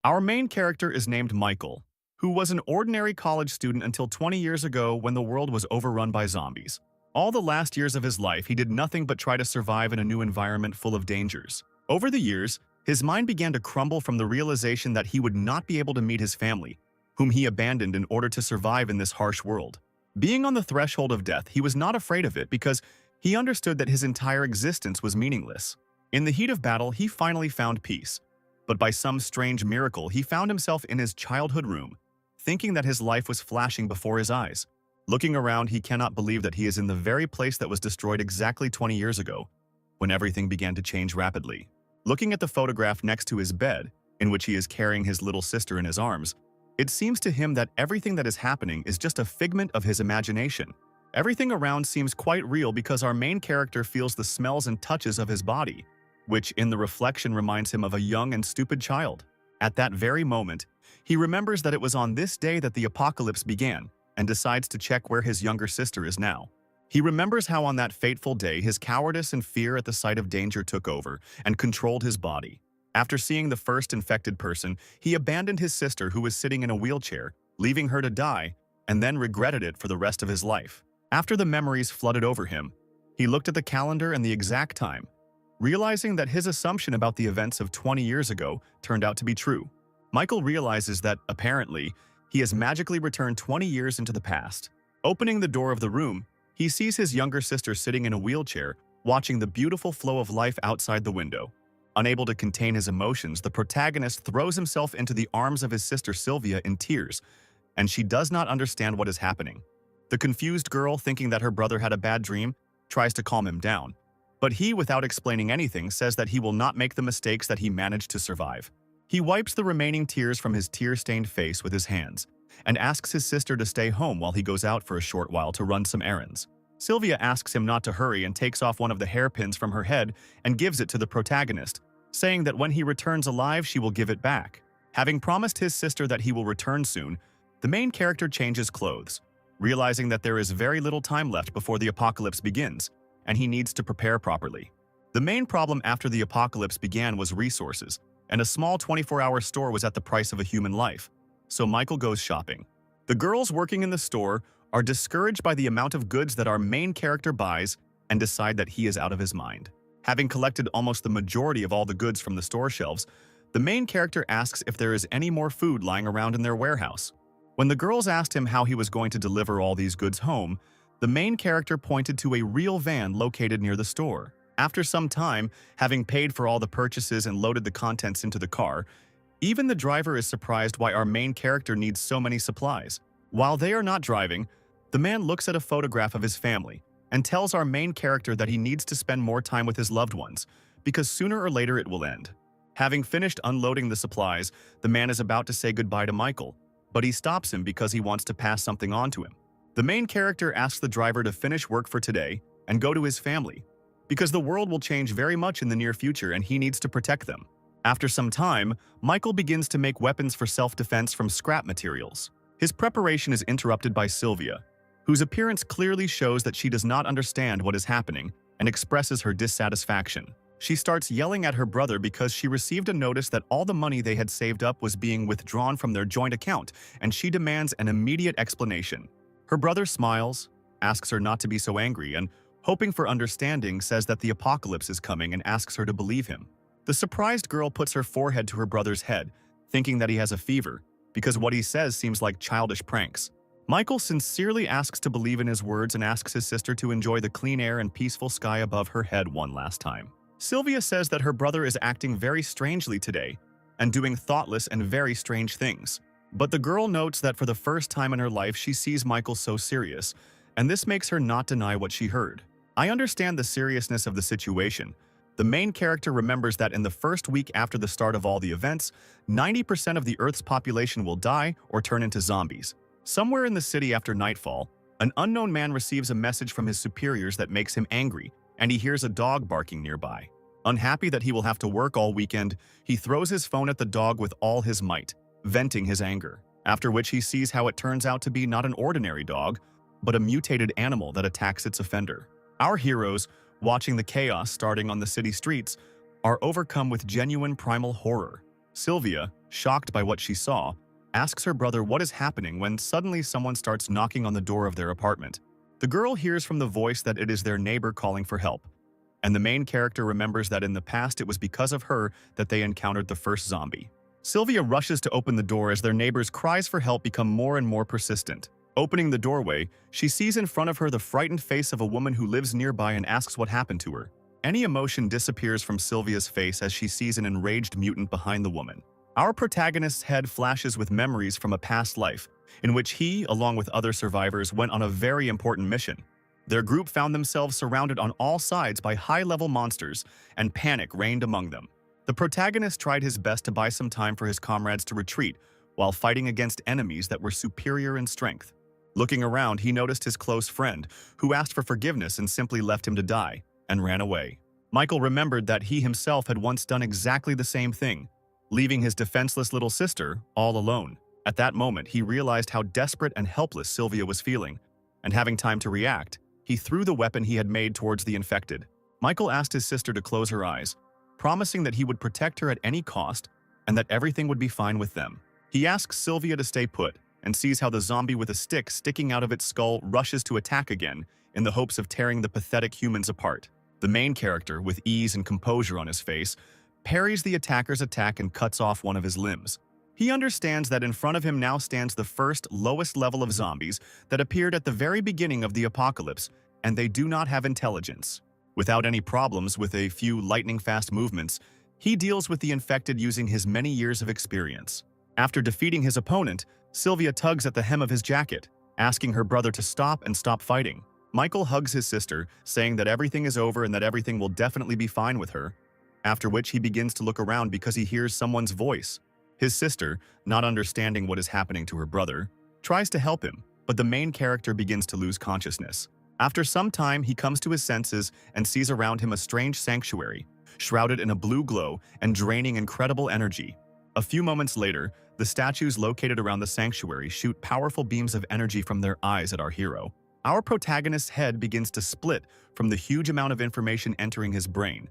Our main character is named Michael, who was an ordinary college student until 20 years ago when the world was overrun by zombies. All the last years of his life, he did nothing but try to survive in a new environment full of dangers. Over the years, his mind began to crumble from the realization that he would not be able to meet his family, whom he abandoned in order to survive in this harsh world. Being on the threshold of death, he was not afraid of it because he understood that his entire existence was meaningless. In the heat of battle, he finally found peace. But by some strange miracle, he found himself in his childhood room, thinking that his life was flashing before his eyes. Looking around, he cannot believe that he is in the very place that was destroyed exactly 20 years ago, when everything began to change rapidly. Looking at the photograph next to his bed, in which he is carrying his little sister in his arms, it seems to him that everything that is happening is just a figment of his imagination. Everything around seems quite real because our main character feels the smells and touches of his body, which in the reflection reminds him of a young and stupid child. At that very moment, he remembers that it was on this day that the apocalypse began and decides to check where his younger sister is now. He remembers how on that fateful day his cowardice and fear at the sight of danger took over and controlled his body. After seeing the first infected person, he abandoned his sister who was sitting in a wheelchair, leaving her to die, and then regretted it for the rest of his life. After the memories flooded over him, he looked at the calendar and the exact time, realizing that his assumption about the events of 20 years ago turned out to be true. Michael realizes that, apparently, he has magically returned 20 years into the past. Opening the door of the room, he sees his younger sister sitting in a wheelchair, watching the beautiful flow of life outside the window. Unable to contain his emotions, the protagonist throws himself into the arms of his sister Sylvia in tears, and she does not understand what is happening. The confused girl, thinking that her brother had a bad dream, tries to calm him down. But he, without explaining anything, says that he will not make the mistakes that he managed to survive. He wipes the remaining tears from his tear-stained face with his hands and asks his sister to stay home while he goes out for a short while to run some errands. Sylvia asks him not to hurry and takes off one of the hairpins from her head and gives it to the protagonist, saying that when he returns alive, she will give it back. Having promised his sister that he will return soon, the main character changes clothes, realizing that there is very little time left before the apocalypse begins, and he needs to prepare properly. The main problem after the apocalypse began was resources, and a small 24-hour store was at the price of a human life. So Michael goes shopping. The girls working in the store are discouraged by the amount of goods that our main character buys and decide that he is out of his mind. Having collected almost the majority of all the goods from the store shelves, the main character asks if there is any more food lying around in their warehouse. When the girls asked him how he was going to deliver all these goods home, the main character pointed to a real van located near the store. After some time, having paid for all the purchases and loaded the contents into the car, even the driver is surprised why our main character needs so many supplies. While they are not driving, the man looks at a photograph of his family and tells our main character that he needs to spend more time with his loved ones, because sooner or later it will end. Having finished unloading the supplies, the man is about to say goodbye to Michael, but he stops him because he wants to pass something on to him. The main character asks the driver to finish work for today and go to his family, because the world will change very much in the near future and he needs to protect them. After some time, Michael begins to make weapons for self-defense from scrap materials. His preparation is interrupted by Sylvia, whose appearance clearly shows that she does not understand what is happening and expresses her dissatisfaction. She starts yelling at her brother because she received a notice that all the money they had saved up was being withdrawn from their joint account, and she demands an immediate explanation. Her brother smiles, asks her not to be so angry, and, hoping for understanding, says that the apocalypse is coming and asks her to believe him. The surprised girl puts her forehead to her brother's head, thinking that he has a fever, because what he says seems like childish pranks. Michael sincerely asks to believe in his words and asks his sister to enjoy the clean air and peaceful sky above her head one last time. Sylvia says that her brother is acting very strangely today and doing thoughtless and very strange things. But the girl notes that for the first time in her life she sees Michael so serious, and this makes her not deny what she heard. I understand the seriousness of the situation. The main character remembers that in the first week after the start of all the events, 90% of the Earth's population will die or turn into zombies. Somewhere in the city after nightfall, an unknown man receives a message from his superiors that makes him angry, and he hears a dog barking nearby. Unhappy that he will have to work all weekend, he throws his phone at the dog with all his might, venting his anger, after which he sees how it turns out to be not an ordinary dog, but a mutated animal that attacks its offender. Our heroes, watching the chaos starting on the city streets, are overcome with genuine primal horror. Sylvia, shocked by what she saw, asks her brother what is happening when suddenly someone starts knocking on the door of their apartment. The girl hears from the voice that it is their neighbor calling for help, and the main character remembers that in the past it was because of her that they encountered the first zombie. Sylvia rushes to open the door as their neighbor's cries for help become more and more persistent. Opening the doorway, she sees in front of her the frightened face of a woman who lives nearby and asks what happened to her. Any emotion disappears from Sylvia's face as she sees an enraged mutant behind the woman. Our protagonist's head flashes with memories from a past life, in which he, along with other survivors, went on a very important mission. Their group found themselves surrounded on all sides by high-level monsters, and panic reigned among them. The protagonist tried his best to buy some time for his comrades to retreat, while fighting against enemies that were superior in strength. Looking around, he noticed his close friend, who asked for forgiveness and simply left him to die, and ran away. Michael remembered that he himself had once done exactly the same thing, leaving his defenseless little sister all alone. At that moment, he realized how desperate and helpless Sylvia was feeling, and having time to react, he threw the weapon he had made towards the infected. Michael asked his sister to close her eyes, promising that he would protect her at any cost and that everything would be fine with them. He asks Sylvia to stay put, and sees how the zombie with a stick sticking out of its skull rushes to attack again in the hopes of tearing the pathetic humans apart. The main character, with ease and composure on his face, parries the attacker's attack and cuts off one of his limbs. He understands that in front of him now stands the first, lowest level of zombies that appeared at the very beginning of the apocalypse, and they do not have intelligence. Without any problems with a few lightning-fast movements, he deals with the infected using his many years of experience. After defeating his opponent, Sylvia tugs at the hem of his jacket, asking her brother to stop and stop fighting. Michael hugs his sister, saying that everything is over and that everything will definitely be fine with her, after which he begins to look around because he hears someone's voice. His sister, not understanding what is happening to her brother, tries to help him, but the main character begins to lose consciousness. After some time, he comes to his senses and sees around him a strange sanctuary, shrouded in a blue glow and draining incredible energy. A few moments later, the statues located around the sanctuary shoot powerful beams of energy from their eyes at our hero. Our protagonist's head begins to split from the huge amount of information entering his brain,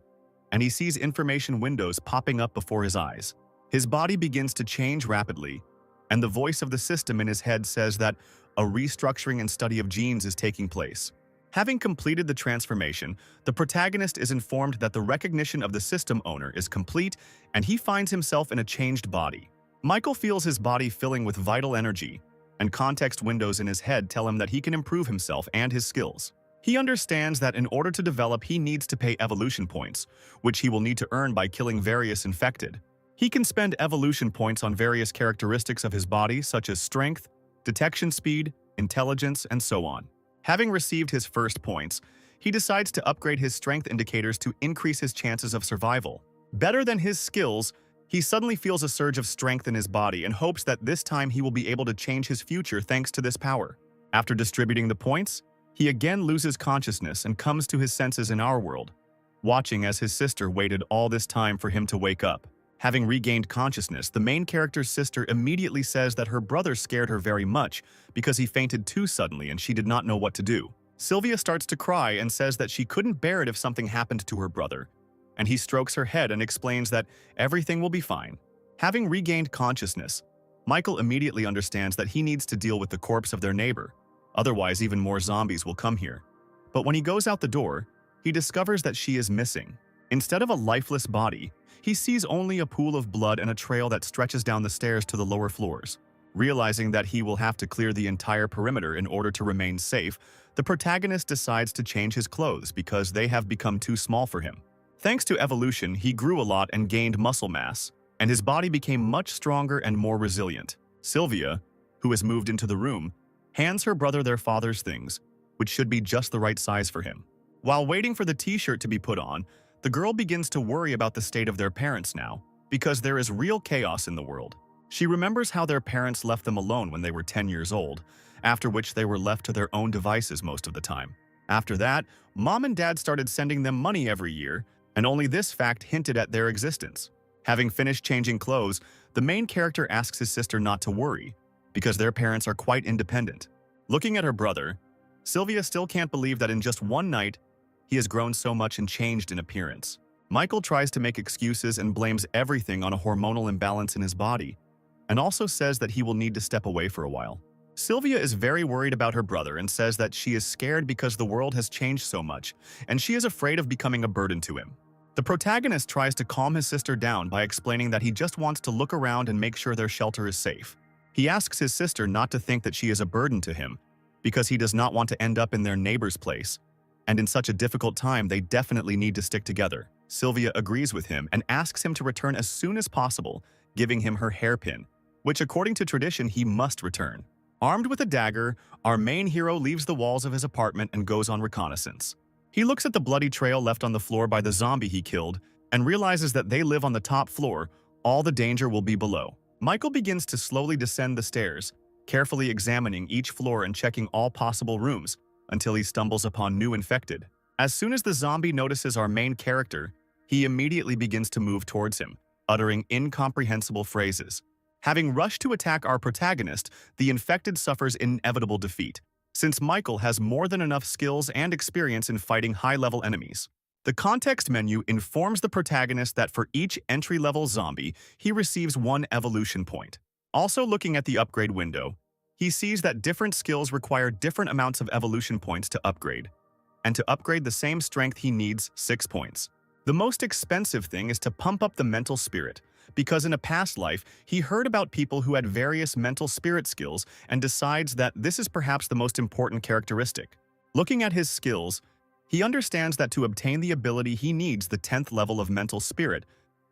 and he sees information windows popping up before his eyes. His body begins to change rapidly, and the voice of the system in his head says that a restructuring and study of genes is taking place. Having completed the transformation, the protagonist is informed that the recognition of the system owner is complete, and he finds himself in a changed body. Michael feels his body filling with vital energy, and context windows in his head tell him that he can improve himself and his skills. He understands that in order to develop, he needs to pay evolution points, which he will need to earn by killing various infected. He can spend evolution points on various characteristics of his body, such as strength, detection speed, intelligence, and so on. Having received his first points, he decides to upgrade his strength indicators to increase his chances of survival. Better than his skills, he suddenly feels a surge of strength in his body and hopes that this time he will be able to change his future thanks to this power. After distributing the points, he again loses consciousness and comes to his senses in our world, watching as his sister waited all this time for him to wake up. Having regained consciousness, the main character's sister immediately says that her brother scared her very much because he fainted too suddenly and she did not know what to do. Sylvia starts to cry and says that she couldn't bear it if something happened to her brother, and he strokes her head and explains that everything will be fine. Having regained consciousness, Michael immediately understands that he needs to deal with the corpse of their neighbor, otherwise even more zombies will come here. But when he goes out the door, he discovers that she is missing. Instead of a lifeless body, he sees only a pool of blood and a trail that stretches down the stairs to the lower floors. Realizing that he will have to clear the entire perimeter in order to remain safe, the protagonist decides to change his clothes because they have become too small for him. Thanks to evolution, he grew a lot and gained muscle mass, and his body became much stronger and more resilient. Sylvia, who has moved into the room, hands her brother their father's things, which should be just the right size for him. While waiting for the t-shirt to be put on, the girl begins to worry about the state of their parents now, because there is real chaos in the world. She remembers how their parents left them alone when they were 10 years old, after which they were left to their own devices most of the time. After that, mom and dad started sending them money every year, and only this fact hinted at their existence. Having finished changing clothes, the main character asks his sister not to worry, because their parents are quite independent. Looking at her brother, Sylvia still can't believe that in just one night, he has grown so much and changed in appearance. Michael tries to make excuses and blames everything on a hormonal imbalance in his body, and also says that he will need to step away for a while. Sylvia is very worried about her brother and says that she is scared because the world has changed so much, and she is afraid of becoming a burden to him. The protagonist tries to calm his sister down by explaining that he just wants to look around and make sure their shelter is safe. He asks his sister not to think that she is a burden to him, because he does not want to end up in their neighbor's place, and in such a difficult time they definitely need to stick together. Sylvia agrees with him and asks him to return as soon as possible, giving him her hairpin, which according to tradition he must return. Armed with a dagger, our main hero leaves the walls of his apartment and goes on reconnaissance. He looks at the bloody trail left on the floor by the zombie he killed and realizes that they live on the top floor, all the danger will be below. Michael begins to slowly descend the stairs, carefully examining each floor and checking all possible rooms until he stumbles upon new infected. As soon as the zombie notices our main character, he immediately begins to move towards him, uttering incomprehensible phrases. Having rushed to attack our protagonist, the infected suffers inevitable defeat, since Michael has more than enough skills and experience in fighting high-level enemies. The context menu informs the protagonist that for each entry-level zombie, he receives 1 evolution point. Also looking at the upgrade window, he sees that different skills require different amounts of evolution points to upgrade, and to upgrade the same strength he needs 6 points. The most expensive thing is to pump up the mental spirit, because in a past life, he heard about people who had various mental spirit skills and decides that this is perhaps the most important characteristic. Looking at his skills, he understands that to obtain the ability he needs the 10th level of mental spirit,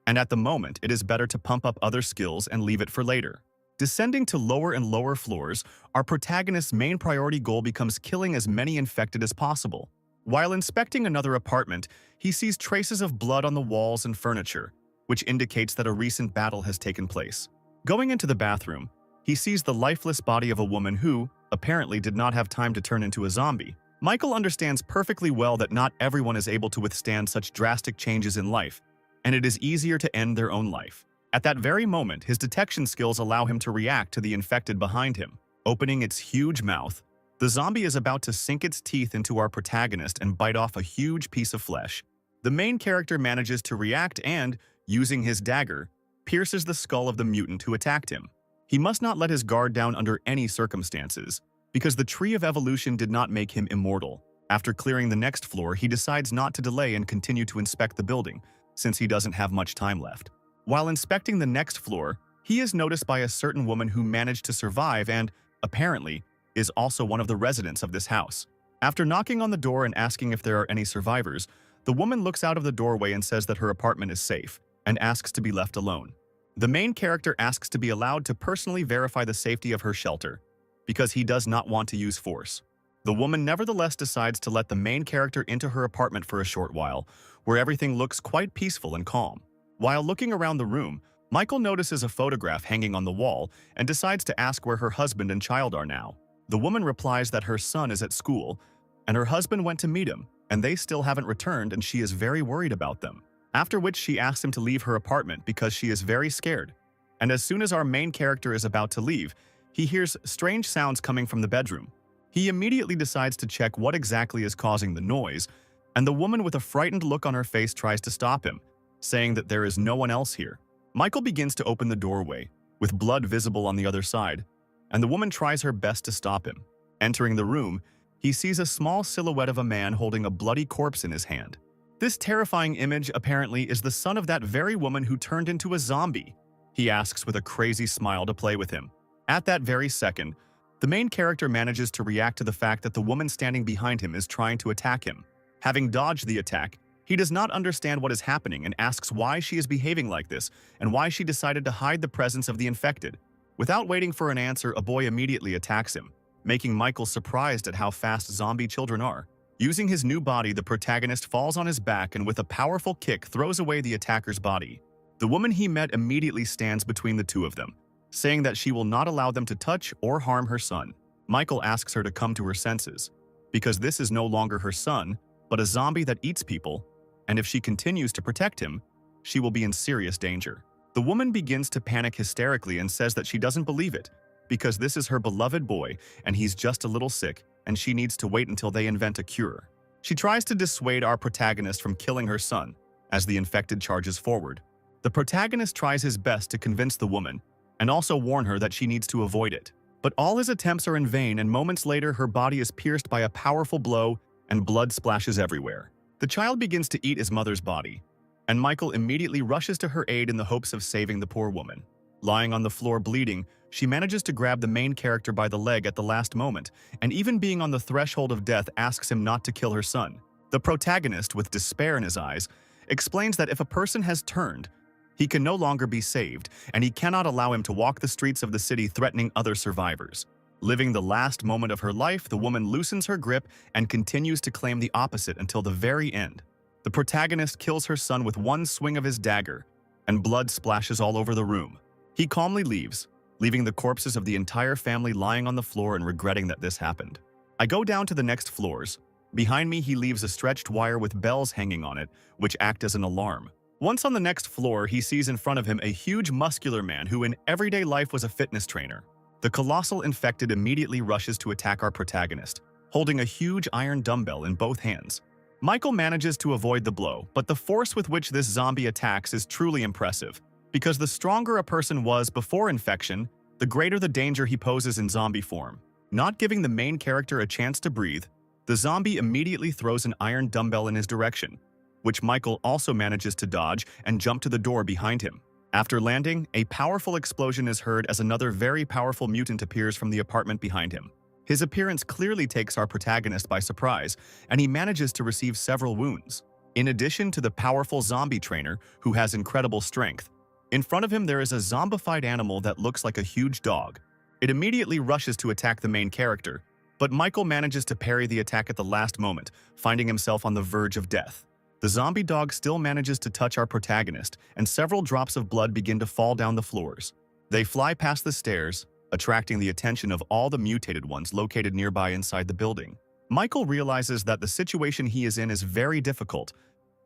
and at the moment it is better to pump up other skills and leave it for later. Descending to lower and lower floors, our protagonist's main priority goal becomes killing as many infected as possible. While inspecting another apartment, he sees traces of blood on the walls and furniture, which indicates that a recent battle has taken place. Going into the bathroom, he sees the lifeless body of a woman who, apparently, did not have time to turn into a zombie. Michael understands perfectly well that not everyone is able to withstand such drastic changes in life, and it is easier to end their own life. At that very moment, his detection skills allow him to react to the infected behind him. Opening its huge mouth, the zombie is about to sink its teeth into our protagonist and bite off a huge piece of flesh. The main character manages to react and, using his dagger, pierces the skull of the mutant who attacked him. He must not let his guard down under any circumstances, because the Tree of Evolution did not make him immortal. After clearing the next floor, he decides not to delay and continue to inspect the building, since he doesn't have much time left. While inspecting the next floor, he is noticed by a certain woman who managed to survive and, apparently, is also one of the residents of this house. After knocking on the door and asking if there are any survivors, the woman looks out of the doorway and says that her apartment is safe, and asks to be left alone. The main character asks to be allowed to personally verify the safety of her shelter, because he does not want to use force. The woman nevertheless decides to let the main character into her apartment for a short while, where everything looks quite peaceful and calm. While looking around the room, Michael notices a photograph hanging on the wall and decides to ask where her husband and child are now. The woman replies that her son is at school, and her husband went to meet him, and they still haven't returned and she is very worried about them. After which she asks him to leave her apartment because she is very scared. And as soon as our main character is about to leave, he hears strange sounds coming from the bedroom. He immediately decides to check what exactly is causing the noise, and the woman with a frightened look on her face tries to stop him, saying that there is no one else here. Michael begins to open the doorway, with blood visible on the other side, and the woman tries her best to stop him. Entering the room, he sees a small silhouette of a man holding a bloody corpse in his hand. This terrifying image, apparently, is the son of that very woman who turned into a zombie. He asks with a crazy smile to play with him. At that very second, the main character manages to react to the fact that the woman standing behind him is trying to attack him. Having dodged the attack, he does not understand what is happening and asks why she is behaving like this and why she decided to hide the presence of the infected. Without waiting for an answer, a boy immediately attacks him, making Michael surprised at how fast zombie children are. Using his new body, the protagonist falls on his back and with a powerful kick throws away the attacker's body. The woman he met immediately stands between the two of them, saying that she will not allow them to touch or harm her son. Michael asks her to come to her senses, because this is no longer her son, but a zombie that eats people, and if she continues to protect him, she will be in serious danger. The woman begins to panic hysterically and says that she doesn't believe it, because this is her beloved boy and he's just a little sick and she needs to wait until they invent a cure. She tries to dissuade our protagonist from killing her son, as the infected charges forward. The protagonist tries his best to convince the woman and also warn her that she needs to avoid it. But all his attempts are in vain, and moments later her body is pierced by a powerful blow and blood splashes everywhere. The child begins to eat his mother's body, and Michael immediately rushes to her aid in the hopes of saving the poor woman. Lying on the floor bleeding, she manages to grab the main character by the leg at the last moment, and even being on the threshold of death asks him not to kill her son. The protagonist, with despair in his eyes, explains that if a person has turned, he can no longer be saved, and he cannot allow him to walk the streets of the city threatening other survivors. Living the last moment of her life, the woman loosens her grip and continues to claim the opposite until the very end. The protagonist kills her son with one swing of his dagger, and blood splashes all over the room. He calmly leaves, leaving the corpses of the entire family lying on the floor and regretting that this happened. I go down to the next floors. Behind me, he leaves a stretched wire with bells hanging on it, which act as an alarm. Once on the next floor, he sees in front of him a huge muscular man who in everyday life was a fitness trainer. The colossal infected immediately rushes to attack our protagonist, holding a huge iron dumbbell in both hands. Michael manages to avoid the blow, but the force with which this zombie attacks is truly impressive. Because the stronger a person was before infection, the greater the danger he poses in zombie form. Not giving the main character a chance to breathe, the zombie immediately throws an iron dumbbell in his direction, which Michael also manages to dodge and jump to the door behind him. After landing, a powerful explosion is heard as another very powerful mutant appears from the apartment behind him. His appearance clearly takes our protagonist by surprise, and he manages to receive several wounds. In addition to the powerful zombie trainer, who has incredible strength, in front of him there is a zombified animal that looks like a huge dog. It immediately rushes to attack the main character, but Michael manages to parry the attack at the last moment, finding himself on the verge of death. The zombie dog still manages to touch our protagonist, and several drops of blood begin to fall down the floors. They fly past the stairs, attracting the attention of all the mutated ones located nearby inside the building. Michael realizes that the situation he is in is very difficult,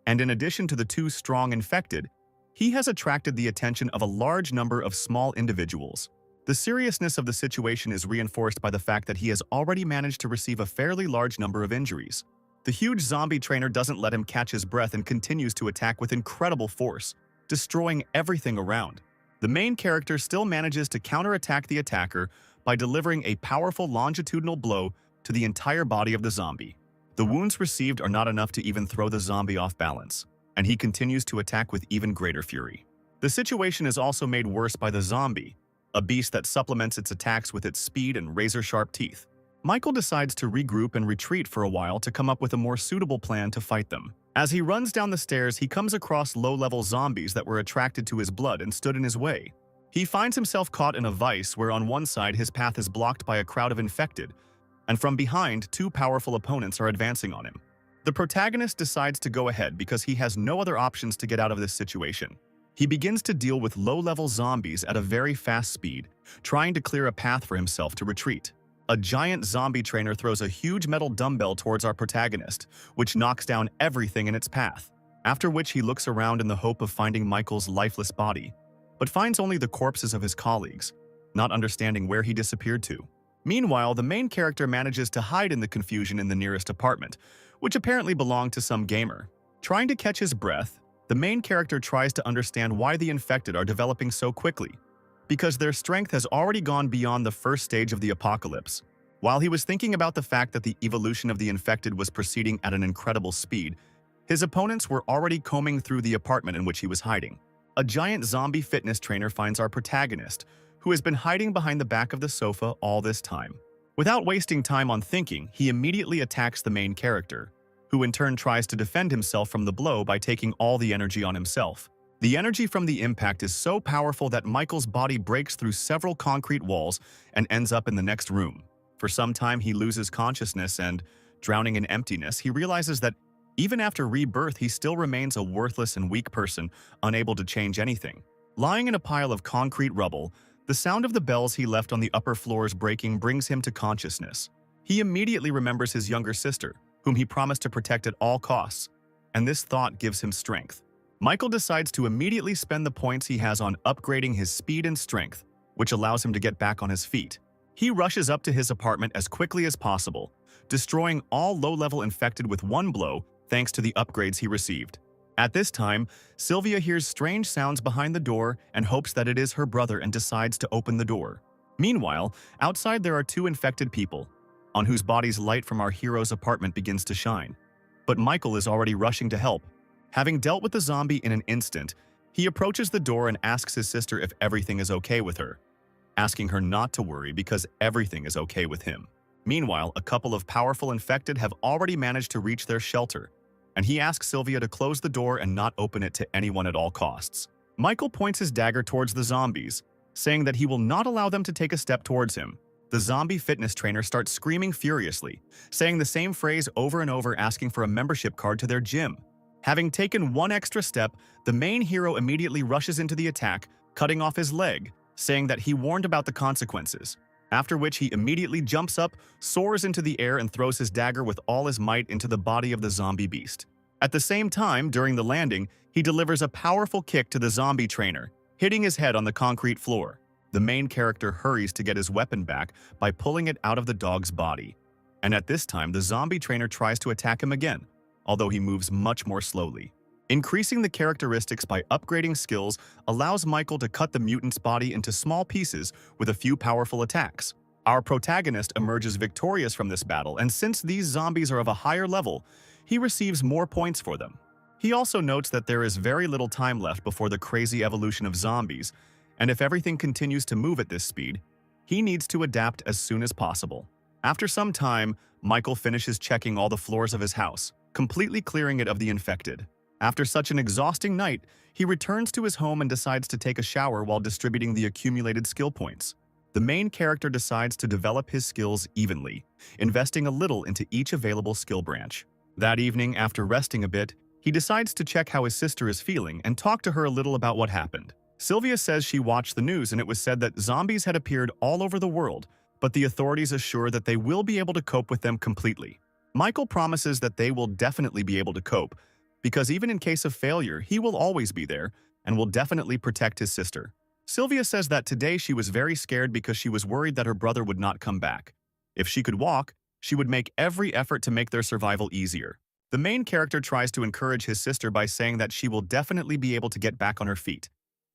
and in addition to the two strong infected, he has attracted the attention of a large number of small individuals. The seriousness of the situation is reinforced by the fact that he has already managed to receive a fairly large number of injuries. The huge zombie trainer doesn't let him catch his breath and continues to attack with incredible force, destroying everything around. The main character still manages to counterattack the attacker by delivering a powerful longitudinal blow to the entire body of the zombie. The wounds received are not enough to even throw the zombie off balance, and he continues to attack with even greater fury. The situation is also made worse by the zombie, a beast that supplements its attacks with its speed and razor-sharp teeth. Michael decides to regroup and retreat for a while to come up with a more suitable plan to fight them. As he runs down the stairs, he comes across low-level zombies that were attracted to his blood and stood in his way. He finds himself caught in a vice where on one side his path is blocked by a crowd of infected, and from behind, two powerful opponents are advancing on him. The protagonist decides to go ahead because he has no other options to get out of this situation. He begins to deal with low-level zombies at a very fast speed, trying to clear a path for himself to retreat. A giant zombie trainer throws a huge metal dumbbell towards our protagonist, which knocks down everything in its path, after which he looks around in the hope of finding Michael's lifeless body, but finds only the corpses of his colleagues, not understanding where he disappeared to. Meanwhile, the main character manages to hide in the confusion in the nearest apartment, which apparently belonged to some gamer. Trying to catch his breath, the main character tries to understand why the infected are developing so quickly, because their strength has already gone beyond the first stage of the apocalypse. While he was thinking about the fact that the evolution of the infected was proceeding at an incredible speed, his opponents were already combing through the apartment in which he was hiding. A giant zombie fitness trainer finds our protagonist, who has been hiding behind the back of the sofa all this time. Without wasting time on thinking, he immediately attacks the main character, who in turn tries to defend himself from the blow by taking all the energy on himself. The energy from the impact is so powerful that Michael's body breaks through several concrete walls and ends up in the next room. For some time, he loses consciousness and, drowning in emptiness, he realizes that even after rebirth, he still remains a worthless and weak person, unable to change anything. Lying in a pile of concrete rubble, the sound of the bells he left on the upper floors breaking brings him to consciousness. He immediately remembers his younger sister, whom he promised to protect at all costs, and this thought gives him strength. Michael decides to immediately spend the points he has on upgrading his speed and strength, which allows him to get back on his feet. He rushes up to his apartment as quickly as possible, destroying all low-level infected with one blow thanks to the upgrades he received. At this time, Sylvia hears strange sounds behind the door and hopes that it is her brother and decides to open the door. Meanwhile, outside there are two infected people, on whose bodies light from our hero's apartment begins to shine. But Michael is already rushing to help. Having dealt with the zombie in an instant, he approaches the door and asks his sister if everything is okay with her, asking her not to worry because everything is okay with him. Meanwhile, a couple of powerful infected have already managed to reach their shelter, and he asks Sylvia to close the door and not open it to anyone at all costs. Michael points his dagger towards the zombies, saying that he will not allow them to take a step towards him. The zombie fitness trainer starts screaming furiously, saying the same phrase over and over, asking for a membership card to their gym. Having taken one extra step, the main hero immediately rushes into the attack, cutting off his leg, saying that he warned about the consequences, after which he immediately jumps up, soars into the air and throws his dagger with all his might into the body of the zombie beast. At the same time, during the landing, he delivers a powerful kick to the zombie trainer, hitting his head on the concrete floor. The main character hurries to get his weapon back by pulling it out of the dog's body. And at this time, the zombie trainer tries to attack him again, although he moves much more slowly. Increasing the characteristics by upgrading skills allows Michael to cut the mutant's body into small pieces with a few powerful attacks. Our protagonist emerges victorious from this battle, and since these zombies are of a higher level, he receives more points for them. He also notes that there is very little time left before the crazy evolution of zombies, and if everything continues to move at this speed, he needs to adapt as soon as possible. After some time, Michael finishes checking all the floors of his house, completely clearing it of the infected. After such an exhausting night, he returns to his home and decides to take a shower while distributing the accumulated skill points. The main character decides to develop his skills evenly, investing a little into each available skill branch. That evening, after resting a bit, he decides to check how his sister is feeling and talk to her a little about what happened. Sylvia says she watched the news and it was said that zombies had appeared all over the world, but the authorities assure that they will be able to cope with them completely. Michael promises that they will definitely be able to cope, because even in case of failure, he will always be there and will definitely protect his sister. Sylvia says that today she was very scared because she was worried that her brother would not come back. If she could walk, she would make every effort to make their survival easier. The main character tries to encourage his sister by saying that she will definitely be able to get back on her feet,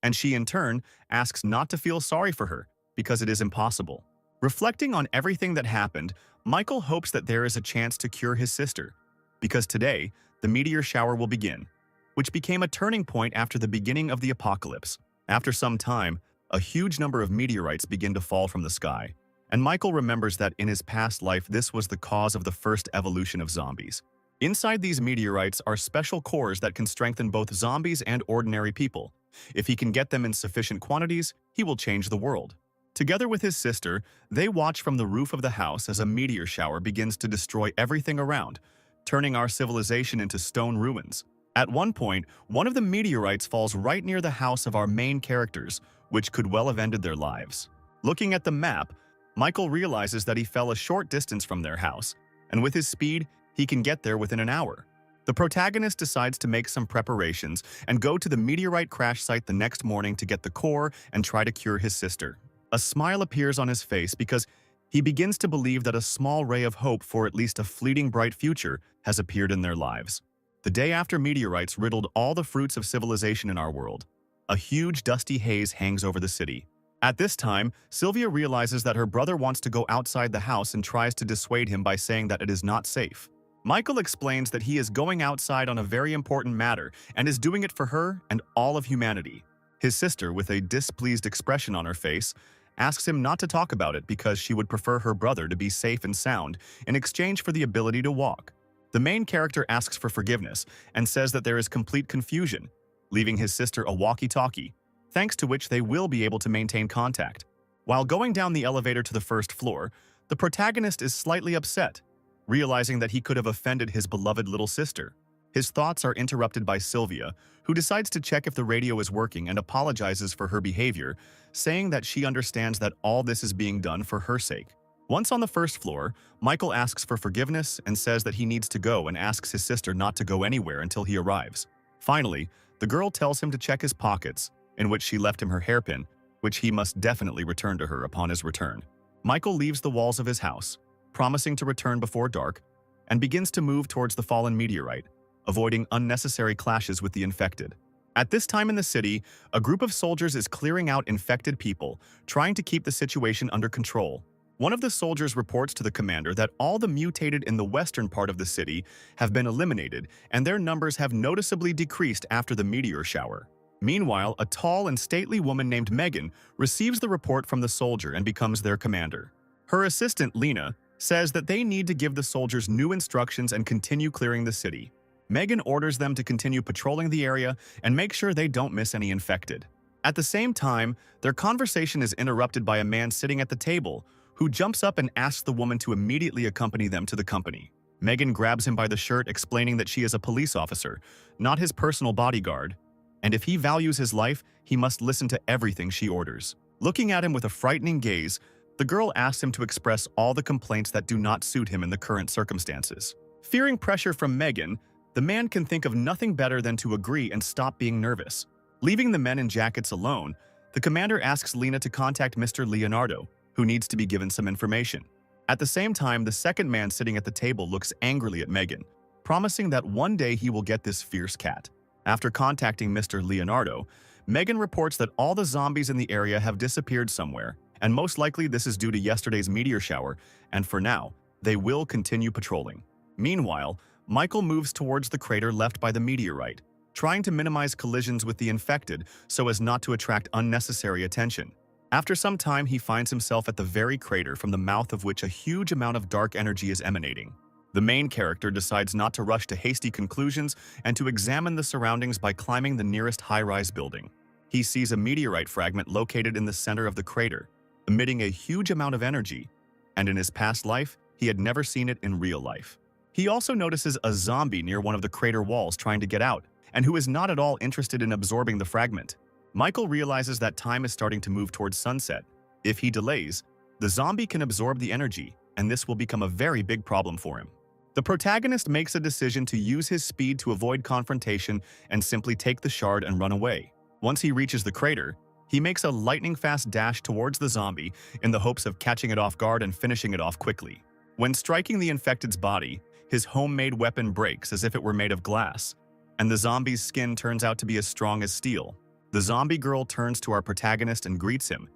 and she in turn asks not to feel sorry for her because it is impossible. Reflecting on everything that happened, Michael hopes that there is a chance to cure his sister, because today, the meteor shower will begin, which became a turning point after the beginning of the apocalypse. After some time, a huge number of meteorites begin to fall from the sky, and Michael remembers that in his past life this was the cause of the first evolution of zombies. Inside these meteorites are special cores that can strengthen both zombies and ordinary people. If he can get them in sufficient quantities, he will change the world. Together with his sister, they watch from the roof of the house as a meteor shower begins to destroy everything around, turning our civilization into stone ruins. At one point, one of the meteorites falls right near the house of our main characters, which could well have ended their lives. Looking at the map, Michael realizes that he fell a short distance from their house, and with his speed, he can get there within an hour. The protagonist decides to make some preparations and go to the meteorite crash site the next morning to get the core and try to cure his sister. A smile appears on his face because he begins to believe that a small ray of hope for at least a fleeting bright future has appeared in their lives. The day after meteorites riddled all the fruits of civilization in our world, a huge dusty haze hangs over the city. At this time, Sylvia realizes that her brother wants to go outside the house and tries to dissuade him by saying that it is not safe. Michael explains that he is going outside on a very important matter and is doing it for her and all of humanity. His sister, with a displeased expression on her face, asks him not to talk about it because she would prefer her brother to be safe and sound in exchange for the ability to walk. The main character asks for forgiveness and says that there is complete confusion, leaving his sister a walkie-talkie, thanks to which they will be able to maintain contact. While going down the elevator to the first floor, the protagonist is slightly upset, realizing that he could have offended his beloved little sister. His thoughts are interrupted by Sylvia, who decides to check if the radio is working and apologizes for her behavior, saying that she understands that all this is being done for her sake. Once on the first floor, Michael asks for forgiveness and says that he needs to go and asks his sister not to go anywhere until he arrives. Finally, the girl tells him to check his pockets, in which she left him her hairpin, which he must definitely return to her upon his return. Michael leaves the walls of his house, promising to return before dark, and begins to move towards the fallen meteorite, avoiding unnecessary clashes with the infected. At this time in the city, a group of soldiers is clearing out infected people, trying to keep the situation under control. One of the soldiers reports to the commander that all the mutated in the western part of the city have been eliminated and their numbers have noticeably decreased after the meteor shower. Meanwhile, a tall and stately woman named Megan receives the report from the soldier and becomes their commander. Her assistant, Lena, says that they need to give the soldiers new instructions and continue clearing the city. Megan orders them to continue patrolling the area and make sure they don't miss any infected. At the same time, their conversation is interrupted by a man sitting at the table who jumps up and asks the woman to immediately accompany them to the company. Megan grabs him by the shirt, explaining that she is a police officer, not his personal bodyguard, and if he values his life, he must listen to everything she orders. Looking at him with a frightening gaze, the girl asks him to express all the complaints that do not suit him in the current circumstances. Fearing pressure from Megan, the man can think of nothing better than to agree and stop being nervous. Leaving the men in jackets alone, the commander asks Lena to contact Mr. Leonardo, who needs to be given some information. At the same time, the second man sitting at the table looks angrily at Megan, promising that one day he will get this fierce cat. After contacting Mr. Leonardo, Megan reports that all the zombies in the area have disappeared somewhere, and most likely this is due to yesterday's meteor shower, and for now, they will continue patrolling. Meanwhile, Michael moves towards the crater left by the meteorite, trying to minimize collisions with the infected so as not to attract unnecessary attention. After some time, he finds himself at the very crater from the mouth of which a huge amount of dark energy is emanating. The main character decides not to rush to hasty conclusions and to examine the surroundings by climbing the nearest high-rise building. He sees a meteorite fragment located in the center of the crater, emitting a huge amount of energy, and in his past life, he had never seen it in real life. He also notices a zombie near one of the crater walls trying to get out, and who is not at all interested in absorbing the fragment. Michael realizes that time is starting to move towards sunset. If he delays, the zombie can absorb the energy, and this will become a very big problem for him. The protagonist makes a decision to use his speed to avoid confrontation and simply take the shard and run away. Once he reaches the crater, he makes a lightning-fast dash towards the zombie in the hopes of catching it off guard and finishing it off quickly. When striking the infected's body, his homemade weapon breaks as if it were made of glass, and the zombie's skin turns out to be as strong as steel. The zombie girl turns to our protagonist and greets him,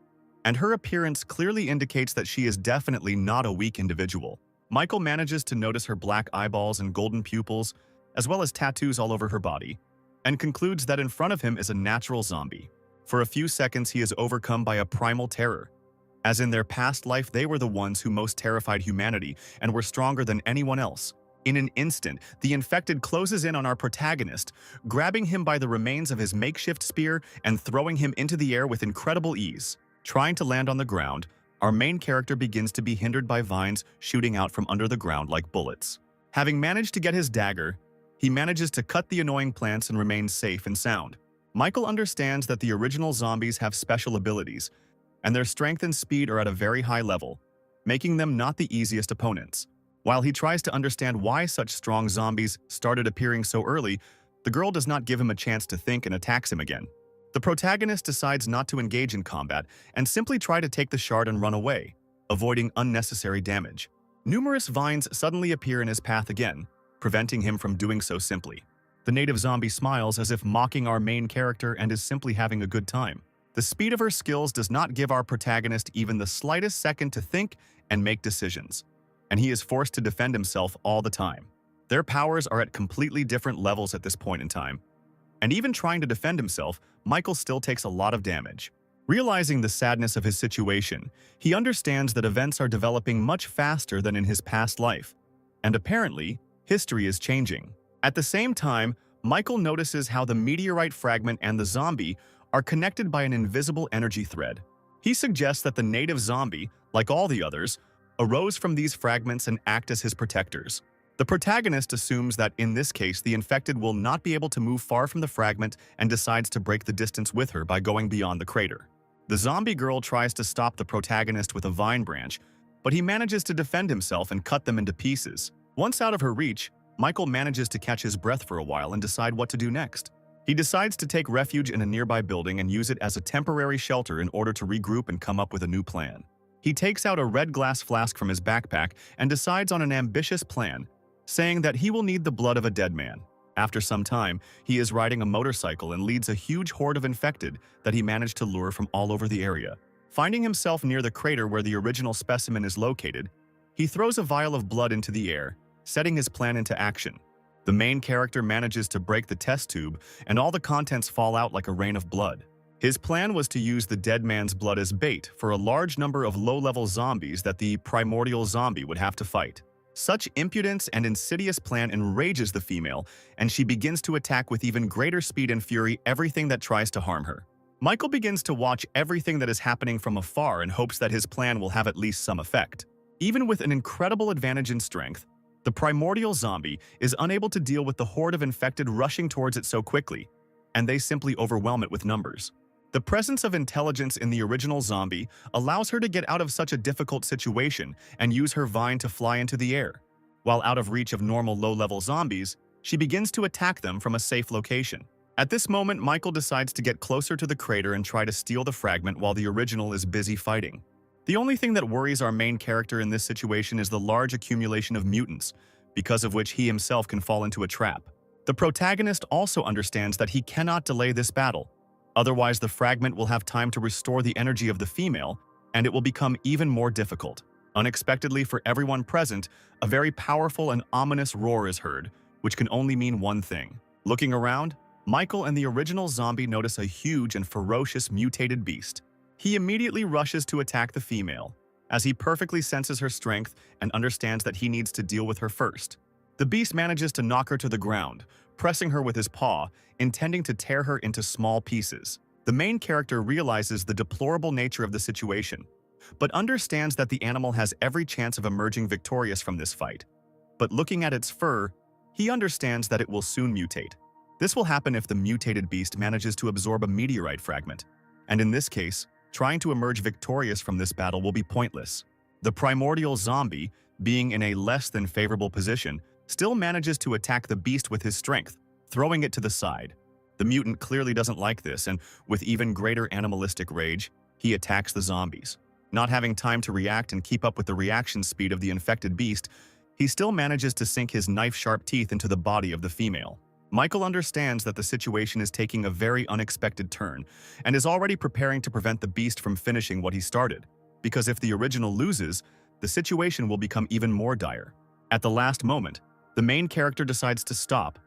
and her appearance clearly indicates that she is definitely not a weak individual. Michael manages to notice her black eyeballs and golden pupils, as well as tattoos all over her body, and concludes that in front of him is a natural zombie. For a few seconds, he is overcome by a primal terror. As in their past life, they were the ones who most terrified humanity and were stronger than anyone else. In an instant, the infected closes in on our protagonist, grabbing him by the remains of his makeshift spear and throwing him into the air with incredible ease. Trying to land on the ground, our main character begins to be hindered by vines shooting out from under the ground like bullets. Having managed to get his dagger, he manages to cut the annoying plants and remains safe and sound. Michael understands that the original zombies have special abilities, and their strength and speed are at a very high level, making them not the easiest opponents. While he tries to understand why such strong zombies started appearing so early, the girl does not give him a chance to think and attacks him again. The protagonist decides not to engage in combat and simply try to take the shard and run away, avoiding unnecessary damage. Numerous vines suddenly appear in his path again, preventing him from doing so simply. The native zombie smiles as if mocking our main character and is simply having a good time. The speed of her skills does not give our protagonist even the slightest second to think and make decisions, and he is forced to defend himself all the time. Their powers are at completely different levels at this point in time, and even trying to defend himself, Michael still takes a lot of damage. Realizing the sadness of his situation, he understands that events are developing much faster than in his past life, and apparently, history is changing. At the same time, Michael notices how the meteorite fragment and the zombie are connected by an invisible energy thread. He suggests that the native zombie, like all the others, arose from these fragments and act as his protectors. The protagonist assumes that in this case the infected will not be able to move far from the fragment and decides to break the distance with her by going beyond the crater. The zombie girl tries to stop the protagonist with a vine branch, but he manages to defend himself and cut them into pieces. Once out of her reach, Michael manages to catch his breath for a while and decide what to do next. He decides to take refuge in a nearby building and use it as a temporary shelter in order to regroup and come up with a new plan. He takes out a red glass flask from his backpack and decides on an ambitious plan, saying that he will need the blood of a dead man. After some time, he is riding a motorcycle and leads a huge horde of infected that he managed to lure from all over the area. Finding himself near the crater where the original specimen is located, he throws a vial of blood into the air, setting his plan into action. The main character manages to break the test tube, and all the contents fall out like a rain of blood. His plan was to use the dead man's blood as bait for a large number of low-level zombies that the primordial zombie would have to fight. Such impudence and insidious plan enrages the female, and she begins to attack with even greater speed and fury everything that tries to harm her. Michael begins to watch everything that is happening from afar and hopes that his plan will have at least some effect. Even with an incredible advantage in strength, the primordial zombie is unable to deal with the horde of infected rushing towards it so quickly, and they simply overwhelm it with numbers. The presence of intelligence in the original zombie allows her to get out of such a difficult situation and use her vine to fly into the air. While out of reach of normal low-level zombies, she begins to attack them from a safe location. At this moment, Michael decides to get closer to the crater and try to steal the fragment while the original is busy fighting. The only thing that worries our main character in this situation is the large accumulation of mutants, because of which he himself can fall into a trap. The protagonist also understands that he cannot delay this battle. Otherwise, the fragment will have time to restore the energy of the female, and it will become even more difficult. Unexpectedly for everyone present, a very powerful and ominous roar is heard, which can only mean one thing. Looking around, Michael and the original zombie notice a huge and ferocious mutated beast. He immediately rushes to attack the female, as he perfectly senses her strength and understands that he needs to deal with her first. The beast manages to knock her to the ground, pressing her with his paw, intending to tear her into small pieces. The main character realizes the deplorable nature of the situation, but understands that the animal has every chance of emerging victorious from this fight. But looking at its fur, he understands that it will soon mutate. This will happen if the mutated beast manages to absorb a meteorite fragment, and in this case, trying to emerge victorious from this battle will be pointless. The primordial zombie, being in a less than favorable position, still manages to attack the beast with his strength, throwing it to the side. The mutant clearly doesn't like this, and with even greater animalistic rage, he attacks the zombies. Not having time to react and keep up with the reaction speed of the infected beast, he still manages to sink his knife-sharp teeth into the body of the female. Michael understands that the situation is taking a very unexpected turn, and is already preparing to prevent the beast from finishing what he started, because if the original loses, the situation will become even more dire. At the last moment, the main character decides to stop,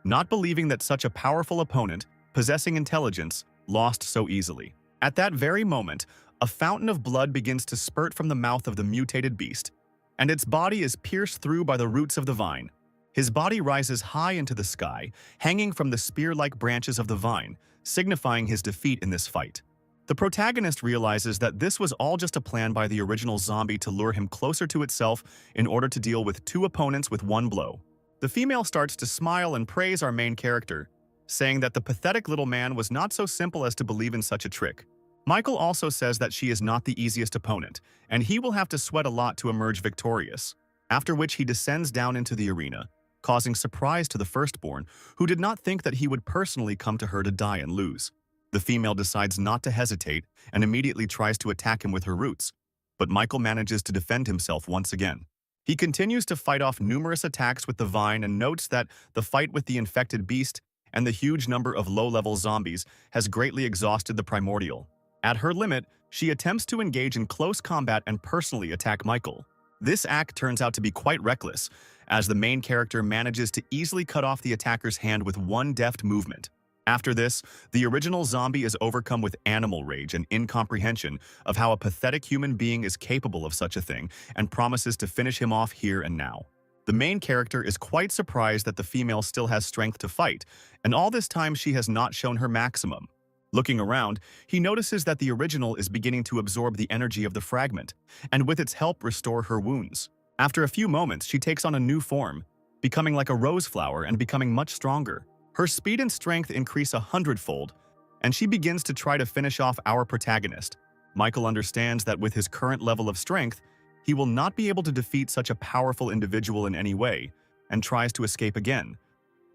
not believing that such a powerful opponent, possessing intelligence, lost so easily. At that very moment, a fountain of blood begins to spurt from the mouth of the mutated beast, and its body is pierced through by the roots of the vine. His body rises high into the sky, hanging from the spear-like branches of the vine, signifying his defeat in this fight. The protagonist realizes that this was all just a plan by the original zombie to lure him closer to itself in order to deal with two opponents with one blow. The female starts to smile and praise our main character, saying that the pathetic little man was not so simple as to believe in such a trick. Michael also says that she is not the easiest opponent, and he will have to sweat a lot to emerge victorious, after which he descends down into the arena, causing surprise to the firstborn, who did not think that he would personally come to her to die and lose. The female decides not to hesitate and immediately tries to attack him with her roots, but Michael manages to defend himself once again. He continues to fight off numerous attacks with the vine and notes that the fight with the infected beast and the huge number of low-level zombies has greatly exhausted the primordial. At her limit, she attempts to engage in close combat and personally attack Michael. This act turns out to be quite reckless, as the main character manages to easily cut off the attacker's hand with one deft movement. After this, the original zombie is overcome with animal rage and incomprehension of how a pathetic human being is capable of such a thing and promises to finish him off here and now. The main character is quite surprised that the female still has strength to fight, and all this time she has not shown her maximum. Looking around, he notices that the original is beginning to absorb the energy of the fragment, and with its help restore her wounds. After a few moments, she takes on a new form, becoming like a rose flower and becoming much stronger. Her speed and strength increase 100-fold, and she begins to try to finish off our protagonist. Michael understands that with his current level of strength, he will not be able to defeat such a powerful individual in any way, and tries to escape again.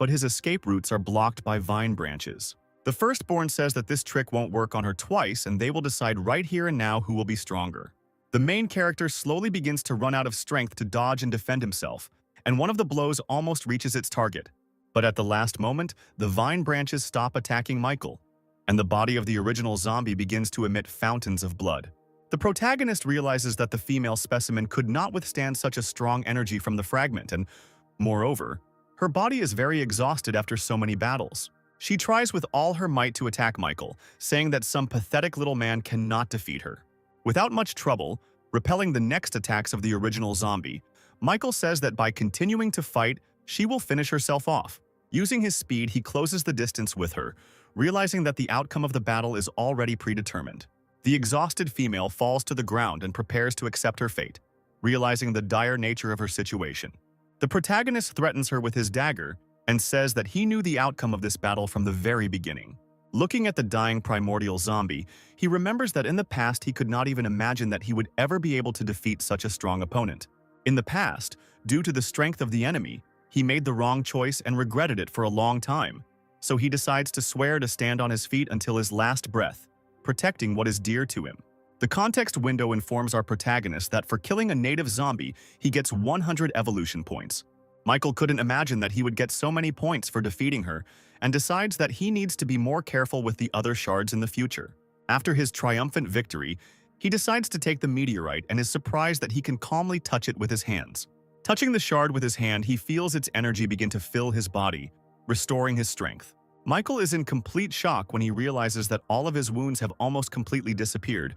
But his escape routes are blocked by vine branches. The firstborn says that this trick won't work on her twice, and they will decide right here and now who will be stronger. The main character slowly begins to run out of strength to dodge and defend himself, and one of the blows almost reaches its target. But at the last moment, the vine branches stop attacking Michael, and the body of the original zombie begins to emit fountains of blood. The protagonist realizes that the female specimen could not withstand such a strong energy from the fragment, and, moreover, her body is very exhausted after so many battles. She tries with all her might to attack Michael, saying that some pathetic little man cannot defeat her. Without much trouble, repelling the next attacks of the original zombie, Michael says that by continuing to fight, she will finish herself off. Using his speed, he closes the distance with her, realizing that the outcome of the battle is already predetermined. The exhausted female falls to the ground and prepares to accept her fate, realizing the dire nature of her situation. The protagonist threatens her with his dagger and says that he knew the outcome of this battle from the very beginning. Looking at the dying primordial zombie, he remembers that in the past he could not even imagine that he would ever be able to defeat such a strong opponent. In the past, due to the strength of the enemy, he made the wrong choice and regretted it for a long time. So he decides to swear to stand on his feet until his last breath, protecting what is dear to him. The context window informs our protagonist that for killing a native zombie, he gets 100 evolution points. Michael couldn't imagine that he would get so many points for defeating her, and decides that he needs to be more careful with the other shards in the future. After his triumphant victory, he decides to take the meteorite and is surprised that he can calmly touch it with his hands. Touching the shard with his hand, he feels its energy begin to fill his body, restoring his strength. Michael is in complete shock when he realizes that all of his wounds have almost completely disappeared,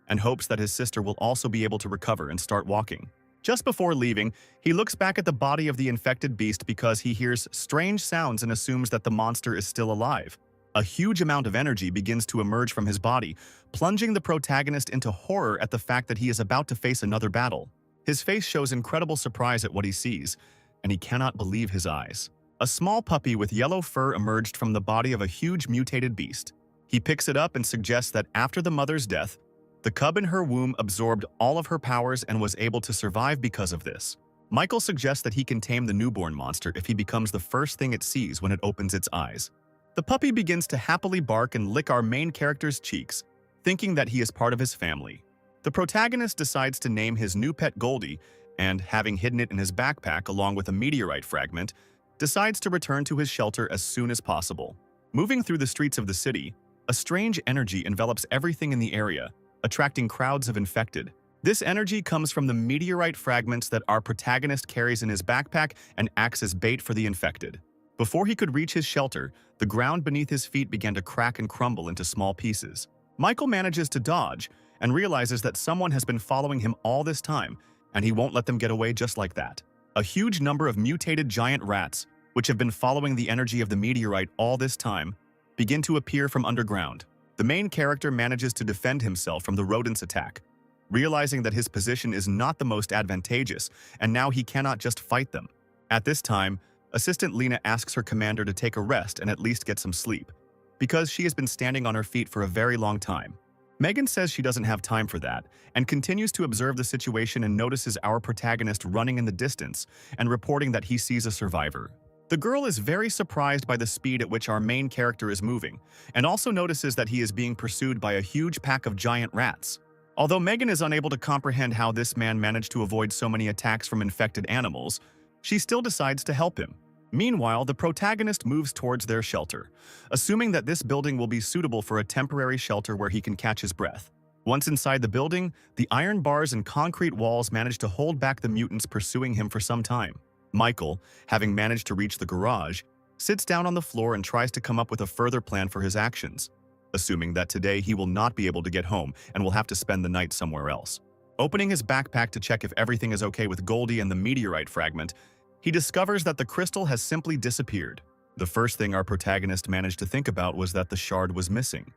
and hopes that his sister will also be able to recover and start walking. Just before leaving, he looks back at the body of the infected beast because he hears strange sounds and assumes that the monster is still alive. A huge amount of energy begins to emerge from his body, plunging the protagonist into horror at the fact that he is about to face another battle. His face shows incredible surprise at what he sees, and he cannot believe his eyes. A small puppy with yellow fur emerged from the body of a huge mutated beast. He picks it up and suggests that after the mother's death, the cub in her womb absorbed all of her powers and was able to survive because of this. Michael suggests that he can tame the newborn monster if he becomes the first thing it sees when it opens its eyes. The puppy begins to happily bark and lick our main character's cheeks, thinking that he is part of his family. The protagonist decides to name his new pet Goldie, and, having hidden it in his backpack along with a meteorite fragment, decides to return to his shelter as soon as possible. Moving through the streets of the city, a strange energy envelops everything in the area, attracting crowds of infected. This energy comes from the meteorite fragments that our protagonist carries in his backpack and acts as bait for the infected. Before he could reach his shelter, the ground beneath his feet began to crack and crumble into small pieces. Michael manages to dodge and realizes that someone has been following him all this time, and he won't let them get away just like that. A huge number of mutated giant rats, which have been following the energy of the meteorite all this time, begin to appear from underground. The main character manages to defend himself from the rodents' attack, realizing that his position is not the most advantageous, and now he cannot just fight them. At this time, Assistant Lena asks her commander to take a rest and at least get some sleep, because she has been standing on her feet for a very long time. Megan says she doesn't have time for that, and continues to observe the situation and notices our protagonist running in the distance and reporting that he sees a survivor. The girl is very surprised by the speed at which our main character is moving, and also notices that he is being pursued by a huge pack of giant rats. Although Megan is unable to comprehend how this man managed to avoid so many attacks from infected animals, she still decides to help him. Meanwhile, the protagonist moves towards their shelter, assuming that this building will be suitable for a temporary shelter where he can catch his breath. Once inside the building, the iron bars and concrete walls manage to hold back the mutants pursuing him for some time. Michael, having managed to reach the garage, sits down on the floor and tries to come up with a further plan for his actions, assuming that today he will not be able to get home and will have to spend the night somewhere else. Opening his backpack to check if everything is okay with Goldie and the meteorite fragment, he discovers that the crystal has simply disappeared. The first thing our protagonist managed to think about was that the shard was missing,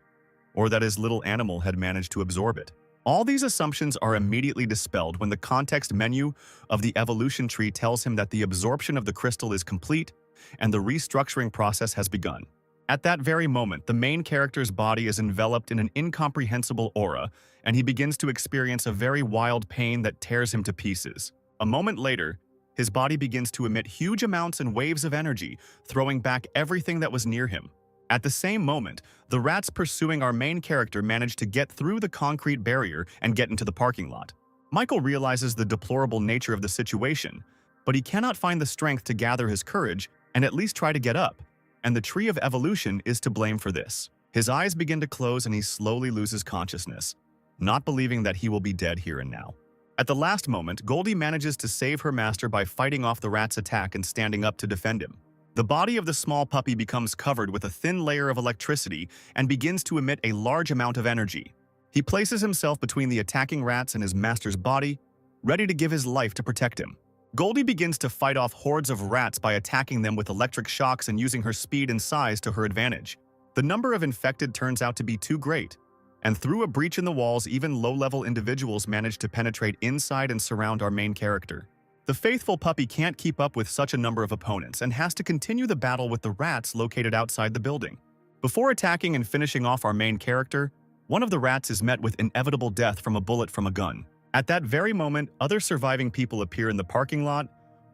or that his little animal had managed to absorb it. All these assumptions are immediately dispelled when the context menu of the evolution tree tells him that the absorption of the crystal is complete and the restructuring process has begun. At that very moment, the main character's body is enveloped in an incomprehensible aura, and he begins to experience a very wild pain that tears him to pieces. A moment later, his body begins to emit huge amounts and waves of energy, throwing back everything that was near him. At the same moment, the rats pursuing our main character manage to get through the concrete barrier and get into the parking lot. Michael realizes the deplorable nature of the situation, but he cannot find the strength to gather his courage and at least try to get up, and the tree of evolution is to blame for this. His eyes begin to close and he slowly loses consciousness, not believing that he will be dead here and now. At the last moment, Goldie manages to save her master by fighting off the rat's attack and standing up to defend him. The body of the small puppy becomes covered with a thin layer of electricity and begins to emit a large amount of energy. He places himself between the attacking rats and his master's body, ready to give his life to protect him. Goldie begins to fight off hordes of rats by attacking them with electric shocks and using her speed and size to her advantage. The number of infected turns out to be too great, and through a breach in the walls, even low-level individuals manage to penetrate inside and surround our main character. The faithful puppy can't keep up with such a number of opponents and has to continue the battle with the rats located outside the building. Before attacking and finishing off our main character, one of the rats is met with inevitable death from a bullet from a gun. At that very moment, other surviving people appear in the parking lot,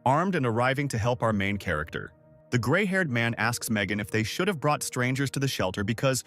armed and arriving to help our main character. The gray-haired man asks Megan if they should have brought strangers to the shelter because,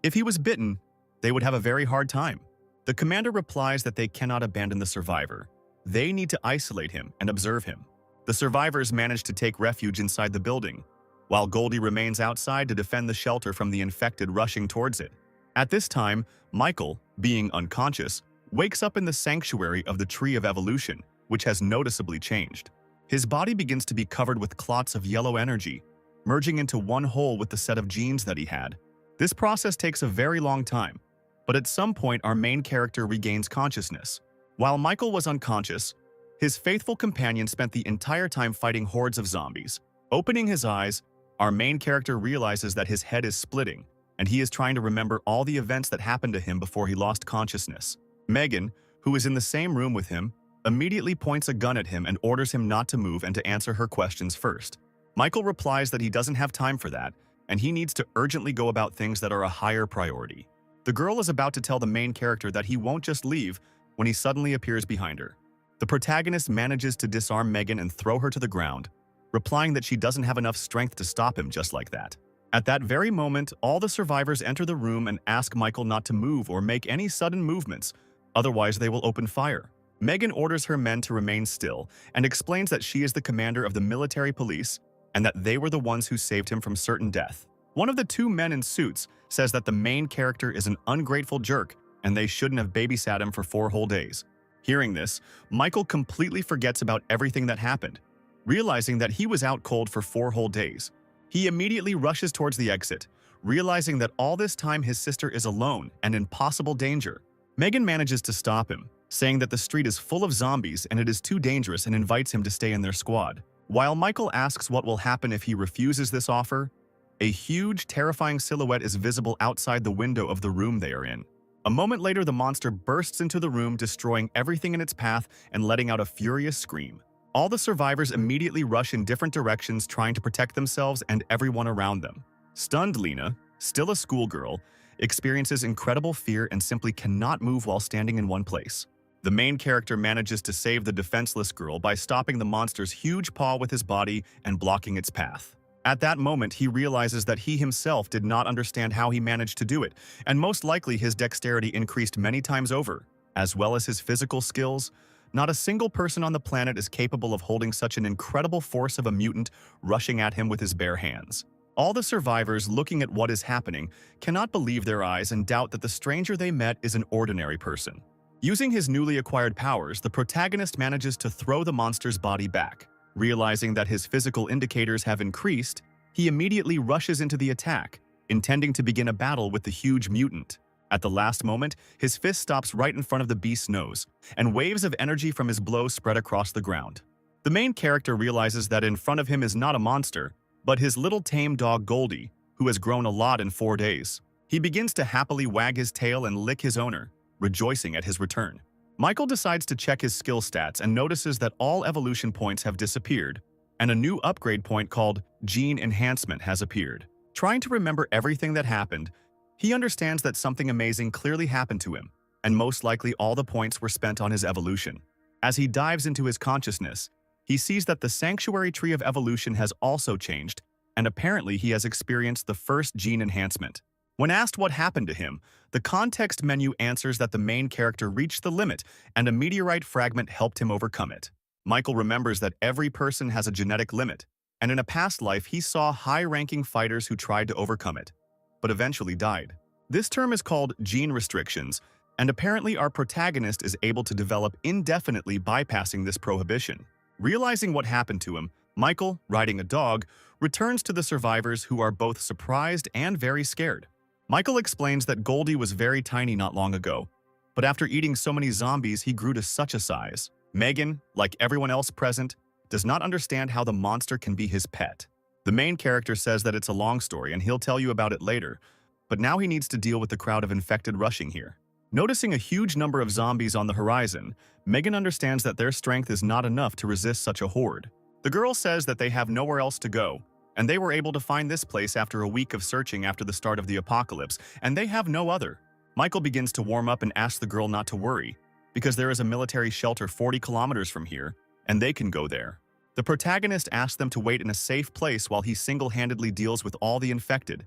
if he was bitten, they would have a very hard time. The commander replies that they cannot abandon the survivor. They need to isolate him and observe him. The survivors manage to take refuge inside the building, while Goldie remains outside to defend the shelter from the infected rushing towards it. At this time, Michael, being unconscious, wakes up in the sanctuary of the Tree of Evolution, which has noticeably changed. His body begins to be covered with clots of yellow energy, merging into one whole with the set of genes that he had. This process takes a very long time, but at some point our main character regains consciousness. While Michael was unconscious, his faithful companion spent the entire time fighting hordes of zombies. Opening his eyes, our main character realizes that his head is splitting, and he is trying to remember all the events that happened to him before he lost consciousness. Megan, who is in the same room with him, immediately points a gun at him and orders him not to move and to answer her questions first. Michael replies that he doesn't have time for that, and he needs to urgently go about things that are a higher priority. The girl is about to tell the main character that he won't just leave when he suddenly appears behind her. The protagonist manages to disarm Megan and throw her to the ground, replying that she doesn't have enough strength to stop him just like that. At that very moment, all the survivors enter the room and ask Michael not to move or make any sudden movements, otherwise they will open fire. Megan orders her men to remain still and explains that she is the commander of the military police and that they were the ones who saved him from certain death. One of the two men in suits says that the main character is an ungrateful jerk and they shouldn't have babysat him for 4 whole days. Hearing this, Michael completely forgets about everything that happened, realizing that he was out cold for 4 whole days. He immediately rushes towards the exit, realizing that all this time his sister is alone and in possible danger. Megan manages to stop him, saying that the street is full of zombies and it is too dangerous and invites him to stay in their squad. While Michael asks what will happen if he refuses this offer, a huge, terrifying silhouette is visible outside the window of the room they are in. A moment later, the monster bursts into the room, destroying everything in its path and letting out a furious scream. All the survivors immediately rush in different directions, trying to protect themselves and everyone around them. Stunned Lena, still a schoolgirl, experiences incredible fear and simply cannot move while standing in one place. The main character manages to save the defenseless girl by stopping the monster's huge paw with his body and blocking its path. At that moment, he realizes that he himself did not understand how he managed to do it, and most likely his dexterity increased many times over, as well as his physical skills. Not a single person on the planet is capable of holding such an incredible force of a mutant rushing at him with his bare hands. All the survivors, looking at what is happening, cannot believe their eyes and doubt that the stranger they met is an ordinary person. Using his newly acquired powers, the protagonist manages to throw the monster's body back. Realizing that his physical indicators have increased, he immediately rushes into the attack, intending to begin a battle with the huge mutant. At the last moment, his fist stops right in front of the beast's nose, and waves of energy from his blow spread across the ground. The main character realizes that in front of him is not a monster, but his little tame dog Goldie, who has grown a lot in 4 days. He begins to happily wag his tail and lick his owner, rejoicing at his return. Michael decides to check his skill stats and notices that all evolution points have disappeared, and a new upgrade point called Gene Enhancement has appeared. Trying to remember everything that happened, he understands that something amazing clearly happened to him, and most likely all the points were spent on his evolution. As he dives into his consciousness, he sees that the Sanctuary Tree of Evolution has also changed, and apparently he has experienced the first gene enhancement. When asked what happened to him, the context menu answers that the main character reached the limit and a meteorite fragment helped him overcome it. Michael remembers that every person has a genetic limit, and in a past life he saw high-ranking fighters who tried to overcome it, but eventually died. This term is called gene restrictions, and apparently our protagonist is able to develop indefinitely bypassing this prohibition. Realizing what happened to him, Michael, riding a dog, returns to the survivors who are both surprised and very scared. Michael explains that Goldie was very tiny not long ago, but after eating so many zombies he grew to such a size. Megan, like everyone else present, does not understand how the monster can be his pet. The main character says that it's a long story and he'll tell you about it later, but now he needs to deal with the crowd of infected rushing here. Noticing a huge number of zombies on the horizon, Megan understands that their strength is not enough to resist such a horde. The girl says that they have nowhere else to go, and they were able to find this place after a week of searching after the start of the apocalypse, and they have no other. Michael begins to warm up and asks the girl not to worry, because there is a military shelter 40 kilometers from here, and they can go there. The protagonist asks them to wait in a safe place while he single-handedly deals with all the infected,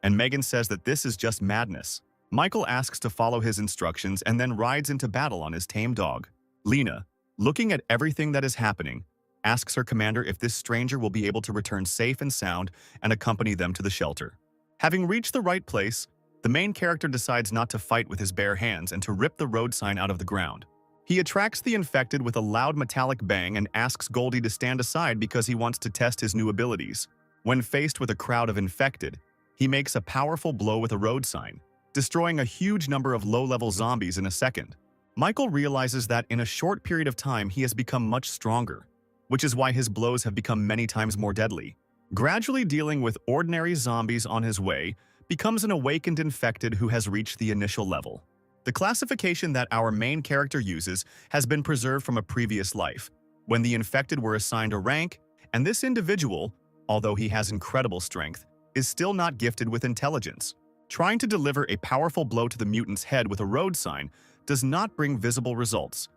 and Megan says that this is just madness. Michael asks to follow his instructions and then rides into battle on his tame dog. Lena, looking at everything that is happening, asks her commander if this stranger will be able to return safe and sound and accompany them to the shelter. Having reached the right place, the main character decides not to fight with his bare hands and to rip the road sign out of the ground. He attracts the infected with a loud metallic bang and asks Goldie to stand aside because he wants to test his new abilities. When faced with a crowd of infected, he makes a powerful blow with a road sign, destroying a huge number of low-level zombies in a second. Michael realizes that in a short period of time he has become much stronger, which is why his blows have become many times more deadly. Gradually dealing with ordinary zombies on his way, becomes an awakened infected who has reached the initial level. The classification that our main character uses has been preserved from a previous life, when the infected were assigned a rank, and this individual, although he has incredible strength, is still not gifted with intelligence. Trying to deliver a powerful blow to the mutant's head with a road sign does not bring visible results,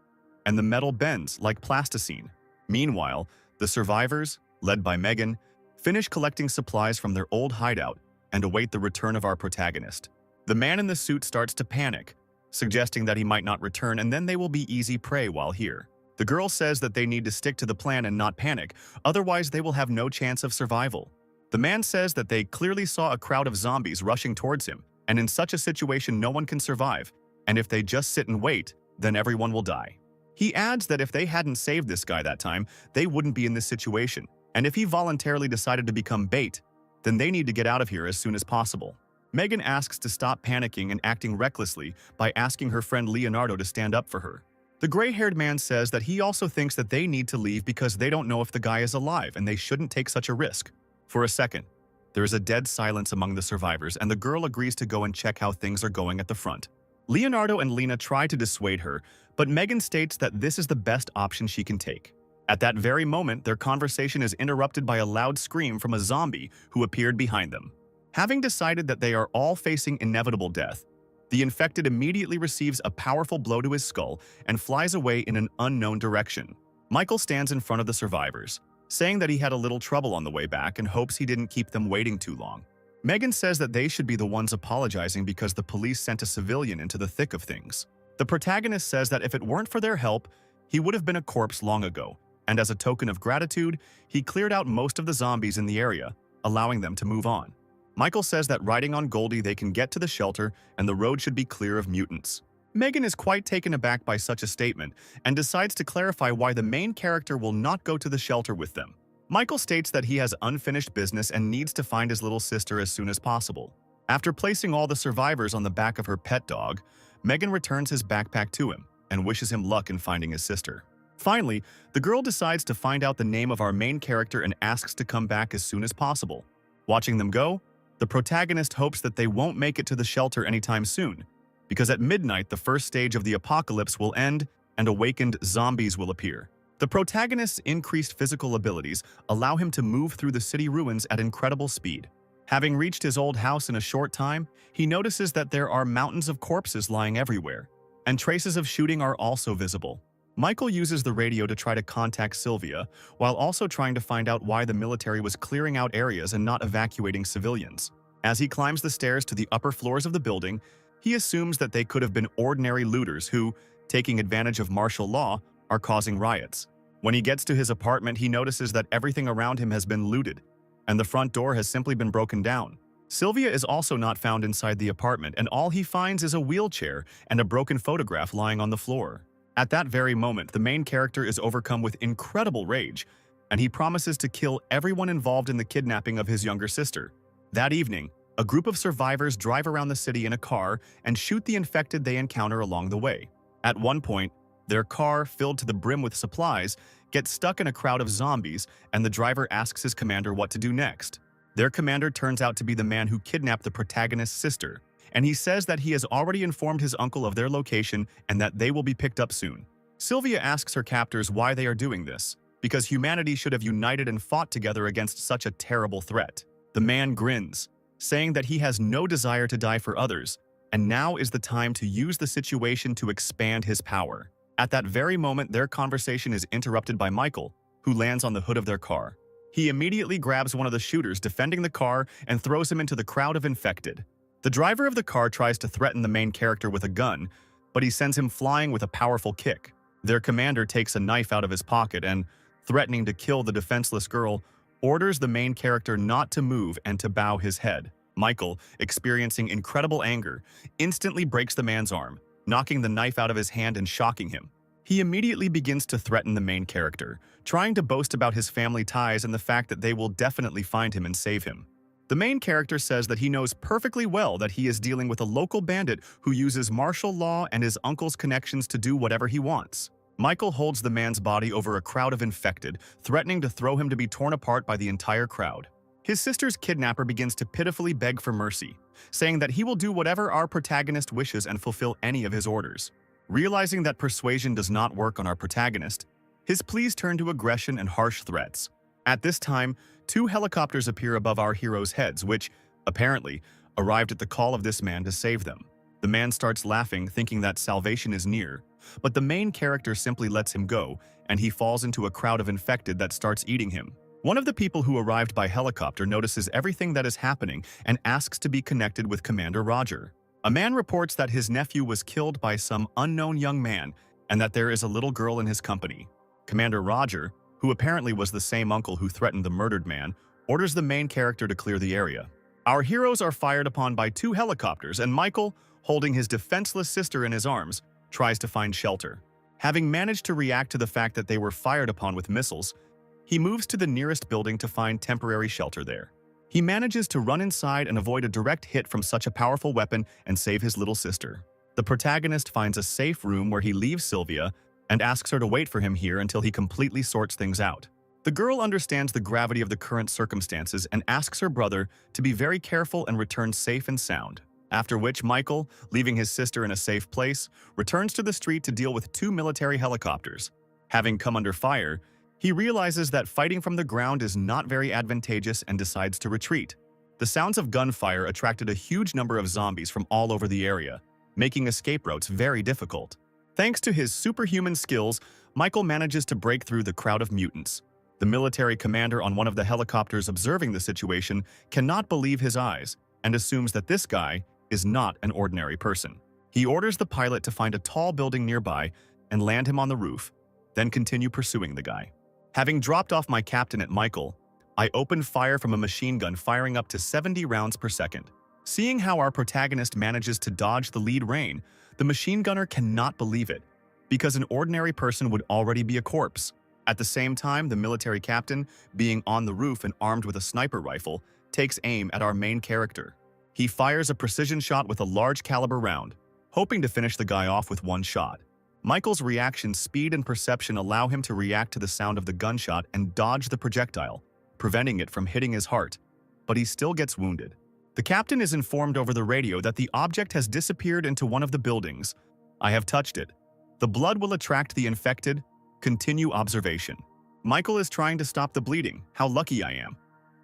and the metal bends like plasticine. Meanwhile, the survivors, led by Megan, finish collecting supplies from their old hideout and await the return of our protagonist. The man in the suit starts to panic, suggesting that he might not return and then they will be easy prey while here. The girl says that they need to stick to the plan and not panic, otherwise they will have no chance of survival. The man says that they clearly saw a crowd of zombies rushing towards him, and in such a situation no one can survive, and if they just sit and wait, then everyone will die. He adds that if they hadn't saved this guy that time, they wouldn't be in this situation, and if he voluntarily decided to become bait, then they need to get out of here as soon as possible. Megan asks to stop panicking and acting recklessly by asking her friend Leonardo to stand up for her. The gray-haired man says that he also thinks that they need to leave because they don't know if the guy is alive and they shouldn't take such a risk. For a second, there is a dead silence among the survivors and the girl agrees to go and check how things are going at the front. Leonardo and Lena try to dissuade her, but Megan states that this is the best option she can take. At that very moment, their conversation is interrupted by a loud scream from a zombie who appeared behind them. Having decided that they are all facing inevitable death, the infected immediately receives a powerful blow to his skull and flies away in an unknown direction. Michael stands in front of the survivors, saying that he had a little trouble on the way back and hopes he didn't keep them waiting too long. Megan says that they should be the ones apologizing because the police sent a civilian into the thick of things. The protagonist says that if it weren't for their help, he would have been a corpse long ago, and as a token of gratitude, he cleared out most of the zombies in the area, allowing them to move on. Michael says that riding on Goldie they can get to the shelter and the road should be clear of mutants. Megan is quite taken aback by such a statement and decides to clarify why the main character will not go to the shelter with them. Michael states that he has unfinished business and needs to find his little sister as soon as possible. After placing all the survivors on the back of her pet dog, Megan returns his backpack to him and wishes him luck in finding his sister. Finally, the girl decides to find out the name of our main character and asks to come back as soon as possible. Watching them go, the protagonist hopes that they won't make it to the shelter anytime soon, because at midnight the first stage of the apocalypse will end and awakened zombies will appear. The protagonist's increased physical abilities allow him to move through the city ruins at incredible speed. Having reached his old house in a short time, he notices that there are mountains of corpses lying everywhere, and traces of shooting are also visible. Michael uses the radio to try to contact Sylvia, while also trying to find out why the military was clearing out areas and not evacuating civilians. As he climbs the stairs to the upper floors of the building, he assumes that they could have been ordinary looters who, taking advantage of martial law, are causing riots. When he gets to his apartment, he notices that everything around him has been looted, and the front door has simply been broken down. Sylvia is also not found inside the apartment, and all he finds is a wheelchair and a broken photograph lying on the floor. At that very moment, the main character is overcome with incredible rage, and he promises to kill everyone involved in the kidnapping of his younger sister. That evening, a group of survivors drive around the city in a car and shoot the infected they encounter along the way. At one point, their car, filled to the brim with supplies, gets stuck in a crowd of zombies, and the driver asks his commander what to do next. Their commander turns out to be the man who kidnapped the protagonist's sister, and he says that he has already informed his uncle of their location and that they will be picked up soon. Sylvia asks her captors why they are doing this, because humanity should have united and fought together against such a terrible threat. The man grins, saying that he has no desire to die for others, and now is the time to use the situation to expand his power. At that very moment, their conversation is interrupted by Michael, who lands on the hood of their car. He immediately grabs one of the shooters defending the car and throws him into the crowd of infected. The driver of the car tries to threaten the main character with a gun, but he sends him flying with a powerful kick. Their commander takes a knife out of his pocket and, threatening to kill the defenseless girl, orders the main character not to move and to bow his head. Michael, experiencing incredible anger, instantly breaks the man's arm, knocking the knife out of his hand and shocking him. He immediately begins to threaten the main character, trying to boast about his family ties and the fact that they will definitely find him and save him. The main character says that he knows perfectly well that he is dealing with a local bandit who uses martial law and his uncle's connections to do whatever he wants. Michael holds the man's body over a crowd of infected, threatening to throw him to be torn apart by the entire crowd. His sister's kidnapper begins to pitifully beg for mercy, saying that he will do whatever our protagonist wishes and fulfill any of his orders. Realizing that persuasion does not work on our protagonist, his pleas turn to aggression and harsh threats. At this time, 2 helicopters appear above our heroes' heads, which, apparently, arrived at the call of this man to save them. The man starts laughing, thinking that salvation is near, but the main character simply lets him go, and he falls into a crowd of infected that starts eating him. One of the people who arrived by helicopter notices everything that is happening and asks to be connected with Commander Roger. A man reports that his nephew was killed by some unknown young man and that there is a little girl in his company. Commander Roger, who apparently was the same uncle who threatened the murdered man, orders the main character to clear the area. Our heroes are fired upon by 2 helicopters, and Michael, holding his defenseless sister in his arms, tries to find shelter. Having managed to react to the fact that they were fired upon with missiles, he moves to the nearest building to find temporary shelter there. He manages to run inside and avoid a direct hit from such a powerful weapon and save his little sister. The protagonist finds a safe room where he leaves Sylvia and asks her to wait for him here until he completely sorts things out. The girl understands the gravity of the current circumstances and asks her brother to be very careful and return safe and sound. After which Michael, leaving his sister in a safe place, returns to the street to deal with 2 military helicopters. Having come under fire, he realizes that fighting from the ground is not very advantageous and decides to retreat. The sounds of gunfire attracted a huge number of zombies from all over the area, making escape routes very difficult. Thanks to his superhuman skills, Michael manages to break through the crowd of mutants. The military commander on one of the helicopters observing the situation cannot believe his eyes and assumes that this guy is not an ordinary person. He orders the pilot to find a tall building nearby and land him on the roof, then continue pursuing the guy. Having dropped off my captain at Michael, I opened fire from a machine gun firing up to 70 rounds per second. Seeing how our protagonist manages to dodge the lead rain, the machine gunner cannot believe it, because an ordinary person would already be a corpse. At the same time, the military captain, being on the roof and armed with a sniper rifle, takes aim at our main character. He fires a precision shot with a large caliber round, hoping to finish the guy off with one shot. Michael's reaction speed and perception allow him to react to the sound of the gunshot and dodge the projectile, preventing it from hitting his heart, but he still gets wounded. The captain is informed over the radio that the object has disappeared into one of the buildings. I have touched it. The blood will attract the infected. Continue observation. Michael is trying to stop the bleeding. How lucky I am.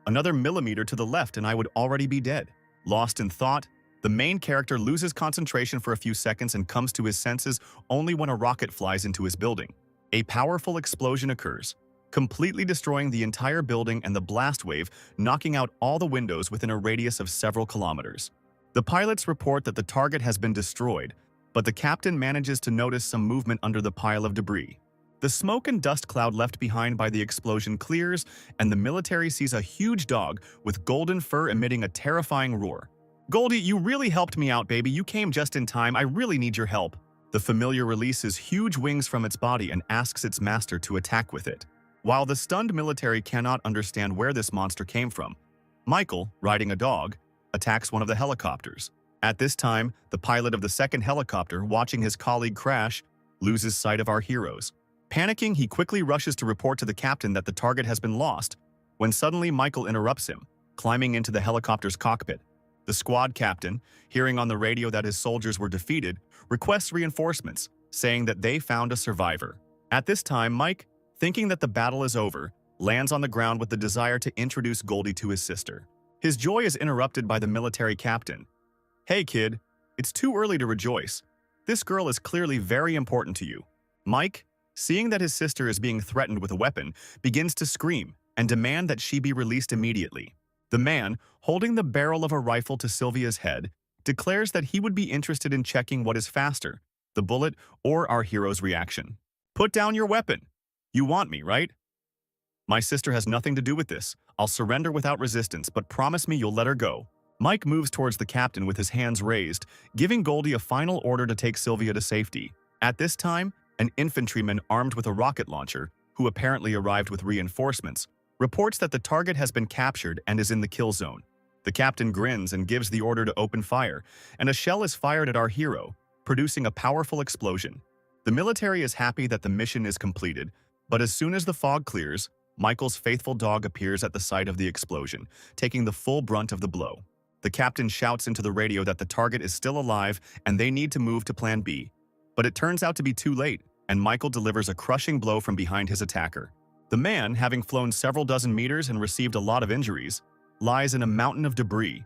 Another millimeter to the left and I would already be dead. Lost in thought, the main character loses concentration for a few seconds and comes to his senses only when a rocket flies into his building. A powerful explosion occurs, completely destroying the entire building and the blast wave knocking out all the windows within a radius of several kilometers. The pilots report that the target has been destroyed, but the captain manages to notice some movement under the pile of debris. The smoke and dust cloud left behind by the explosion clears, and the military sees a huge dog with golden fur emitting a terrifying roar. "Goldie, you really helped me out, baby. You came just in time. I really need your help." The familiar releases huge wings from its body and asks its master to attack with it. While the stunned military cannot understand where this monster came from, Michael, riding a dog, attacks one of the helicopters. At this time, the pilot of the second helicopter, watching his colleague crash, loses sight of our heroes. Panicking, he quickly rushes to report to the captain that the target has been lost, when suddenly Michael interrupts him, climbing into the helicopter's cockpit. The squad captain, hearing on the radio that his soldiers were defeated, requests reinforcements, saying that they found a survivor. At this time, Mike, thinking that the battle is over, lands on the ground with the desire to introduce Goldie to his sister. His joy is interrupted by the military captain. "Hey kid, it's too early to rejoice. This girl is clearly very important to you." Mike, seeing that his sister is being threatened with a weapon, begins to scream and demand that she be released immediately. The man, holding the barrel of a rifle to Sylvia's head, declares that he would be interested in checking what is faster, the bullet or our hero's reaction. "Put down your weapon. You want me, right?" "My sister has nothing to do with this. I'll surrender without resistance, but promise me you'll let her go." Mike moves towards the captain with his hands raised, giving Goldie a final order to take Sylvia to safety. At this time, an infantryman armed with a rocket launcher, who apparently arrived with reinforcements, reports that the target has been captured and is in the kill zone. The captain grins and gives the order to open fire, and a shell is fired at our hero, producing a powerful explosion. The military is happy that the mission is completed, but as soon as the fog clears, Michael's faithful dog appears at the site of the explosion, taking the full brunt of the blow. The captain shouts into the radio that the target is still alive and they need to move to Plan B. But it turns out to be too late, and Michael delivers a crushing blow from behind his attacker. The man, having flown several dozen meters and received a lot of injuries, lies in a mountain of debris,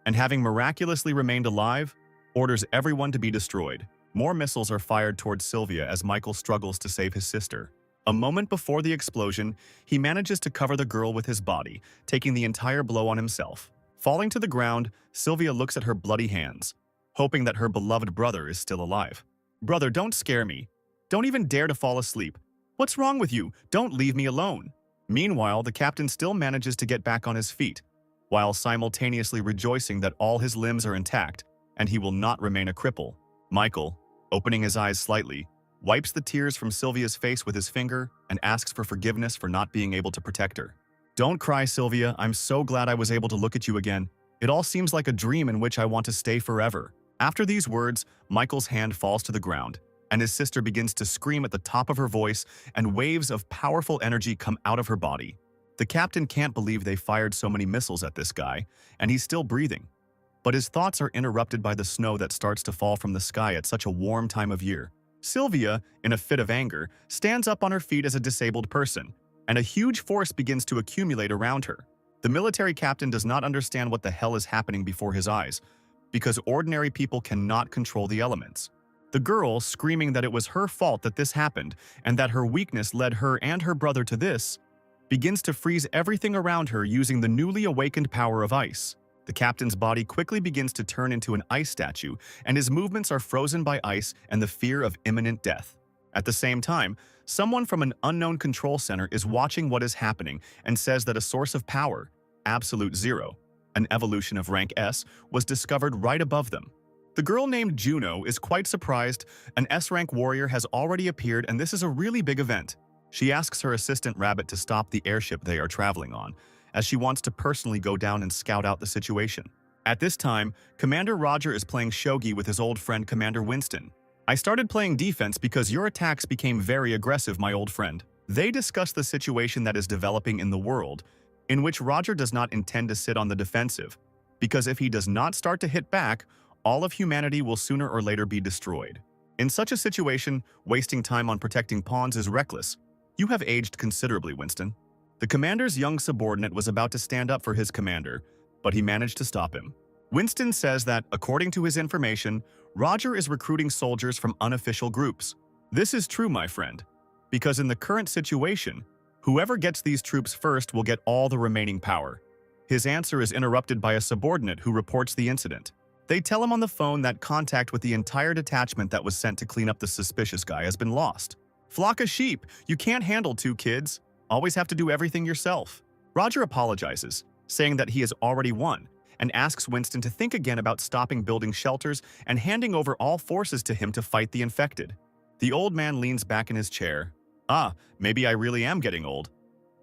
and having miraculously remained alive, orders everyone to be destroyed. More missiles are fired towards Sylvia as Michael struggles to save his sister. A moment before the explosion, he manages to cover the girl with his body, taking the entire blow on himself. Falling to the ground, Sylvia looks at her bloody hands, hoping that her beloved brother is still alive. "Brother, don't scare me. Don't even dare to fall asleep. What's wrong with you? Don't leave me alone." Meanwhile, the captain still manages to get back on his feet, while simultaneously rejoicing that all his limbs are intact and he will not remain a cripple. Michael, opening his eyes slightly, wipes the tears from Sylvia's face with his finger and asks for forgiveness for not being able to protect her. "Don't cry, Sylvia. I'm so glad I was able to look at you again. It all seems like a dream in which I want to stay forever." After these words, Michael's hand falls to the ground, and his sister begins to scream at the top of her voice, and waves of powerful energy come out of her body. The captain can't believe they fired so many missiles at this guy, and he's still breathing. But his thoughts are interrupted by the snow that starts to fall from the sky at such a warm time of year. Sylvia, in a fit of anger, stands up on her feet as a disabled person, and a huge force begins to accumulate around her. The military captain does not understand what the hell is happening before his eyes, because ordinary people cannot control the elements. The girl, screaming that it was her fault that this happened, and that her weakness led her and her brother to this, begins to freeze everything around her using the newly awakened power of ice. The captain's body quickly begins to turn into an ice statue, and his movements are frozen by ice and the fear of imminent death. At the same time, someone from an unknown control center is watching what is happening and says that a source of power, Absolute Zero, an evolution of rank S, was discovered right above them. The girl named Juno is quite surprised. An S-rank warrior has already appeared, and this is a really big event. She asks her assistant Rabbit to stop the airship they are traveling on, as she wants to personally go down and scout out the situation. At this time, Commander Roger is playing shogi with his old friend Commander Winston. "I started playing defense because your attacks became very aggressive, my old friend." They discuss the situation that is developing in the world, in which Roger does not intend to sit on the defensive, because if he does not start to hit back, all of humanity will sooner or later be destroyed. In such a situation, wasting time on protecting pawns is reckless. "You have aged considerably, Winston." The commander's young subordinate was about to stand up for his commander, but he managed to stop him. Winston says that, according to his information, Roger is recruiting soldiers from unofficial groups. This is true, my friend, because in the current situation, whoever gets these troops first will get all the remaining power. His answer is interrupted by a subordinate who reports the incident. They tell him on the phone that contact with the entire detachment that was sent to clean up the suspicious guy has been lost. Flock of sheep, you can't handle 2 kids. Always have to do everything yourself. Roger apologizes, saying that he has already won, and asks Winston to think again about stopping building shelters and handing over all forces to him to fight the infected. The old man leans back in his chair. Maybe I really am getting old.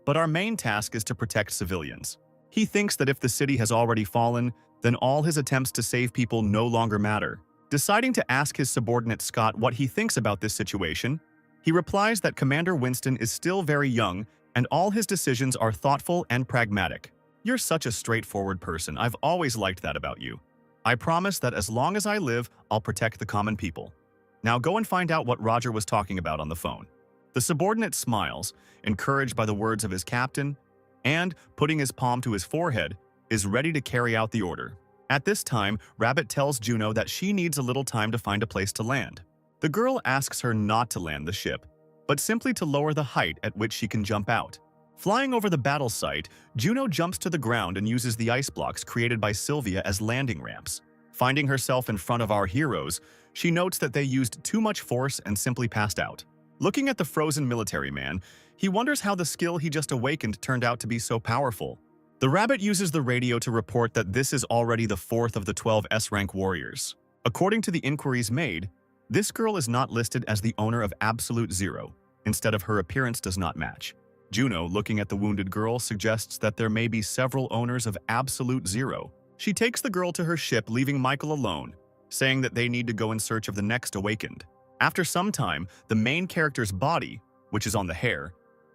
But our main task is to protect civilians. He thinks that if the city has already fallen, then all his attempts to save people no longer matter. Deciding to ask his subordinate Scott what he thinks about this situation, he replies that Commander Winston is still very young and all his decisions are thoughtful and pragmatic. You're such a straightforward person. I've always liked that about you. I promise that as long as I live, I'll protect the common people. Now go and find out what Roger was talking about on the phone. The subordinate smiles, encouraged by the words of his captain, and, putting his palm to his forehead, is ready to carry out the order. At this time, Rabbit tells Juno that she needs a little time to find a place to land. The girl asks her not to land the ship, but simply to lower the height at which she can jump out. Flying over the battle site, Juno jumps to the ground and uses the ice blocks created by Sylvia as landing ramps. Finding herself in front of our heroes, she notes that they used too much force and simply passed out. Looking at the frozen military man, he wonders how the skill he just awakened turned out to be so powerful. The rabbit uses the radio to report that this is already the 4th of the 12 S-rank warriors. According to the inquiries made, this girl is not listed as the owner of Absolute Zero. Instead of her appearance does not match. Juno, looking at the wounded girl, suggests that there may be several owners of Absolute Zero. She takes the girl to her ship, leaving Michael alone, saying that they need to go in search of the next awakened. After some time, the main character's body, which is on the hair,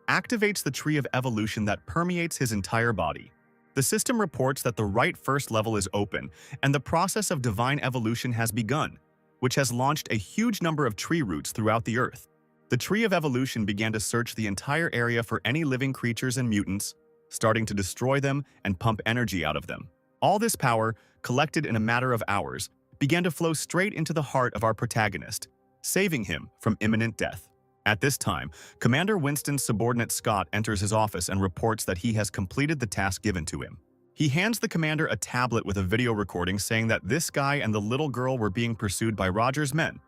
activates the tree of evolution that permeates his entire body. The system reports that the right first level is open, and the process of divine evolution has begun, which has launched a huge number of tree roots throughout the earth. The tree of evolution began to search the entire area for any living creatures and mutants, starting to destroy them and pump energy out of them. All this power, collected in a matter of hours, began to flow straight into the heart of our protagonist, saving him from imminent death. At this time, Commander Winston's subordinate Scott enters his office and reports that he has completed the task given to him. He hands the commander a tablet with a video recording saying that this guy and the little girl were being pursued by Roger's men,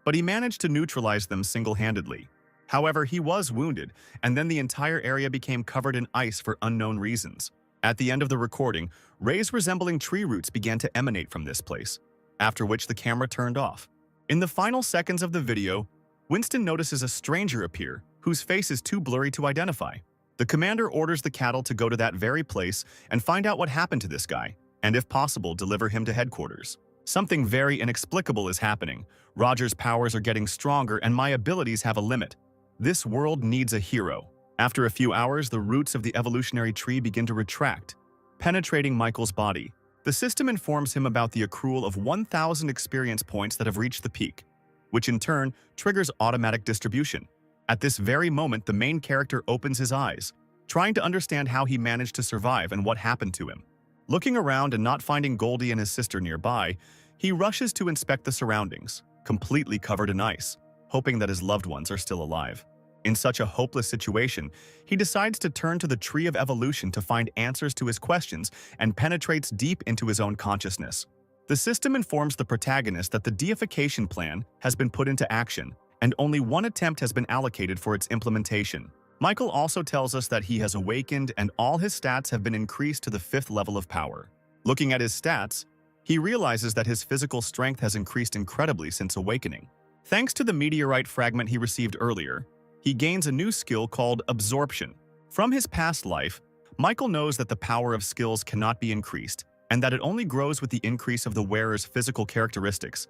but he managed to neutralize them single-handedly. However, he was wounded, and then the entire area became covered in ice for unknown reasons. At the end of the recording, rays resembling tree roots began to emanate from this place, after which the camera turned off. In the final seconds of the video, Winston notices a stranger appear, whose face is too blurry to identify. The commander orders the cattle to go to that very place and find out what happened to this guy, and if possible, deliver him to headquarters. Something very inexplicable is happening. Roger's powers are getting stronger and my abilities have a limit. This world needs a hero. After a few hours, the roots of the evolutionary tree begin to retract, penetrating Michael's body. The system informs him about the accrual of 1,000 experience points that have reached the peak, which in turn triggers automatic distribution. At this very moment, the main character opens his eyes, trying to understand how he managed to survive and what happened to him. Looking around and not finding Goldie and his sister nearby, he rushes to inspect the surroundings, completely covered in ice, hoping that his loved ones are still alive. In such a hopeless situation, he decides to turn to the Tree of Evolution to find answers to his questions and penetrates deep into his own consciousness. The system informs the protagonist that the deification plan has been put into action, and only one attempt has been allocated for its implementation. Michael also tells us that he has awakened and all his stats have been increased to the 5th level of power. Looking at his stats, he realizes that his physical strength has increased incredibly since awakening. Thanks to the meteorite fragment he received earlier, he gains a new skill called Absorption. From his past life, Michael knows that the power of skills cannot be increased, and that it only grows with the increase of the wearer's physical characteristics,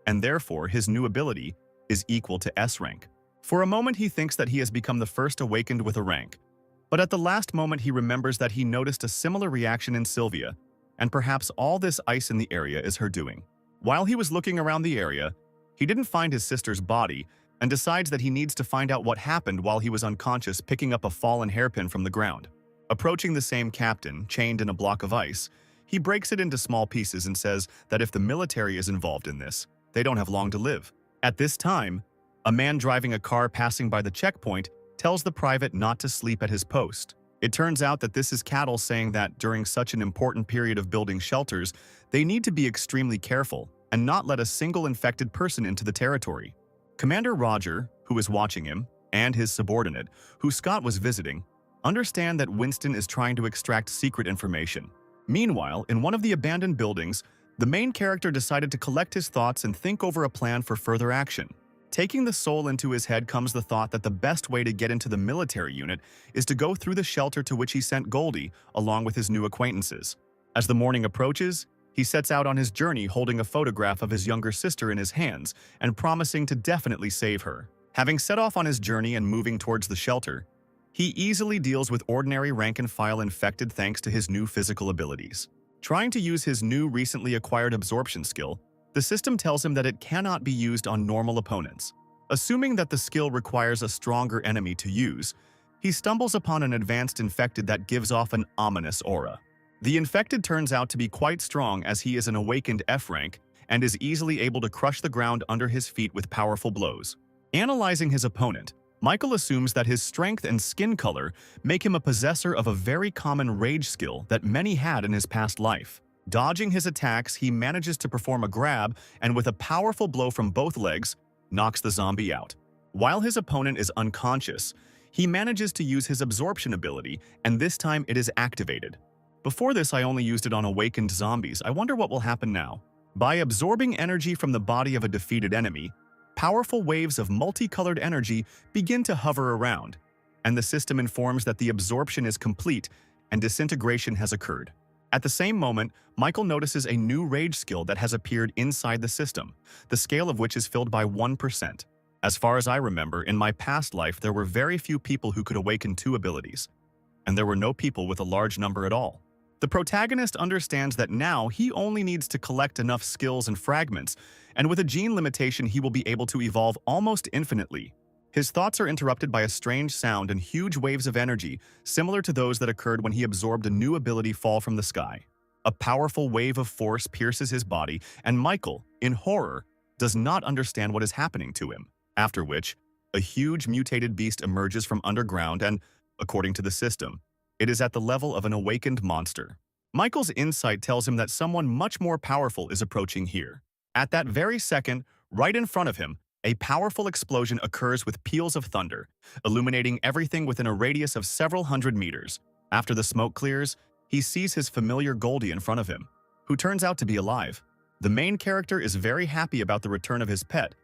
and therefore his new ability is equal to S rank. For a moment he thinks that he has become the first awakened with a rank, but at the last moment he remembers that he noticed a similar reaction in Sylvia, and perhaps all this ice in the area is her doing. While he was looking around the area, he didn't find his sister's body, and decides that he needs to find out what happened while he was unconscious picking up a fallen hairpin from the ground. Approaching the same captain, chained in a block of ice, he breaks it into small pieces and says that if the military is involved in this, they don't have long to live. At this time, a man driving a car passing by the checkpoint tells the private not to sleep at his post. It turns out that this is Cattle saying that during such an important period of building shelters, they need to be extremely careful and not let a single infected person into the territory. Commander Roger, who is watching him, and his subordinate, who Scott was visiting, understand that Winston is trying to extract secret information. Meanwhile, in one of the abandoned buildings, the main character decided to collect his thoughts and think over a plan for further action. Taking the soul into his head comes the thought that the best way to get into the military unit is to go through the shelter to which he sent Goldie, along with his new acquaintances. As the morning approaches, he sets out on his journey holding a photograph of his younger sister in his hands and promising to definitely save her. Having set off on his journey and moving towards the shelter, he easily deals with ordinary rank-and-file infected thanks to his new physical abilities. Trying to use his new recently acquired absorption skill, the system tells him that it cannot be used on normal opponents. Assuming that the skill requires a stronger enemy to use, he stumbles upon an advanced infected that gives off an ominous aura. The infected turns out to be quite strong as he is an awakened F rank and is easily able to crush the ground under his feet with powerful blows. Analyzing his opponent, Michael assumes that his strength and skin color make him a possessor of a very common rage skill that many had in his past life. Dodging his attacks, he manages to perform a grab and with a powerful blow from both legs, knocks the zombie out. While his opponent is unconscious, he manages to use his absorption ability, and this time it is activated. Before this, I only used it on awakened zombies. I wonder what will happen now. By absorbing energy from the body of a defeated enemy, powerful waves of multicolored energy begin to hover around, and the system informs that the absorption is complete and disintegration has occurred. At the same moment, Michael notices a new rage skill that has appeared inside the system, the scale of which is filled by 1%. As far as I remember, in my past life there were very few people who could awaken 2 abilities, and there were no people with a large number at all. The protagonist understands that now he only needs to collect enough skills and fragments, and with a gene limitation he will be able to evolve almost infinitely. His thoughts are interrupted by a strange sound and huge waves of energy, similar to those that occurred when he absorbed a new ability fall from the sky. A powerful wave of force pierces his body, and Michael, in horror, does not understand what is happening to him. After which, a huge mutated beast emerges from underground and, according to the system, it is at the level of an awakened monster. Michael's insight tells him that someone much more powerful is approaching here. At that very second, right in front of him, a powerful explosion occurs with peals of thunder, illuminating everything within a radius of several hundred meters. After the smoke clears, he sees his familiar Goldie in front of him, who turns out to be alive. The main character is very happy about the return of his pet,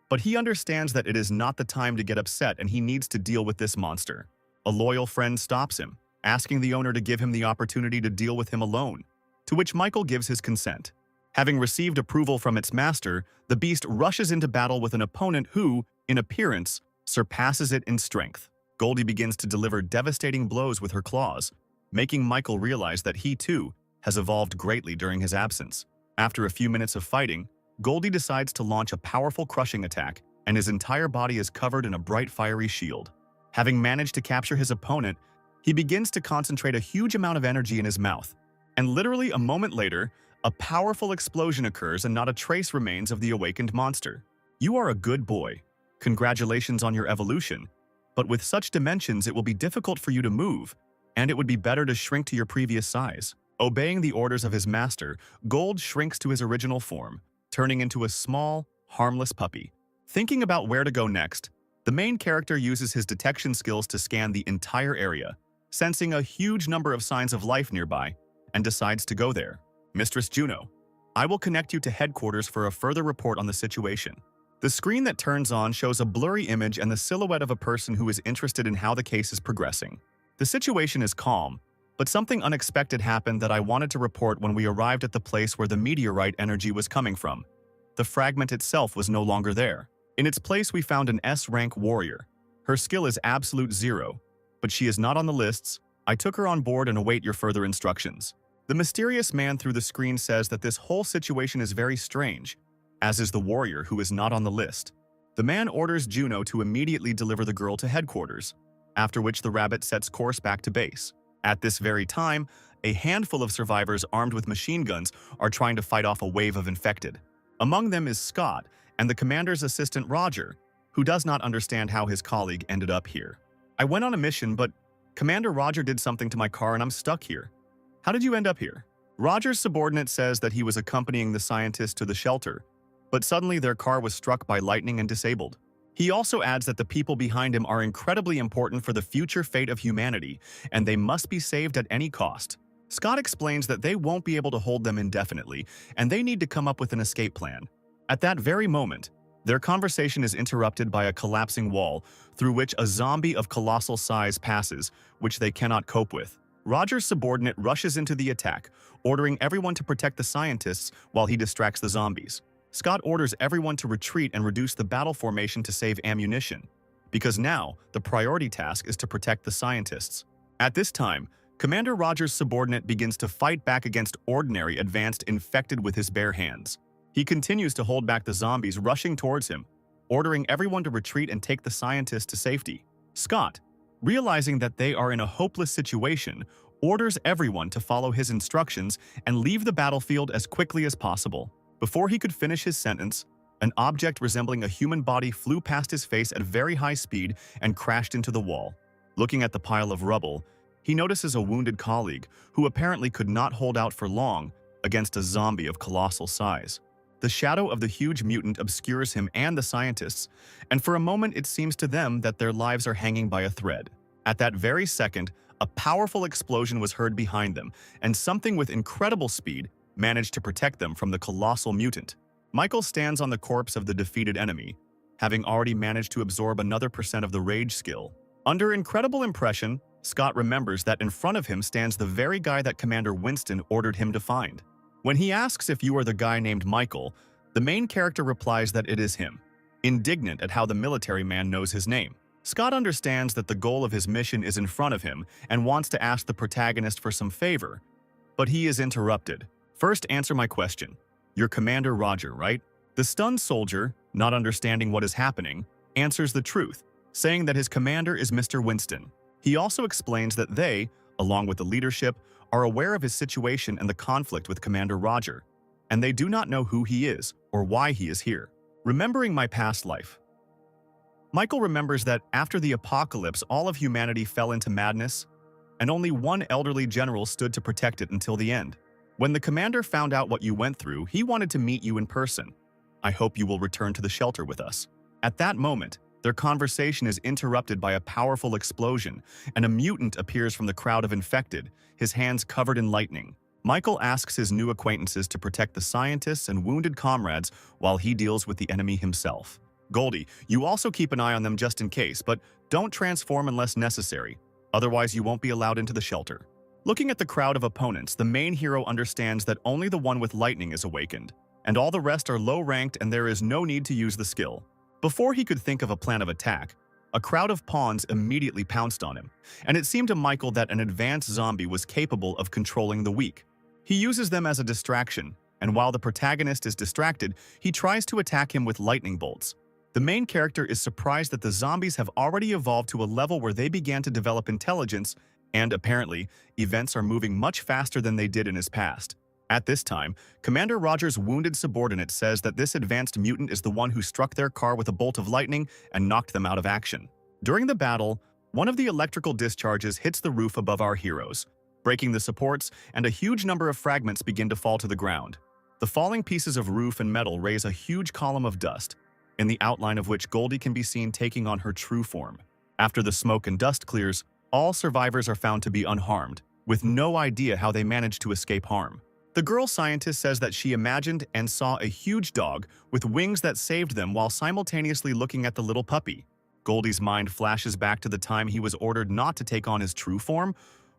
but he understands that it is not the time to get upset and he needs to deal with this monster. A loyal friend stops him, asking the owner to give him the opportunity to deal with him alone, to which Michael gives his consent. Having received approval from its master, the beast rushes into battle with an opponent who, in appearance, surpasses it in strength. Goldie begins to deliver devastating blows with her claws, making Michael realize that he, too, has evolved greatly during his absence. After a few minutes of fighting, Goldie decides to launch a powerful crushing attack, and his entire body is covered in a bright fiery shield. Having managed to capture his opponent, he begins to concentrate a huge amount of energy in his mouth, and literally a moment later, a powerful explosion occurs and not a trace remains of the awakened monster. You are a good boy. Congratulations on your evolution, but with such dimensions it will be difficult for you to move, and it would be better to shrink to your previous size. Obeying the orders of his master, Gold shrinks to his original form, turning into a small, harmless puppy. Thinking about where to go next, the main character uses his detection skills to scan the entire area, sensing a huge number of signs of life nearby, and decides to go there. Mistress Juno, I will connect you to headquarters for a further report on the situation. The screen that turns on shows a blurry image and the silhouette of a person who is interested in how the case is progressing. The situation is calm, but something unexpected happened that I wanted to report when we arrived at the place where the meteorite energy was coming from. The fragment itself was no longer there. In its place, we found an S-rank warrior. Her skill is absolute 0, but she is not on the lists. I took her on board and await your further instructions. The mysterious man through the screen says that this whole situation is very strange, as is the warrior who is not on the list. The man orders Juno to immediately deliver the girl to headquarters, after which the rabbit sets course back to base. At this very time, a handful of survivors armed with machine guns are trying to fight off a wave of infected. Among them is Scott and the commander's assistant Roger, who does not understand how his colleague ended up here. I went on a mission, but Commander Roger did something to my car and I'm stuck here. How did you end up here? Roger's subordinate says that he was accompanying the scientist to the shelter, but suddenly their car was struck by lightning and disabled. He also adds that the people behind him are incredibly important for the future fate of humanity, and they must be saved at any cost. Scott explains that they won't be able to hold them indefinitely, and they need to come up with an escape plan. At that very moment, their conversation is interrupted by a collapsing wall through which a zombie of colossal size passes, which they cannot cope with. Roger's subordinate rushes into the attack, ordering everyone to protect the scientists while he distracts the zombies. Scott orders everyone to retreat and reduce the battle formation to save ammunition, because now the priority task is to protect the scientists. At this time, Commander Roger's subordinate begins to fight back against ordinary advanced infected with his bare hands. He continues to hold back the zombies rushing towards him, ordering everyone to retreat and take the scientists to safety. Scott, realizing that they are in a hopeless situation, orders everyone to follow his instructions and leave the battlefield as quickly as possible. Before he could finish his sentence, an object resembling a human body flew past his face at very high speed and crashed into the wall. Looking at the pile of rubble, he notices a wounded colleague who apparently could not hold out for long against a zombie of colossal size. The shadow of the huge mutant obscures him and the scientists, and for a moment it seems to them that their lives are hanging by a thread. At that very second, a powerful explosion was heard behind them, and something with incredible speed managed to protect them from the colossal mutant. Michael stands on the corpse of the defeated enemy, having already managed to absorb another % of the rage skill. Under incredible impression, Scott remembers that in front of him stands the very guy that Commander Winston ordered him to find. When he asks if you are the guy named Michael, the main character replies that it is him, indignant at how the military man knows his name. Scott understands that the goal of his mission is in front of him and wants to ask the protagonist for some favor, but he is interrupted. First, answer my question. You're Commander Roger, right? The stunned soldier, not understanding what is happening, answers the truth, saying that his commander is Mr. Winston. He also explains that they, along with the leadership, are aware of his situation and the conflict with Commander Roger, and they do not know who he is or why he is here. Remembering my past life, Michael remembers that after the apocalypse, all of humanity fell into madness, and only one elderly general stood to protect it until the end. When the commander found out what you went through, he wanted to meet you in person. I hope you will return to the shelter with us. At that moment, their conversation is interrupted by a powerful explosion, and a mutant appears from the crowd of infected, his hands covered in lightning. Michael asks his new acquaintances to protect the scientists and wounded comrades while he deals with the enemy himself. Goldie, you also keep an eye on them just in case, but don't transform unless necessary. Otherwise, you won't be allowed into the shelter. Looking at the crowd of opponents, the main hero understands that only the one with lightning is awakened, and all the rest are low-ranked and there is no need to use the skill. Before he could think of a plan of attack, a crowd of pawns immediately pounced on him, and it seemed to Michael that an advanced zombie was capable of controlling the weak. He uses them as a distraction, and while the protagonist is distracted, he tries to attack him with lightning bolts. The main character is surprised that the zombies have already evolved to a level where they began to develop intelligence, and apparently, events are moving much faster than they did in his past. At this time, Commander Roger's wounded subordinate says that this advanced mutant is the one who struck their car with a bolt of lightning and knocked them out of action. During the battle, one of the electrical discharges hits the roof above our heroes, breaking the supports, and a huge number of fragments begin to fall to the ground. The falling pieces of roof and metal raise a huge column of dust, in the outline of which Goldie can be seen taking on her true form. After the smoke and dust clears, all survivors are found to be unharmed, with no idea how they managed to escape harm. The girl scientist says that she imagined and saw a huge dog with wings that saved them while simultaneously looking at the little puppy. Goldie's mind flashes back to the time he was ordered not to take on his true form,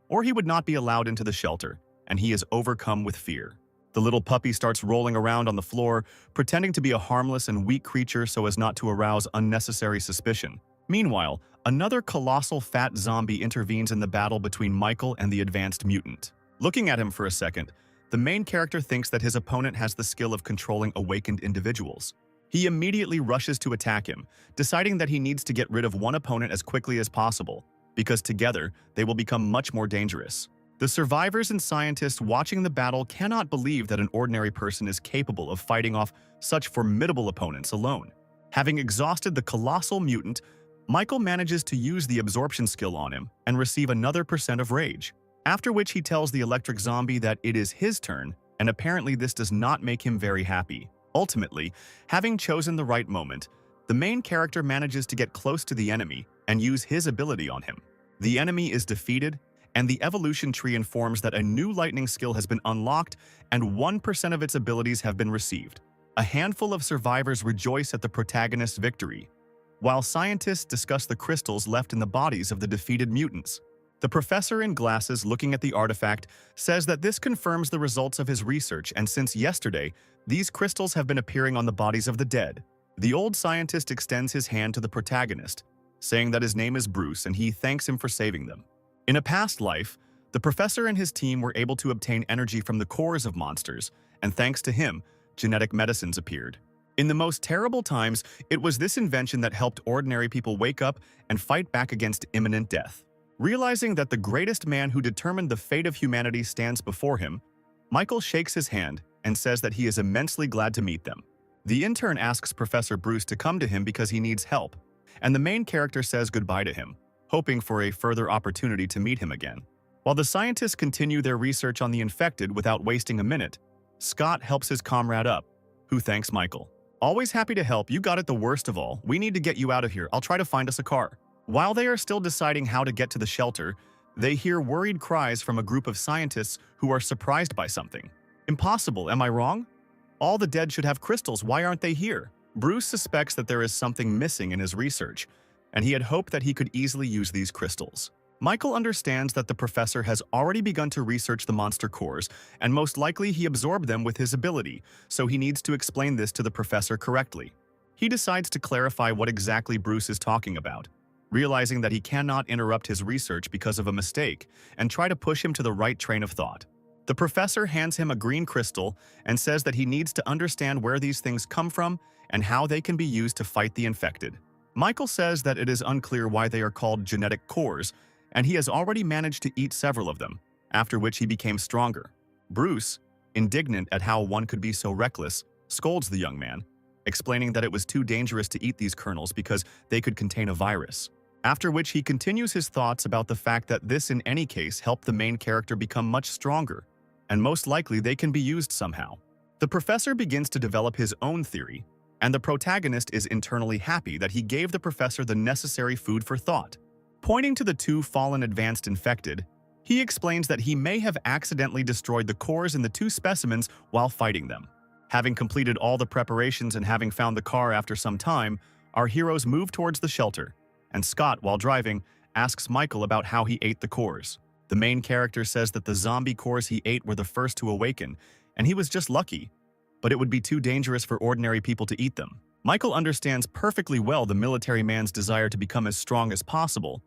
or he would not be allowed into the shelter, and he is overcome with fear. The little puppy starts rolling around on the floor, pretending to be a harmless and weak creature so as not to arouse unnecessary suspicion. Meanwhile, another colossal fat zombie intervenes in the battle between Michael and the advanced mutant. Looking at him for a second, the main character thinks that his opponent has the skill of controlling awakened individuals. He immediately rushes to attack him, deciding that he needs to get rid of one opponent as quickly as possible, because together they will become much more dangerous. The survivors and scientists watching the battle cannot believe that an ordinary person is capable of fighting off such formidable opponents alone. Having exhausted the colossal mutant, Michael manages to use the absorption skill on him and receive another % of rage, after which he tells the electric zombie that it is his turn, and apparently this does not make him very happy. Ultimately, having chosen the right moment, The main character manages to get close to the enemy and use his ability on him. The enemy is defeated, and the evolution tree informs that a new lightning skill has been unlocked and 1% of its abilities have been received. A handful of survivors rejoice at the protagonist's victory, while scientists discuss the crystals left in the bodies of the defeated mutants. The professor in glasses looking at the artifact says that this confirms the results of his research, and since yesterday, these crystals have been appearing on the bodies of the dead. The old scientist extends his hand to the protagonist, saying that his name is Bruce and he thanks him for saving them. In a past life, the professor and his team were able to obtain energy from the cores of monsters, and thanks to him, genetic medicines appeared. In the most terrible times, it was this invention that helped ordinary people wake up and fight back against imminent death. Realizing that the greatest man who determined the fate of humanity stands before him, Michael shakes his hand and says that he is immensely glad to meet them. The intern asks Professor Bruce to come to him because he needs help, and the main character says goodbye to him, hoping for a further opportunity to meet him again. While the scientists continue their research on the infected without wasting a minute, Scott helps his comrade up, who thanks Michael. "Always happy to help, you got it the worst of all. We need to get you out of here, I'll try to find us a car." While they are still deciding how to get to the shelter, they hear worried cries from a group of scientists who are surprised by something. "Impossible, am I wrong? All the dead should have crystals, why aren't they here?" Bruce suspects that there is something missing in his research, and he had hoped that he could easily use these crystals. Michael understands that the professor has already begun to research the monster cores, and most likely he absorbed them with his ability, so he needs to explain this to the professor correctly. He decides to clarify what exactly Bruce is talking about, realizing that he cannot interrupt his research because of a mistake, and try to push him to the right train of thought. The professor hands him a green crystal and says that he needs to understand where these things come from and how they can be used to fight the infected. Michael says that it is unclear why they are called genetic cores, and he has already managed to eat several of them, after which he became stronger. Bruce, indignant at how one could be so reckless, scolds the young man, explaining that it was too dangerous to eat these kernels because they could contain a virus. After which he continues his thoughts about the fact that this in any case helped the main character become much stronger, and most likely they can be used somehow. The professor begins to develop his own theory, and the protagonist is internally happy that he gave the professor the necessary food for thought. Pointing to the two fallen advanced infected, he explains that he may have accidentally destroyed the cores in the two specimens while fighting them. Having completed all the preparations and having found the car after some time, our heroes move towards the shelter, and Scott, while driving, asks Michael about how he ate the cores. The main character says that the zombie cores he ate were the first to awaken, and he was just lucky, but it would be too dangerous for ordinary people to eat them. Michael understands perfectly well the military man's desire to become as strong as possible,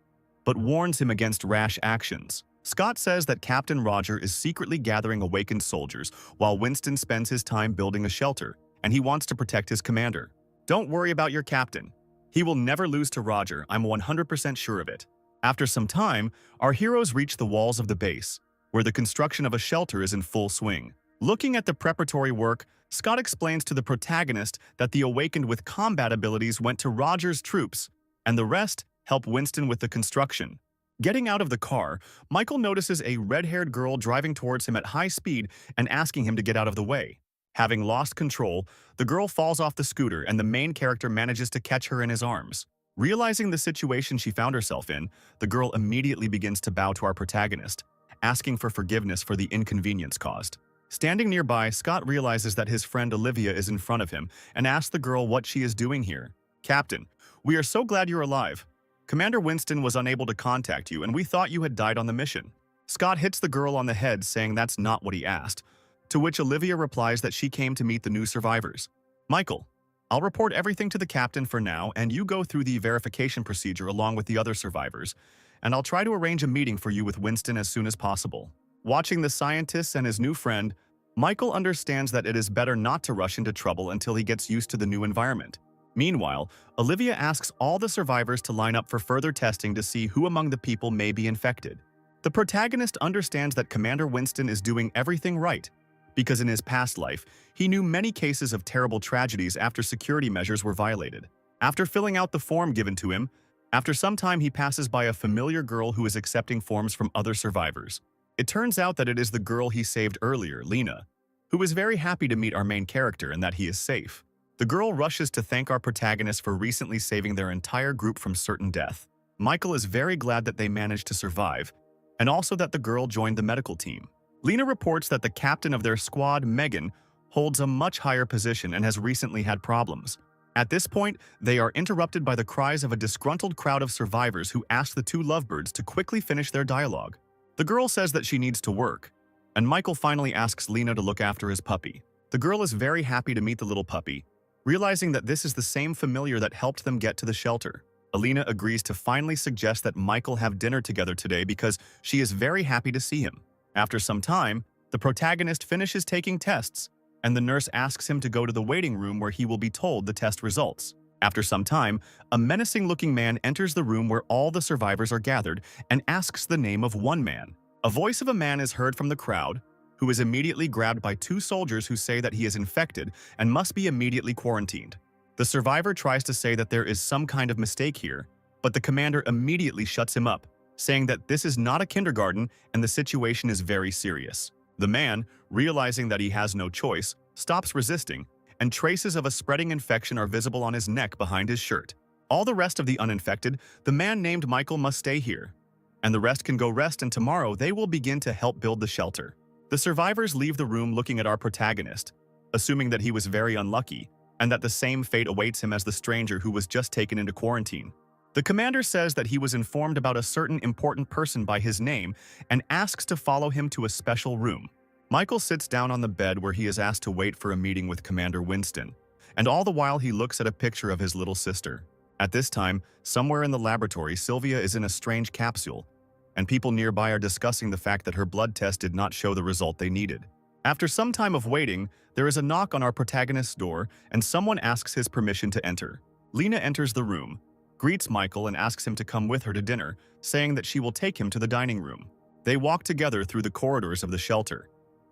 but warns him against rash actions. Scott says that Captain Roger is secretly gathering awakened soldiers, while Winston spends his time building a shelter, and he wants to protect his commander. "Don't worry about your captain. He will never lose to Roger, I'm 100% sure of it." After some time, our heroes reach the walls of the base, where the construction of a shelter is in full swing. Looking at the preparatory work, Scott explains to the protagonist that the awakened with combat abilities went to Roger's troops, and the rest help Winston with the construction. Getting out of the car, Michael notices a red-haired girl driving towards him at high speed and asking him to get out of the way. Having lost control, the girl falls off the scooter and the main character manages to catch her in his arms. Realizing the situation she found herself in, the girl immediately begins to bow to our protagonist, asking for forgiveness for the inconvenience caused. Standing nearby, Scott realizes that his friend Olivia is in front of him and asks the girl what she is doing here. "Captain, we are so glad you're alive. Commander Winston was unable to contact you, and we thought you had died on the mission." Scott hits the girl on the head, saying that's not what he asked, to which Olivia replies that she came to meet the new survivors. "Michael, I'll report everything to the captain for now, and you go through the verification procedure along with the other survivors, and I'll try to arrange a meeting for you with Winston as soon as possible." Watching the scientists and his new friend, Michael understands that it is better not to rush into trouble until he gets used to the new environment. Meanwhile, Olivia asks all the survivors to line up for further testing to see who among the people may be infected. The protagonist understands that Commander Winston is doing everything right, because in his past life, he knew many cases of terrible tragedies after security measures were violated. After filling out the form given to him, after some time he passes by a familiar girl who is accepting forms from other survivors. It turns out that it is the girl he saved earlier, Lena, who is very happy to meet our main character and that he is safe. The girl rushes to thank our protagonist for recently saving their entire group from certain death. Michael is very glad that they managed to survive, and also that the girl joined the medical team. Lena reports that the captain of their squad, Megan, holds a much higher position and has recently had problems. At this point, they are interrupted by the cries of a disgruntled crowd of survivors who ask the two lovebirds to quickly finish their dialogue. The girl says that she needs to work, and Michael finally asks Lena to look after his puppy. The girl is very happy to meet the little puppy, realizing that this is the same familiar that helped them get to the shelter. Alina agrees to finally suggest that Michael have dinner together today because she is very happy to see him. After some time, the protagonist finishes taking tests, and the nurse asks him to go to the waiting room where he will be told the test results. After some time, a menacing-looking man enters the room where all the survivors are gathered and asks the name of one man. A voice of a man is heard from the crowd, who is immediately grabbed by two soldiers who say that he is infected and must be immediately quarantined. The survivor tries to say that there is some kind of mistake here, but the commander immediately shuts him up, saying that this is not a kindergarten and the situation is very serious. The man, realizing that he has no choice, stops resisting, and traces of a spreading infection are visible on his neck behind his shirt. All the rest of the uninfected, the man named Michael must stay here, and the rest can go rest, and tomorrow they will begin to help build the shelter. The survivors leave the room looking at our protagonist, assuming that he was very unlucky, and that the same fate awaits him as the stranger who was just taken into quarantine. The commander says that he was informed about a certain important person by his name and asks to follow him to a special room. Michael sits down on the bed where he is asked to wait for a meeting with Commander Winston, and all the while he looks at a picture of his little sister. At this time, somewhere in the laboratory, Sylvia is in a strange capsule, and people nearby are discussing the fact that her blood test did not show the result they needed. After some time of waiting, there is a knock on our protagonist's door, and someone asks his permission to enter. Lena enters the room, greets Michael and asks him to come with her to dinner, saying that she will take him to the dining room. They walk together through the corridors of the shelter,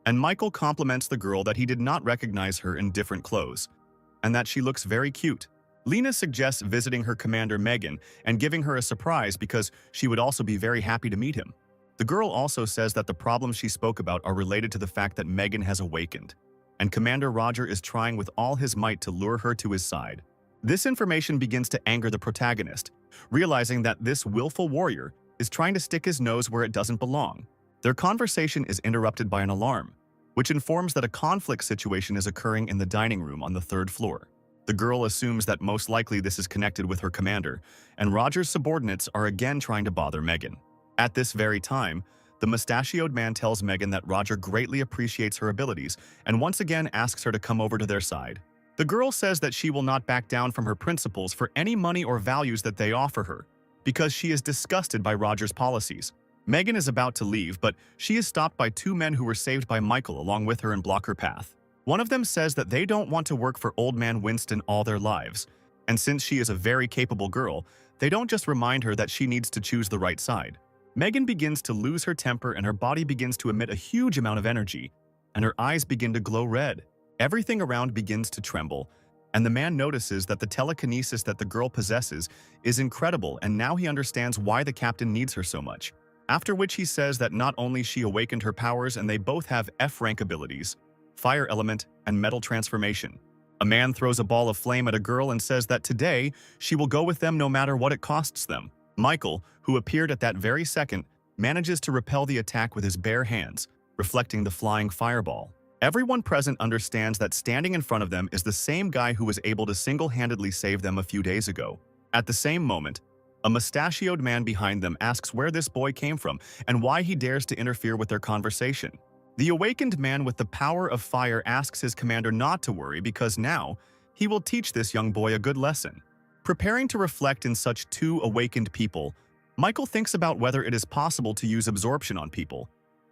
and Michael compliments the girl that he did not recognize her in different clothes, and that she looks very cute. Lena suggests visiting her commander Megan and giving her a surprise because she would also be very happy to meet him. The girl also says that the problems she spoke about are related to the fact that Megan has awakened, and Commander Roger is trying with all his might to lure her to his side. This information begins to anger the protagonist, realizing that this willful warrior is trying to stick his nose where it doesn't belong. Their conversation is interrupted by an alarm, which informs that a conflict situation is occurring in the dining room on the 3rd floor. The girl assumes that most likely this is connected with her commander, and Roger's subordinates are again trying to bother Megan. At this very time, the mustachioed man tells Megan that Roger greatly appreciates her abilities and once again asks her to come over to their side. The girl says that she will not back down from her principles for any money or values that they offer her, because she is disgusted by Roger's policies. Megan is about to leave, but she is stopped by two men who were saved by Michael along with her and block her path. One of them says that they don't want to work for Old Man Winston all their lives, and since she is a very capable girl, they don't just remind her that she needs to choose the right side. Megan begins to lose her temper and her body begins to emit a huge amount of energy, and her eyes begin to glow red. Everything around begins to tremble, and the man notices that the telekinesis that the girl possesses is incredible, and now he understands why the captain needs her so much. After which he says that not only she awakened her powers and they both have F-rank abilities, fire element, and metal transformation. A man throws a ball of flame at a girl and says that today she will go with them no matter what it costs them. Michael, who appeared at that very second, manages to repel the attack with his bare hands, reflecting the flying fireball. Everyone present understands that standing in front of them is the same guy who was able to single-handedly save them a few days ago. At the same moment, a mustachioed man behind them asks where this boy came from and why he dares to interfere with their conversation. The awakened man with the power of fire asks his commander not to worry because now he will teach this young boy a good lesson. Preparing to reflect in such two awakened people, Michael thinks about whether it is possible to use absorption on people,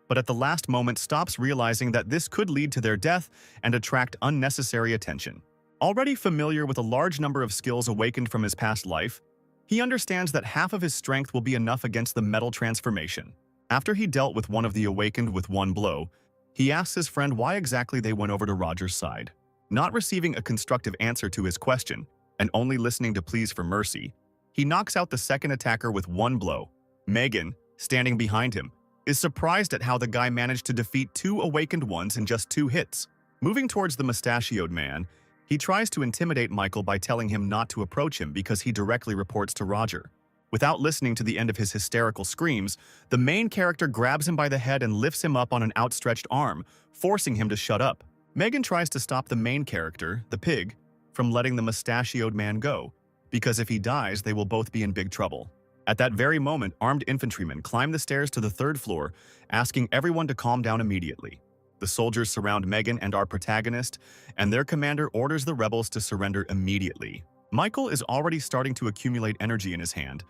but at the last moment stops, realizing that this could lead to their death and attract unnecessary attention. Already familiar with a large number of skills awakened from his past life, he understands that half of his strength will be enough against the metal transformation. After he dealt with one of the awakened with one blow, he asks his friend why exactly they went over to Roger's side. Not receiving a constructive answer to his question, and only listening to pleas for mercy, he knocks out the second attacker with one blow. Megan, standing behind him, is surprised at how the guy managed to defeat two awakened ones in just 2 hits. Moving towards the mustachioed man, He tries to intimidate Michael by telling him not to approach him because he directly reports to Roger. Without listening to the end of his hysterical screams, the main character grabs him by the head and lifts him up on an outstretched arm, forcing him to shut up. Megan tries to stop the main character, the pig, from letting the mustachioed man go, because if he dies, they will both be in big trouble. At that very moment, armed infantrymen climb the stairs to the third floor, asking everyone to calm down immediately. The soldiers surround Megan and our protagonist, and their commander orders the rebels to surrender immediately. Michael is already starting to accumulate energy in his hand.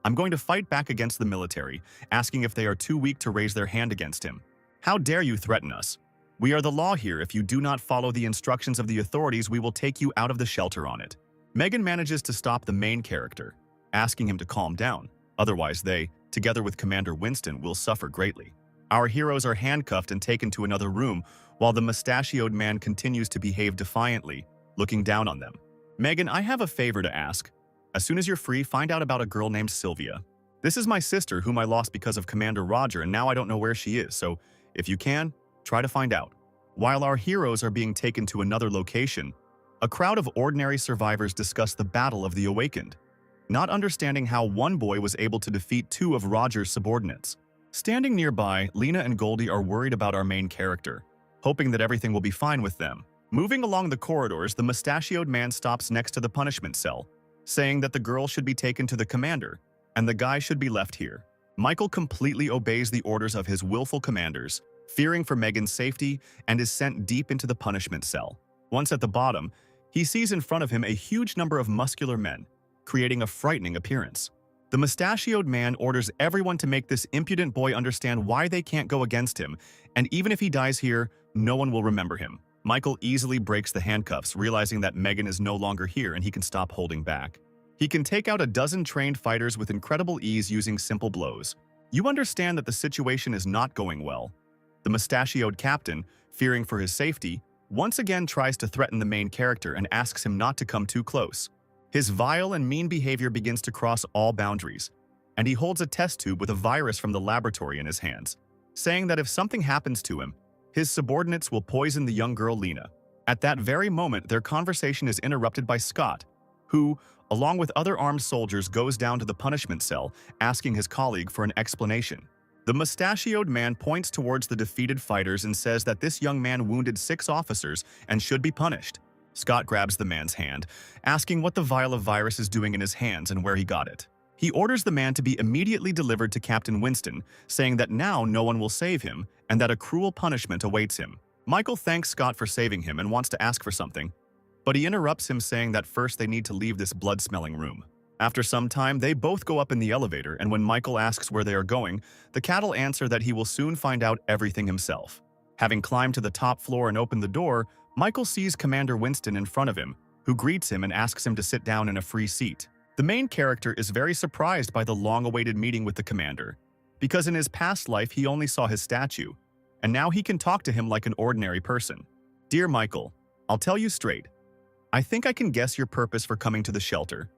I'm going to fight back against the military, asking if they are too weak to raise their hand against him. How dare you threaten us? We are the law here. If you do not follow the instructions of the authorities, we will take you out of the shelter on it. Megan manages to stop the main character, asking him to calm down. Otherwise they, together with Commander Winston, will suffer greatly. Our heroes are handcuffed and taken to another room, while the mustachioed man continues to behave defiantly, looking down on them. Megan, I have a favor to ask. As soon as you're free, find out about a girl named Sylvia. This is my sister, whom I lost because of Commander Roger, and now I don't know where she is, so if you can, try to find out. While our heroes are being taken to another location, a crowd of ordinary survivors discuss the Battle of the Awakened, not understanding how one boy was able to defeat two of Roger's subordinates. Standing nearby, Lena and Goldie are worried about our main character, hoping that everything will be fine with them. Moving along the corridors, the mustachioed man stops next to the punishment cell, saying that the girl should be taken to the commander, and the guy should be left here. Michael completely obeys the orders of his willful commanders, fearing for Megan's safety, and is sent deep into the punishment cell. Once at the bottom, he sees in front of him a huge number of muscular men, creating a frightening appearance. The mustachioed man orders everyone to make this impudent boy understand why they can't go against him, and even if he dies here, no one will remember him. Michael easily breaks the handcuffs, realizing that Megan is no longer here and he can stop holding back. He can take out a dozen trained fighters with incredible ease using simple blows. You understand that the situation is not going well. The mustachioed captain, fearing for his safety, once again tries to threaten the main character and asks him not to come too close. His vile and mean behavior begins to cross all boundaries, and he holds a test tube with a virus from the laboratory in his hands, saying that if something happens to him, his subordinates will poison the young girl Lena. At that very moment, their conversation is interrupted by Scott, who, along with other armed soldiers, goes down to the punishment cell, asking his colleague for an explanation. The mustachioed man points towards the defeated fighters and says that this young man wounded 6 officers and should be punished. Scott grabs the man's hand, asking what the vial of virus is doing in his hands and where he got it. He orders the man to be immediately delivered to Captain Winston, saying that now no one will save him and that a cruel punishment awaits him. Michael thanks Scott for saving him and wants to ask for something, but he interrupts him, saying that first they need to leave this blood-smelling room. After some time, they both go up in the elevator, and when Michael asks where they are going, the cattle answer that he will soon find out everything himself. Having climbed to the top floor and opened the door, Michael sees Commander Winston in front of him, who greets him and asks him to sit down in a free seat. The main character is very surprised by the long-awaited meeting with the commander, because in his past life he only saw his statue, and now he can talk to him like an ordinary person. Dear Michael, I'll tell you straight. I think I can guess your purpose for coming to the shelter.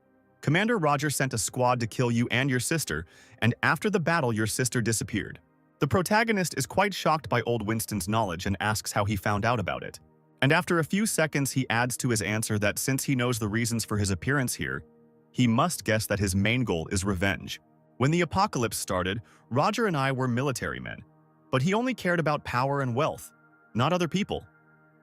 Commander Roger sent a squad to kill you and your sister, and after the battle your sister disappeared. The protagonist is quite shocked by old Winston's knowledge and asks how he found out about it. And after a few seconds he adds to his answer that since he knows the reasons for his appearance here, he must guess that his main goal is revenge. When the apocalypse started, Roger and I were military men, but he only cared about power and wealth, not other people.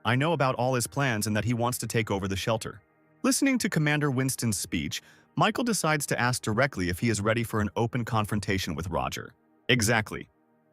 I know about all his plans and that he wants to take over the shelter. Listening to Commander Winston's speech, Michael decides to ask directly if he is ready for an open confrontation with Roger. Exactly.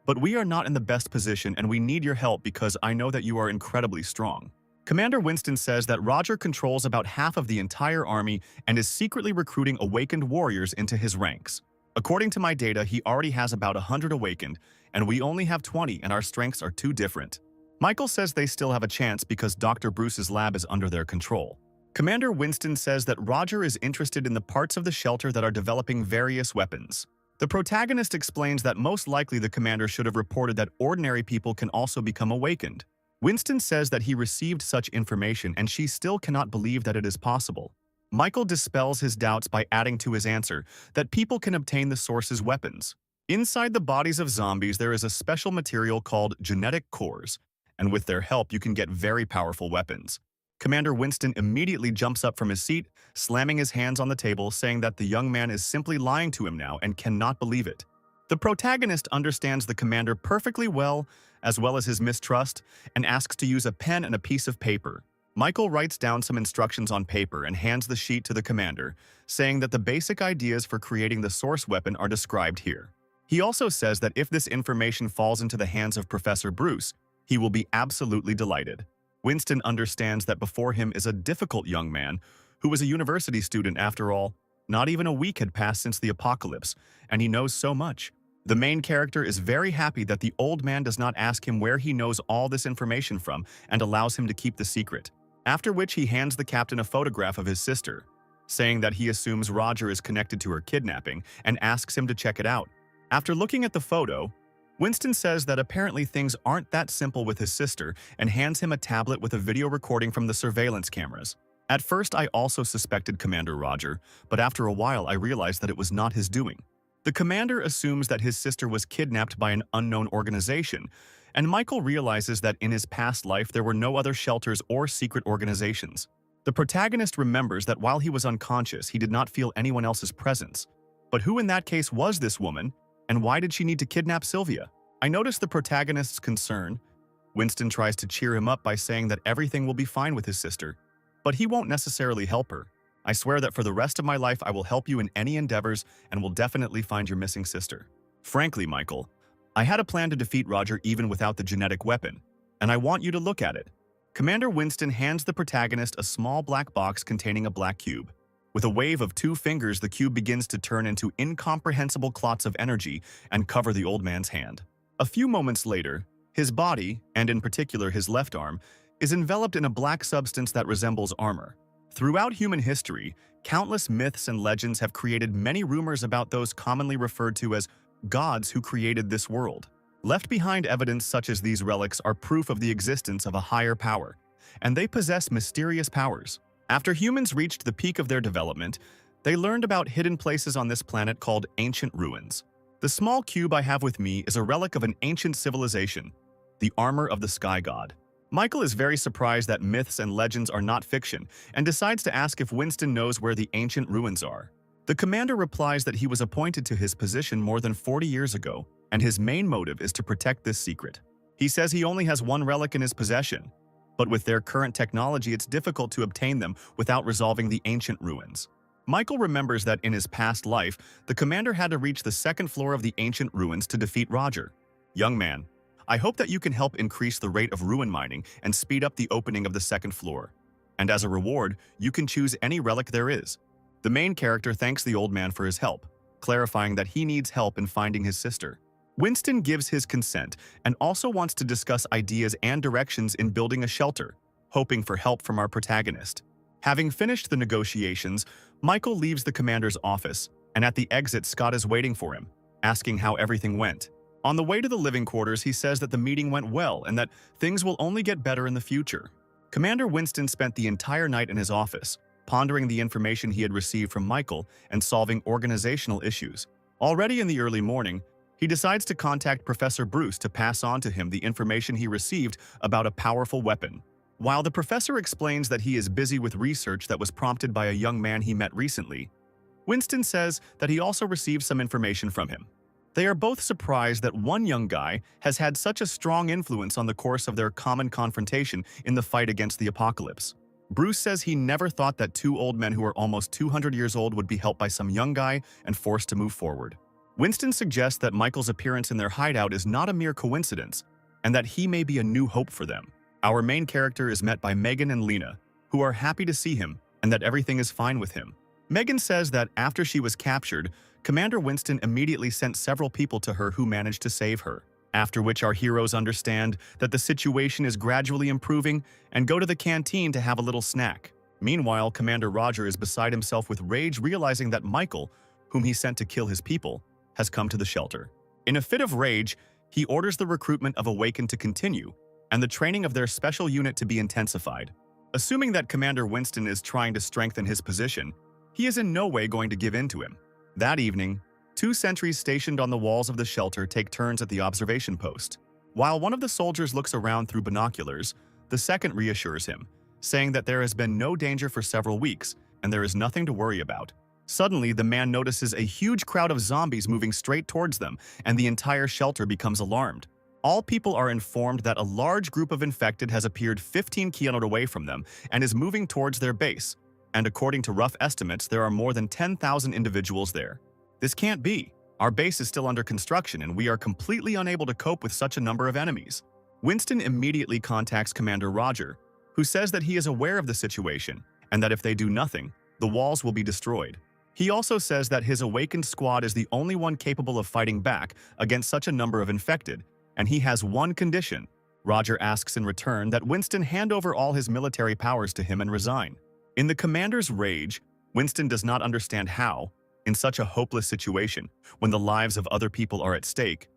But we are not in the best position and we need your help because I know that you are incredibly strong. Commander Winston says that Roger controls about half of the entire army and is secretly recruiting awakened warriors into his ranks. According to my data, he already has about 100 awakened, and we only have 20 and our strengths are too different. Michael says they still have a chance because Dr. Bruce's lab is under their control. Commander Winston says that Roger is interested in the parts of the shelter that are developing various weapons. The protagonist explains that most likely the commander should have reported that ordinary people can also become awakened. Winston says that he received such information and she still cannot believe that it is possible. Michael dispels his doubts by adding to his answer that people can obtain the source's weapons. Inside the bodies of zombies there is a special material called genetic cores, and with their help you can get very powerful weapons. Commander Winston immediately jumps up from his seat, slamming his hands on the table, saying that the young man is simply lying to him now and cannot believe it. The protagonist understands the commander perfectly well as his mistrust, and asks to use a pen and a piece of paper. Michael writes down some instructions on paper and hands the sheet to the commander, saying that the basic ideas for creating the source weapon are described here. He also says that if this information falls into the hands of Professor Bruce, he will be absolutely delighted. Winston understands that before him is a difficult young man who was a university student after all. Not even a week had passed since the apocalypse, and he knows so much. The main character is very happy that the old man does not ask him where he knows all this information from and allows him to keep the secret. After which he hands the captain a photograph of his sister, saying that he assumes Roger is connected to her kidnapping and asks him to check it out. After looking at the photo, Winston says that apparently things aren't that simple with his sister and hands him a tablet with a video recording from the surveillance cameras. At first, I also suspected Commander Roger, but after a while I realized that it was not his doing. The commander assumes that his sister was kidnapped by an unknown organization, and Michael realizes that in his past life there were no other shelters or secret organizations. The protagonist remembers that while he was unconscious, he did not feel anyone else's presence. But who in that case was this woman, and why did she need to kidnap Sylvia? I noticed the protagonist's concern. Winston tries to cheer him up by saying that everything will be fine with his sister, but he won't necessarily help her. I swear that for the rest of my life I will help you in any endeavors and will definitely find your missing sister. Frankly, Michael, I had a plan to defeat Roger even without the genetic weapon, and I want you to look at it. Commander Winston hands the protagonist a small black box containing a black cube. With a wave of 2 fingers, the cube begins to turn into incomprehensible clots of energy and cover the old man's hand. A few moments later, his body, and in particular his left arm, is enveloped in a black substance that resembles armor. Throughout human history, countless myths and legends have created many rumors about those commonly referred to as gods who created this world. Left behind evidence such as these relics are proof of the existence of a higher power, and they possess mysterious powers. After humans reached the peak of their development, they learned about hidden places on this planet called ancient ruins. The small cube I have with me is a relic of an ancient civilization, the armor of the sky god. Michael is very surprised that myths and legends are not fiction and decides to ask if Winston knows where the ancient ruins are. The commander replies that he was appointed to his position more than 40 years ago, and his main motive is to protect this secret. He says he only has one relic in his possession, but with their current technology it's difficult to obtain them without resolving the ancient ruins. Michael remembers that in his past life, the commander had to reach the 2nd floor of the ancient ruins to defeat Roger. Young man, I hope that you can help increase the rate of ruin mining and speed up the opening of the 2nd floor. And as a reward, you can choose any relic there is. The main character thanks the old man for his help, clarifying that he needs help in finding his sister. Winston gives his consent and also wants to discuss ideas and directions in building a shelter, hoping for help from our protagonist. Having finished the negotiations, Michael leaves the commander's office, and at the exit Scott is waiting for him, asking how everything went. On the way to the living quarters, he says that the meeting went well and that things will only get better in the future. Commander Winston spent the entire night in his office, pondering the information he had received from Michael and solving organizational issues. Already in the early morning, he decides to contact Professor Bruce to pass on to him the information he received about a powerful weapon. While the professor explains that he is busy with research that was prompted by a young man he met recently, Winston says that he also received some information from him. They are both surprised that one young guy has had such a strong influence on the course of their common confrontation in the fight against the apocalypse. Bruce says he never thought that 2 old men who are almost 200 years old would be helped by some young guy and forced to move forward. Winston suggests that Michael's appearance in their hideout is not a mere coincidence, and that he may be a new hope for them. Our main character is met by Megan and Lena, who are happy to see him and that everything is fine with him. Megan says that after she was captured, Commander Winston immediately sent several people to her who managed to save her, after which our heroes understand that the situation is gradually improving and go to the canteen to have a little snack. Meanwhile, Commander Roger is beside himself with rage, realizing that Michael, whom he sent to kill his people, has come to the shelter. In a fit of rage, he orders the recruitment of Awakened to continue and the training of their special unit to be intensified. Assuming that Commander Winston is trying to strengthen his position, he is in no way going to give in to him. That evening, 2 sentries stationed on the walls of the shelter take turns at the observation post. While one of the soldiers looks around through binoculars, the second reassures him, saying that there has been no danger for several weeks and there is nothing to worry about. Suddenly, the man notices a huge crowd of zombies moving straight towards them, and the entire shelter becomes alarmed. All people are informed that a large group of infected has appeared 15 km away from them and is moving towards their base, and according to rough estimates, there are more than 10,000 individuals there. This can't be. Our base is still under construction and we are completely unable to cope with such a number of enemies. Winston immediately contacts Commander Roger, who says that he is aware of the situation and that if they do nothing, the walls will be destroyed. He also says that his awakened squad is the only one capable of fighting back against such a number of infected, and he has one condition. Roger asks in return that Winston hand over all his military powers to him and resign. In the commander's rage, Winston does not understand how, in such a hopeless situation, when the lives of other people are at stake,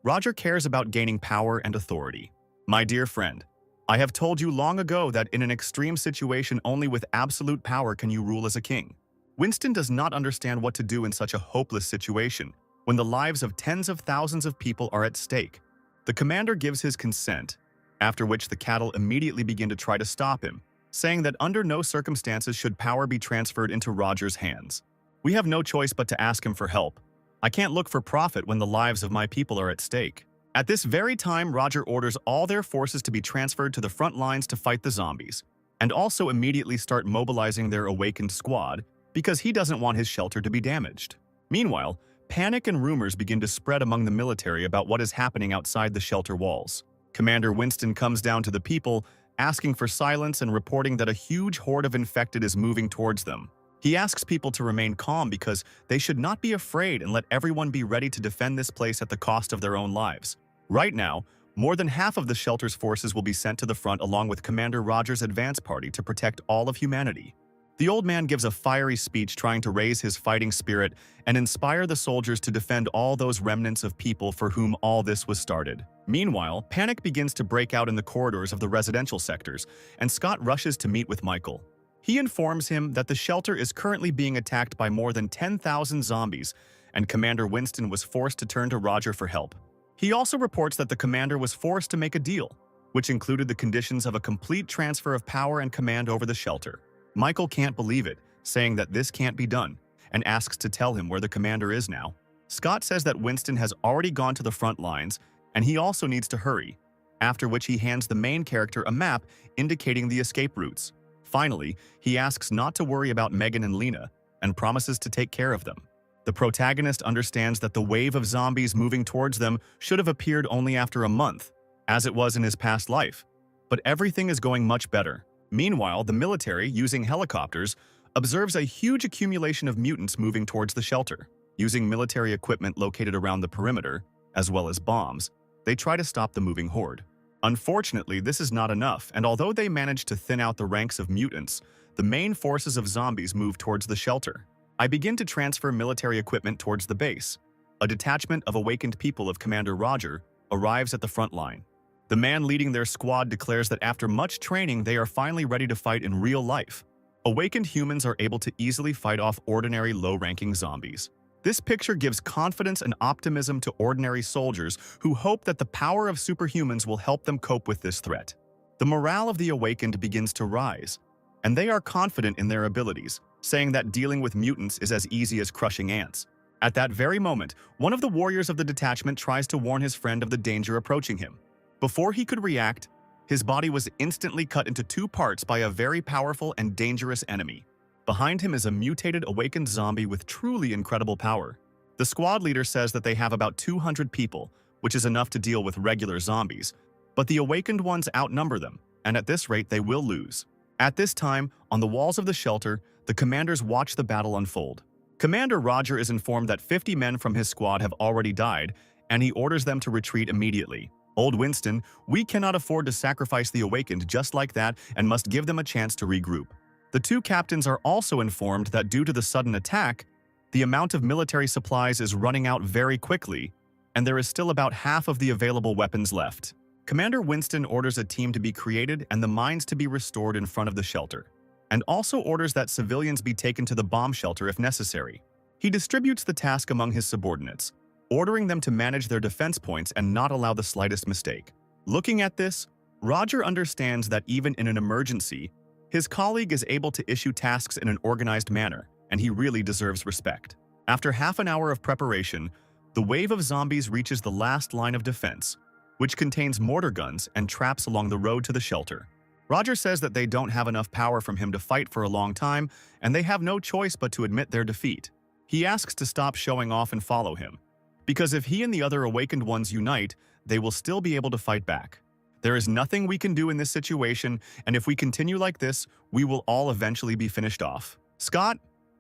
Roger cares about gaining power and authority. My dear friend, I have told you long ago that in an extreme situation only with absolute power can you rule as a king. Winston does not understand what to do in such a hopeless situation, when the lives of tens of thousands of people are at stake. The commander gives his consent, after which the cattle immediately begin to try to stop him, saying that under no circumstances should power be transferred into Roger's hands. We have no choice but to ask him for help. I can't look for profit when the lives of my people are at stake. At this very time, Roger orders all their forces to be transferred to the front lines to fight the zombies, and also immediately start mobilizing their awakened squad because he doesn't want his shelter to be damaged. Meanwhile, panic and rumors begin to spread among the military about what is happening outside the shelter walls. Commander Winston comes down to the people, asking for silence and reporting that a huge horde of infected is moving towards them. He asks people to remain calm because they should not be afraid and let everyone be ready to defend this place at the cost of their own lives. Right now, more than half of the shelter's forces will be sent to the front along with Commander Roger's advance party to protect all of humanity. The old man gives a fiery speech trying to raise his fighting spirit and inspire the soldiers to defend all those remnants of people for whom all this was started. Meanwhile, panic begins to break out in the corridors of the residential sectors, and Scott rushes to meet with Michael. He informs him that the shelter is currently being attacked by more than 10,000 zombies, and Commander Winston was forced to turn to Roger for help. He also reports that the commander was forced to make a deal, which included the conditions of a complete transfer of power and command over the shelter. Michael can't believe it, saying that this can't be done, and asks to tell him where the commander is now. Scott says that Winston has already gone to the front lines, and he also needs to hurry, after which he hands the main character a map indicating the escape routes. Finally, he asks not to worry about Megan and Lena, and promises to take care of them. The protagonist understands that the wave of zombies moving towards them should have appeared only after a month, as it was in his past life. But everything is going much better. Meanwhile, the military, using helicopters, observes a huge accumulation of mutants moving towards the shelter. Using military equipment located around the perimeter, as well as bombs, they try to stop the moving horde. Unfortunately, this is not enough, and although they manage to thin out the ranks of mutants, the main forces of zombies move towards the shelter. I begin to transfer military equipment towards the base. A detachment of awakened people of Commander Roger arrives at the front line. The man leading their squad declares that after much training, they are finally ready to fight in real life. Awakened humans are able to easily fight off ordinary low-ranking zombies. This picture gives confidence and optimism to ordinary soldiers who hope that the power of superhumans will help them cope with this threat. The morale of the awakened begins to rise, and they are confident in their abilities, saying that dealing with mutants is as easy as crushing ants. At that very moment, one of the warriors of the detachment tries to warn his friend of the danger approaching him. Before he could react, his body was instantly cut into two parts by a very powerful and dangerous enemy. Behind him is a mutated awakened zombie with truly incredible power. The squad leader says that they have about 200 people, which is enough to deal with regular zombies, but the awakened ones outnumber them, and at this rate they will lose. At this time, on the walls of the shelter, the commanders watch the battle unfold. Commander Roger is informed that 50 men from his squad have already died, and he orders them to retreat immediately. Old Winston, we cannot afford to sacrifice the awakened just like that and must give them a chance to regroup. The two captains are also informed that due to the sudden attack, the amount of military supplies is running out very quickly, and there is still about half of the available weapons left. Commander Winston orders a team to be created and the mines to be restored in front of the shelter, and also orders that civilians be taken to the bomb shelter if necessary. He distributes the task among his subordinates, ordering them to manage their defense points and not allow the slightest mistake. Looking at this, Roger understands that even in an emergency, His colleague is able to issue tasks in an organized manner, and he really deserves respect. After half an hour of preparation, the wave of zombies reaches the last line of defense, which contains mortar guns and traps along the road to the shelter. Roger says that they don't have enough power from him to fight for a long time, and they have no choice but to admit their defeat. He asks to stop showing off and follow him, because if he and the other awakened ones unite, they will still be able to fight back. There is nothing we can do in this situation, and if we continue like this, we will all eventually be finished off. Scott,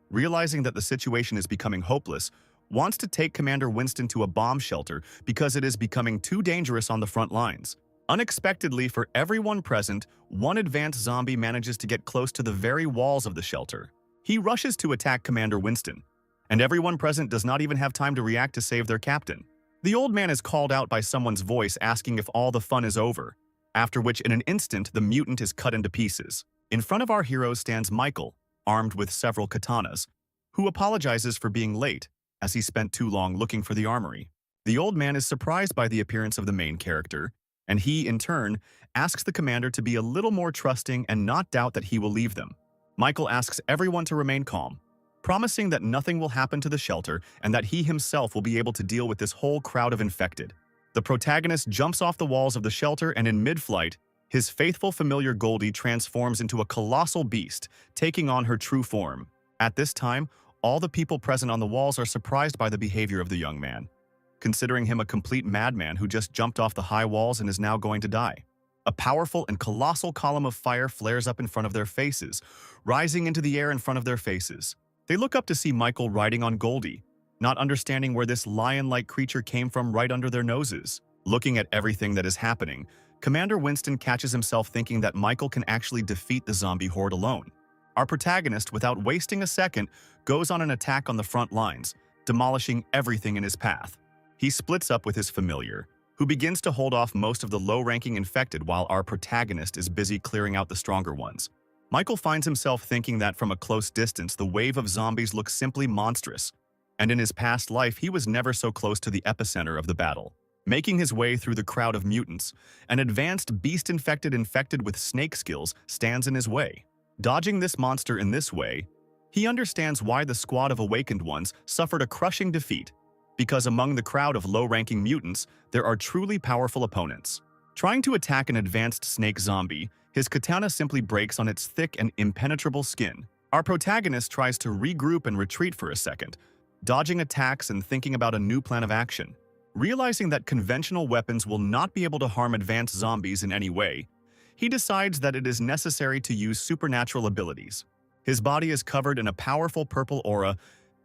realizing that the situation is becoming hopeless, wants to take Commander Winston to a bomb shelter because it is becoming too dangerous on the front lines. Unexpectedly for everyone present, one advanced zombie manages to get close to the very walls of the shelter. He rushes to attack Commander Winston, and everyone present does not even have time to react to save their captain. The old man is called out by someone's voice asking if all the fun is over, after which in an instant the mutant is cut into pieces. In front of our heroes stands Michael, armed with several katanas, who apologizes for being late, as he spent too long looking for the armory. The old man is surprised by the appearance of the main character, and he, in turn, asks the commander to be a little more trusting and not doubt that he will leave them. Michael asks everyone to remain calm, promising that nothing will happen to the shelter and that he himself will be able to deal with this whole crowd of infected. The protagonist jumps off the walls of the shelter, and in mid-flight, his faithful familiar Goldie transforms into a colossal beast, taking on her true form. At this time, all the people present on the walls are surprised by the behavior of the young man, considering him a complete madman who just jumped off the high walls and is now going to die. A powerful and colossal column of fire flares up in front of their faces, rising into the air in front of their faces. They look up to see Michael riding on Goldie, not understanding where this lion-like creature came from right under their noses. Looking at everything that is happening, Commander Winston catches himself thinking that Michael can actually defeat the zombie horde alone. Our protagonist, without wasting a second, goes on an attack on the front lines, demolishing everything in his path. He splits up with his familiar, who begins to hold off most of the low-ranking infected while our protagonist is busy clearing out the stronger ones. Michael finds himself thinking that from a close distance the wave of zombies looks simply monstrous, and in his past life he was never so close to the epicenter of the battle. Making his way through the crowd of mutants, an advanced beast-infected with snake skills stands in his way. Dodging this monster in this way, he understands why the squad of awakened ones suffered a crushing defeat, because among the crowd of low-ranking mutants, there are truly powerful opponents. Trying to attack an advanced snake zombie, his katana simply breaks on its thick and impenetrable skin. Our protagonist tries to regroup and retreat for a second, dodging attacks and thinking about a new plan of action. Realizing that conventional weapons will not be able to harm advanced zombies in any way, he decides that it is necessary to use supernatural abilities. His body is covered in a powerful purple aura,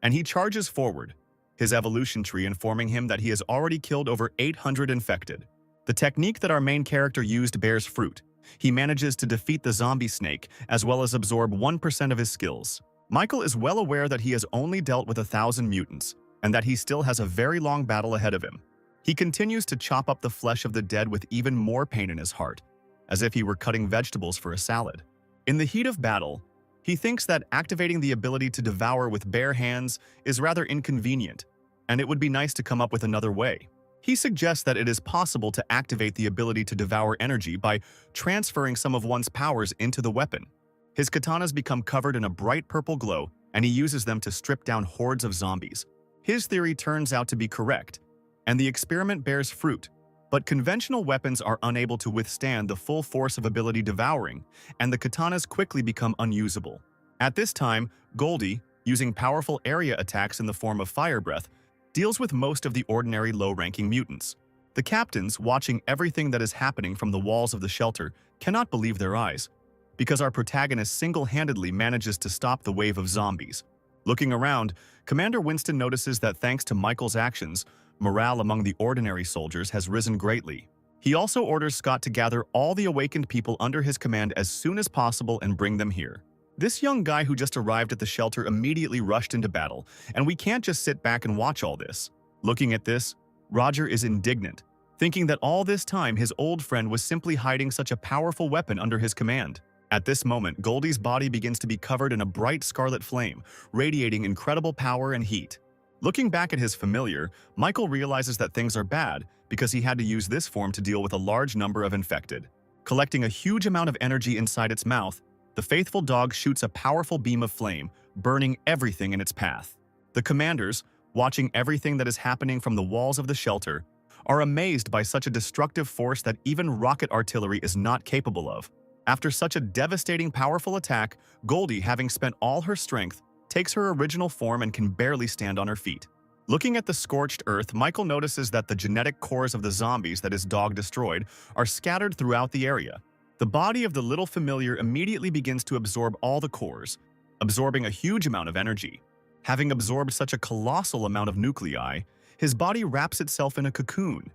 and he charges forward, his evolution tree informing him that he has already killed over 800 infected. The technique that our main character used bears fruit. He manages to defeat the zombie snake, as well as absorb 1% of his skills. Michael is well aware that he has only dealt with 1,000 mutants, and that he still has a very long battle ahead of him. He continues to chop up the flesh of the dead with even more pain in his heart, as if he were cutting vegetables for a salad. In the heat of battle, he thinks that activating the ability to devour with bare hands is rather inconvenient, and it would be nice to come up with another way. He suggests that it is possible to activate the ability to devour energy by transferring some of one's powers into the weapon. His katanas become covered in a bright purple glow, and he uses them to strip down hordes of zombies. His theory turns out to be correct, and the experiment bears fruit, but conventional weapons are unable to withstand the full force of ability devouring, and the katanas quickly become unusable. At this time, Goldie, using powerful area attacks in the form of fire breath, deals with most of the ordinary low-ranking mutants. The captains, watching everything that is happening from the walls of the shelter, cannot believe their eyes, because our protagonist single-handedly manages to stop the wave of zombies. Looking around, Commander Winston notices that thanks to Michael's actions, morale among the ordinary soldiers has risen greatly. He also orders Scott to gather all the awakened people under his command as soon as possible and bring them here. This young guy who just arrived at the shelter immediately rushed into battle, and we can't just sit back and watch all this. Looking at this, Roger is indignant, thinking that all this time his old friend was simply hiding such a powerful weapon under his command. At this moment, Goldie's body begins to be covered in a bright scarlet flame, radiating incredible power and heat. Looking back at his familiar, Michael realizes that things are bad because he had to use this form to deal with a large number of infected. Collecting a huge amount of energy inside its mouth, The faithful dog shoots a powerful beam of flame, burning everything in its path. The commanders, watching everything that is happening from the walls of the shelter, are amazed by such a destructive force that even rocket artillery is not capable of. After such a devastating, powerful attack, Goldie, having spent all her strength, takes her original form and can barely stand on her feet. Looking at the scorched earth, Michael notices that the genetic cores of the zombies that his dog destroyed are scattered throughout the area. The body of the little familiar immediately begins to absorb all the cores, absorbing a huge amount of energy. Having absorbed such a colossal amount of nuclei, his body wraps itself in a cocoon,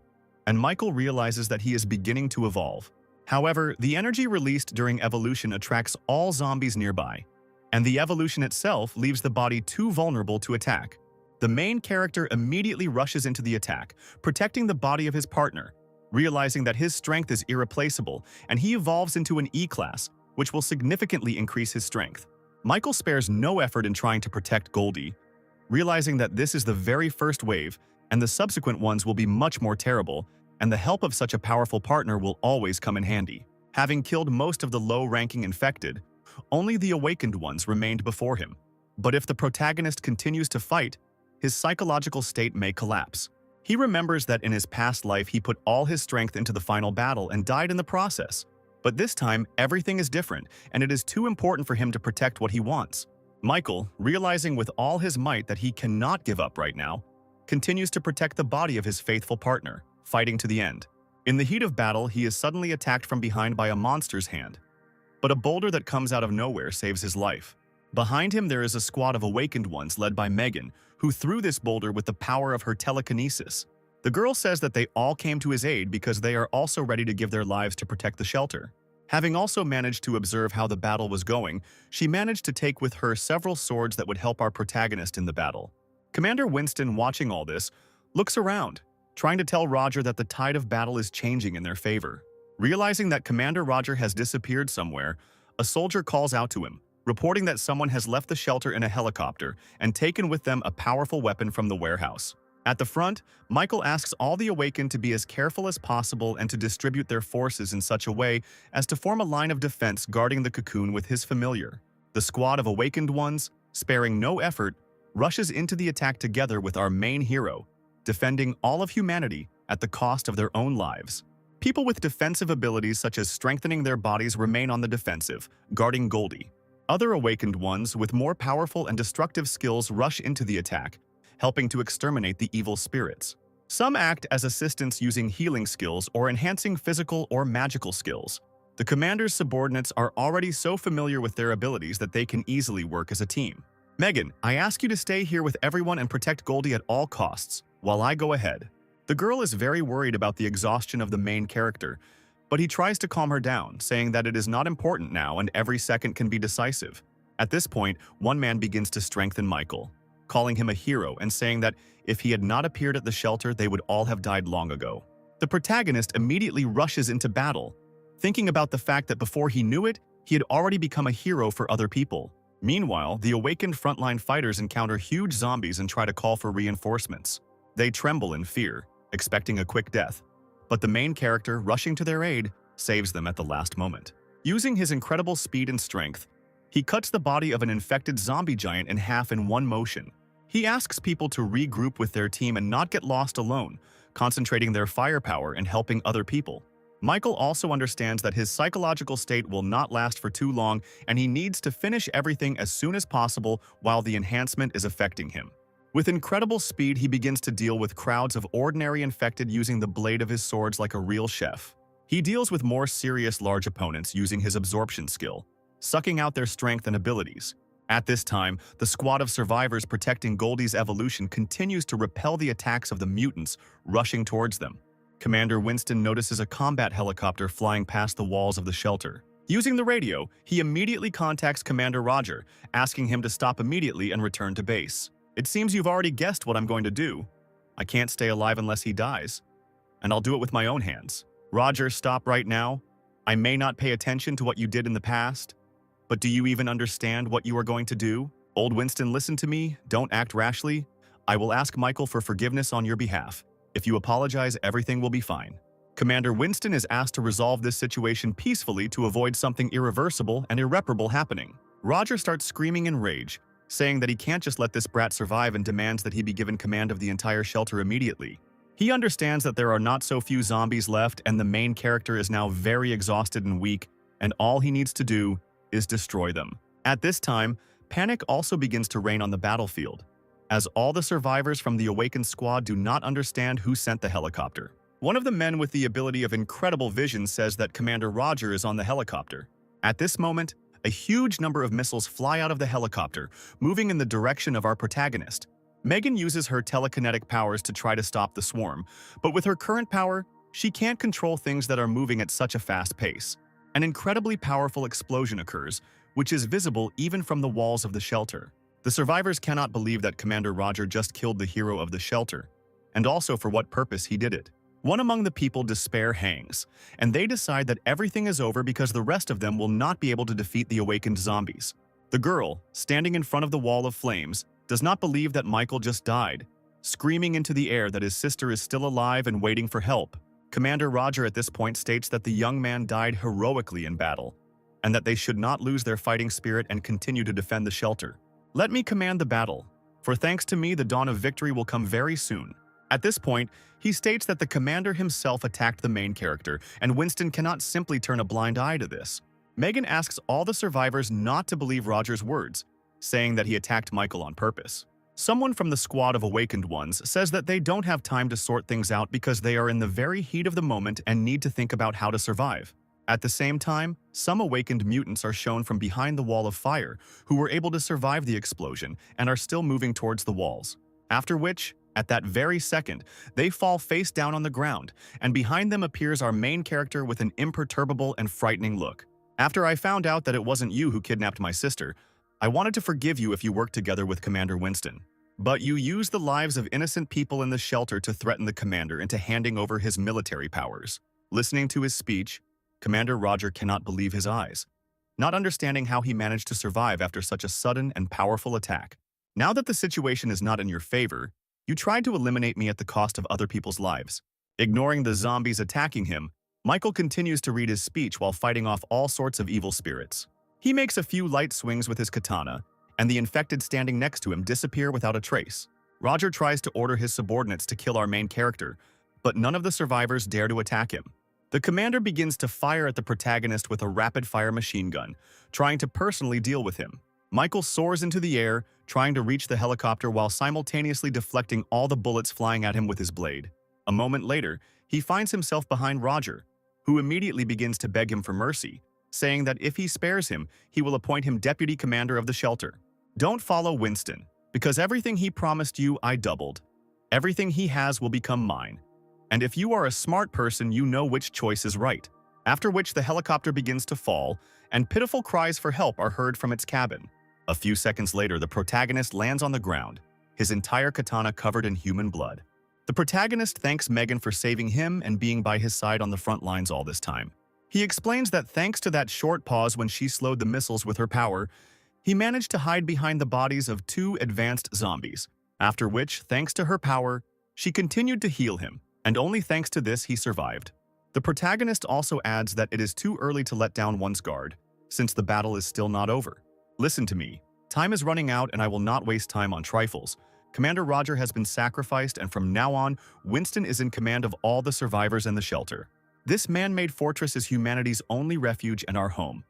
and Michael realizes that he is beginning to evolve. However, the energy released during evolution attracts all zombies nearby, and the evolution itself leaves the body too vulnerable to attack. The main character immediately rushes into the attack, protecting the body of his partner, realizing that his strength is irreplaceable, and he evolves into an E-class, which will significantly increase his strength. Michael spares no effort in trying to protect Goldie, realizing that this is the very first wave, and the subsequent ones will be much more terrible, and the help of such a powerful partner will always come in handy. Having killed most of the low-ranking infected, only the awakened ones remained before him. But if the protagonist continues to fight, his psychological state may collapse. He remembers that in his past life he put all his strength into the final battle and died in the process. But this time, everything is different, and it is too important for him to protect what he wants. Michael, realizing with all his might that he cannot give up right now, continues to protect the body of his faithful partner, fighting to the end. In the heat of battle, he is suddenly attacked from behind by a monster's hand. But a boulder that comes out of nowhere saves his life. Behind him there is a squad of awakened ones led by Megan, who threw this boulder with the power of her telekinesis. The girl says that they all came to his aid because they are also ready to give their lives to protect the shelter. Having also managed to observe how the battle was going, she managed to take with her several swords that would help our protagonist in the battle. Commander Winston, watching all this, looks around, trying to tell Roger that the tide of battle is changing in their favor. Realizing that Commander Roger has disappeared somewhere, a soldier calls out to him, reporting that someone has left the shelter in a helicopter and taken with them a powerful weapon from the warehouse. At the front, Michael asks all the awakened to be as careful as possible and to distribute their forces in such a way as to form a line of defense guarding the cocoon with his familiar. The squad of awakened ones, sparing no effort, rushes into the attack together with our main hero, defending all of humanity at the cost of their own lives. People with defensive abilities such as strengthening their bodies remain on the defensive, guarding Goldie. Other awakened ones with more powerful and destructive skills rush into the attack, helping to exterminate the evil spirits. Some act as assistants using healing skills or enhancing physical or magical skills. The commander's subordinates are already so familiar with their abilities that they can easily work as a team. Megan, I ask you to stay here with everyone and protect Goldie at all costs, while I go ahead. The girl is very worried about the exhaustion of the main character, but he tries to calm her down, saying that it is not important now and every second can be decisive. At this point, one man begins to strengthen Michael, calling him a hero and saying that if he had not appeared at the shelter, they would all have died long ago. The protagonist immediately rushes into battle, thinking about the fact that before he knew it, he had already become a hero for other people. Meanwhile, the awakened frontline fighters encounter huge zombies and try to call for reinforcements. They tremble in fear, expecting a quick death. But the main character, rushing to their aid, saves them at the last moment. Using his incredible speed and strength, he cuts the body of an infected zombie giant in half in one motion. He asks people to regroup with their team and not get lost alone, concentrating their firepower and helping other people. Michael also understands that his psychological state will not last for too long and he needs to finish everything as soon as possible while the enhancement is affecting him. With incredible speed, he begins to deal with crowds of ordinary infected using the blade of his swords like a real chef. He deals with more serious large opponents using his absorption skill, sucking out their strength and abilities. At this time, the squad of survivors protecting Goldie's evolution continues to repel the attacks of the mutants rushing towards them. Commander Winston notices a combat helicopter flying past the walls of the shelter. Using the radio, he immediately contacts Commander Roger, asking him to stop immediately and return to base. It seems you've already guessed what I'm going to do. I can't stay alive unless he dies, and I'll do it with my own hands. Roger, stop right now. I may not pay attention to what you did in the past, but do you even understand what you are going to do? Old Winston, listen to me. Don't act rashly. I will ask Michael for forgiveness on your behalf. If you apologize, everything will be fine. Commander Winston is asked to resolve this situation peacefully to avoid something irreversible and irreparable happening. Roger starts screaming in rage, saying that he can't just let this brat survive and demands that he be given command of the entire shelter immediately. He understands that there are not so few zombies left and the main character is now very exhausted and weak, and all he needs to do is destroy them. At this time, panic also begins to reign on the battlefield, as all the survivors from the awakened squad do not understand who sent the helicopter. One of the men with the ability of incredible vision says that Commander Roger is on the helicopter. At this moment, a huge number of missiles fly out of the helicopter, moving in the direction of our protagonist. Megan uses her telekinetic powers to try to stop the swarm, but with her current power, she can't control things that are moving at such a fast pace. An incredibly powerful explosion occurs, which is visible even from the walls of the shelter. The survivors cannot believe that Commander Roger just killed the hero of the shelter, and also for what purpose he did it. One among the people despair hangs, and they decide that everything is over because the rest of them will not be able to defeat the awakened zombies. The girl, standing in front of the wall of flames, does not believe that Michael just died, screaming into the air that his sister is still alive and waiting for help. Commander Roger at this point states that the young man died heroically in battle, and that they should not lose their fighting spirit and continue to defend the shelter. Let me command the battle, for thanks to me the dawn of victory will come very soon. At this point, he states that the commander himself attacked the main character, and Winston cannot simply turn a blind eye to this. Megan asks all the survivors not to believe Roger's words, saying that he attacked Michael on purpose. Someone from the squad of awakened ones says that they don't have time to sort things out because they are in the very heat of the moment and need to think about how to survive. At the same time, some awakened mutants are shown from behind the wall of fire who were able to survive the explosion and are still moving towards the walls. After which, at that very second, they fall face down on the ground, and behind them appears our main character with an imperturbable and frightening look. After I found out that it wasn't you who kidnapped my sister, I wanted to forgive you if you worked together with Commander Winston. But you used the lives of innocent people in the shelter to threaten the commander into handing over his military powers. Listening to his speech, Commander Roger cannot believe his eyes, not understanding how he managed to survive after such a sudden and powerful attack. Now that the situation is not in your favor, you tried to eliminate me at the cost of other people's lives. Ignoring the zombies attacking him, Michael continues to read his speech while fighting off all sorts of evil spirits. He makes a few light swings with his katana, and the infected standing next to him disappear without a trace. Roger tries to order his subordinates to kill our main character, but none of the survivors dare to attack him. The commander begins to fire at the protagonist with a rapid-fire machine gun, trying to personally deal with him. Michael soars into the air, trying to reach the helicopter while simultaneously deflecting all the bullets flying at him with his blade. A moment later, he finds himself behind Roger, who immediately begins to beg him for mercy, saying that if he spares him, he will appoint him deputy commander of the shelter. Don't follow Winston, because everything he promised you I doubled. Everything he has will become mine. And if you are a smart person, you know which choice is right. After which the helicopter begins to fall, and pitiful cries for help are heard from its cabin. A few seconds later, the protagonist lands on the ground, his entire katana covered in human blood. The protagonist thanks Megan for saving him and being by his side on the front lines all this time. He explains that thanks to that short pause when she slowed the missiles with her power, he managed to hide behind the bodies of 2 advanced zombies, after which, thanks to her power, she continued to heal him, and only thanks to this he survived. The protagonist also adds that it is too early to let down one's guard, since the battle is still not over. Listen to me. Time is running out and I will not waste time on trifles. Commander Roger has been sacrificed and from now on, Winston is in command of all the survivors in the shelter. This man-made fortress is humanity's only refuge and our home.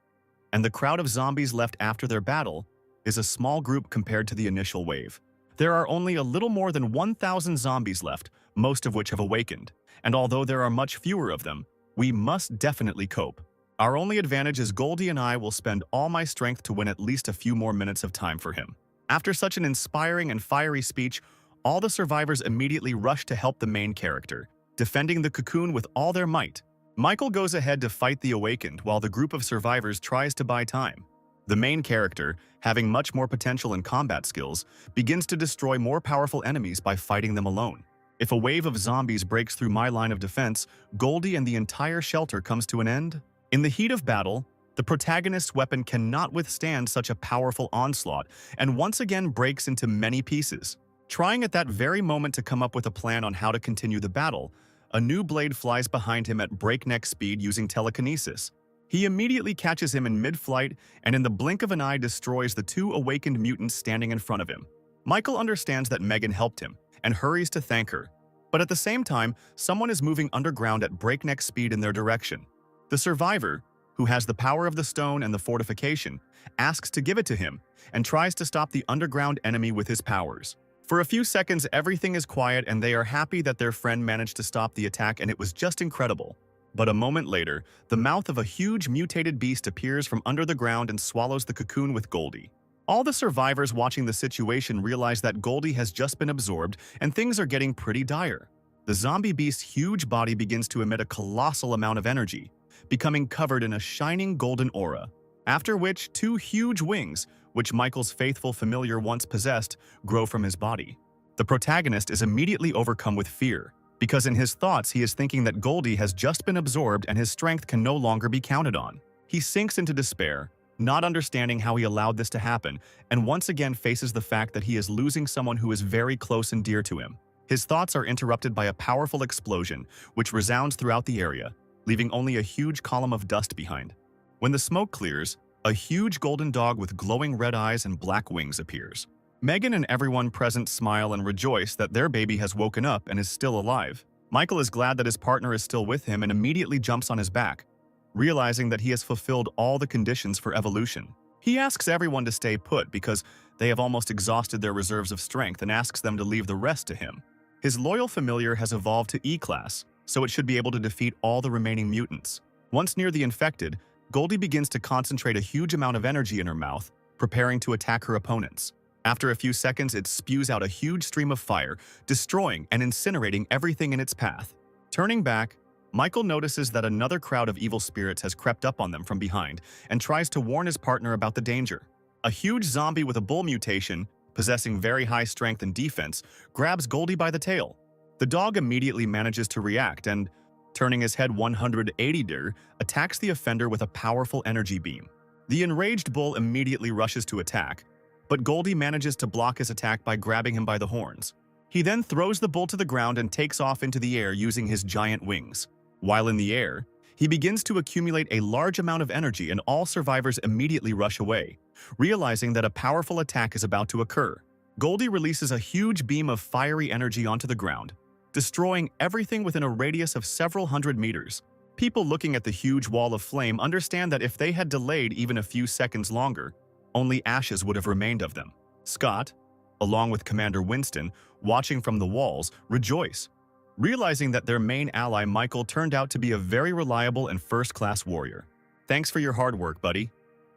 And the crowd of zombies left after their battle is a small group compared to the initial wave. There are only a little more than 1,000 zombies left, most of which have awakened. And although there are much fewer of them, we must definitely cope. Our only advantage is Goldie and I will spend all my strength to win at least a few more minutes of time for him. After such an inspiring and fiery speech, all the survivors immediately rush to help the main character, defending the cocoon with all their might. Michael goes ahead to fight the awakened while the group of survivors tries to buy time. The main character, having much more potential and combat skills, begins to destroy more powerful enemies by fighting them alone. If a wave of zombies breaks through my line of defense, Goldie and the entire shelter comes to an end. In the heat of battle, the protagonist's weapon cannot withstand such a powerful onslaught and once again breaks into many pieces. Trying at that very moment to come up with a plan on how to continue the battle, a new blade flies behind him at breakneck speed using telekinesis. He immediately catches him in mid-flight and in the blink of an eye destroys the two awakened mutants standing in front of him. Michael understands that Megan helped him and hurries to thank her. But at the same time, someone is moving underground at breakneck speed in their direction. The survivor, who has the power of the stone and the fortification, asks to give it to him and tries to stop the underground enemy with his powers. For a few seconds, everything is quiet and they are happy that their friend managed to stop the attack, and it was just incredible. But a moment later, the mouth of a huge mutated beast appears from under the ground and swallows the cocoon with Goldie. All the survivors watching the situation realize that Goldie has just been absorbed and things are getting pretty dire. The zombie beast's huge body begins to emit a colossal amount of energy, becoming covered in a shining golden aura. After which, two huge wings, which Michael's faithful familiar once possessed, grow from his body. The protagonist is immediately overcome with fear, because in his thoughts he is thinking that Goldie has just been absorbed and his strength can no longer be counted on. He sinks into despair, not understanding how he allowed this to happen, and once again faces the fact that he is losing someone who is very close and dear to him. His thoughts are interrupted by a powerful explosion, which resounds throughout the area, leaving only a huge column of dust behind. When the smoke clears, a huge golden dog with glowing red eyes and black wings appears. Megan and everyone present smile and rejoice that their baby has woken up and is still alive. Michael is glad that his partner is still with him and immediately jumps on his back, realizing that he has fulfilled all the conditions for evolution. He asks everyone to stay put because they have almost exhausted their reserves of strength and asks them to leave the rest to him. His loyal familiar has evolved to E-class, so it should be able to defeat all the remaining mutants. Once near the infected, Goldie begins to concentrate a huge amount of energy in her mouth, preparing to attack her opponents. After a few seconds, it spews out a huge stream of fire, destroying and incinerating everything in its path. Turning back, Michael notices that another crowd of evil spirits has crept up on them from behind and tries to warn his partner about the danger. A huge zombie with a bull mutation, possessing very high strength and defense, grabs Goldie by the tail. The dog immediately manages to react and, turning his head 180°, attacks the offender with a powerful energy beam. The enraged bull immediately rushes to attack, but Goldie manages to block his attack by grabbing him by the horns. He then throws the bull to the ground and takes off into the air using his giant wings. While in the air, he begins to accumulate a large amount of energy and all survivors immediately rush away, realizing that a powerful attack is about to occur. Goldie releases a huge beam of fiery energy onto the ground, destroying everything within a radius of several hundred meters. People looking at the huge wall of flame understand that if they had delayed even a few seconds longer, only ashes would have remained of them. Scott, along with Commander Winston, watching from the walls, rejoice, realizing that their main ally Michael turned out to be a very reliable and first-class warrior. Thanks for your hard work, buddy.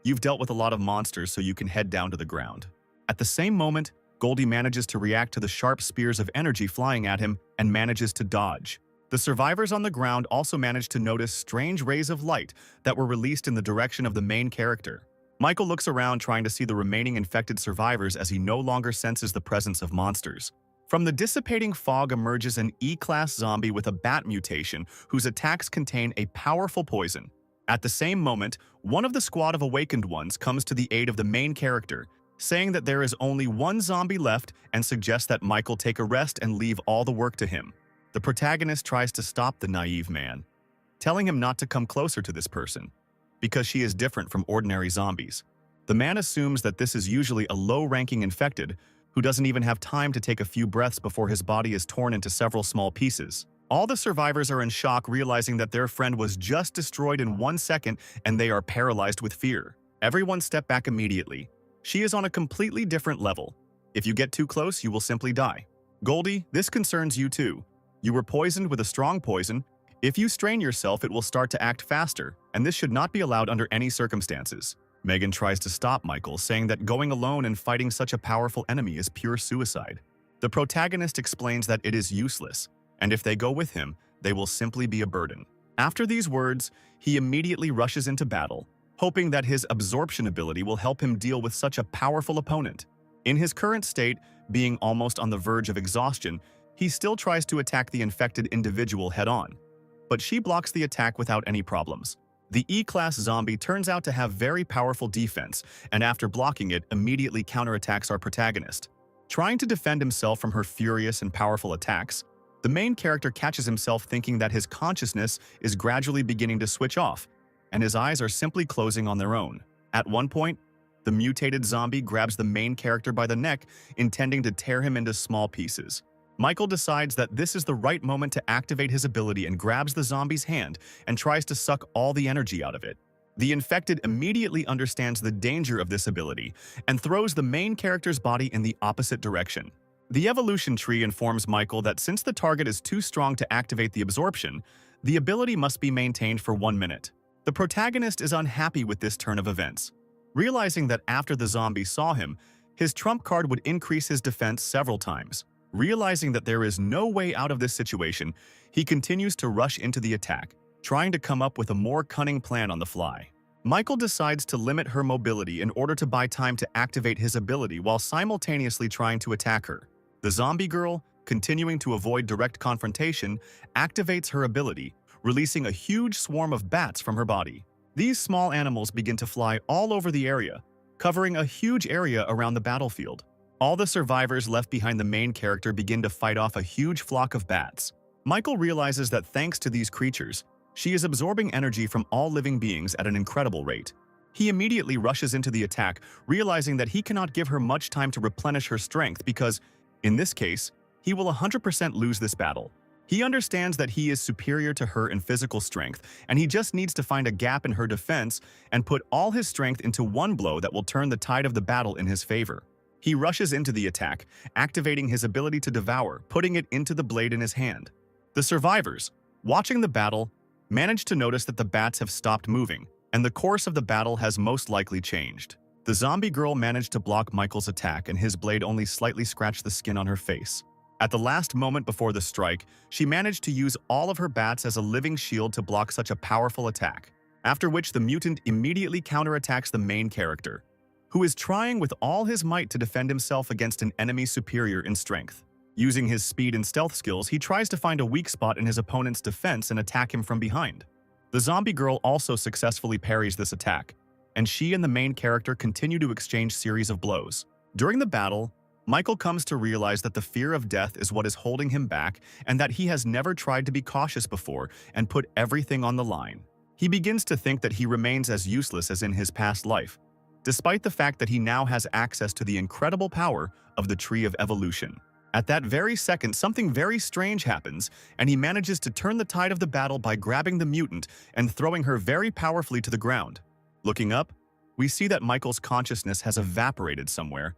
You've dealt with a lot of monsters, so you can head down to the ground. At the same moment, Goldie manages to react to the sharp spears of energy flying at him and manages to dodge. The survivors on the ground also manage to notice strange rays of light that were released in the direction of the main character. Michael looks around trying to see the remaining infected survivors as he no longer senses the presence of monsters. From the dissipating fog emerges an E-class zombie with a bat mutation whose attacks contain a powerful poison. At the same moment, one of the squad of awakened ones comes to the aid of the main character, saying that there is only one zombie left and suggests that Michael take a rest and leave all the work to him. The protagonist tries to stop the naive man, telling him not to come closer to this person, because she is different from ordinary zombies. The man assumes that this is usually a low-ranking infected who doesn't even have time to take a few breaths before his body is torn into several small pieces. All the survivors are in shock, realizing that their friend was just destroyed in 1 second and they are paralyzed with fear. Everyone step back immediately. She is on a completely different level. If you get too close, you will simply die. Goldie, this concerns you too. You were poisoned with a strong poison. If you strain yourself, it will start to act faster, and this should not be allowed under any circumstances. Megan tries to stop Michael, saying that going alone and fighting such a powerful enemy is pure suicide. The protagonist explains that it is useless, and if they go with him, they will simply be a burden. After these words, he immediately rushes into battle, hoping that his absorption ability will help him deal with such a powerful opponent. In his current state, being almost on the verge of exhaustion, he still tries to attack the infected individual head-on, but she blocks the attack without any problems. The E-class zombie turns out to have very powerful defense, and after blocking it, immediately counterattacks our protagonist. Trying to defend himself from her furious and powerful attacks, The main character catches himself thinking that his consciousness is gradually beginning to switch off, and his eyes are simply closing on their own. At one point, the mutated zombie grabs the main character by the neck, intending to tear him into small pieces. Michael decides that this is the right moment to activate his ability and grabs the zombie's hand and tries to suck all the energy out of it. The infected immediately understands the danger of this ability and throws the main character's body in the opposite direction. The evolution tree informs Michael that since the target is too strong to activate the absorption, the ability must be maintained for 1 minute. The protagonist is unhappy with this turn of events. Realizing that after the zombie saw him, his trump card would increase his defense several times. Realizing that there is no way out of this situation, he continues to rush into the attack, trying to come up with a more cunning plan on the fly. Michael decides to limit her mobility in order to buy time to activate his ability while simultaneously trying to attack her. The zombie girl, continuing to avoid direct confrontation, activates her ability, releasing a huge swarm of bats from her body. These small animals begin to fly all over the area, covering a huge area around the battlefield. All the survivors left behind the main character begin to fight off a huge flock of bats. Michael realizes that thanks to these creatures, she is absorbing energy from all living beings at an incredible rate. He immediately rushes into the attack, realizing that he cannot give her much time to replenish her strength because, in this case, he will 100% lose this battle. He understands that he is superior to her in physical strength, and he just needs to find a gap in her defense and put all his strength into one blow that will turn the tide of the battle in his favor. He rushes into the attack, activating his ability to devour, putting it into the blade in his hand. The survivors, watching the battle, manage to notice that the bats have stopped moving, and the course of the battle has most likely changed. The zombie girl managed to block Michael's attack, and his blade only slightly scratched the skin on her face. At the last moment before the strike, she managed to use all of her bats as a living shield to block such a powerful attack, after which the mutant immediately counterattacks the main character, who is trying with all his might to defend himself against an enemy superior in strength. Using his speed and stealth skills, he tries to find a weak spot in his opponent's defense and attack him from behind. The zombie girl also successfully parries this attack, and she and the main character continue to exchange series of blows. During the battle, Michael comes to realize that the fear of death is what is holding him back and that he has never tried to be cautious before and put everything on the line. He begins to think that he remains as useless as in his past life, despite the fact that he now has access to the incredible power of the Tree of Evolution. At that very second, something very strange happens, and he manages to turn the tide of the battle by grabbing the mutant and throwing her very powerfully to the ground. Looking up, we see that Michael's consciousness has evaporated somewhere,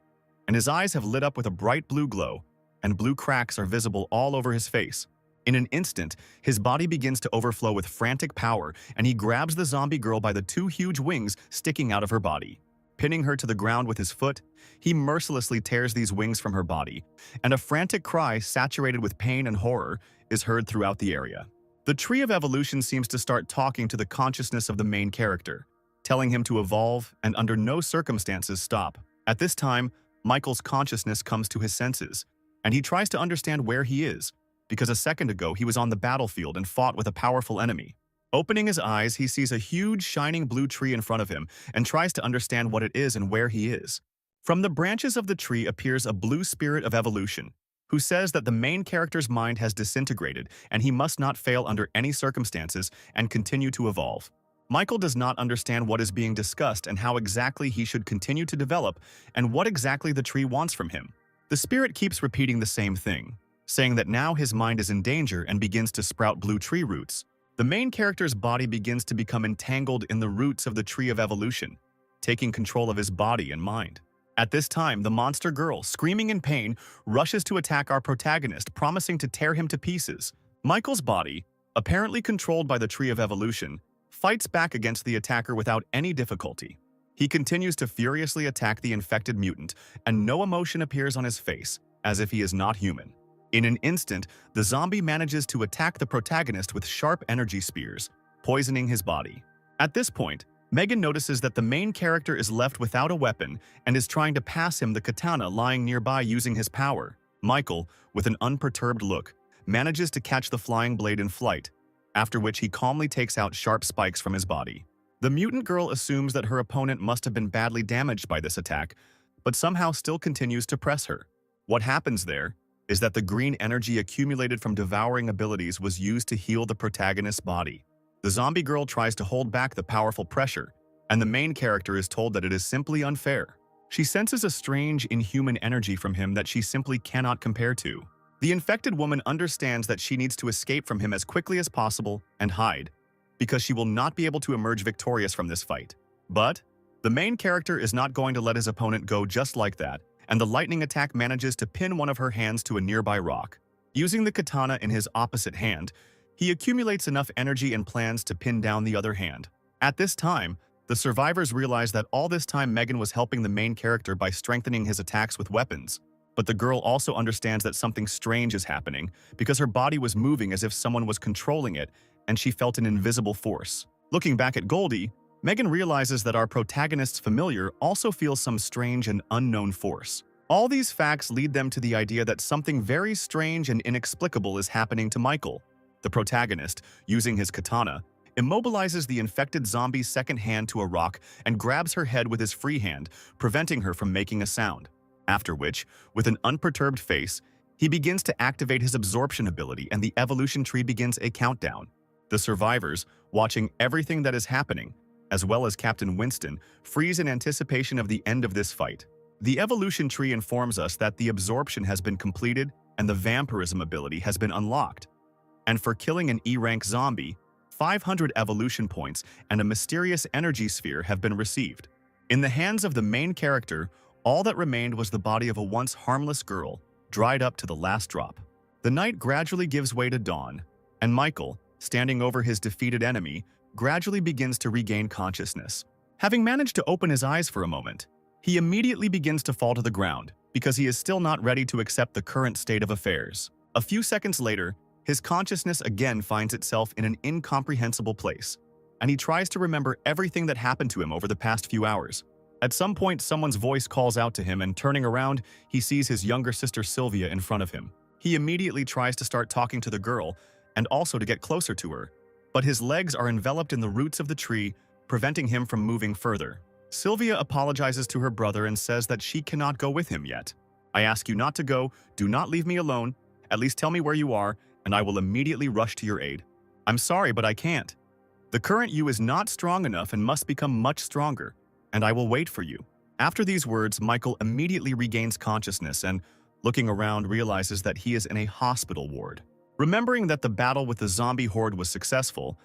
and his eyes have lit up with a bright blue glow, and blue cracks are visible all over his face. In an instant, his body begins to overflow with frantic power, and he grabs the zombie girl by the two huge wings sticking out of her body. Pinning her to the ground with his foot, he mercilessly tears these wings from her body, and a frantic cry saturated with pain and horror is heard throughout the area. The Tree of Evolution seems to start talking to the consciousness of the main character, telling him to evolve and under no circumstances stop. At this time, Michael's consciousness comes to his senses, and he tries to understand where he is, because a second ago he was on the battlefield and fought with a powerful enemy. Opening his eyes, he sees a huge shining blue tree in front of him and tries to understand what it is and where he is. From the branches of the tree appears a blue spirit of evolution, who says that the main character's mind has disintegrated and he must not fail under any circumstances and continue to evolve. Michael does not understand what is being discussed and how exactly he should continue to develop and what exactly the tree wants from him. The spirit keeps repeating the same thing, saying that now his mind is in danger and begins to sprout blue tree roots. The main character's body begins to become entangled in the roots of the Tree of Evolution, taking control of his body and mind. At this time, the monster girl, screaming in pain, rushes to attack our protagonist, promising to tear him to pieces. Michael's body, apparently controlled by the Tree of Evolution, fights back against the attacker without any difficulty. He continues to furiously attack the infected mutant, and no emotion appears on his face, as if he is not human. In an instant, the zombie manages to attack the protagonist with sharp energy spears, poisoning his body. At this point, Megan notices that the main character is left without a weapon and is trying to pass him the katana lying nearby using his power. Michael, with an unperturbed look, manages to catch the flying blade in flight, after which he calmly takes out sharp spikes from his body. The mutant girl assumes that her opponent must have been badly damaged by this attack, but somehow still continues to press her. What happens there is that the green energy accumulated from devouring abilities was used to heal the protagonist's body. The zombie girl tries to hold back the powerful pressure, and the main character is told that it is simply unfair. She senses a strange, inhuman energy from him that she simply cannot compare to. The infected woman understands that she needs to escape from him as quickly as possible and hide, because she will not be able to emerge victorious from this fight. But the main character is not going to let his opponent go just like that, and the lightning attack manages to pin one of her hands to a nearby rock. Using the katana in his opposite hand, he accumulates enough energy and plans to pin down the other hand. At this time, the survivors realize that all this time Megan was helping the main character by strengthening his attacks with weapons. But the girl also understands that something strange is happening because her body was moving as if someone was controlling it, and she felt an invisible force. Looking back at Goldie, Megan realizes that our protagonist's familiar also feels some strange and unknown force. All these facts lead them to the idea that something very strange and inexplicable is happening to Michael. The protagonist, using his katana, immobilizes the infected zombie's second hand to a rock and grabs her head with his free hand, preventing her from making a sound. After which, with an unperturbed face, he begins to activate his absorption ability and the evolution tree begins a countdown. The survivors, watching everything that is happening, as well as Captain Winston, freeze in anticipation of the end of this fight. The evolution tree informs us that the absorption has been completed and the vampirism ability has been unlocked. And for killing an E-rank zombie, 500 evolution points and a mysterious energy sphere have been received. In the hands of the main character, all that remained was the body of a once harmless girl, dried up to the last drop. The night gradually gives way to dawn, and Michael, standing over his defeated enemy, gradually begins to regain consciousness. Having managed to open his eyes for a moment, he immediately begins to fall to the ground because he is still not ready to accept the current state of affairs. A few seconds later, his consciousness again finds itself in an incomprehensible place, and he tries to remember everything that happened to him over the past few hours. At some point, someone's voice calls out to him, and turning around, he sees his younger sister Sylvia in front of him. He immediately tries to start talking to the girl and also to get closer to her, but his legs are enveloped in the roots of the tree, preventing him from moving further. Sylvia apologizes to her brother and says that she cannot go with him yet. "I ask you not to go, do not leave me alone, at least tell me where you are, and I will immediately rush to your aid." "I'm sorry, but I can't. The current you is not strong enough and must become much stronger, and I will wait for you." After these words, Michael immediately regains consciousness and, looking around, realizes that he is in a hospital ward. Remembering that the battle with the zombie horde was successful,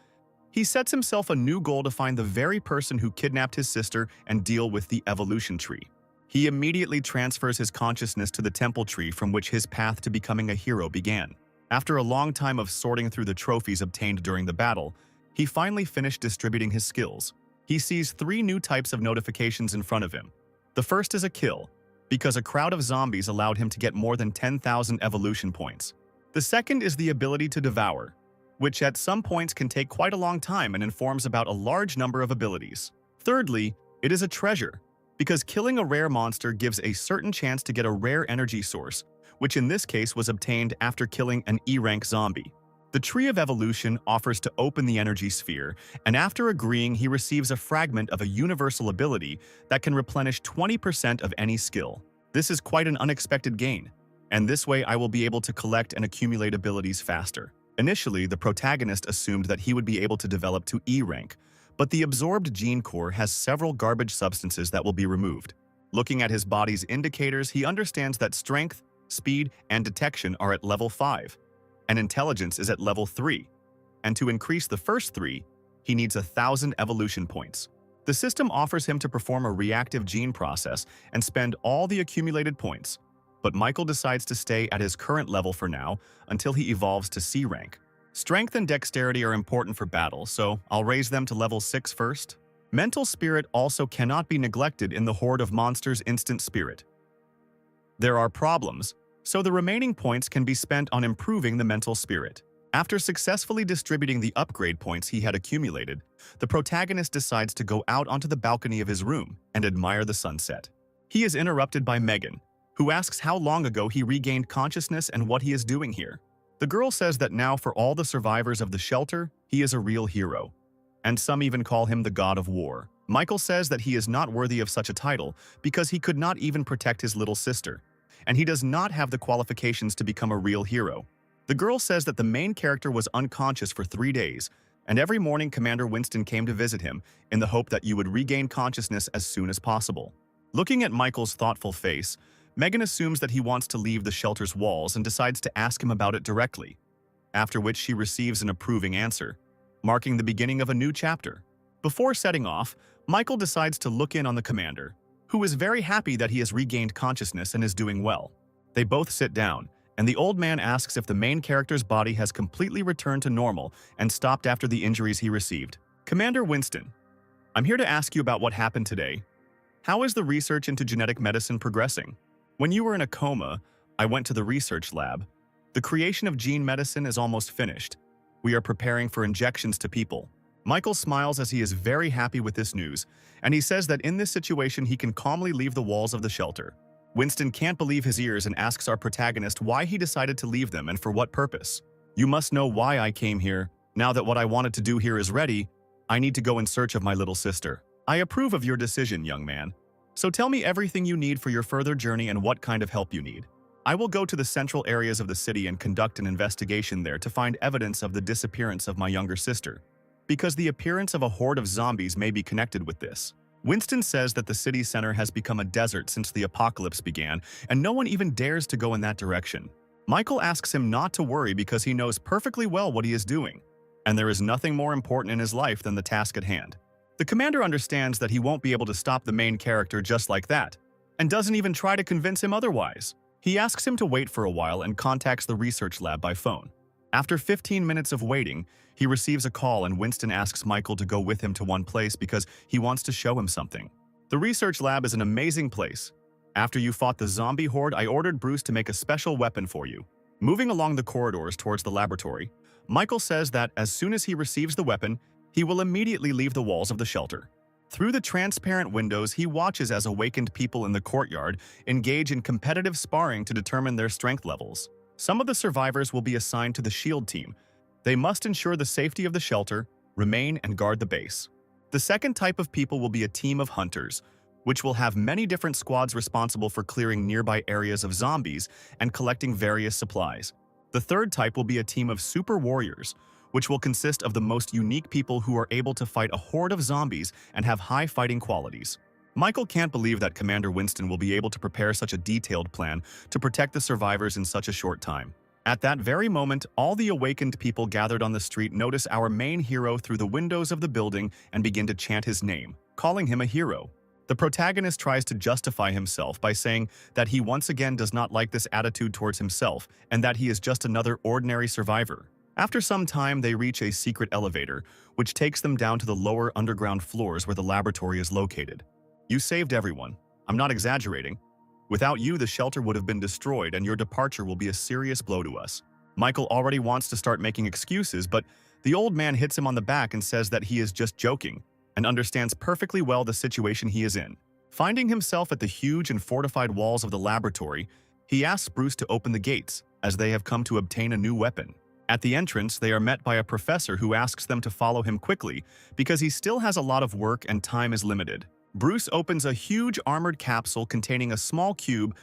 he sets himself a new goal to find the very person who kidnapped his sister and deal with the evolution tree. He immediately transfers his consciousness to the temple tree from which his path to becoming a hero began. After a long time of sorting through the trophies obtained during the battle, he finally finished distributing his skills. He sees 3 new types of notifications in front of him. The first is a kill, because a crowd of zombies allowed him to get more than 10,000 evolution points. The second is the ability to devour, which at some points can take quite a long time and informs about a large number of abilities. Thirdly, it is a treasure, because killing a rare monster gives a certain chance to get a rare energy source, which in this case was obtained after killing an E-rank zombie. The Tree of Evolution offers to open the energy sphere, and after agreeing, he receives a fragment of a universal ability that can replenish 20% of any skill. This is quite an unexpected gain, and this way I will be able to collect and accumulate abilities faster. Initially, the protagonist assumed that he would be able to develop to E-rank, but the absorbed gene core has several garbage substances that will be removed. Looking at his body's indicators, he understands that strength, speed, and detection are at level 5, and intelligence is at level 3. And to increase the first 3, he needs 1,000 evolution points. The system offers him to perform a reactive gene process and spend all the accumulated points, but Michael decides to stay at his current level for now until he evolves to C rank. Strength and dexterity are important for battle, so I'll raise them to level 6 first. Mental spirit also cannot be neglected in the horde of monsters' instant spirit. There are problems, so the remaining points can be spent on improving the mental spirit. After successfully distributing the upgrade points he had accumulated, the protagonist decides to go out onto the balcony of his room and admire the sunset. He is interrupted by Megan, who asks how long ago he regained consciousness and what he is doing here. The girl says that now for all the survivors of the shelter, he is a real hero, and some even call him the god of war. Michael says that he is not worthy of such a title because he could not even protect his little sister. and he does not have the qualifications to become a real hero. The girl says that the main character was unconscious for 3 days, and every morning Commander Winston came to visit him in the hope that you would regain consciousness as soon as possible. Looking at Michael's thoughtful face, Megan assumes that he wants to leave the shelter's walls and decides to ask him about it directly, after which she receives an approving answer, marking the beginning of a new chapter. Before setting off, Michael decides to look in on the commander, who is very happy that he has regained consciousness and is doing well. They both sit down, and the old man asks if the main character's body has completely returned to normal and stopped after the injuries he received. Commander Winston, I'm here to ask you about what happened today. How is the research into genetic medicine progressing? When you were in a coma, I went to the research lab. The creation of gene medicine is almost finished. We are preparing for injections to people. Michael smiles as he is very happy with this news, and he says that in this situation he can calmly leave the walls of the shelter. Winston can't believe his ears and asks our protagonist why he decided to leave them and for what purpose. You must know why I came here. Now that what I wanted to do here is ready, I need to go in search of my little sister. I approve of your decision, young man. So tell me everything you need for your further journey and what kind of help you need. I will go to the central areas of the city and conduct an investigation there to find evidence of the disappearance of my younger sister, because the appearance of a horde of zombies may be connected with this. Winston says that the city center has become a desert since the apocalypse began, and no one even dares to go in that direction. Michael asks him not to worry because he knows perfectly well what he is doing, and there is nothing more important in his life than the task at hand. The commander understands that he won't be able to stop the main character just like that, and doesn't even try to convince him otherwise. He asks him to wait for a while and contacts the research lab by phone. After 15 minutes of waiting, he receives a call and Winston asks Michael to go with him to one place because he wants to show him something. The research lab is an amazing place. After you fought the zombie horde, I ordered Bruce to make a special weapon for you. Moving along the corridors towards the laboratory, Michael says that as soon as he receives the weapon, he will immediately leave the walls of the shelter. Through the transparent windows, he watches as awakened people in the courtyard engage in competitive sparring to determine their strength levels. Some of the survivors will be assigned to the SHIELD team. They must ensure the safety of the shelter, remain and guard the base. The second type of people will be a team of hunters, which will have many different squads responsible for clearing nearby areas of zombies and collecting various supplies. The third type will be a team of super warriors, which will consist of the most unique people who are able to fight a horde of zombies and have high fighting qualities. Michael can't believe that Commander Winston will be able to prepare such a detailed plan to protect the survivors in such a short time. At that very moment, all the awakened people gathered on the street notice our main hero through the windows of the building and begin to chant his name, calling him a hero. The protagonist tries to justify himself by saying that he once again does not like this attitude towards himself and that he is just another ordinary survivor. After some time, they reach a secret elevator, which takes them down to the lower underground floors where the laboratory is located. You saved everyone. I'm not exaggerating. Without you, the shelter would have been destroyed and your departure will be a serious blow to us. Michael already wants to start making excuses, but the old man hits him on the back and says that he is just joking and understands perfectly well the situation he is in. Finding himself at the huge and fortified walls of the laboratory, he asks Bruce to open the gates, as they have come to obtain a new weapon. At the entrance, they are met by a professor who asks them to follow him quickly because he still has a lot of work and time is limited. Bruce opens a huge armored capsule containing a small cube,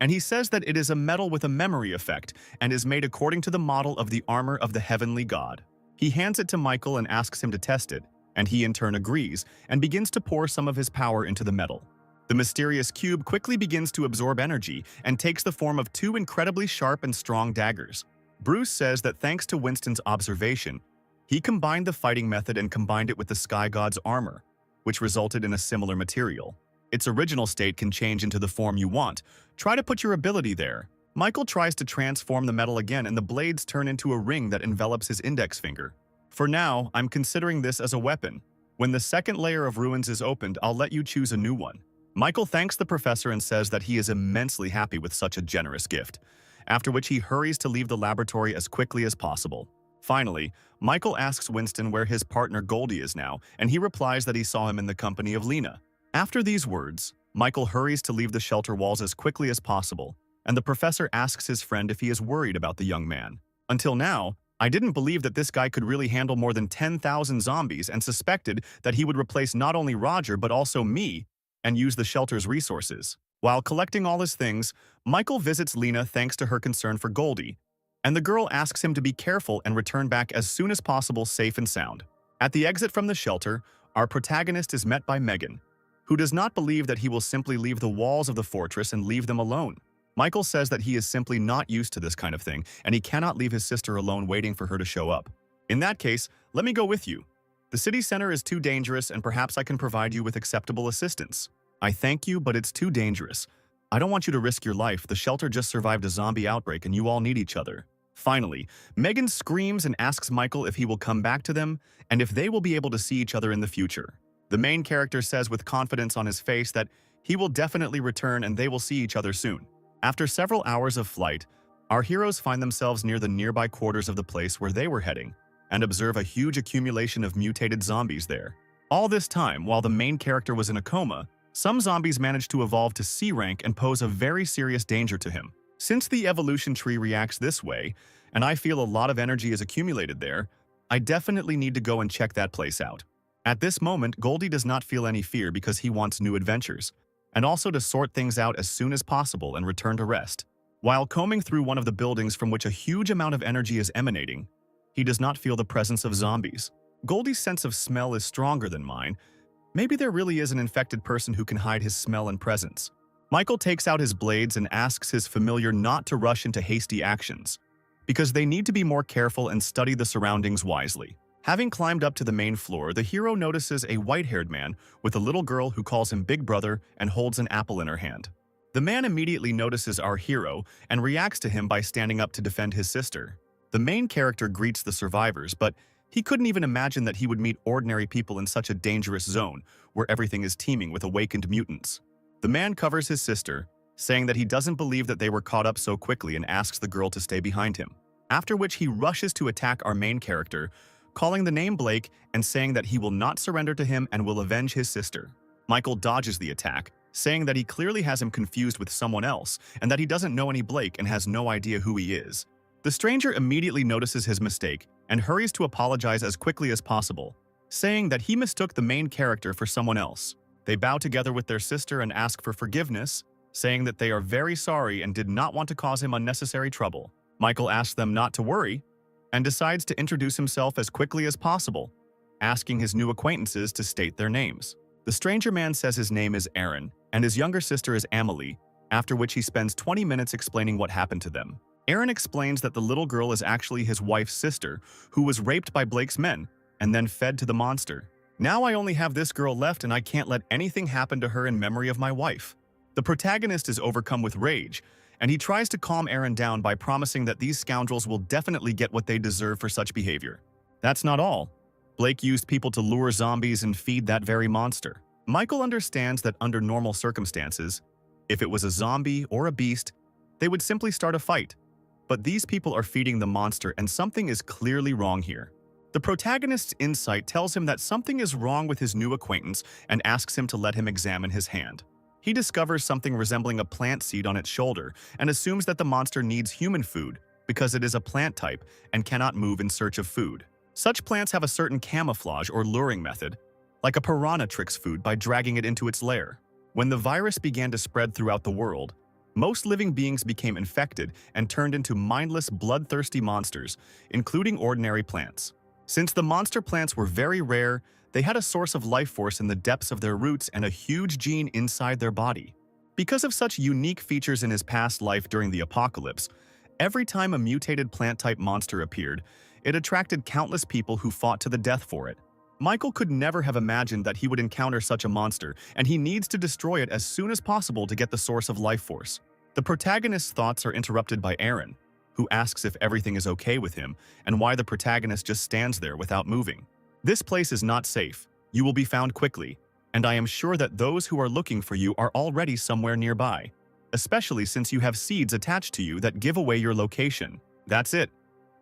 and he says that it is a metal with a memory effect and is made according to the model of the armor of the heavenly god. He hands it to Michael and asks him to test it, and he in turn agrees and begins to pour some of his power into the metal. The mysterious cube quickly begins to absorb energy and takes the form of 2 incredibly sharp and strong daggers. Bruce says that thanks to Winston's observation, he combined the fighting method and combined it with the Sky God's armor, which resulted in a similar material. Its original state can change into the form you want. Try to put your ability there. Michael tries to transform the metal again and the blades turn into a ring that envelops his index finger. For now, I'm considering this as a weapon. When the second layer of ruins is opened, I'll let you choose a new one. Michael thanks the professor and says that he is immensely happy with such a generous gift, after which he hurries to leave the laboratory as quickly as possible. Finally, Michael asks Winston where his partner Goldie is now, and he replies that he saw him in the company of Lena. After these words, Michael hurries to leave the shelter walls as quickly as possible, and the professor asks his friend if he is worried about the young man. Until now, I didn't believe that this guy could really handle more than 10,000 zombies and suspected that he would replace not only Roger but also me and use the shelter's resources. While collecting all his things, Michael visits Lena thanks to her concern for Goldie, and the girl asks him to be careful and return back as soon as possible safe and sound. At the exit from the shelter, our protagonist is met by Megan, who does not believe that he will simply leave the walls of the fortress and leave them alone. Michael says that he is simply not used to this kind of thing, and he cannot leave his sister alone waiting for her to show up. In that case, let me go with you. The city center is too dangerous, and perhaps I can provide you with acceptable assistance. I thank you, but it's too dangerous. I don't want you to risk your life. The shelter just survived a zombie outbreak, and you all need each other. Finally, Megan screams and asks Michael if he will come back to them, and if they will be able to see each other in the future. The main character says with confidence on his face that he will definitely return and they will see each other soon. After several hours of flight, our heroes find themselves near the nearby quarters of the place where they were heading, and observe a huge accumulation of mutated zombies there. All this time, while the main character was in a coma, some zombies managed to evolve to C rank and pose a very serious danger to him. Since the evolution tree reacts this way, and I feel a lot of energy is accumulated there, I definitely need to go and check that place out. At this moment, Goldie does not feel any fear because he wants new adventures, and also to sort things out as soon as possible and return to rest. While combing through one of the buildings from which a huge amount of energy is emanating, he does not feel the presence of zombies. Goldie's sense of smell is stronger than mine. Maybe there really is an infected person who can hide his smell and presence. Michael takes out his blades and asks his familiar not to rush into hasty actions, because they need to be more careful and study the surroundings wisely. Having climbed up to the main floor, the hero notices a white-haired man with a little girl who calls him Big Brother and holds an apple in her hand. The man immediately notices our hero and reacts to him by standing up to defend his sister. The main character greets the survivors, but he couldn't even imagine that he would meet ordinary people in such a dangerous zone where everything is teeming with awakened mutants. The man covers his sister, saying that he doesn't believe that they were caught up so quickly and asks the girl to stay behind him. After which he rushes to attack our main character, calling the name Blake and saying that he will not surrender to him and will avenge his sister. Michael dodges the attack, saying that he clearly has him confused with someone else and that he doesn't know any Blake and has no idea who he is. The stranger immediately notices his mistake and hurries to apologize as quickly as possible, saying that he mistook the main character for someone else. They bow together with their sister and ask for forgiveness, saying that they are very sorry and did not want to cause him unnecessary trouble. Michael asks them not to worry and decides to introduce himself as quickly as possible, asking his new acquaintances to state their names. The stranger man says his name is Aaron and his younger sister is Amelie, after which he spends 20 minutes explaining what happened to them. Aaron explains that the little girl is actually his wife's sister, who was raped by Blake's men and then fed to the monster. Now I only have this girl left and I can't let anything happen to her in memory of my wife. The protagonist is overcome with rage, and he tries to calm Aaron down by promising that these scoundrels will definitely get what they deserve for such behavior. That's not all. Blake used people to lure zombies and feed that very monster. Michael understands that under normal circumstances, if it was a zombie or a beast, they would simply start a fight. But these people are feeding the monster and something is clearly wrong here. The protagonist's insight tells him that something is wrong with his new acquaintance and asks him to let him examine his hand. He discovers something resembling a plant seed on its shoulder and assumes that the monster needs human food because it is a plant type and cannot move in search of food. Such plants have a certain camouflage or luring method, like a piranha tricks food by dragging it into its lair. When the virus began to spread throughout the world, most living beings became infected and turned into mindless, bloodthirsty monsters, including ordinary plants. Since the monster plants were very rare, they had a source of life force in the depths of their roots and a huge gene inside their body. Because of such unique features in his past life during the apocalypse, every time a mutated plant-type monster appeared, it attracted countless people who fought to the death for it. Michael could never have imagined that he would encounter such a monster, and he needs to destroy it as soon as possible to get the source of life force. The protagonist's thoughts are interrupted by Aaron, who asks if everything is okay with him and why the protagonist just stands there without moving. This place is not safe. You will be found quickly, and I am sure that those who are looking for you are already somewhere nearby, especially since you have seeds attached to you that give away your location. That's it.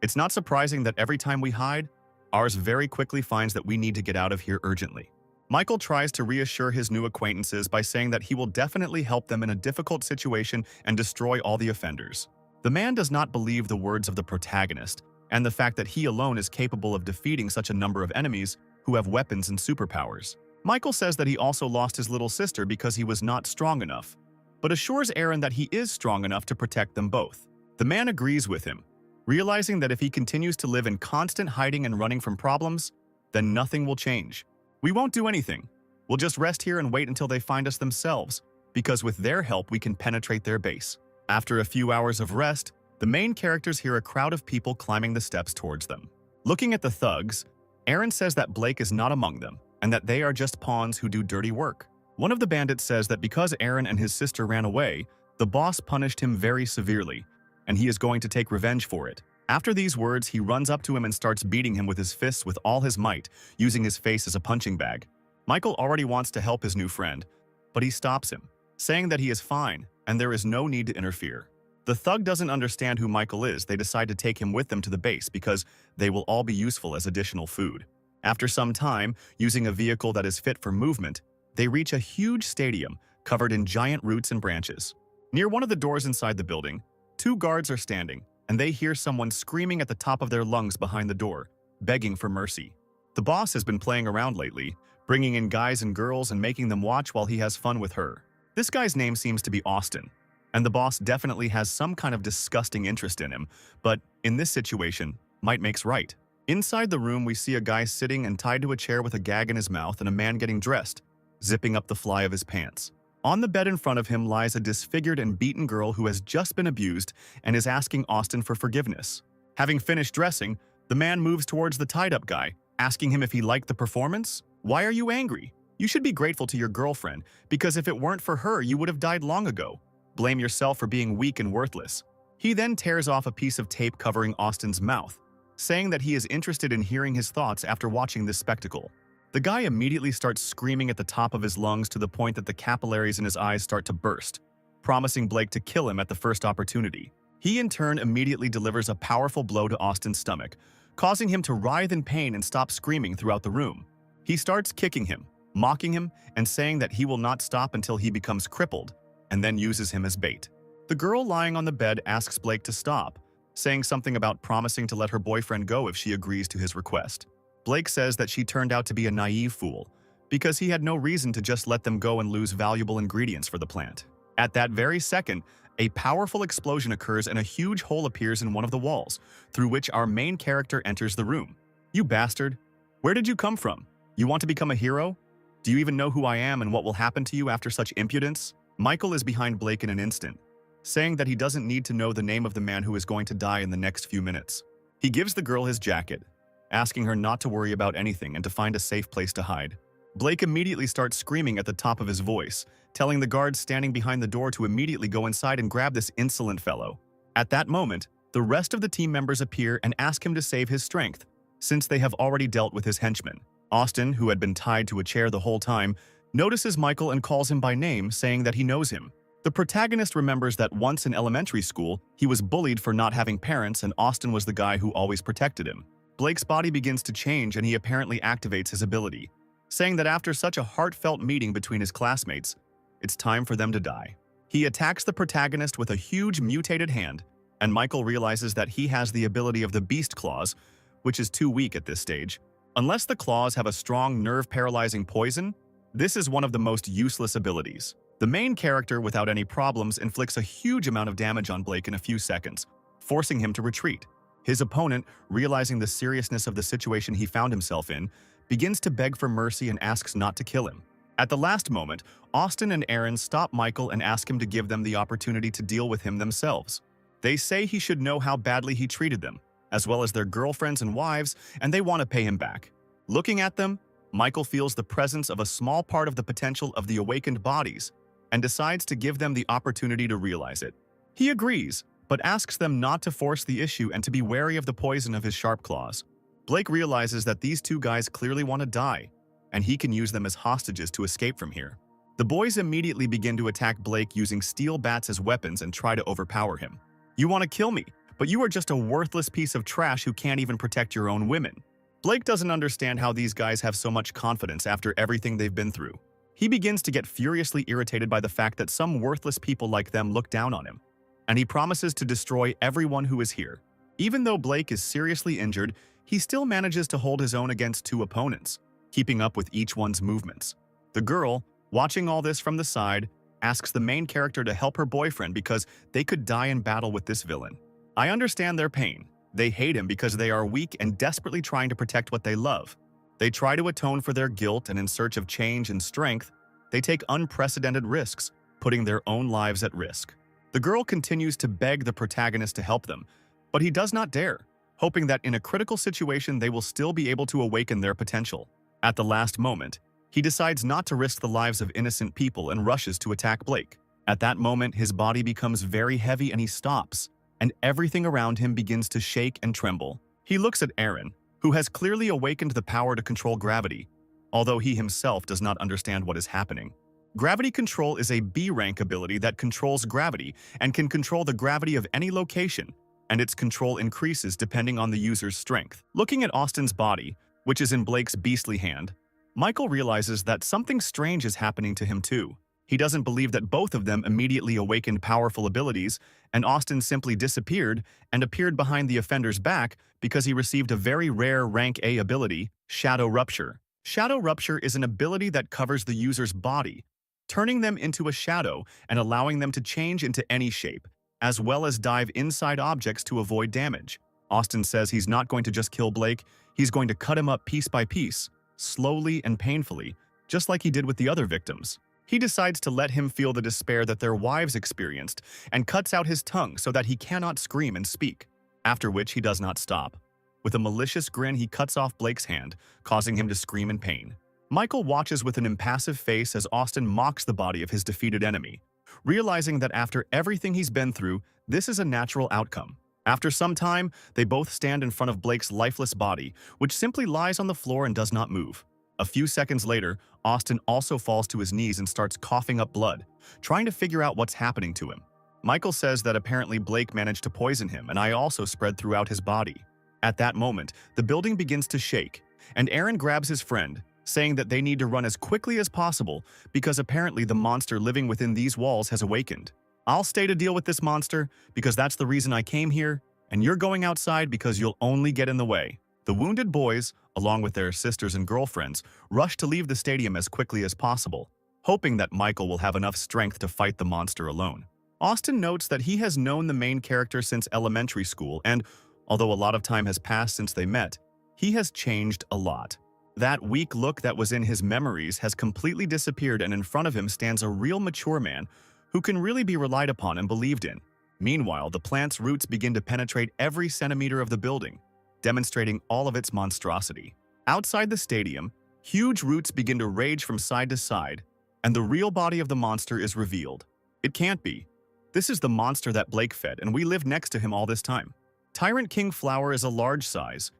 It's not surprising that every time we hide, ours very quickly finds that we need to get out of here urgently. Michael tries to reassure his new acquaintances by saying that he will definitely help them in a difficult situation and destroy all the offenders. The man does not believe the words of the protagonist, and the fact that he alone is capable of defeating such a number of enemies who have weapons and superpowers. Michael says that he also lost his little sister because he was not strong enough, but assures Aaron that he is strong enough to protect them both. The man agrees with him, realizing that if he continues to live in constant hiding and running from problems, then nothing will change. We won't do anything. We'll just rest here and wait until they find us themselves, because with their help we can penetrate their base. After a few hours of rest, the main characters hear a crowd of people climbing the steps towards them. Looking at the thugs, Aaron says that Blake is not among them, and that they are just pawns who do dirty work. One of the bandits says that because Aaron and his sister ran away, the boss punished him very severely, and he is going to take revenge for it. After these words, he runs up to him and starts beating him with his fists with all his might, using his face as a punching bag. Michael already wants to help his new friend, but he stops him, saying that he is fine and there is no need to interfere. The thug doesn't understand who Michael is. They decide to take him with them to the base because they will all be useful as additional food. After some time, using a vehicle that is fit for movement, they reach a huge stadium covered in giant roots and branches. Near one of the doors inside the building, 2 guards are standing, and they hear someone screaming at the top of their lungs behind the door, begging for mercy. The boss has been playing around lately, bringing in guys and girls and making them watch while he has fun with her. This guy's name seems to be Austin, and the boss definitely has some kind of disgusting interest in him, but in this situation, might makes right. Inside the room, we see a guy sitting and tied to a chair with a gag in his mouth and a man getting dressed, zipping up the fly of his pants. On the bed in front of him lies a disfigured and beaten girl who has just been abused and is asking Austin for forgiveness. Having finished dressing, the man moves towards the tied-up guy, asking him if he liked the performance. "Why are you angry? You should be grateful to your girlfriend, because if it weren't for her, you would have died long ago. Blame yourself for being weak and worthless." He then tears off a piece of tape covering Austin's mouth, saying that he is interested in hearing his thoughts after watching this spectacle. The guy immediately starts screaming at the top of his lungs to the point that the capillaries in his eyes start to burst, promising Blake to kill him at the first opportunity. He in turn immediately delivers a powerful blow to Austin's stomach, causing him to writhe in pain and stop screaming throughout the room. He starts kicking him, mocking him, and saying that he will not stop until he becomes crippled, and then uses him as bait. The girl lying on the bed asks Blake to stop, saying something about promising to let her boyfriend go if she agrees to his request. Blake says that she turned out to be a naive fool, because he had no reason to just let them go and lose valuable ingredients for the plant. At that very second, a powerful explosion occurs and a huge hole appears in one of the walls, through which our main character enters the room. "You bastard! Where did you come from? You want to become a hero? Do you even know who I am and what will happen to you after such impudence?" Michael is behind Blake in an instant, saying that he doesn't need to know the name of the man who is going to die in the next few minutes. He gives the girl his jacket, asking her not to worry about anything and to find a safe place to hide. Blake immediately starts screaming at the top of his voice, telling the guards standing behind the door to immediately go inside and grab this insolent fellow. At that moment, the rest of the team members appear and ask him to save his strength, since they have already dealt with his henchmen. Austin, who had been tied to a chair the whole time, notices Michael and calls him by name, saying that he knows him. The protagonist remembers that once in elementary school, he was bullied for not having parents and Austin was the guy who always protected him. Blake's body begins to change and he apparently activates his ability, saying that after such a heartfelt meeting between his classmates, it's time for them to die. He attacks the protagonist with a huge mutated hand, and Michael realizes that he has the ability of the Beast Claws, which is too weak at this stage. Unless the claws have a strong nerve-paralyzing poison, this is one of the most useless abilities. The main character, without any problems, inflicts a huge amount of damage on Blake in a few seconds, forcing him to retreat. His opponent, realizing the seriousness of the situation he found himself in, begins to beg for mercy and asks not to kill him. At the last moment, Austin and Aaron stop Michael and ask him to give them the opportunity to deal with him themselves. They say he should know how badly he treated them, as well as their girlfriends and wives, and they want to pay him back. Looking at them, Michael feels the presence of a small part of the potential of the awakened bodies and decides to give them the opportunity to realize it. He agrees, but asks them not to force the issue and to be wary of the poison of his sharp claws. Blake realizes that these two guys clearly want to die, and he can use them as hostages to escape from here. The boys immediately begin to attack Blake using steel bats as weapons and try to overpower him. "You want to kill me, but you are just a worthless piece of trash who can't even protect your own women." Blake doesn't understand how these guys have so much confidence after everything they've been through. He begins to get furiously irritated by the fact that some worthless people like them look down on him, and he promises to destroy everyone who is here. Even though Blake is seriously injured, he still manages to hold his own against two opponents, keeping up with each one's movements. The girl, watching all this from the side, asks the main character to help her boyfriend because they could die in battle with this villain. I understand their pain. They hate him because they are weak and desperately trying to protect what they love. They try to atone for their guilt, and in search of change and strength, they take unprecedented risks, putting their own lives at risk. The girl continues to beg the protagonist to help them, but he does not dare, hoping that in a critical situation they will still be able to awaken their potential. At the last moment, he decides not to risk the lives of innocent people and rushes to attack Blake. At that moment, his body becomes very heavy and he stops, and everything around him begins to shake and tremble. He looks at Aaron, who has clearly awakened the power to control gravity, although he himself does not understand what is happening. Gravity control is a B-rank ability that controls gravity and can control the gravity of any location, and its control increases depending on the user's strength. Looking at Austin's body, which is in Blake's beastly hand, Michael realizes that something strange is happening to him too. He doesn't believe that both of them immediately awakened powerful abilities, and Austin simply disappeared and appeared behind the offender's back because he received a very rare rank A ability, Shadow Rupture. Shadow Rupture is an ability that covers the user's body, turning them into a shadow and allowing them to change into any shape, as well as dive inside objects to avoid damage. Austin says he's not going to just kill Blake, he's going to cut him up piece by piece, slowly and painfully, just like he did with the other victims. He decides to let him feel the despair that their wives experienced and cuts out his tongue so that he cannot scream and speak, after which he does not stop. With a malicious grin, he cuts off Blake's hand, causing him to scream in pain. Michael watches with an impassive face as Austin mocks the body of his defeated enemy, realizing that after everything he's been through, this is a natural outcome. After some time, they both stand in front of Blake's lifeless body, which simply lies on the floor and does not move. A few seconds later, Austin also falls to his knees and starts coughing up blood, trying to figure out what's happening to him. Michael says that apparently Blake managed to poison him, and I also spread throughout his body. At that moment, the building begins to shake, and Aaron grabs his friend, saying that they need to run as quickly as possible because apparently the monster living within these walls has awakened. I'll stay to deal with this monster because that's the reason I came here, and you're going outside because you'll only get in the way. The wounded boys, along with their sisters and girlfriends, rush to leave the stadium as quickly as possible, hoping that Michael will have enough strength to fight the monster alone. Austin notes that he has known the main character since elementary school, and although a lot of time has passed since they met, he has changed a lot. That weak look that was in his memories has completely disappeared, and in front of him stands a real mature man who can really be relied upon and believed in. Meanwhile, the plant's roots begin to penetrate every centimeter of the building, demonstrating all of its monstrosity. Outside the stadium, huge roots begin to rage from side to side, and the real body of the monster is revealed. It can't be. This is the monster that Blake fed, and we lived next to him all this time. Tyrant King Flower is a large size.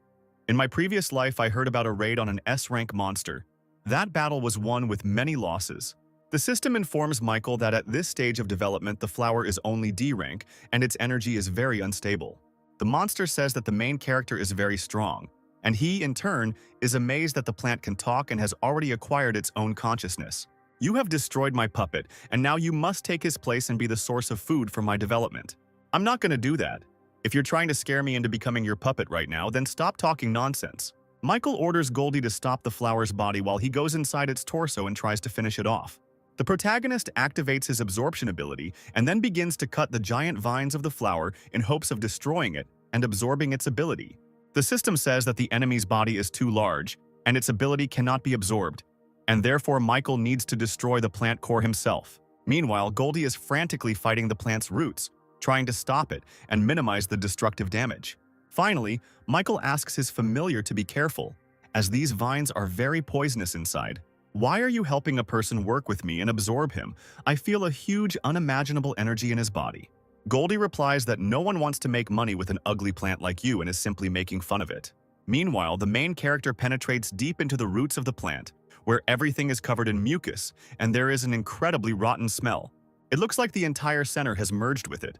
In my previous life, I heard about a raid on an S-rank monster. That battle was won with many losses. The system informs Michael that at this stage of development, the flower is only D rank, and its energy is very unstable. The monster says that the main character is very strong, and he, in turn, is amazed that the plant can talk and has already acquired its own consciousness. You have destroyed my puppet, and now you must take his place and be the source of food for my development. I'm not going to do that. If you're trying to scare me into becoming your puppet right now, then stop talking nonsense. Michael orders Goldie to stop the flower's body while he goes inside its torso and tries to finish it off. The protagonist activates his absorption ability and then begins to cut the giant vines of the flower in hopes of destroying it and absorbing its ability. The system says that the enemy's body is too large and its ability cannot be absorbed, and therefore Michael needs to destroy the plant core himself. Meanwhile, Goldie is frantically fighting the plant's roots, trying to stop it and minimize the destructive damage. Finally, Michael asks his familiar to be careful, as these vines are very poisonous inside. Why are you helping a person work with me and absorb him? I feel a huge, unimaginable energy in his body. Goldie replies that no one wants to make money with an ugly plant like you and is simply making fun of it. Meanwhile, the main character penetrates deep into the roots of the plant, where everything is covered in mucus and there is an incredibly rotten smell. It looks like the entire center has merged with it,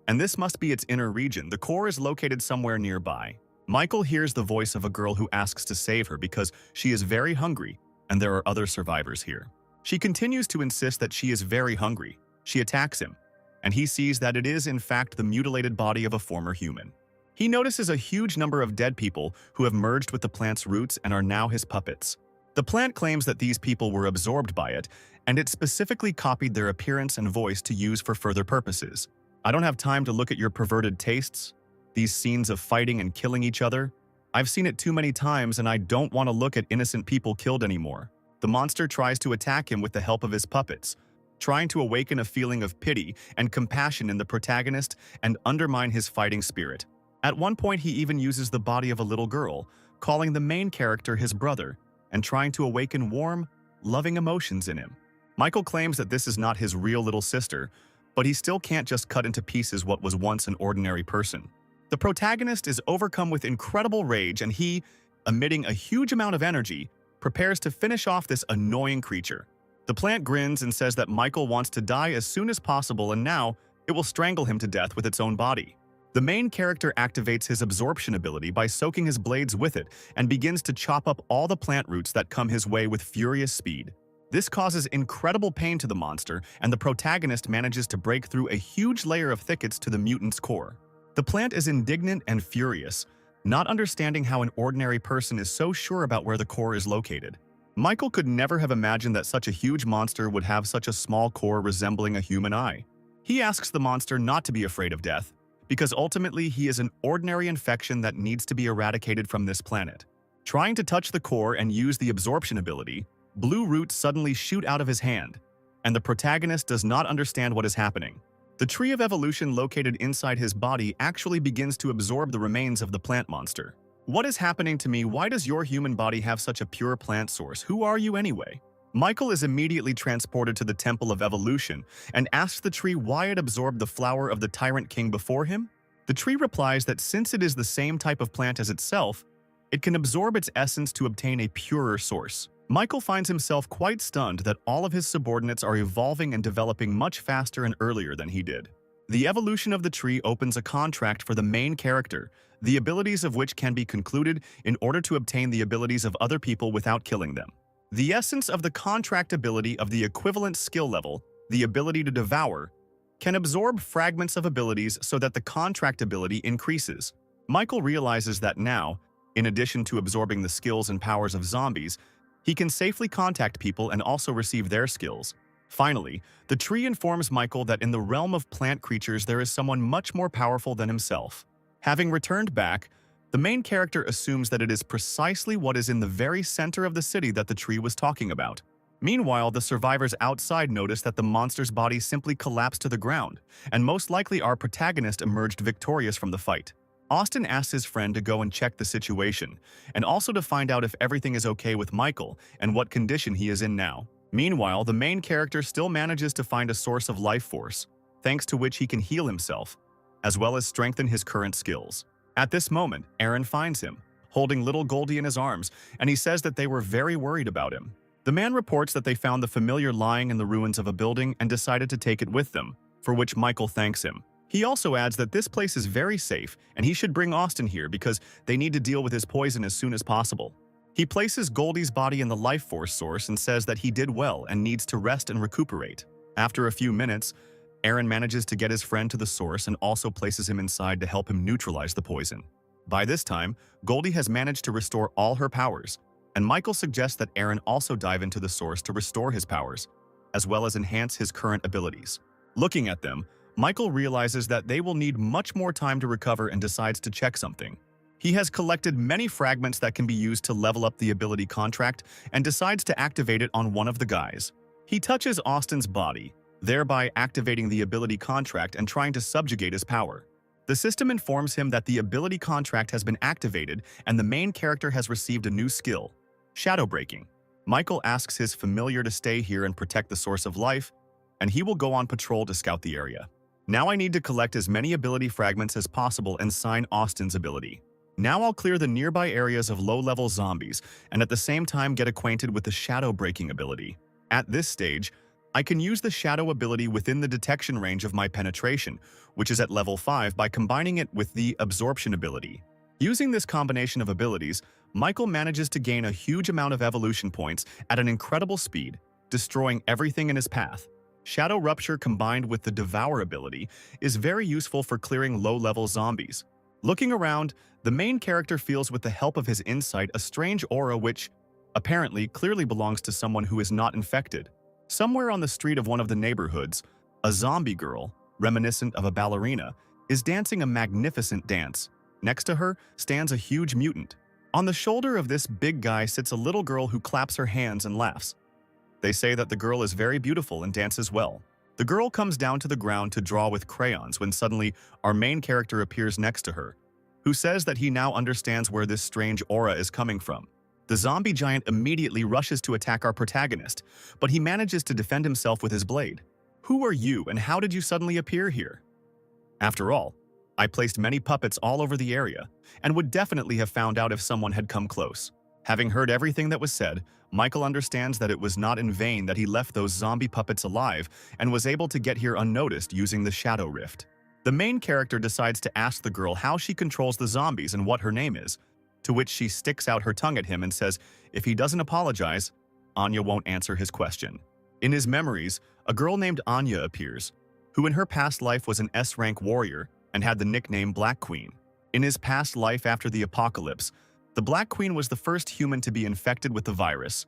and this must be its inner region. The core is located somewhere nearby. Michael hears the voice of a girl who asks to save her because she is very hungry and there are other survivors here. She continues to insist that she is very hungry. She attacks him, and he sees that it is in fact the mutilated body of a former human. He notices a huge number of dead people who have merged with the plant's roots and are now his puppets. The plant claims that these people were absorbed by it, and it specifically copied their appearance and voice to use for further purposes. I don't have time to look at your perverted tastes, these scenes of fighting and killing each other. I've seen it too many times and I don't want to look at innocent people killed anymore. The monster tries to attack him with the help of his puppets, trying to awaken a feeling of pity and compassion in the protagonist and undermine his fighting spirit. At one point, he even uses the body of a little girl, calling the main character his brother, and trying to awaken warm, loving emotions in him. Michael claims that this is not his real little sister, but he still can't just cut into pieces what was once an ordinary person. The protagonist is overcome with incredible rage and he, emitting a huge amount of energy, prepares to finish off this annoying creature. The plant grins and says that Michael wants to die as soon as possible and now it will strangle him to death with its own body. The main character activates his absorption ability by soaking his blades with it and begins to chop up all the plant roots that come his way with furious speed. This causes incredible pain to the monster and the protagonist manages to break through a huge layer of thickets to the mutant's core. The plant is indignant and furious, not understanding how an ordinary person is so sure about where the core is located. Michael could never have imagined that such a huge monster would have such a small core resembling a human eye. He asks the monster not to be afraid of death, because ultimately he is an ordinary infection that needs to be eradicated from this planet. Trying to touch the core and use the absorption ability, blue roots suddenly shoot out of his hand, and the protagonist does not understand what is happening. The tree of evolution located inside his body actually begins to absorb the remains of the plant monster. What is happening to me? Why does your human body have such a pure plant source? Who are you anyway? Michael is immediately transported to the Temple of Evolution and asks the tree why it absorbed the flower of the Tyrant King before him. The tree replies that since it is the same type of plant as itself, it can absorb its essence to obtain a purer source. Michael finds himself quite stunned that all of his subordinates are evolving and developing much faster and earlier than he did. The evolution of the tree opens a contract for the main character, the abilities of which can be concluded in order to obtain the abilities of other people without killing them. The essence of the contract ability of the equivalent skill level, the ability to devour, can absorb fragments of abilities so that the contract ability increases. Michael realizes that now, in addition to absorbing the skills and powers of zombies, he can safely contact people and also receive their skills. Finally, the tree informs Michael that in the realm of plant creatures there is someone much more powerful than himself. Having returned back, the main character assumes that it is precisely what is in the very center of the city that the tree was talking about. Meanwhile, the survivors outside notice that the monster's body simply collapsed to the ground, and most likely our protagonist emerged victorious from the fight. Austin asks his friend to go and check the situation, and also to find out if everything is okay with Michael and what condition he is in now. Meanwhile, the main character still manages to find a source of life force, thanks to which he can heal himself, as well as strengthen his current skills. At this moment, Aaron finds him, holding little Goldie in his arms, and he says that they were very worried about him. The man reports that they found the familiar lying in the ruins of a building and decided to take it with them, for which Michael thanks him. He also adds that this place is very safe and he should bring Austin here because they need to deal with his poison as soon as possible. He places Goldie's body in the life force source and says that he did well and needs to rest and recuperate. After a few minutes, Aaron manages to get his friend to the source and also places him inside to help him neutralize the poison. By this time, Goldie has managed to restore all her powers, and Michael suggests that Aaron also dive into the source to restore his powers, as well as enhance his current abilities. Looking at them, Michael realizes that they will need much more time to recover and decides to check something. He has collected many fragments that can be used to level up the ability contract and decides to activate it on one of the guys. He touches Austin's body, thereby activating the ability contract and trying to subjugate his power. The system informs him that the ability contract has been activated and the main character has received a new skill, shadow breaking. Michael asks his familiar to stay here and protect the source of life, and he will go on patrol to scout the area. Now I need to collect as many ability fragments as possible and sign Austin's ability. Now I'll clear the nearby areas of low-level zombies and at the same time get acquainted with the shadow breaking ability. At this stage, I can use the shadow ability within the detection range of my penetration, which is at level 5, by combining it with the absorption ability. Using this combination of abilities, Michael manages to gain a huge amount of evolution points at an incredible speed, destroying everything in his path. Shadow Rupture combined with the Devour ability is very useful for clearing low-level zombies. Looking around, the main character feels with the help of his insight a strange aura which, apparently, clearly belongs to someone who is not infected. Somewhere on the street of one of the neighborhoods, a zombie girl, reminiscent of a ballerina, is dancing a magnificent dance. Next to her stands a huge mutant. On the shoulder of this big guy sits a little girl who claps her hands and laughs. They say that the girl is very beautiful and dances well. The girl comes down to the ground to draw with crayons when suddenly our main character appears next to her, who says that he now understands where this strange aura is coming from. The zombie giant immediately rushes to attack our protagonist, but he manages to defend himself with his blade. Who are you and how did you suddenly appear here? After all, I placed many puppets all over the area and would definitely have found out if someone had come close. Having heard everything that was said, Michael understands that it was not in vain that he left those zombie puppets alive and was able to get here unnoticed using the Shadow Rift. The main character decides to ask the girl how she controls the zombies and what her name is, to which she sticks out her tongue at him and says if he doesn't apologize, Anya won't answer his question. In his memories, a girl named Anya appears, who in her past life was an S-rank warrior and had the nickname Black Queen. In his past life after the apocalypse, the Black Queen was the first human to be infected with the virus.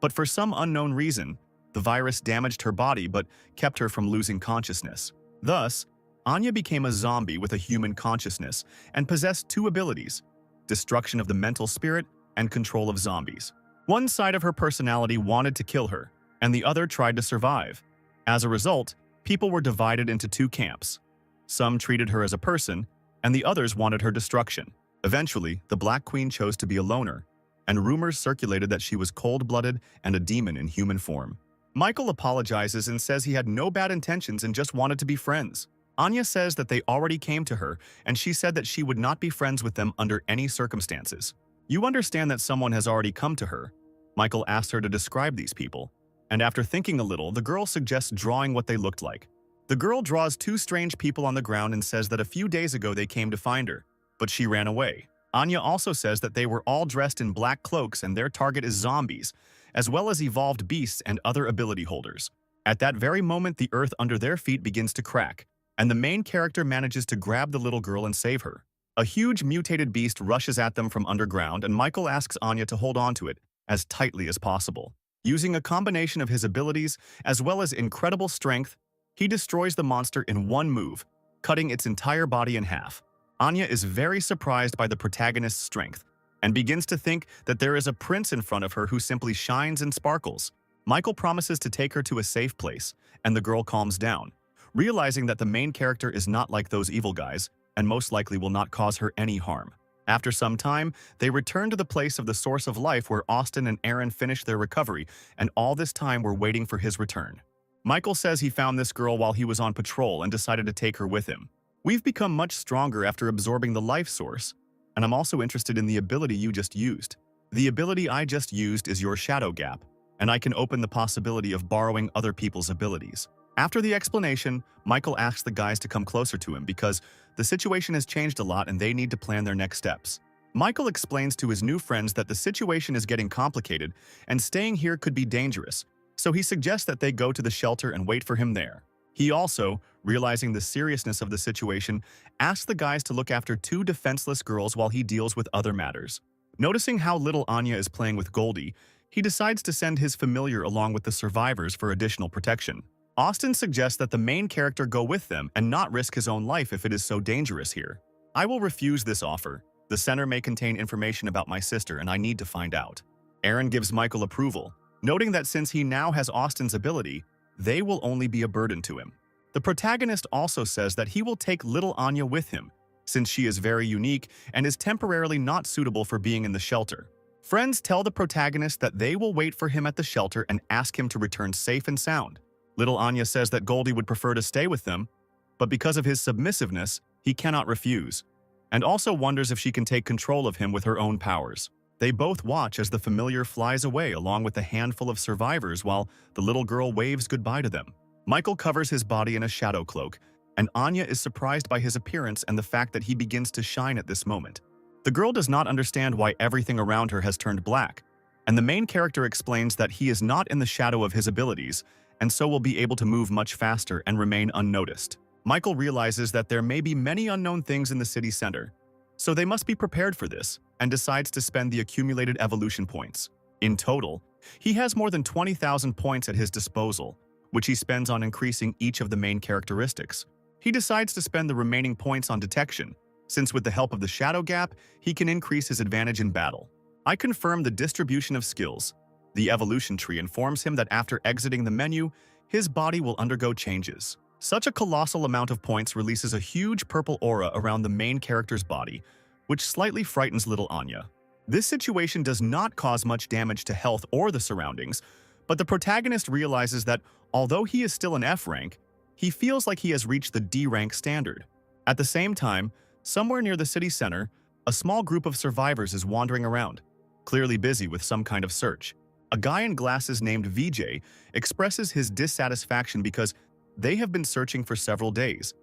But for some unknown reason, the virus damaged her body but kept her from losing consciousness. Thus, Anya became a zombie with a human consciousness and possessed two abilities: destruction of the mental spirit and control of zombies. One side of her personality wanted to kill her, and the other tried to survive. As a result, people were divided into two camps. Some treated her as a person, and the others wanted her destruction. Eventually, the Black Queen chose to be a loner, and rumors circulated that she was cold-blooded and a demon in human form. Michael apologizes and says he had no bad intentions and just wanted to be friends. Anya says that they already came to her, and she said that she would not be friends with them under any circumstances. You understand that someone has already come to her. Michael asks her to describe these people, and after thinking a little, the girl suggests drawing what they looked like. The girl draws two strange people on the ground and says that a few days ago they came to find her, but she ran away. Anya also says that they were all dressed in black cloaks and their target is zombies, as well as evolved beasts and other ability holders. At that very moment, the earth under their feet begins to crack, and the main character manages to grab the little girl and save her. A huge mutated beast rushes at them from underground, and Michael asks Anya to hold on to it as tightly as possible. Using a combination of his abilities as well as incredible strength, he destroys the monster in one move, cutting its entire body in half. Anya is very surprised by the protagonist's strength and begins to think that there is a prince in front of her who simply shines and sparkles. Michael promises to take her to a safe place, and the girl calms down, realizing that the main character is not like those evil guys and most likely will not cause her any harm. After some time, they return to the place of the source of life where Austin and Aaron finish their recovery, and all this time we're waiting for his return. Michael says he found this girl while he was on patrol and decided to take her with him. We've become much stronger after absorbing the life source, and I'm also interested in the ability you just used. The ability I just used is your shadow gap, and I can open the possibility of borrowing other people's abilities. After the explanation, Michael asks the guys to come closer to him because the situation has changed a lot and they need to plan their next steps. Michael explains to his new friends that the situation is getting complicated and staying here could be dangerous, so he suggests that they go to the shelter and wait for him there. He also, realizing the seriousness of the situation, asks the guys to look after two defenseless girls while he deals with other matters. Noticing how little Anya is playing with Goldie, he decides to send his familiar along with the survivors for additional protection. Austin suggests that the main character go with them and not risk his own life if it is so dangerous here. I will refuse this offer. The center may contain information about my sister and I need to find out. Aaron gives Michael approval, noting that since he now has Austin's ability, they will only be a burden to him. The protagonist also says that he will take little Anya with him, since she is very unique and is temporarily not suitable for being in the shelter. Friends tell the protagonist that they will wait for him at the shelter and ask him to return safe and sound. Little Anya says that Goldie would prefer to stay with them, but because of his submissiveness, he cannot refuse, and also wonders if she can take control of him with her own powers. They both watch as the familiar flies away along with a handful of survivors while the little girl waves goodbye to them. Michael covers his body in a shadow cloak, and Anya is surprised by his appearance and the fact that he begins to shine at this moment. The girl does not understand why everything around her has turned black, and the main character explains that he is not in the shadow of his abilities, and so will be able to move much faster and remain unnoticed. Michael realizes that there may be many unknown things in the city center, so they must be prepared for this, and decides to spend the accumulated evolution points. In total, He has more than 20,000 points at his disposal, which he spends on increasing each of the main characteristics. He decides to spend the remaining points on detection, since with the help of the shadow gap, he can increase his advantage in battle. I confirm the distribution of skills. The evolution tree informs him that after exiting the menu, his body will undergo changes. Such a colossal amount of points releases a huge purple aura around the main character's body, which slightly frightens little Anya. This situation does not cause much damage to health or the surroundings, but the protagonist realizes that although he is still an F rank, he feels like he has reached the D rank standard. At the same time, somewhere near the city center, a small group of survivors is wandering around, clearly busy with some kind of search. A guy in glasses named VJ expresses his dissatisfaction because they have been searching for several days,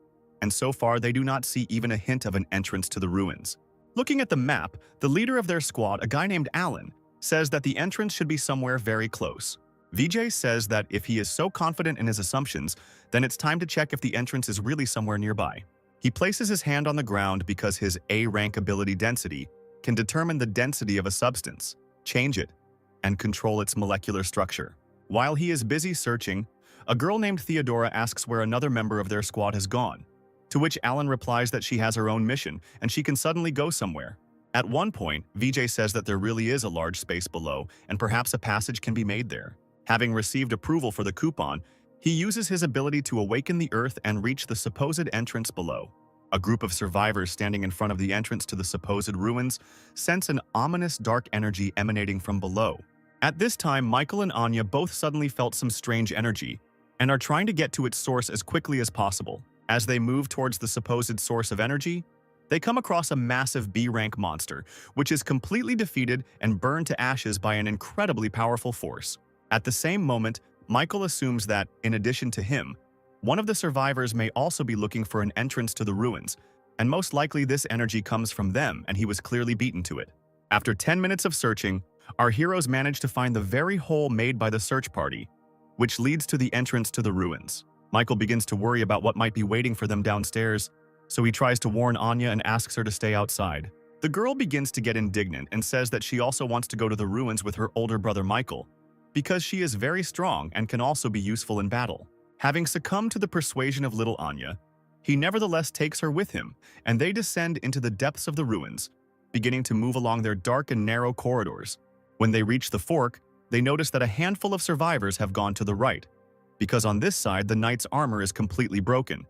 and so far they do not see even a hint of an entrance to the ruins. Looking at the map, the leader of their squad, a guy named Alan, says that the entrance should be somewhere very close. VJ says that if he is so confident in his assumptions, then it's time to check if the entrance is really somewhere nearby. He places his hand on the ground because his A-rank ability density can determine the density of a substance, change it, and control its molecular structure. While he is busy searching, a girl named Theodora asks where another member of their squad has gone, to which Alan replies that she has her own mission and she can suddenly go somewhere. At one point, VJ says that there really is a large space below and perhaps a passage can be made there. Having received approval for the coupon, he uses his ability to awaken the earth and reach the supposed entrance below. A group of survivors standing in front of the entrance to the supposed ruins sense an ominous dark energy emanating from below. At this time, Michael and Anya both suddenly felt some strange energy and are trying to get to its source as quickly as possible. As they move towards the supposed source of energy, they come across a massive B-rank monster, which is completely defeated and burned to ashes by an incredibly powerful force. At the same moment, Michael assumes that, in addition to him, one of the survivors may also be looking for an entrance to the ruins, and most likely this energy comes from them and he was clearly beaten to it. After 10 minutes of searching, our heroes manage to find the very hole made by the search party, which leads to the entrance to the ruins. Michael begins to worry about what might be waiting for them downstairs, so he tries to warn Anya and asks her to stay outside. The girl begins to get indignant and says that she also wants to go to the ruins with her older brother Michael, because she is very strong and can also be useful in battle. Having succumbed to the persuasion of little Anya, he nevertheless takes her with him, and they descend into the depths of the ruins, beginning to move along their dark and narrow corridors. When they reach the fork, they notice that a handful of survivors have gone to the right, because on this side the knight's armor is completely broken,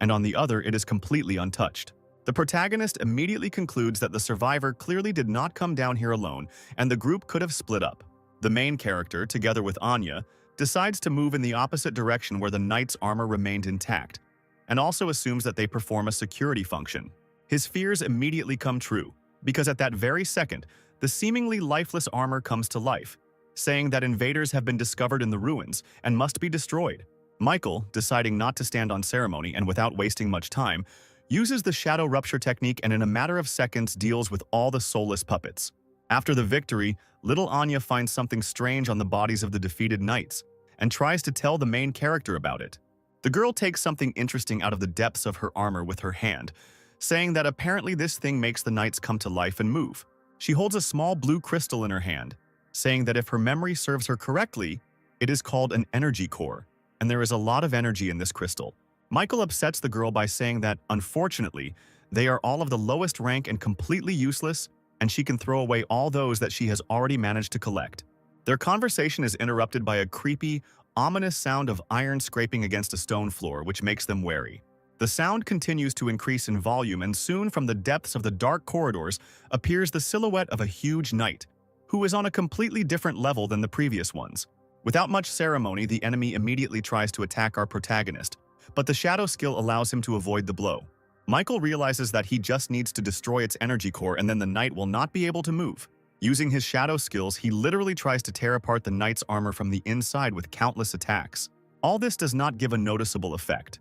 and on the other it is completely untouched. The protagonist immediately concludes that the survivor clearly did not come down here alone, and the group could have split up. The main character, together with Anya, decides to move in the opposite direction where the knight's armor remained intact, and also assumes that they perform a security function. His fears immediately come true, because at that very second, the seemingly lifeless armor comes to life, saying that invaders have been discovered in the ruins and must be destroyed. Michael, deciding not to stand on ceremony and without wasting much time, uses the shadow rupture technique and in a matter of seconds deals with all the soulless puppets. After the victory, little Anya finds something strange on the bodies of the defeated knights and tries to tell the main character about it. The girl takes something interesting out of the depths of her armor with her hand, saying that apparently this thing makes the knights come to life and move. She holds a small blue crystal in her hand, saying that if her memory serves her correctly, it is called an energy core, and there is a lot of energy in this crystal. Michael upsets the girl by saying that, unfortunately, they are all of the lowest rank and completely useless, and she can throw away all those that she has already managed to collect. Their conversation is interrupted by a creepy, ominous sound of iron scraping against a stone floor, which makes them wary. The sound continues to increase in volume, and soon from the depths of the dark corridors appears the silhouette of a huge knight, who is on a completely different level than the previous ones. Without much ceremony, the enemy immediately tries to attack our protagonist, but the shadow skill allows him to avoid the blow. Michael realizes that he just needs to destroy its energy core and then the knight will not be able to move. Using his shadow skills, he literally tries to tear apart the knight's armor from the inside with countless attacks. All this does not give a noticeable effect,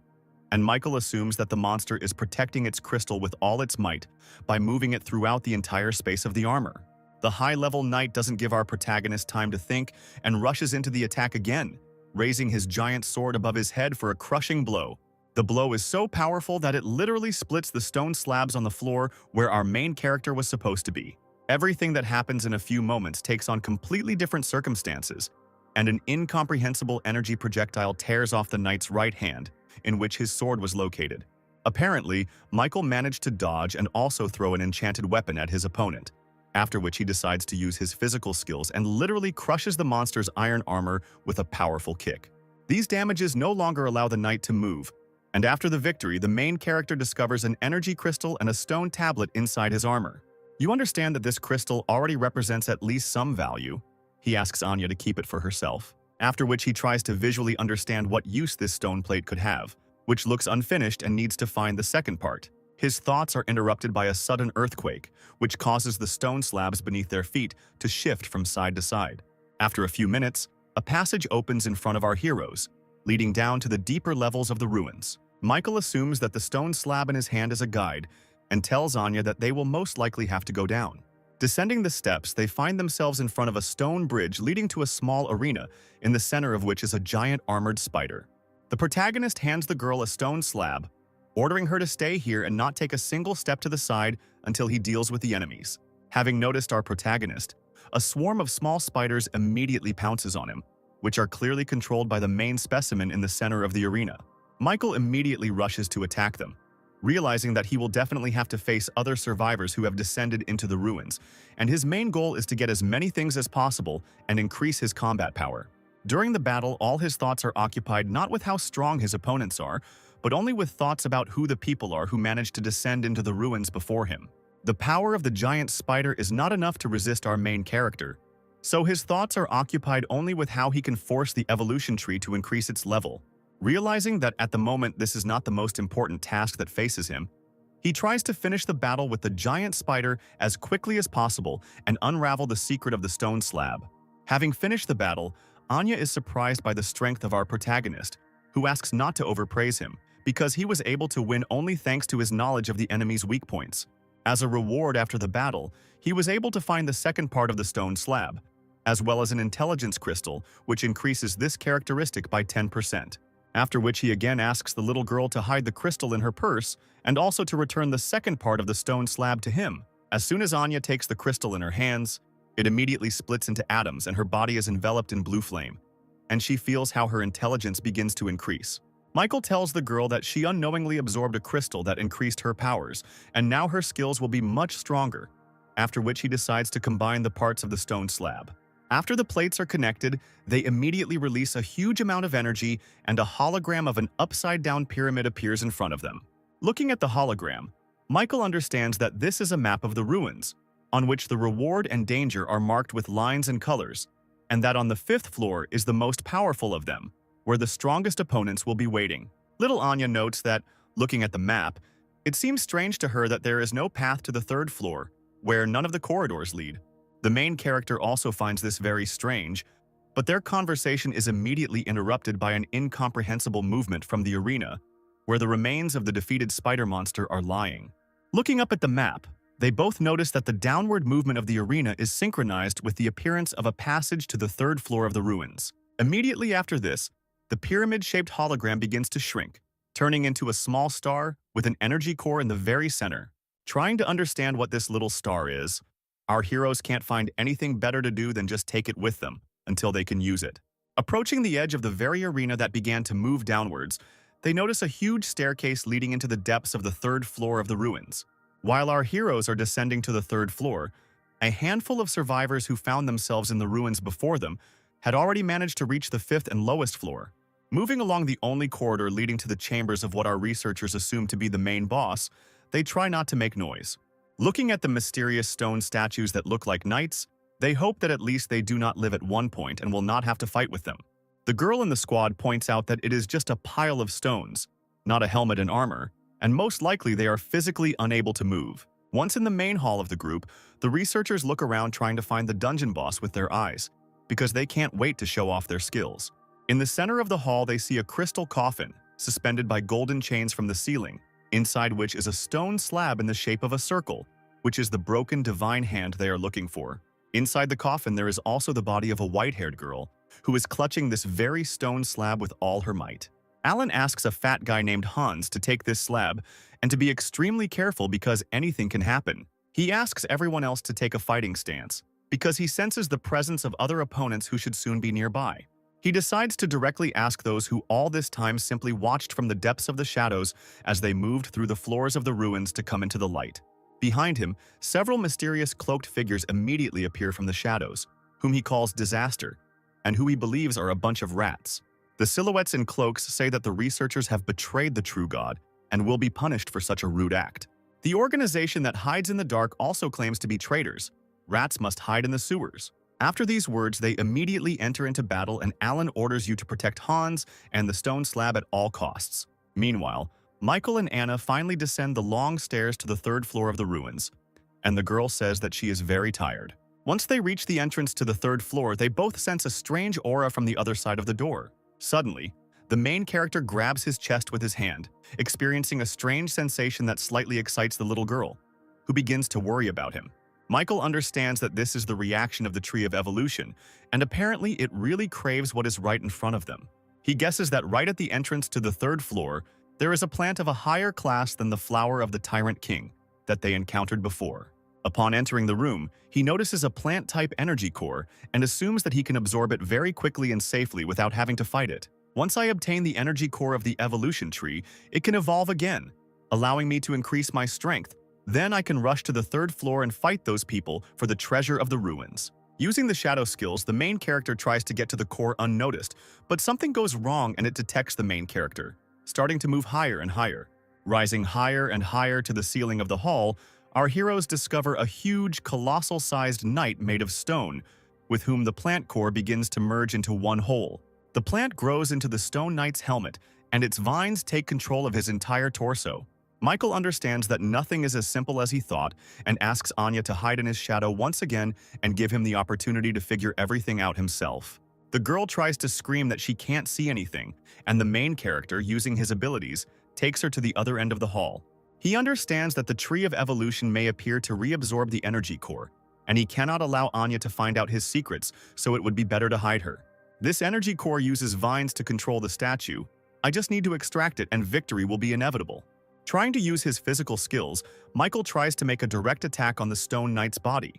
and Michael assumes that the monster is protecting its crystal with all its might by moving it throughout the entire space of the armor. The high-level knight doesn't give our protagonist time to think and rushes into the attack again, raising his giant sword above his head for a crushing blow. The blow is so powerful that it literally splits the stone slabs on the floor where our main character was supposed to be. Everything that happens in a few moments takes on completely different circumstances, and an incomprehensible energy projectile tears off the knight's right hand, in which his sword was located. Apparently, Michael managed to dodge and also throw an enchanted weapon at his opponent, after which he decides to use his physical skills and literally crushes the monster's iron armor with a powerful kick. These damages no longer allow the knight to move, and after the victory, the main character discovers an energy crystal and a stone tablet inside his armor. You understand that this crystal already represents at least some value. He asks Anya to keep it for herself, after which he tries to visually understand what use this stone plate could have, which looks unfinished and needs to find the second part. His thoughts are interrupted by a sudden earthquake, which causes the stone slabs beneath their feet to shift from side to side. After a few minutes, a passage opens in front of our heroes, leading down to the deeper levels of the ruins. Michael assumes that the stone slab in his hand is a guide and tells Anya that they will most likely have to go down. Descending the steps, they find themselves in front of a stone bridge leading to a small arena, in the center of which is a giant armored spider. The protagonist hands the girl a stone slab, ordering her to stay here and not take a single step to the side until he deals with the enemies. Having noticed our protagonist, a swarm of small spiders immediately pounces on him, which are clearly controlled by the main specimen in the center of the arena. Michael immediately rushes to attack them, realizing that he will definitely have to face other survivors who have descended into the ruins, and his main goal is to get as many things as possible and increase his combat power. During the battle, all his thoughts are occupied not with how strong his opponents are, but only with thoughts about who the people are who managed to descend into the ruins before him. The power of the giant spider is not enough to resist our main character, so his thoughts are occupied only with how he can force the evolution tree to increase its level. Realizing that at the moment this is not the most important task that faces him, he tries to finish the battle with the giant spider as quickly as possible and unravel the secret of the stone slab. Having finished the battle, Anya is surprised by the strength of our protagonist, who asks not to overpraise him, because he was able to win only thanks to his knowledge of the enemy's weak points. As a reward after the battle, he was able to find the second part of the stone slab, as well as an intelligence crystal, which increases this characteristic by 10%. After which he again asks the little girl to hide the crystal in her purse and also to return the second part of the stone slab to him. As soon as Anya takes the crystal in her hands, it immediately splits into atoms and her body is enveloped in blue flame, and she feels how her intelligence begins to increase. Michael tells the girl that she unknowingly absorbed a crystal that increased her powers, and now her skills will be much stronger, after which he decides to combine the parts of the stone slab. After the plates are connected, they immediately release a huge amount of energy and a hologram of an upside-down pyramid appears in front of them. Looking at the hologram, Michael understands that this is a map of the ruins, on which the reward and danger are marked with lines and colors, and that on the 5th floor is the most powerful of them, where the strongest opponents will be waiting. Little Anya notes that, looking at the map, it seems strange to her that there is no path to the 3rd floor, where none of the corridors lead. The main character also finds this very strange, but their conversation is immediately interrupted by an incomprehensible movement from the arena, where the remains of the defeated spider monster are lying. Looking up at the map, they both notice that the downward movement of the arena is synchronized with the appearance of a passage to the 3rd floor of the ruins. Immediately after this, the pyramid-shaped hologram begins to shrink, turning into a small star with an energy core in the very center. Trying to understand what this little star is, our heroes can't find anything better to do than just take it with them until they can use it. Approaching the edge of the very arena that began to move downwards, they notice a huge staircase leading into the depths of the 3rd floor of the ruins. While our heroes are descending to the 3rd floor, a handful of survivors who found themselves in the ruins before them had already managed to reach the 5th and lowest floor. Moving along the only corridor leading to the chambers of what our researchers assume to be the main boss, they try not to make noise. Looking at the mysterious stone statues that look like knights, they hope that at least they do not live at one point and will not have to fight with them. The girl in the squad points out that it is just a pile of stones, not a helmet and armor, and most likely they are physically unable to move. Once in the main hall of the group, the researchers look around trying to find the dungeon boss with their eyes, because they can't wait to show off their skills. In the center of the hall, they see a crystal coffin, suspended by golden chains from the ceiling, inside which is a stone slab in the shape of a circle, which is the broken divine hand they are looking for. Inside the coffin, there is also the body of a white-haired girl, who is clutching this very stone slab with all her might. Alan asks a fat guy named Hans to take this slab and to be extremely careful because anything can happen. He asks everyone else to take a fighting stance, because he senses the presence of other opponents who should soon be nearby. He decides to directly ask those who all this time simply watched from the depths of the shadows as they moved through the floors of the ruins to come into the light. Behind him, several mysterious cloaked figures immediately appear from the shadows, whom he calls Disaster, and who he believes are a bunch of rats. The silhouettes in cloaks say that the researchers have betrayed the true god and will be punished for such a rude act. The organization that hides in the dark also claims to be traitors. Rats must hide in the sewers. After these words, they immediately enter into battle, and Alan orders you to protect Hans and the stone slab at all costs. Meanwhile, Michael and Anna finally descend the long stairs to the third floor of the ruins, and the girl says that she is very tired. Once they reach the entrance to the third floor, they both sense a strange aura from the other side of the door. Suddenly, the main character grabs his chest with his hand, experiencing a strange sensation that slightly excites the little girl, who begins to worry about him. Michael understands that this is the reaction of the Tree of Evolution, and apparently it really craves what is right in front of them. He guesses that right at the entrance to the third floor, there is a plant of a higher class than the flower of the Tyrant King that they encountered before. Upon entering the room, he notices a plant-type energy core and assumes that he can absorb it very quickly and safely without having to fight it. Once I obtain the energy core of the evolution tree, it can evolve again, allowing me to increase my strength. Then I can rush to the third floor and fight those people for the treasure of the ruins. Using the shadow skills, the main character tries to get to the core unnoticed, but something goes wrong and it detects the main character, starting to move higher and higher. Rising higher and higher to the ceiling of the hall, our heroes discover a huge, colossal-sized knight made of stone, with whom the plant core begins to merge into one whole. The plant grows into the stone knight's helmet, and its vines take control of his entire torso. Michael understands that nothing is as simple as he thought and asks Anya to hide in his shadow once again and give him the opportunity to figure everything out himself. The girl tries to scream that she can't see anything, and the main character, using his abilities, takes her to the other end of the hall. He understands that the Tree of Evolution may appear to reabsorb the energy core, and he cannot allow Anya to find out his secrets, so it would be better to hide her. This energy core uses vines to control the statue. I just need to extract it and victory will be inevitable. Trying to use his physical skills, Michael tries to make a direct attack on the Stone Knight's body.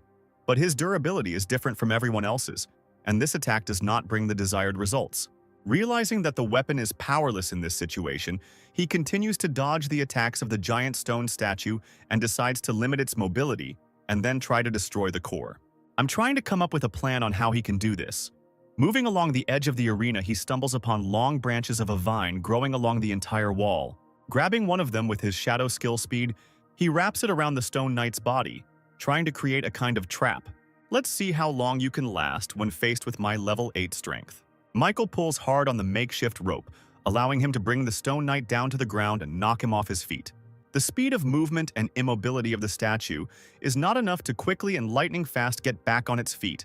But his durability is different from everyone else's, and this attack does not bring the desired results. Realizing that the weapon is powerless in this situation, he continues to dodge the attacks of the giant stone statue and decides to limit its mobility and then try to destroy the core. I'm trying to come up with a plan on how he can do this. Moving along the edge of the arena, he stumbles upon long branches of a vine growing along the entire wall. Grabbing one of them with his shadow skill speed, he wraps it around the Stone Knight's body, trying to create a kind of trap. Let's see how long you can last when faced with my level 8 strength. Michael pulls hard on the makeshift rope, allowing him to bring the Stone Knight down to the ground and knock him off his feet. The speed of movement and immobility of the statue is not enough to quickly and lightning fast get back on its feet.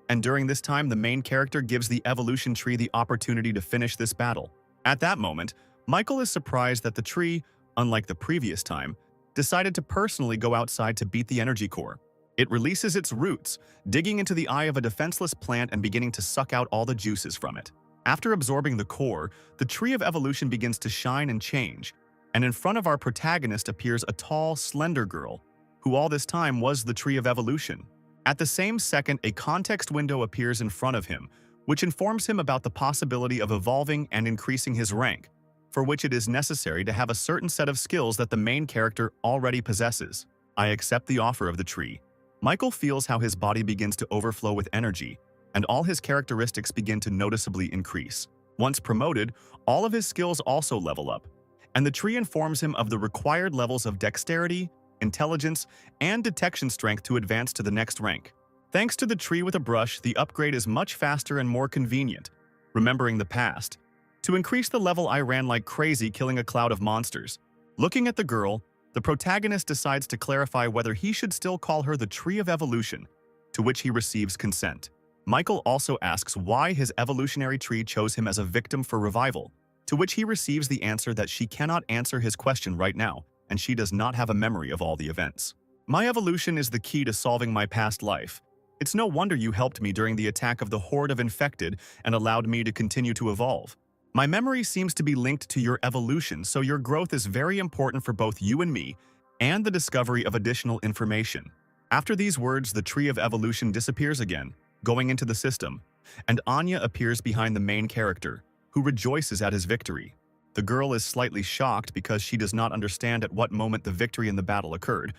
And during this time, the main character gives the evolution tree the opportunity to finish this battle. At that moment, Michael is surprised that the tree, unlike the previous time, decided to personally go outside to beat the energy core. It releases its roots, digging into the eye of a defenseless plant and beginning to suck out all the juices from it. After absorbing the core, the Tree of Evolution begins to shine and change, and in front of our protagonist appears a tall, slender girl, who all this time was the Tree of Evolution. At the same second, a context window appears in front of him, which informs him about the possibility of evolving and increasing his rank, for which it is necessary to have a certain set of skills that the main character already possesses. I accept the offer of the tree. Michael feels how his body begins to overflow with energy, and all his characteristics begin to noticeably increase. Once promoted, all of his skills also level up, and the tree informs him of the required levels of dexterity, intelligence, and detection strength to advance to the next rank. Thanks to the tree with a brush, the upgrade is much faster and more convenient. Remembering the past, to increase the level, I ran like crazy, killing a cloud of monsters. Looking at the girl, the protagonist decides to clarify whether he should still call her the Tree of Evolution, to which he receives consent. Michael also asks why his evolutionary tree chose him as a victim for revival, to which he receives the answer that she cannot answer his question right now, and she does not have a memory of all the events. My evolution is the key to solving my past life. It's no wonder you helped me during the attack of the horde of infected and allowed me to continue to evolve. My memory seems to be linked to your evolution, so your growth is very important for both you and me, and the discovery of additional information. After these words, the tree of evolution disappears again, going into the system, and Anya appears behind the main character, who rejoices at his victory. The girl is slightly shocked because she does not understand at what moment the victory in the battle occurred,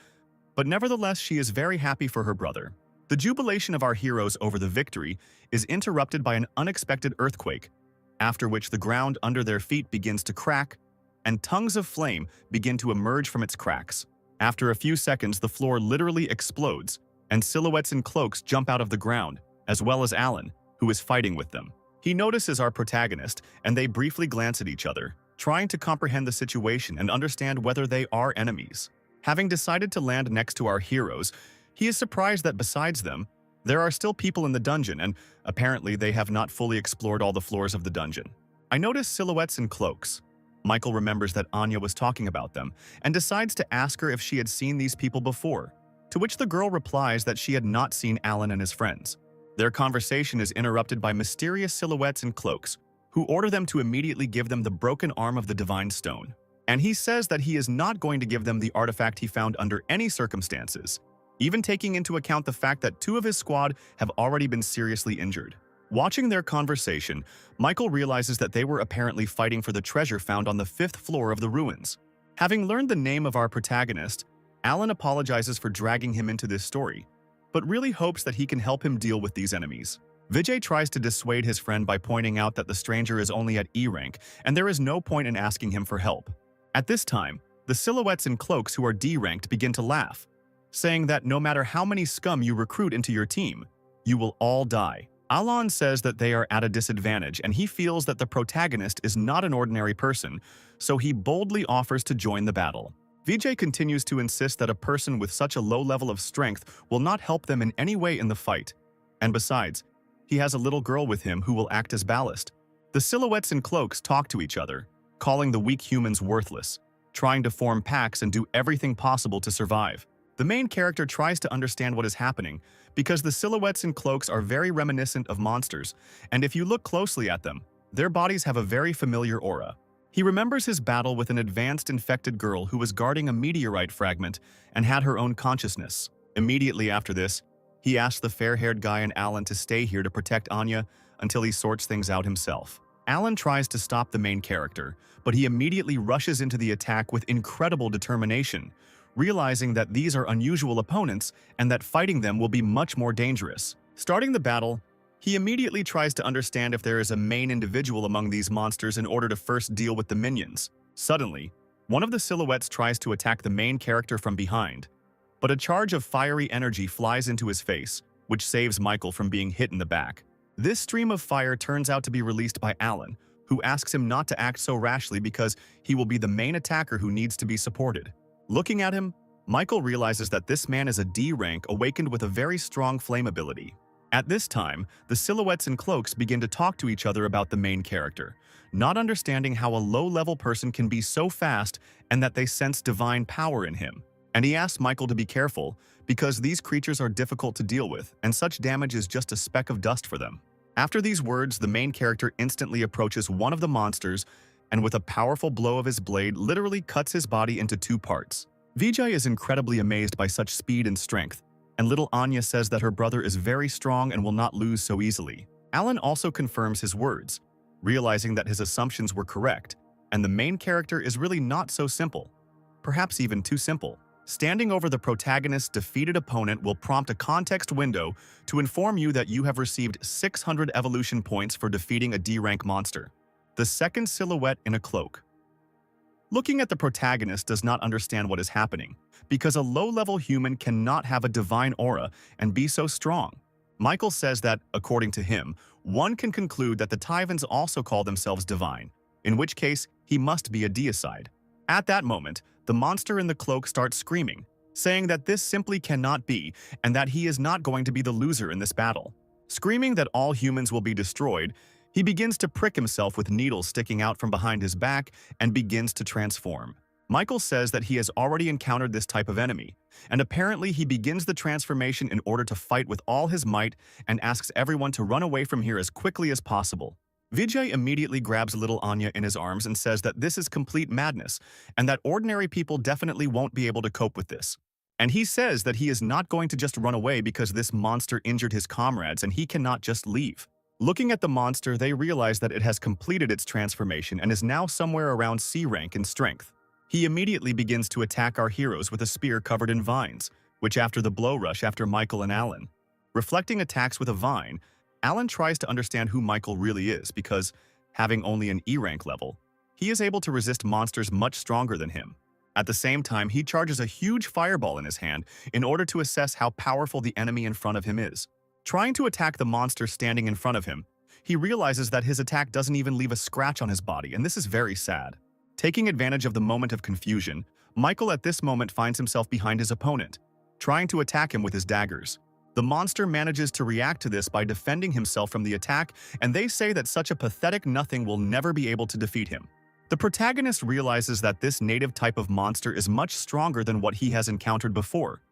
but nevertheless she is very happy for her brother. The jubilation of our heroes over the victory is interrupted by an unexpected earthquake, after which the ground under their feet begins to crack, and tongues of flame begin to emerge from its cracks. After a few seconds, the floor literally explodes, and silhouettes in cloaks jump out of the ground, as well as Alan, who is fighting with them. He notices our protagonist, and they briefly glance at each other, trying to comprehend the situation and understand whether they are enemies. Having decided to land next to our heroes, he is surprised that besides them, there are still people in the dungeon, and apparently they have not fully explored all the floors of the dungeon. I notice silhouettes in cloaks. Michael remembers that Anya was talking about them, and decides to ask her if she had seen these people before, to which the girl replies that she had not seen Alan and his friends. Their conversation is interrupted by mysterious silhouettes in cloaks, who order them to immediately give them the broken arm of the divine stone. And he says that he is not going to give them the artifact he found under any circumstances, even taking into account the fact that 2 of his squad have already been seriously injured. Watching their conversation, Michael realizes that they were apparently fighting for the treasure found on the 5th floor of the ruins. Having learned the name of our protagonist, Alan apologizes for dragging him into this story, but really hopes that he can help him deal with these enemies. Vijay tries to dissuade his friend by pointing out that the stranger is only at E rank, and there is no point in asking him for help. At this time, the silhouettes in cloaks who are D ranked begin to laugh, saying that no matter how many scum you recruit into your team, you will all die. Alan says that they are at a disadvantage, and he feels that the protagonist is not an ordinary person, so he boldly offers to join the battle. Vijay continues to insist that a person with such a low level of strength will not help them in any way in the fight. And besides, he has a little girl with him who will act as ballast. The silhouettes in cloaks talk to each other, calling the weak humans worthless, trying to form packs and do everything possible to survive. The main character tries to understand what is happening because the silhouettes in cloaks are very reminiscent of monsters, and if you look closely at them, their bodies have a very familiar aura. He remembers his battle with an advanced infected girl who was guarding a meteorite fragment and had her own consciousness. Immediately after this, he asks the fair-haired guy and Alan to stay here to protect Anya until he sorts things out himself. Alan tries to stop the main character, but he immediately rushes into the attack with incredible determination, realizing that these are unusual opponents and that fighting them will be much more dangerous. Starting the battle, he immediately tries to understand if there is a main individual among these monsters in order to first deal with the minions. Suddenly, one of the silhouettes tries to attack the main character from behind, but a charge of fiery energy flies into his face, which saves Michael from being hit in the back. This stream of fire turns out to be released by Alan, who asks him not to act so rashly because he will be the main attacker who needs to be supported. Looking at him, Michael realizes that this man is a D rank awakened with a very strong flame ability. At this time, the silhouettes in cloaks begin to talk to each other about the main character, not understanding how a low-level person can be so fast and that they sense divine power in him. And he asks Michael to be careful because these creatures are difficult to deal with and such damage is just a speck of dust for them. After these words, the main character instantly approaches one of the monsters and with a powerful blow of his blade literally cuts his body into 2 parts. Vijay is incredibly amazed by such speed and strength, and little Anya says that her brother is very strong and will not lose so easily. Alan also confirms his words, realizing that his assumptions were correct, and the main character is really not so simple, perhaps even too simple. Standing over the protagonist's defeated opponent will prompt a context window to inform you that you have received 600 evolution points for defeating a D-rank monster. The second silhouette in a cloak. Looking at the protagonist does not understand what is happening, because a low-level human cannot have a divine aura and be so strong. Michael says that, according to him, one can conclude that the Tyvans also call themselves divine, in which case he must be a deicide. At that moment, the monster in the cloak starts screaming, saying that this simply cannot be and that he is not going to be the loser in this battle. Screaming that all humans will be destroyed, he begins to prick himself with needles sticking out from behind his back and begins to transform. Michael says that he has already encountered this type of enemy, and apparently he begins the transformation in order to fight with all his might and asks everyone to run away from here as quickly as possible. Vijay immediately grabs little Anya in his arms and says that this is complete madness and that ordinary people definitely won't be able to cope with this. And he says that he is not going to just run away because this monster injured his comrades and he cannot just leave. Looking at the monster, they realize that it has completed its transformation and is now somewhere around C rank in strength. He immediately begins to attack our heroes with a spear covered in vines, which after the blow rush after Michael and Alan. Reflecting attacks with a vine, Alan tries to understand who Michael really is because, having only an E rank level, he is able to resist monsters much stronger than him. At the same time, he charges a huge fireball in his hand in order to assess how powerful the enemy in front of him is. Trying to attack the monster standing in front of him, he realizes that his attack doesn't even leave a scratch on his body, and this is very sad. Taking advantage of the moment of confusion, Michael at this moment finds himself behind his opponent, trying to attack him with his daggers. The monster manages to react to this by defending himself from the attack, and they say that such a pathetic nothing will never be able to defeat him. The protagonist realizes that this native type of monster is much stronger than what he has encountered before,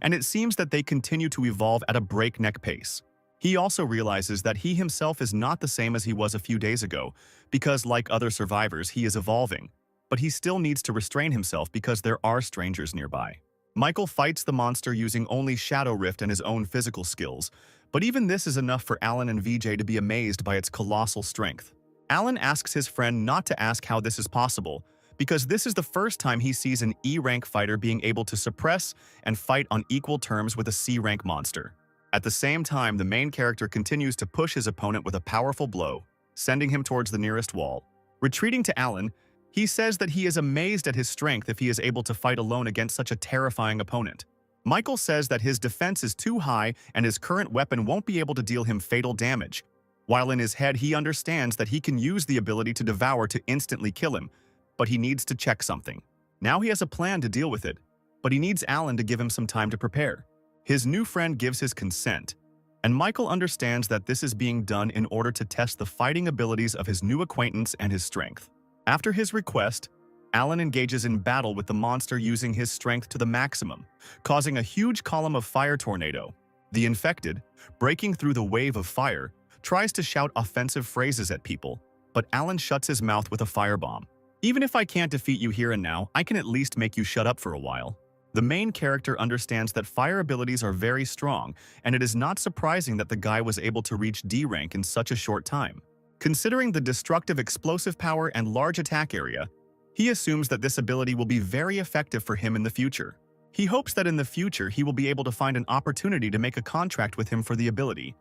and it seems that they continue to evolve at a breakneck pace. He also realizes that he himself is not the same as he was a few days ago, because like other survivors, he is evolving, but he still needs to restrain himself because there are strangers nearby. Michael fights the monster using only Shadow Rift and his own physical skills, but even this is enough for Alan and Vijay to be amazed by its colossal strength. Alan asks his friend not to ask how this is possible, because this is the first time he sees an E-rank fighter being able to suppress and fight on equal terms with a C-rank monster. At the same time, the main character continues to push his opponent with a powerful blow, sending him towards the nearest wall. Retreating to Alan, he says that he is amazed at his strength if he is able to fight alone against such a terrifying opponent. Michael says that his defense is too high and his current weapon won't be able to deal him fatal damage, while in his head he understands that he can use the ability to devour to instantly kill him, but he needs to check something. Now he has a plan to deal with it, but he needs Alan to give him some time to prepare. His new friend gives his consent, and Michael understands that this is being done in order to test the fighting abilities of his new acquaintance and his strength. After his request, Alan engages in battle with the monster using his strength to the maximum, causing a huge column of fire tornado. The infected, breaking through the wave of fire, tries to shout offensive phrases at people, but Alan shuts his mouth with a firebomb. Even if I can't defeat you here and now, I can at least make you shut up for a while. The main character understands that fire abilities are very strong, and it is not surprising that the guy was able to reach D rank in such a short time. Considering the destructive explosive power and large attack area, he assumes that this ability will be very effective for him in the future. He hopes that in the future he will be able to find an opportunity to make a contract with him for the ability.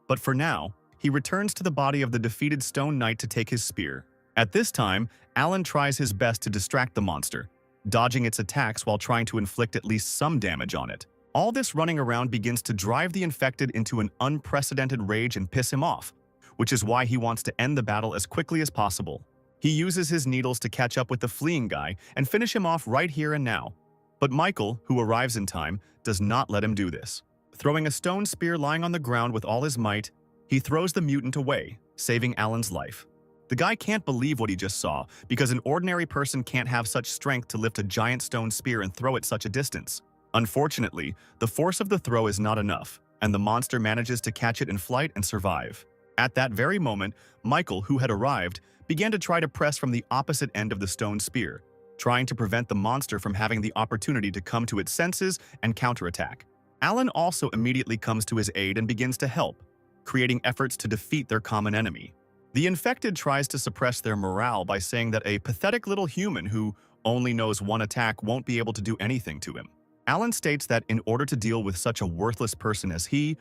But for now, he returns to the body of the defeated Stone Knight to take his spear. At this time, Alan tries his best to distract the monster, dodging its attacks while trying to inflict at least some damage on it. All this running around begins to drive the infected into an unprecedented rage and piss him off, which is why he wants to end the battle as quickly as possible. He uses his needles to catch up with the fleeing guy and finish him off right here and now. But Michael, who arrives in time, does not let him do this. Throwing a stone spear lying on the ground with all his might, he throws the mutant away, saving Alan's life. The guy can't believe what he just saw, because an ordinary person can't have such strength to lift a giant stone spear and throw it such a distance. Unfortunately, the force of the throw is not enough, and the monster manages to catch it in flight and survive. At that very moment, Michael, who had arrived, began to try to press from the opposite end of the stone spear, trying to prevent the monster from having the opportunity to come to its senses and counterattack. Alan also immediately comes to his aid and begins to help, creating efforts to defeat their common enemy. The infected tries to suppress their morale by saying that a pathetic little human who only knows one attack won't be able to do anything to him. Alan states that in order to deal with such a worthless person as he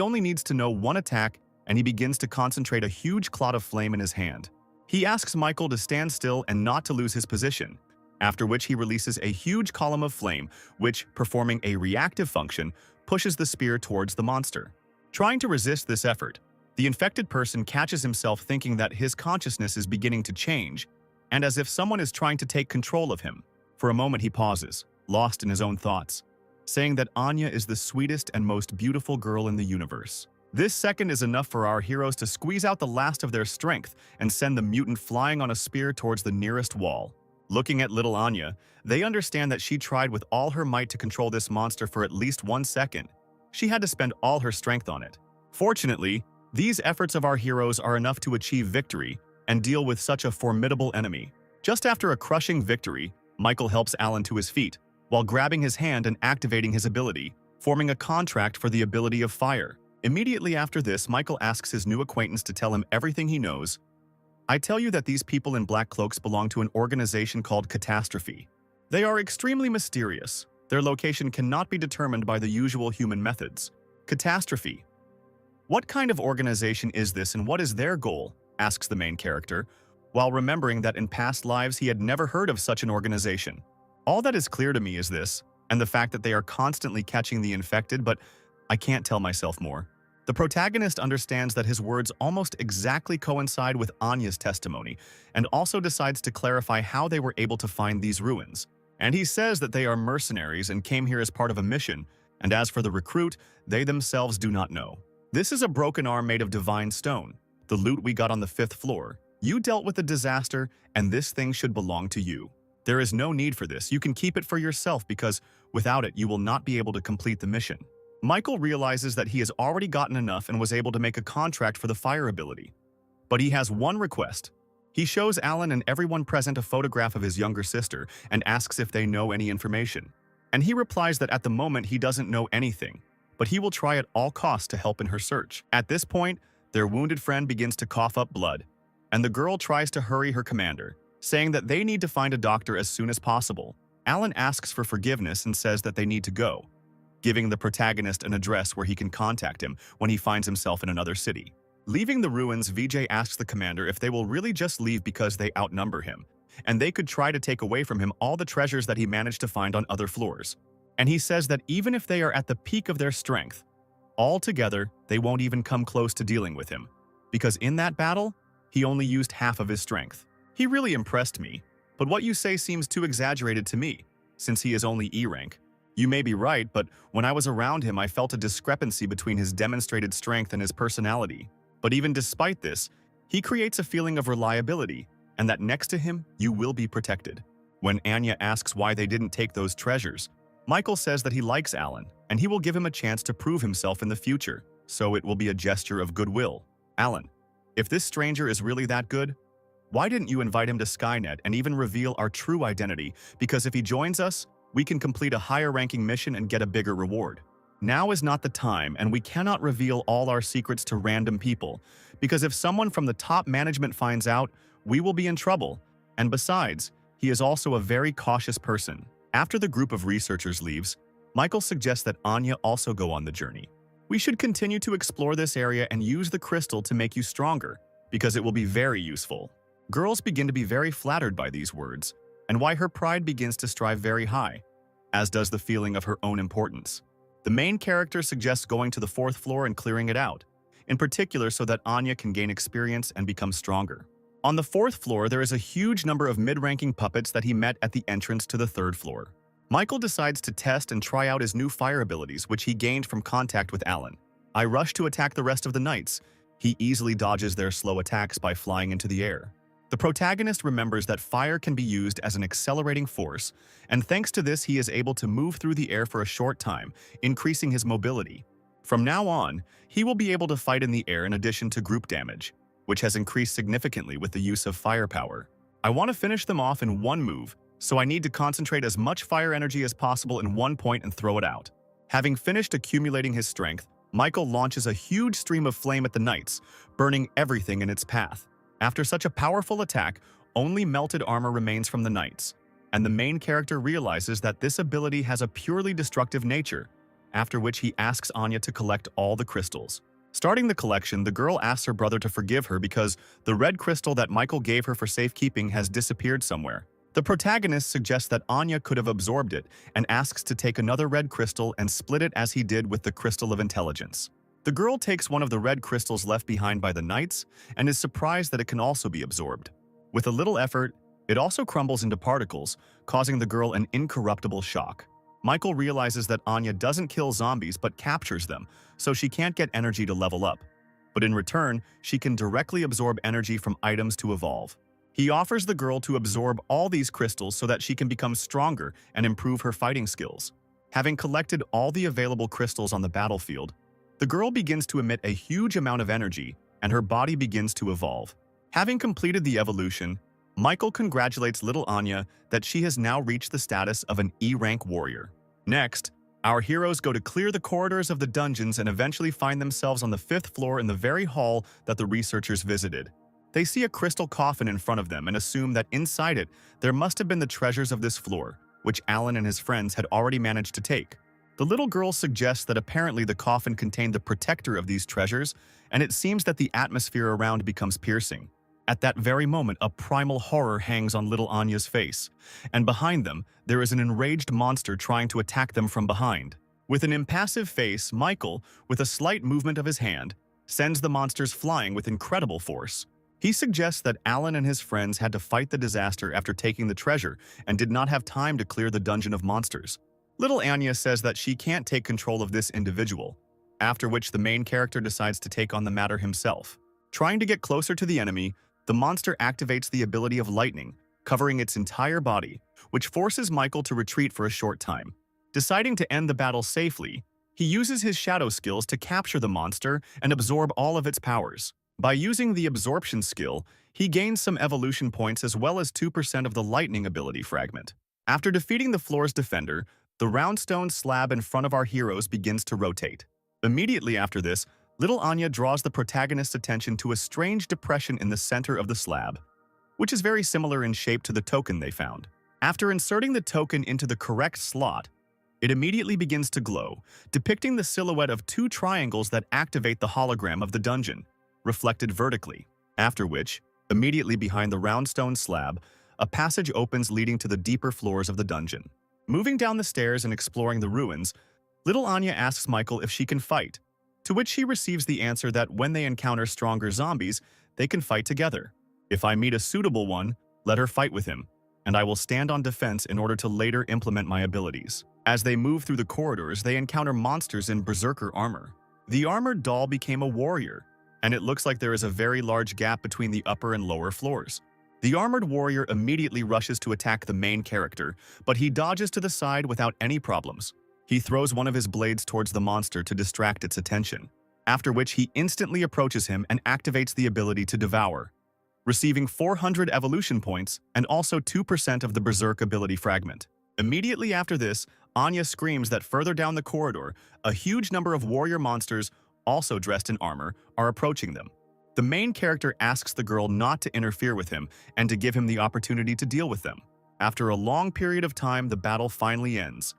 only needs to know one attack, and he begins to concentrate a huge cloud of flame in his hand. He asks Michael to stand still and not to lose his position, after which he releases a huge column of flame, which, performing a reactive function, pushes the spear towards the monster. Trying to resist this effort, the infected person catches himself thinking that his consciousness is beginning to change, and as if someone is trying to take control of him. For a moment he pauses, lost in his own thoughts, saying that Anya is the sweetest and most beautiful girl in the universe. This second is enough for our heroes to squeeze out the last of their strength and send the mutant flying on a spear towards the nearest wall. Looking at little Anya, they understand that she tried with all her might to control this monster for at least 1 second. She had to spend all her strength on it. Fortunately, These efforts of our heroes are enough to achieve victory and deal with such a formidable enemy. Just after a crushing victory, Michael helps Alan to his feet, while grabbing his hand and activating his ability, forming a contract for the ability of fire. Immediately after this, Michael asks his new acquaintance to tell him everything he knows. I tell you that these people in black cloaks belong to an organization called Catastrophe. They are extremely mysterious. Their location cannot be determined by the usual human methods. Catastrophe. What kind of organization is this and what is their goal? Asks the main character, while remembering that in past lives he had never heard of such an organization. All that is clear to me is this, and the fact that they are constantly catching the infected, but I can't tell myself more. The protagonist understands that his words almost exactly coincide with Anya's testimony, and also decides to clarify how they were able to find these ruins. And he says that they are mercenaries and came here as part of a mission, and as for the recruit, they themselves do not know. This is a broken arm made of divine stone, the loot we got on the 5th floor. You dealt with a disaster, and this thing should belong to you. There is no need for this. You can keep it for yourself because without it, you will not be able to complete the mission. Michael realizes that he has already gotten enough and was able to make a contract for the fire ability. But he has one request. He shows Alan and everyone present a photograph of his younger sister and asks if they know any information. And he replies that at the moment he doesn't know anything, but he will try at all costs to help in her search. At this point, their wounded friend begins to cough up blood, and the girl tries to hurry her commander, saying that they need to find a doctor as soon as possible. Alan asks for forgiveness and says that they need to go, giving the protagonist an address where he can contact him when he finds himself in another city. Leaving the ruins, Vijay asks the commander if they will really just leave because they outnumber him, and they could try to take away from him all the treasures that he managed to find on other floors. And he says that even if they are at the peak of their strength, all together, they won't even come close to dealing with him, because in that battle, he only used half of his strength. He really impressed me, but what you say seems too exaggerated to me, since he is only E rank. You may be right, but when I was around him, I felt a discrepancy between his demonstrated strength and his personality. But even despite this, he creates a feeling of reliability, and that next to him, you will be protected. When Anya asks why they didn't take those treasures, Michael says that he likes Alan, and he will give him a chance to prove himself in the future, so it will be a gesture of goodwill. Alan, if this stranger is really that good, why didn't you invite him to Skynet and even reveal our true identity? Because if he joins us, we can complete a higher-ranking mission and get a bigger reward. Now is not the time, and we cannot reveal all our secrets to random people, because if someone from the top management finds out, we will be in trouble. And besides, he is also a very cautious person. After the group of researchers leaves, Michael suggests that Anya also go on the journey. We should continue to explore this area and use the crystal to make you stronger, because it will be very useful. Girls begin to be very flattered by these words, and why her pride begins to strive very high, as does the feeling of her own importance. The main character suggests going to the 4th floor and clearing it out, in particular so that Anya can gain experience and become stronger. On the 4th floor, there is a huge number of mid-ranking puppets that he met at the entrance to the 3rd floor. Michael decides to test and try out his new fire abilities, which he gained from contact with Alan. I rush to attack the rest of the knights. He easily dodges their slow attacks by flying into the air. The protagonist remembers that fire can be used as an accelerating force, and thanks to this he is able to move through the air for a short time, increasing his mobility. From now on, he will be able to fight in the air in addition to group damage, which has increased significantly with the use of firepower. I want to finish them off in one move, so I need to concentrate as much fire energy as possible in one point and throw it out. Having finished accumulating his strength, Michael launches a huge stream of flame at the knights, burning everything in its path. After such a powerful attack, only melted armor remains from the knights, and the main character realizes that this ability has a purely destructive nature, after which he asks Anya to collect all the crystals. Starting the collection, the girl asks her brother to forgive her because the red crystal that Michael gave her for safekeeping has disappeared somewhere. The protagonist suggests that Anya could have absorbed it and asks to take another red crystal and split it as he did with the crystal of intelligence. The girl takes one of the red crystals left behind by the knights and is surprised that it can also be absorbed. With a little effort, it also crumbles into particles, causing the girl an incorruptible shock. Michael realizes that Anya doesn't kill zombies but captures them, so she can't get energy to level up. But in return, she can directly absorb energy from items to evolve. He offers the girl to absorb all these crystals so that she can become stronger and improve her fighting skills. Having collected all the available crystals on the battlefield, The girl begins to emit a huge amount of energy, and her body begins to evolve. Having completed the evolution, Michael congratulates little Anya that she has now reached the status of an E-rank warrior. Next, our heroes go to clear the corridors of the dungeons and eventually find themselves on the 5th floor in the very hall that the researchers visited. They see a crystal coffin in front of them and assume that inside it, there must have been the treasures of this floor, which Alan and his friends had already managed to take. The little girl suggests that apparently the coffin contained the protector of these treasures, and it seems that the atmosphere around becomes piercing. At that very moment, a primal horror hangs on little Anya's face, and behind them, there is an enraged monster trying to attack them from behind. With an impassive face, Michael, with a slight movement of his hand, sends the monsters flying with incredible force. He suggests that Alan and his friends had to fight the disaster after taking the treasure and did not have time to clear the dungeon of monsters. Little Anya says that she can't take control of this individual, after which the main character decides to take on the matter himself. Trying to get closer to the enemy, the monster activates the ability of lightning, covering its entire body, which forces Michael to retreat for a short time. Deciding to end the battle safely, he uses his shadow skills to capture the monster and absorb all of its powers. By using the absorption skill, he gains some evolution points as well as 2% of the lightning ability fragment. After defeating the floor's defender, the round stone slab in front of our heroes begins to rotate. Immediately after this, little Anya draws the protagonist's attention to a strange depression in the center of the slab, which is very similar in shape to the token they found. After inserting the token into the correct slot, it immediately begins to glow, depicting the silhouette of 2 triangles that activate the hologram of the dungeon, reflected vertically. After which, immediately behind the round stone slab, a passage opens leading to the deeper floors of the dungeon. Moving down the stairs and exploring the ruins, little Anya asks Michael if she can fight, to which he receives the answer that when they encounter stronger zombies, they can fight together. If I meet a suitable one, let her fight with him, and I will stand on defense in order to later implement my abilities. As they move through the corridors, they encounter monsters in berserker armor. The armored doll became a warrior, and it looks like there is a very large gap between the upper and lower floors. The armored warrior immediately rushes to attack the main character, but he dodges to the side without any problems. He throws one of his blades towards the monster to distract its attention, after which he instantly approaches him and activates the ability to devour, receiving 400 evolution points and also 2% of the berserk ability fragment. Immediately after this, Anya screams that further down the corridor, a huge number of warrior monsters, also dressed in armor, are approaching them. The main character asks the girl not to interfere with him and to give him the opportunity to deal with them. After a long period of time, the battle finally ends,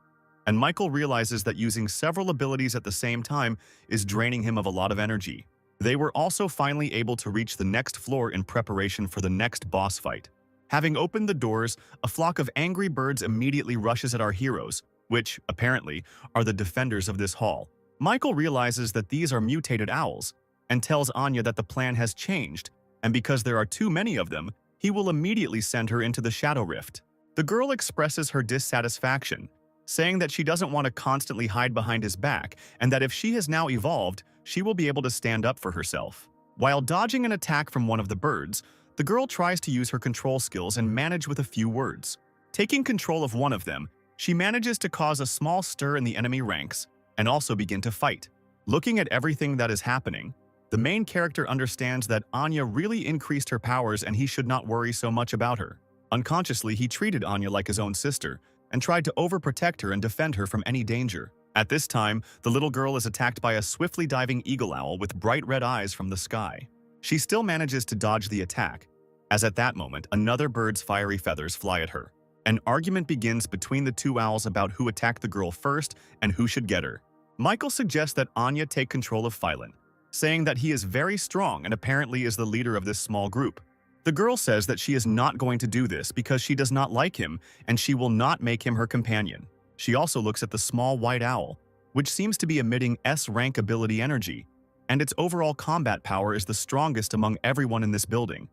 and Michael realizes that using several abilities at the same time is draining him of a lot of energy. They were also finally able to reach the next floor in preparation for the next boss fight. Having opened the doors, a flock of angry birds immediately rushes at our heroes, which, apparently, are the defenders of this hall. Michael realizes that these are mutated owls, and tells Anya that the plan has changed, and because there are too many of them, he will immediately send her into the Shadow Rift. The girl expresses her dissatisfaction, saying that she doesn't want to constantly hide behind his back, and that if she has now evolved, she will be able to stand up for herself. While dodging an attack from one of the birds, the girl tries to use her control skills and manage with a few words. Taking control of one of them, she manages to cause a small stir in the enemy ranks, and also begin to fight. Looking at everything that is happening, the main character understands that Anya really increased her powers and he should not worry so much about her. Unconsciously, he treated Anya like his own sister and tried to overprotect her and defend her from any danger. At this time, the little girl is attacked by a swiftly diving eagle owl with bright red eyes from the sky. She still manages to dodge the attack, as at that moment, another bird's fiery feathers fly at her. An argument begins between the 2 owls about who attacked the girl first and who should get her. Michael suggests that Anya take control of Phylan, saying that he is very strong and apparently is the leader of this small group. The girl says that she is not going to do this because she does not like him and she will not make him her companion. She also looks at the small white owl, which seems to be emitting S-rank ability energy, and its overall combat power is the strongest among everyone in this building,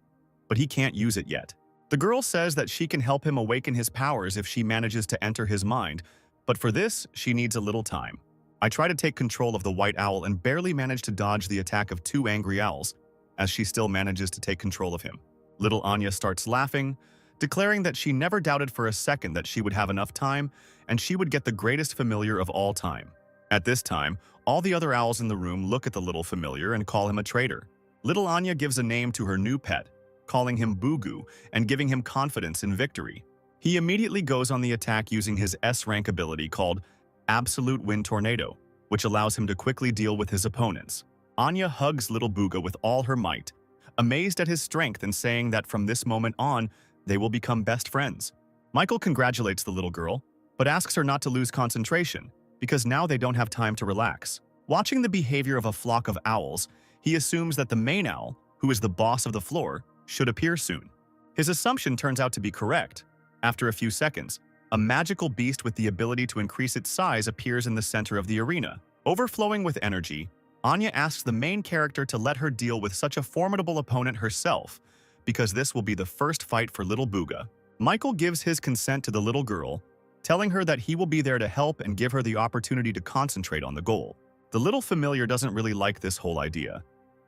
but he can't use it yet. The girl says that she can help him awaken his powers if she manages to enter his mind, but for this, she needs a little time. I try to take control of the white owl and barely manage to dodge the attack of 2 angry owls, as she still manages to take control of him. Little Anya starts laughing, declaring that she never doubted for a second that she would have enough time and she would get the greatest familiar of all time. At this time, all the other owls in the room look at the little familiar and call him a traitor. Little Anya gives a name to her new pet, calling him Bugu and giving him confidence in victory. He immediately goes on the attack using his S-rank ability called Absolute Wind Tornado, which allows him to quickly deal with his opponents. Anya hugs little Buga with all her might, amazed at his strength and saying that from this moment on, they will become best friends. Michael congratulates the little girl, but asks her not to lose concentration, because now they don't have time to relax. Watching the behavior of a flock of owls, he assumes that the main owl, who is the boss of the floor, should appear soon. His assumption turns out to be correct. After a few seconds, a magical beast with the ability to increase its size appears in the center of the arena. Overflowing with energy, Anya asks the main character to let her deal with such a formidable opponent herself, because this will be the first fight for little Buga. Michael gives his consent to the little girl, telling her that he will be there to help and give her the opportunity to concentrate on the goal. The little familiar doesn't really like this whole idea,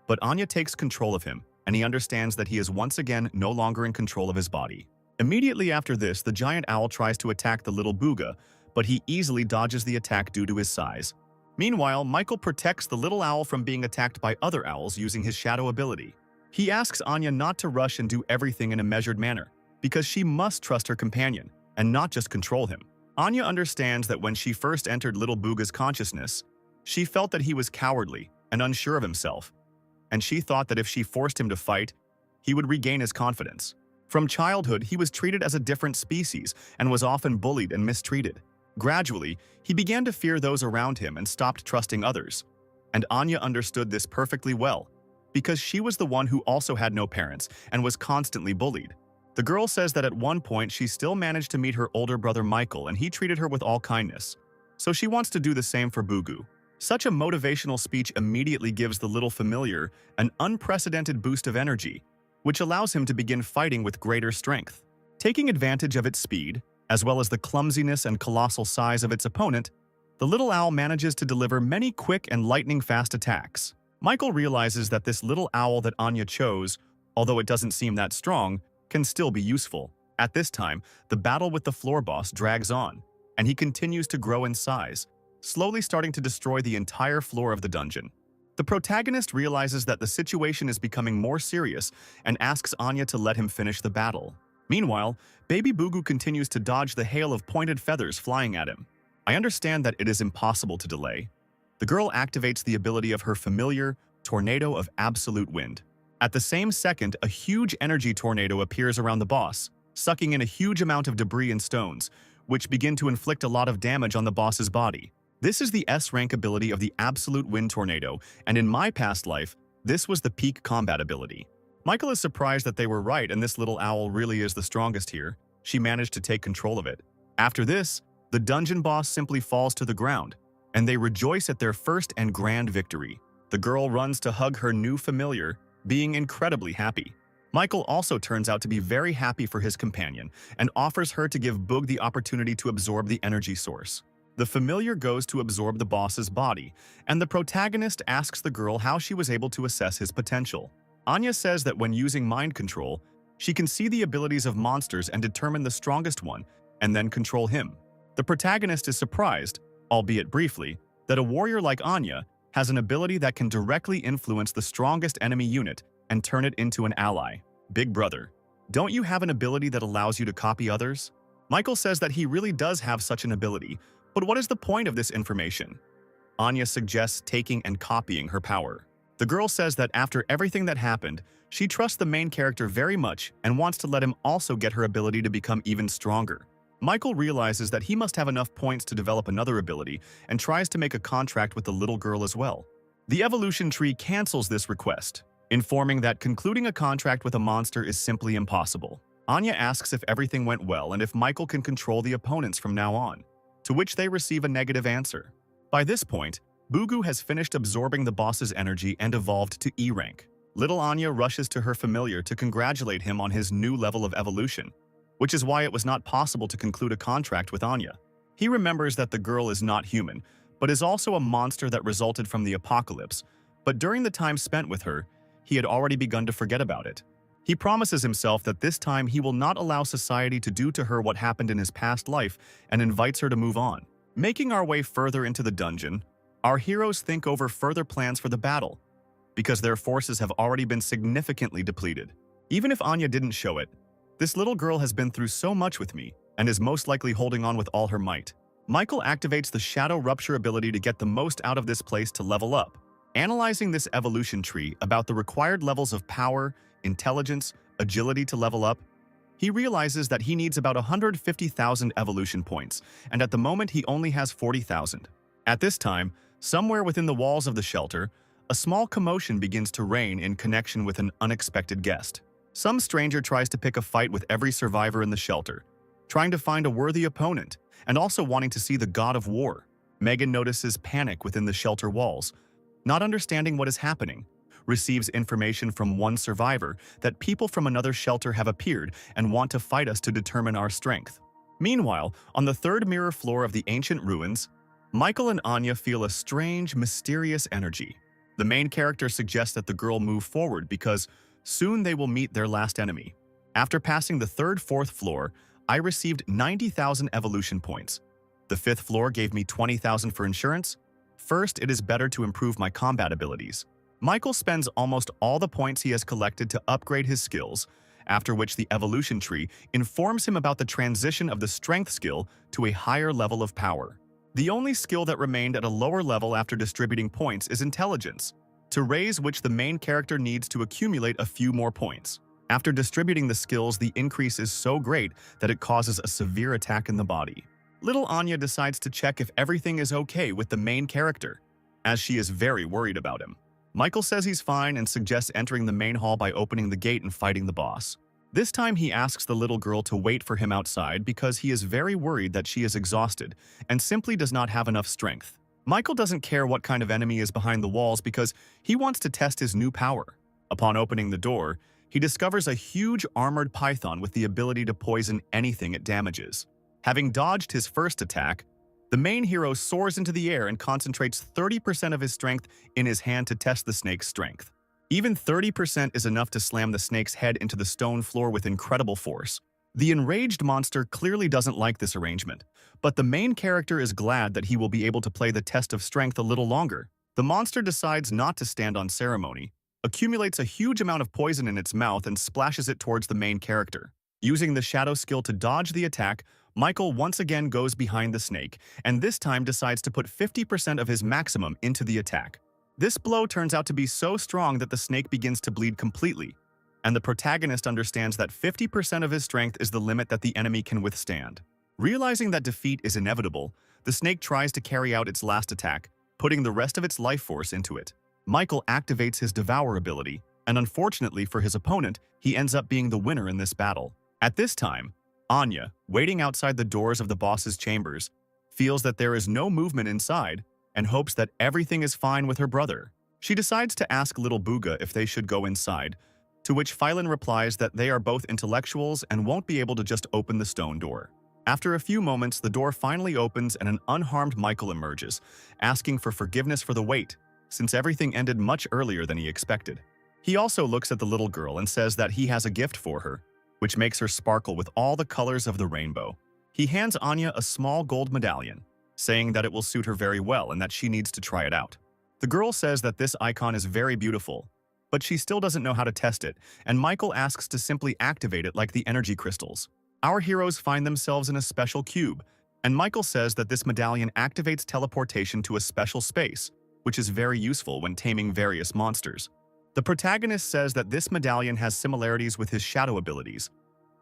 but Anya takes control of him, and he understands that he is once again no longer in control of his body. Immediately after this, the giant owl tries to attack the little Buga, but he easily dodges the attack due to his size. Meanwhile, Michael protects the little owl from being attacked by other owls using his shadow ability. He asks Anya not to rush and do everything in a measured manner, because she must trust her companion, and not just control him. Anya understands that when she first entered little Buga's consciousness, she felt that he was cowardly and unsure of himself, and she thought that if she forced him to fight, he would regain his confidence. From childhood, he was treated as a different species and was often bullied and mistreated. Gradually, he began to fear those around him and stopped trusting others. And Anya understood this perfectly well, because she was the one who also had no parents and was constantly bullied. The girl says that at one point she still managed to meet her older brother Michael and he treated her with all kindness. So she wants to do the same for Bugu. Such a motivational speech immediately gives the little familiar an unprecedented boost of energy, which allows him to begin fighting with greater strength. Taking advantage of its speed, as well as the clumsiness and colossal size of its opponent, the little owl manages to deliver many quick and lightning-fast attacks. Michael realizes that this little owl that Anya chose, although it doesn't seem that strong, can still be useful. At this time, the battle with the floor boss drags on, and he continues to grow in size, slowly starting to destroy the entire floor of the dungeon. The protagonist realizes that the situation is becoming more serious and asks Anya to let him finish the battle. Meanwhile, baby Bugu continues to dodge the hail of pointed feathers flying at him. I understand that it is impossible to delay. The girl activates the ability of her familiar Tornado of Absolute Wind. At the same second, a huge energy tornado appears around the boss, sucking in a huge amount of debris and stones, which begin to inflict a lot of damage on the boss's body. This is the S-rank ability of the Absolute Wind Tornado, and in my past life, this was the peak combat ability. Michael is surprised that they were right and this little owl really is the strongest here. She managed to take control of it. After this, the dungeon boss simply falls to the ground, and they rejoice at their first and grand victory. The girl runs to hug her new familiar, being incredibly happy. Michael also turns out to be very happy for his companion and offers her to give Bug the opportunity to absorb the energy source. The familiar goes to absorb the boss's body, and the protagonist asks the girl how she was able to assess his potential. Anya says that when using mind control, she can see the abilities of monsters and determine the strongest one, and then control him. The protagonist is surprised, albeit briefly, that a warrior like Anya has an ability that can directly influence the strongest enemy unit and turn it into an ally. Big brother, don't you have an ability that allows you to copy others? Michael says that he really does have such an ability, but what is the point of this information? Anya suggests taking and copying her power. The girl says that after everything that happened, she trusts the main character very much and wants to let him also get her ability to become even stronger. Michael realizes that he must have enough points to develop another ability and tries to make a contract with the little girl as well. The evolution tree cancels this request, informing that concluding a contract with a monster is simply impossible. Anya asks if everything went well and if Michael can control the opponents from now on, to which they receive a negative answer. By this point, Bugu has finished absorbing the boss's energy and evolved to E rank. Little Anya rushes to her familiar to congratulate him on his new level of evolution, which is why it was not possible to conclude a contract with Anya. He remembers that the girl is not human, but is also a monster that resulted from the apocalypse, but during the time spent with her, he had already begun to forget about it. He promises himself that this time he will not allow society to do to her what happened in his past life and invites her to move on. Making our way further into the dungeon, Our heroes think over further plans for the battle, because their forces have already been significantly depleted. Even if Anya didn't show it, this little girl has been through so much with me and is most likely holding on with all her might. Michael activates the Shadow Rupture ability to get the most out of this place to level up. Analyzing this evolution tree about the required levels of power, intelligence, agility to level up, he realizes that he needs about 150,000 evolution points, and at the moment he only has 40,000. At this time, somewhere within the walls of the shelter, a small commotion begins to reign in connection with an unexpected guest. Some stranger tries to pick a fight with every survivor in the shelter, trying to find a worthy opponent, and also wanting to see the god of war. Megan notices panic within the shelter walls, not understanding what is happening, receives information from one survivor that people from another shelter have appeared and want to fight us to determine our strength. Meanwhile, on the third mirror floor of the ancient ruins, Michael and Anya feel a strange, mysterious energy. The main character suggests that the girl move forward because soon they will meet their last enemy. After passing the third, fourth floor, I received 90,000 evolution points. The fifth floor gave me 20,000 for insurance. First, it is better to improve my combat abilities. Michael spends almost all the points he has collected to upgrade his skills, after which the evolution tree informs him about the transition of the strength skill to a higher level of power. The only skill that remained at a lower level after distributing points is intelligence, to raise which the main character needs to accumulate a few more points. After distributing the skills, the increase is so great that it causes a severe attack in the body. Little Anya decides to check if everything is okay with the main character, as she is very worried about him. Michael says he's fine and suggests entering the main hall by opening the gate and fighting the boss. This time he asks the little girl to wait for him outside because he is very worried that she is exhausted and simply does not have enough strength. Michael doesn't care what kind of enemy is behind the walls because he wants to test his new power. Upon opening the door, he discovers a huge armored python with the ability to poison anything it damages. Having dodged his first attack, the main hero soars into the air and concentrates 30% of his strength in his hand to test the snake's strength. Even 30% is enough to slam the snake's head into the stone floor with incredible force. The enraged monster clearly doesn't like this arrangement, but the main character is glad that he will be able to play the test of strength a little longer. The monster decides not to stand on ceremony, accumulates a huge amount of poison in its mouth and splashes it towards the main character. Using the shadow skill to dodge the attack, Michael once again goes behind the snake, and this time decides to put 50% of his maximum into the attack. This blow turns out to be so strong that the snake begins to bleed completely, and the protagonist understands that 50% of his strength is the limit that the enemy can withstand. Realizing that defeat is inevitable, the snake tries to carry out its last attack, putting the rest of its life force into it. Michael activates his Devour ability, and unfortunately for his opponent, he ends up being the winner in this battle. At this time, Anya, waiting outside the doors of the boss's chambers, feels that there is no movement inside and hopes that everything is fine with her brother. She decides to ask little Booga if they should go inside, to which Phylan replies that they are both intellectuals and won't be able to just open the stone door. After a few moments, the door finally opens and an unharmed Michael emerges, asking for forgiveness for the wait, since everything ended much earlier than he expected. He also looks at the little girl and says that he has a gift for her, which makes her sparkle with all the colors of the rainbow. He hands Anya a small gold medallion, saying that it will suit her very well and that she needs to try it out. The girl says that this icon is very beautiful, but she still doesn't know how to test it, and Michael asks to simply activate it like the energy crystals. Our heroes find themselves in a special cube, and Michael says that this medallion activates teleportation to a special space, which is very useful when taming various monsters. The protagonist says that this medallion has similarities with his shadow abilities,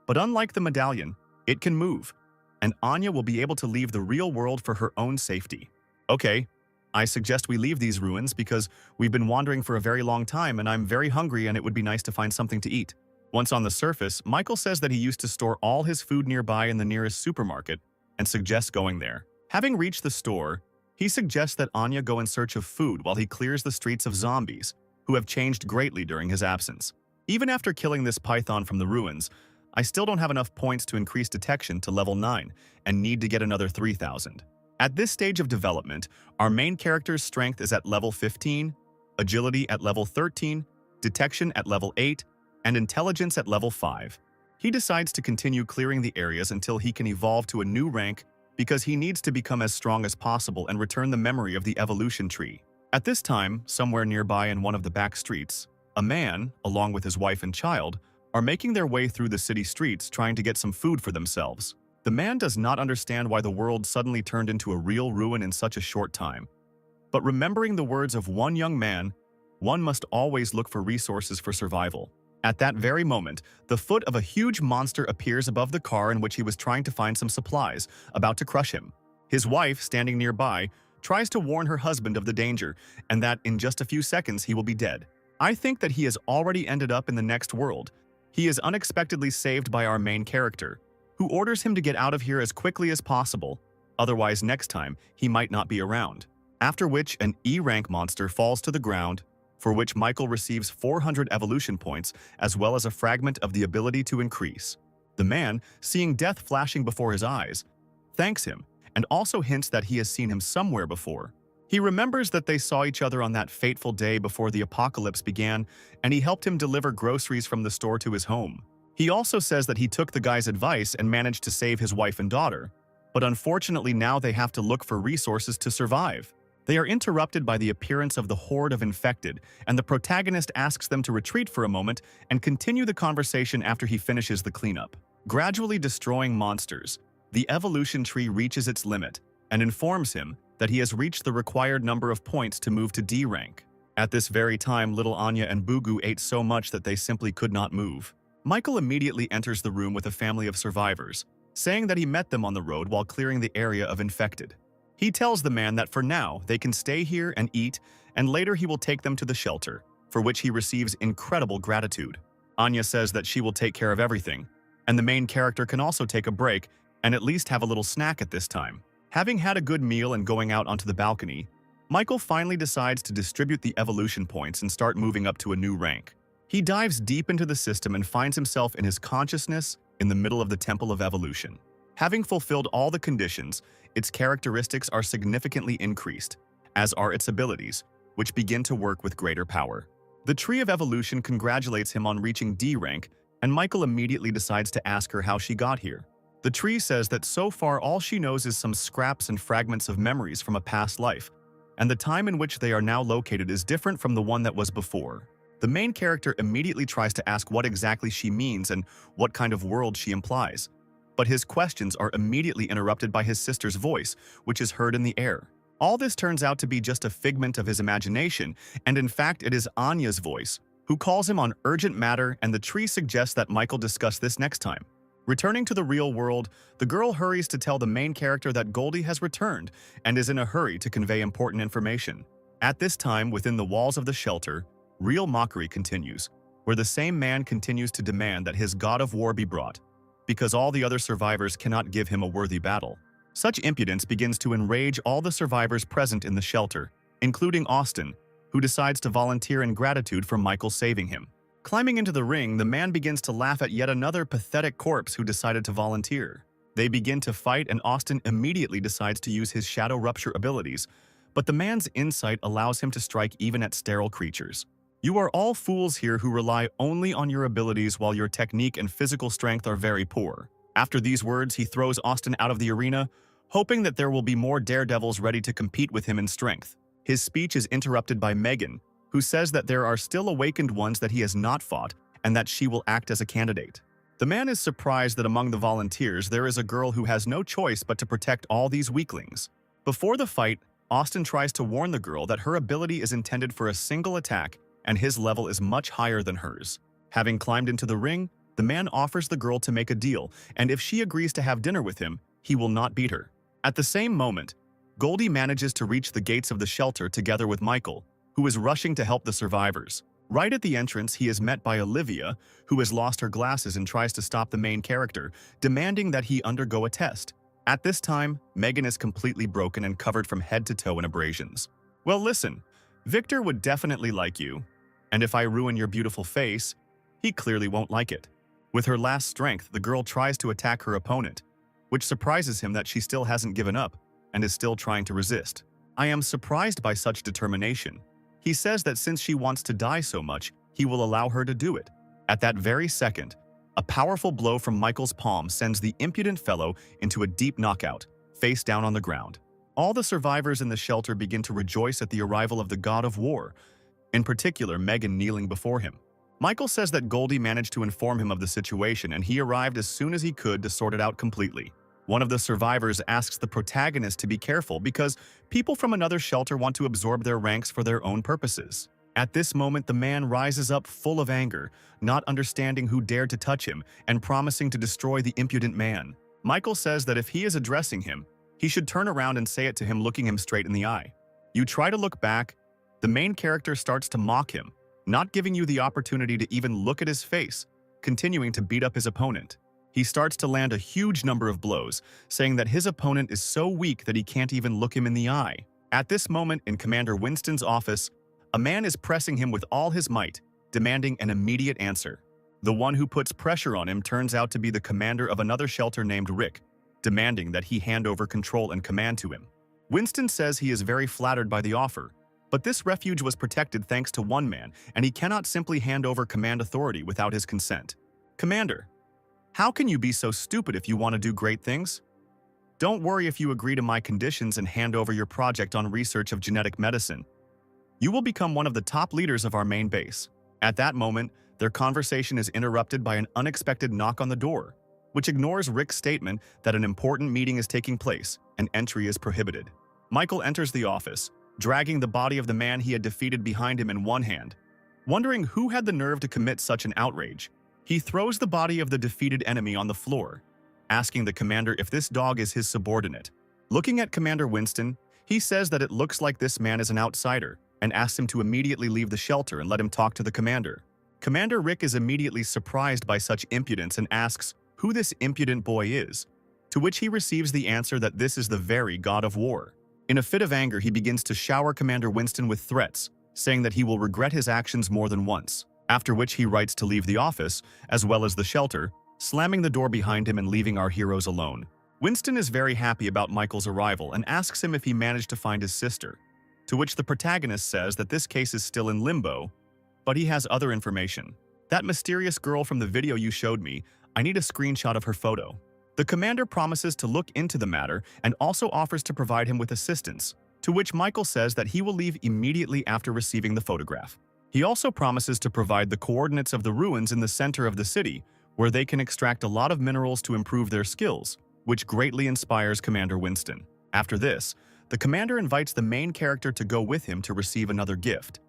but unlike the medallion, it can move, and Anya will be able to leave the real world for her own safety. Okay, I suggest we leave these ruins because we've been wandering for a very long time and I'm very hungry and it would be nice to find something to eat. Once on the surface, Michael says that he used to store all his food nearby in the nearest supermarket and suggests going there. Having reached the store, he suggests that Anya go in search of food while he clears the streets of zombies, who have changed greatly during his absence. Even after killing this python from the ruins, I still don't have enough points to increase detection to level 9 and need to get another 3,000. At this stage of development, our main character's strength is at level 15, agility at level 13, detection at level 8, and intelligence at level 5. He decides to continue clearing the areas until he can evolve to a new rank because he needs to become as strong as possible and return the memory of the evolution tree. At this time, somewhere nearby in one of the back streets, a man, along with his wife and child, are making their way through the city streets trying to get some food for themselves. The man does not understand why the world suddenly turned into a real ruin in such a short time. But remembering the words of one young man, one must always look for resources for survival. At that very moment, the foot of a huge monster appears above the car in which he was trying to find some supplies, about to crush him. His wife, standing nearby, tries to warn her husband of the danger and that in just a few seconds he will be dead. I think that he has already ended up in the next world. He is unexpectedly saved by our main character, who orders him to get out of here as quickly as possible, otherwise next time he might not be around. After which an E-rank monster falls to the ground, for which Michael receives 400 evolution points as well as a fragment of the ability to increase. The man, seeing death flashing before his eyes, thanks him and also hints that he has seen him somewhere before. He remembers that they saw each other on that fateful day before the apocalypse began, and he helped him deliver groceries from the store to his home. He also says that he took the guy's advice and managed to save his wife and daughter, but unfortunately now they have to look for resources to survive. They are interrupted by the appearance of the horde of infected, and the protagonist asks them to retreat for a moment and continue the conversation after he finishes the cleanup. Gradually destroying monsters, the evolution tree reaches its limit and informs him that he has reached the required number of points to move to D rank. At this very time, little Anya and Bugu ate so much that they simply could not move. Michael immediately enters the room with a family of survivors, saying that he met them on the road while clearing the area of infected. He tells the man that for now, they can stay here and eat, and later he will take them to the shelter, for which he receives incredible gratitude. Anya says that she will take care of everything, and the main character can also take a break and at least have a little snack at this time. Having had a good meal and going out onto the balcony, Michael finally decides to distribute the evolution points and start moving up to a new rank. He dives deep into the system and finds himself in his consciousness in the middle of the Temple of Evolution. Having fulfilled all the conditions, its characteristics are significantly increased, as are its abilities, which begin to work with greater power. The Tree of Evolution congratulates him on reaching D rank, and Michael immediately decides to ask her how she got here. The tree says that so far all she knows is some scraps and fragments of memories from a past life, and the time in which they are now located is different from the one that was before. The main character immediately tries to ask what exactly she means and what kind of world she implies, but his questions are immediately interrupted by his sister's voice, which is heard in the air. All this turns out to be just a figment of his imagination, and in fact it is Anya's voice, who calls him on urgent matter, and the tree suggests that Michael discuss this next time. Returning to the real world, the girl hurries to tell the main character that Goldie has returned and is in a hurry to convey important information. At this time, within the walls of the shelter, real mockery continues, where the same man continues to demand that his god of war be brought, because all the other survivors cannot give him a worthy battle. Such impudence begins to enrage all the survivors present in the shelter, including Austin, who decides to volunteer in gratitude for Michael saving him. Climbing into the ring, the man begins to laugh at yet another pathetic corpse who decided to volunteer. They begin to fight, and Austin immediately decides to use his shadow rupture abilities, but the man's insight allows him to strike even at sterile creatures. You are all fools here who rely only on your abilities while your technique and physical strength are very poor. After these words, he throws Austin out of the arena, hoping that there will be more daredevils ready to compete with him in strength. His speech is interrupted by Megan, who says that there are still awakened ones that he has not fought and that she will act as a candidate. The man is surprised that among the volunteers there is a girl who has no choice but to protect all these weaklings. Before the fight, Austin tries to warn the girl that her ability is intended for a single attack and his level is much higher than hers. Having climbed into the ring, the man offers the girl to make a deal, and if she agrees to have dinner with him, he will not beat her. At the same moment, Goldie manages to reach the gates of the shelter together with Michael, who is rushing to help the survivors. Right at the entrance, he is met by Olivia, who has lost her glasses and tries to stop the main character, demanding that he undergo a test. At this time, Megan is completely broken and covered from head to toe in abrasions. Well, listen, Victor would definitely like you, and if I ruin your beautiful face, he clearly won't like it. With her last strength, the girl tries to attack her opponent, which surprises him that she still hasn't given up and is still trying to resist. I am surprised by such determination. He says that since she wants to die so much, he will allow her to do it. At that very second, a powerful blow from Michael's palm sends the impudent fellow into a deep knockout, face down on the ground. All the survivors in the shelter begin to rejoice at the arrival of the god of war, in particular Megan kneeling before him. Michael says that Goldie managed to inform him of the situation and he arrived as soon as he could to sort it out completely. One of the survivors asks the protagonist to be careful because people from another shelter want to absorb their ranks for their own purposes. At this moment, the man rises up full of anger, not understanding who dared to touch him and promising to destroy the impudent man. Michael says that if he is addressing him, he should turn around and say it to him looking him straight in the eye. You try to look back, the main character starts to mock him, not giving you the opportunity to even look at his face, continuing to beat up his opponent. He starts to land a huge number of blows, saying that his opponent is so weak that he can't even look him in the eye. At this moment in Commander Winston's office, a man is pressing him with all his might, demanding an immediate answer. The one who puts pressure on him turns out to be the commander of another shelter named Rick, demanding that he hand over control and command to him. Winston says he is very flattered by the offer, but this refuge was protected thanks to one man, and he cannot simply hand over command authority without his consent. Commander, how can you be so stupid if you want to do great things? Don't worry if you agree to my conditions and hand over your project on research of genetic medicine. You will become one of the top leaders of our main base. At that moment, their conversation is interrupted by an unexpected knock on the door, which ignores Rick's statement that an important meeting is taking place and entry is prohibited. Michael enters the office, dragging the body of the man he had defeated behind him in one hand. Wondering who had the nerve to commit such an outrage, he throws the body of the defeated enemy on the floor, asking the commander if this dog is his subordinate. Looking at Commander Winston, he says that it looks like this man is an outsider and asks him to immediately leave the shelter and let him talk to the commander. Commander Rick is immediately surprised by such impudence and asks who this impudent boy is, to which he receives the answer that this is the very god of war. In a fit of anger, he begins to shower Commander Winston with threats, saying that he will regret his actions more than once, after which he writes to leave the office, as well as the shelter, slamming the door behind him and leaving our heroes alone. Winston is very happy about Michael's arrival and asks him if he managed to find his sister, to which the protagonist says that this case is still in limbo, but he has other information. That mysterious girl from the video you showed me, I need a screenshot of her photo. The commander promises to look into the matter and also offers to provide him with assistance, to which Michael says that he will leave immediately after receiving the photograph. He also promises to provide the coordinates of the ruins in the center of the city, where they can extract a lot of minerals to improve their skills, which greatly inspires Commander Winston. After this, the commander invites the main character to go with him to receive another gift,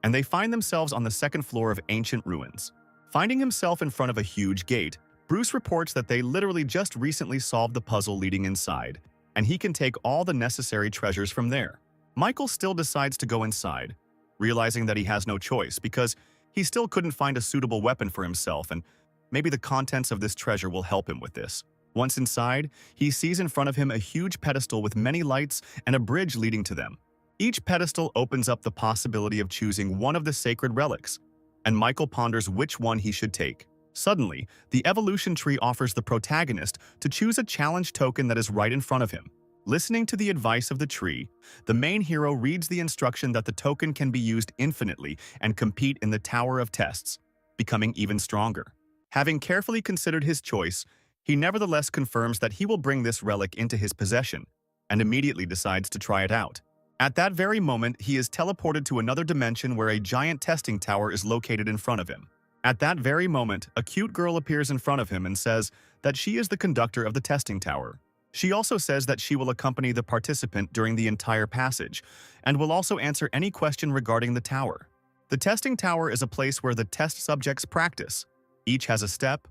and they find themselves on the second floor of ancient ruins. Finding himself in front of a huge gate, Bruce reports that they literally just recently solved the puzzle leading inside, and he can take all the necessary treasures from there. Michael still decides to go inside, realizing that he has no choice because he still couldn't find a suitable weapon for himself, and maybe the contents of this treasure will help him with this. Once inside, he sees in front of him a huge pedestal with many lights and a bridge leading to them. Each pedestal opens up the possibility of choosing one of the sacred relics, and Michael ponders which one he should take. Suddenly, the evolution tree offers the protagonist to choose a challenge token that is right in front of him. Listening to the advice of the tree, the main hero reads the instruction that the token can be used infinitely and compete in the Tower of Tests, becoming even stronger. Having carefully considered his choice, he nevertheless confirms that he will bring this relic into his possession, and immediately decides to try it out. At that very moment, he is teleported to another dimension where a giant testing tower is located in front of him. At that very moment, a cute girl appears in front of him and says that she is the conductor of the testing tower. She also says that she will accompany the participant during the entire passage, and will also answer any question regarding the tower. The testing tower is a place where the test subjects practice. Each has a step.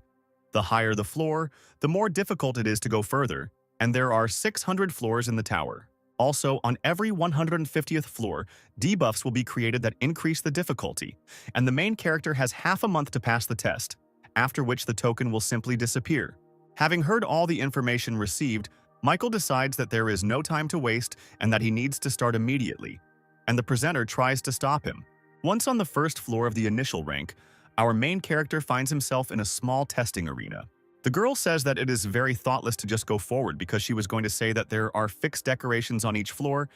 The higher the floor, the more difficult it is to go further, and there are 600 floors in the tower. Also, on every 150th floor, debuffs will be created that increase the difficulty, and the main character has half a month to pass the test, after which the token will simply disappear. Having heard all the information received, Michael decides that there is no time to waste and that he needs to start immediately, and the presenter tries to stop him. Once on the first floor of the initial rank, our main character finds himself in a small testing arena. The girl says that it is very thoughtless to just go forward because she was going to say that there are fixed decorations on each floor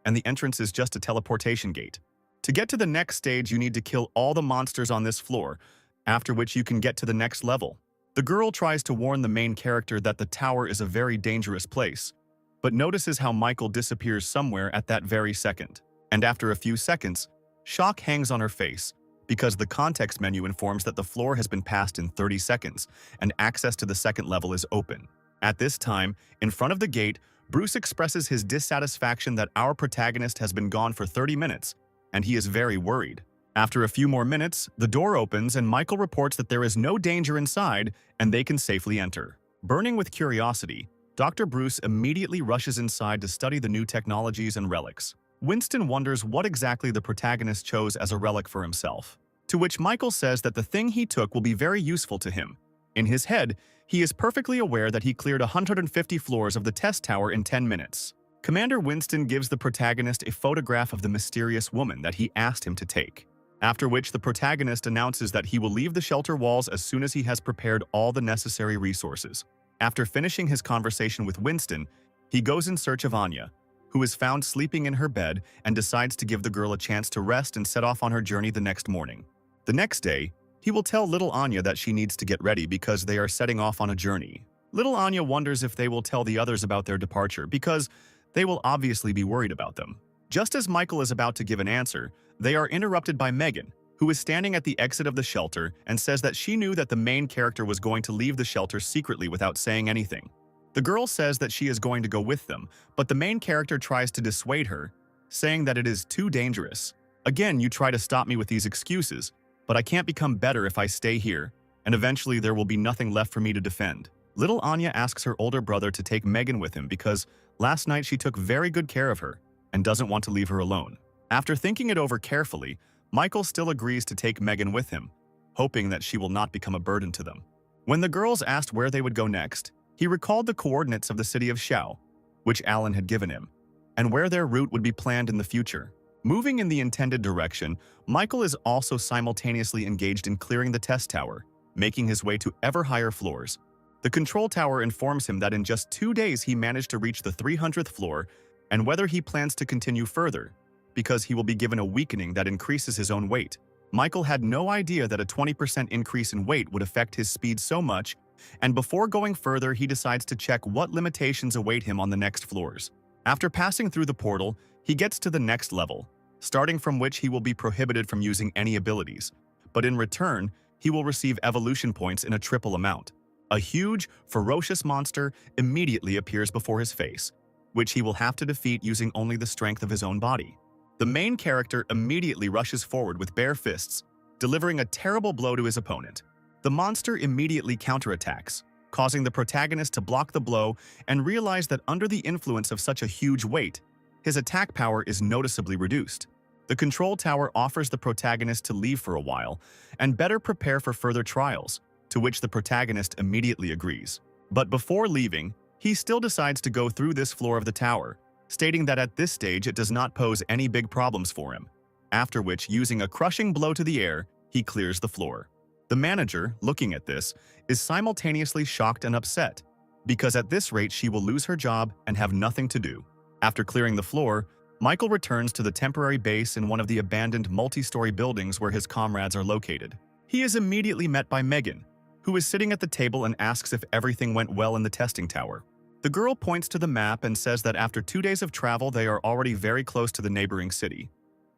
and the entrance is just a teleportation gate. To get to the next stage, you need to kill all the monsters on this floor, after which you can get to the next level. The girl tries to warn the main character that the tower is a very dangerous place, but notices how Michael disappears somewhere at that very second. And after a few seconds, shock hangs on her face because the context menu informs that the floor has been passed in 30 seconds and access to the second level is open. At this time, in front of the gate, Bruce expresses his dissatisfaction that our protagonist has been gone for 30 minutes, and he is very worried. After a few more minutes, the door opens and Michael reports that there is no danger inside and they can safely enter. Burning with curiosity, Dr. Bruce immediately rushes inside to study the new technologies and relics. Winston wonders what exactly the protagonist chose as a relic for himself, to which Michael says that the thing he took will be very useful to him. In his head, he is perfectly aware that he cleared 150 floors of the test tower in 10 minutes. Commander Winston gives the protagonist a photograph of the mysterious woman that he asked him to take, after which the protagonist announces that he will leave the shelter walls as soon as he has prepared all the necessary resources. After finishing his conversation with Winston, he goes in search of Anya, who is found sleeping in her bed and decides to give the girl a chance to rest and set off on her journey the next morning. The next day, he will tell little Anya that she needs to get ready because they are setting off on a journey. Little Anya wonders if they will tell the others about their departure because they will obviously be worried about them. Just as Michael is about to give an answer, they are interrupted by Megan, who is standing at the exit of the shelter and says that she knew that the main character was going to leave the shelter secretly without saying anything. The girl says that she is going to go with them, but the main character tries to dissuade her, saying that it is too dangerous. Again, you try to stop me with these excuses, but I can't become better if I stay here, and eventually there will be nothing left for me to defend. Little Anya asks her older brother to take Megan with him because last night she took very good care of her and doesn't want to leave her alone. After thinking it over carefully, Michael still agrees to take Megan with him, hoping that she will not become a burden to them. When the girls asked where they would go next, he recalled the coordinates of the city of Xiao, which Alan had given him, and where their route would be planned in the future. Moving in the intended direction, Michael is also simultaneously engaged in clearing the test tower, making his way to ever higher floors. The control tower informs him that in just 2 days he managed to reach the 300th floor and whether he plans to continue further, because he will be given a weakening that increases his own weight. Michael had no idea that a 20% increase in weight would affect his speed so much, and before going further he decides to check what limitations await him on the next floors. After passing through the portal, he gets to the next level, starting from which he will be prohibited from using any abilities, but in return, he will receive evolution points in a triple amount. A huge, ferocious monster immediately appears before his face, which he will have to defeat using only the strength of his own body. The main character immediately rushes forward with bare fists, delivering a terrible blow to his opponent. The monster immediately counterattacks, causing the protagonist to block the blow and realize that under the influence of such a huge weight, his attack power is noticeably reduced. The control tower offers the protagonist to leave for a while and better prepare for further trials, to which the protagonist immediately agrees. But before leaving, he still decides to go through this floor of the tower, stating that at this stage it does not pose any big problems for him, after which, using a crushing blow to the air, he clears the floor. The manager, looking at this, is simultaneously shocked and upset, because at this rate she will lose her job and have nothing to do. After clearing the floor, Michael returns to the temporary base in one of the abandoned multi-story buildings where his comrades are located. He is immediately met by Megan, who is sitting at the table and asks if everything went well in the testing tower. The girl points to the map and says that after 2 days of travel they are already very close to the neighboring city.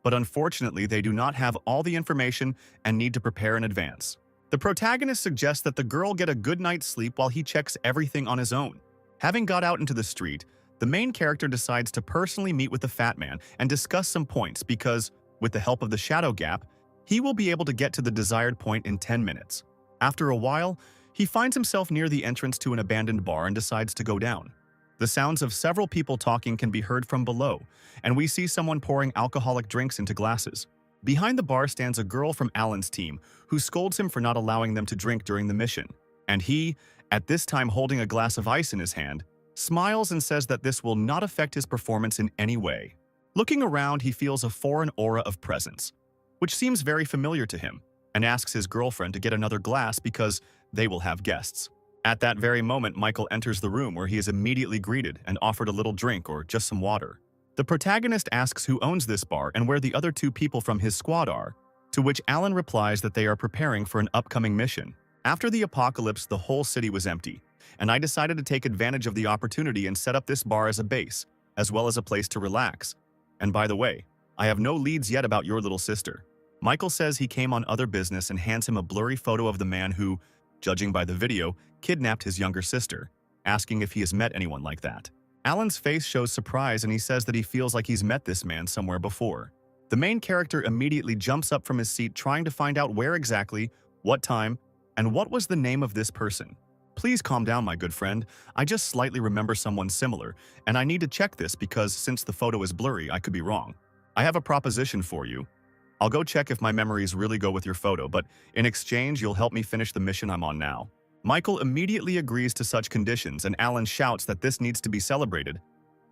But unfortunately they do not have all the information and need to prepare in advance. The protagonist suggests that the girl get a good night's sleep while he checks everything on his own. Having got out into the street, the main character decides to personally meet with the fat man and discuss some points because, with the help of the shadow gap, he will be able to get to the desired point in 10 minutes. After a while, he finds himself near the entrance to an abandoned bar and decides to go down. The sounds of several people talking can be heard from below, and we see someone pouring alcoholic drinks into glasses. Behind the bar stands a girl from Alan's team who scolds him for not allowing them to drink during the mission, and he, at this time holding a glass of ice in his hand, smiles and says that this will not affect his performance in any way. Looking around, he feels a foreign aura of presence, which seems very familiar to him, and asks his girlfriend to get another glass because they will have guests. At that very moment, Michael enters the room where he is immediately greeted and offered a little drink or just some water. The protagonist asks who owns this bar and where the other 2 people from his squad are, to which Alan replies that they are preparing for an upcoming mission. After the apocalypse, the whole city was empty, and I decided to take advantage of the opportunity and set up this bar as a base, as well as a place to relax. And by the way, I have no leads yet about your little sister. Michael says he came on other business and hands him a blurry photo of the man who, judging by the video, kidnapped his younger sister, asking if he has met anyone like that. Alan's face shows surprise and he says that he feels like he's met this man somewhere before. The main character immediately jumps up from his seat trying to find out where exactly, what time, and what was the name of this person. Please calm down, my good friend. I just slightly remember someone similar, and I need to check this because since the photo is blurry, I could be wrong. I have a proposition for you. I'll go check if my memories really go with your photo, but in exchange, you'll help me finish the mission I'm on now. Michael immediately agrees to such conditions, and Alan shouts that this needs to be celebrated.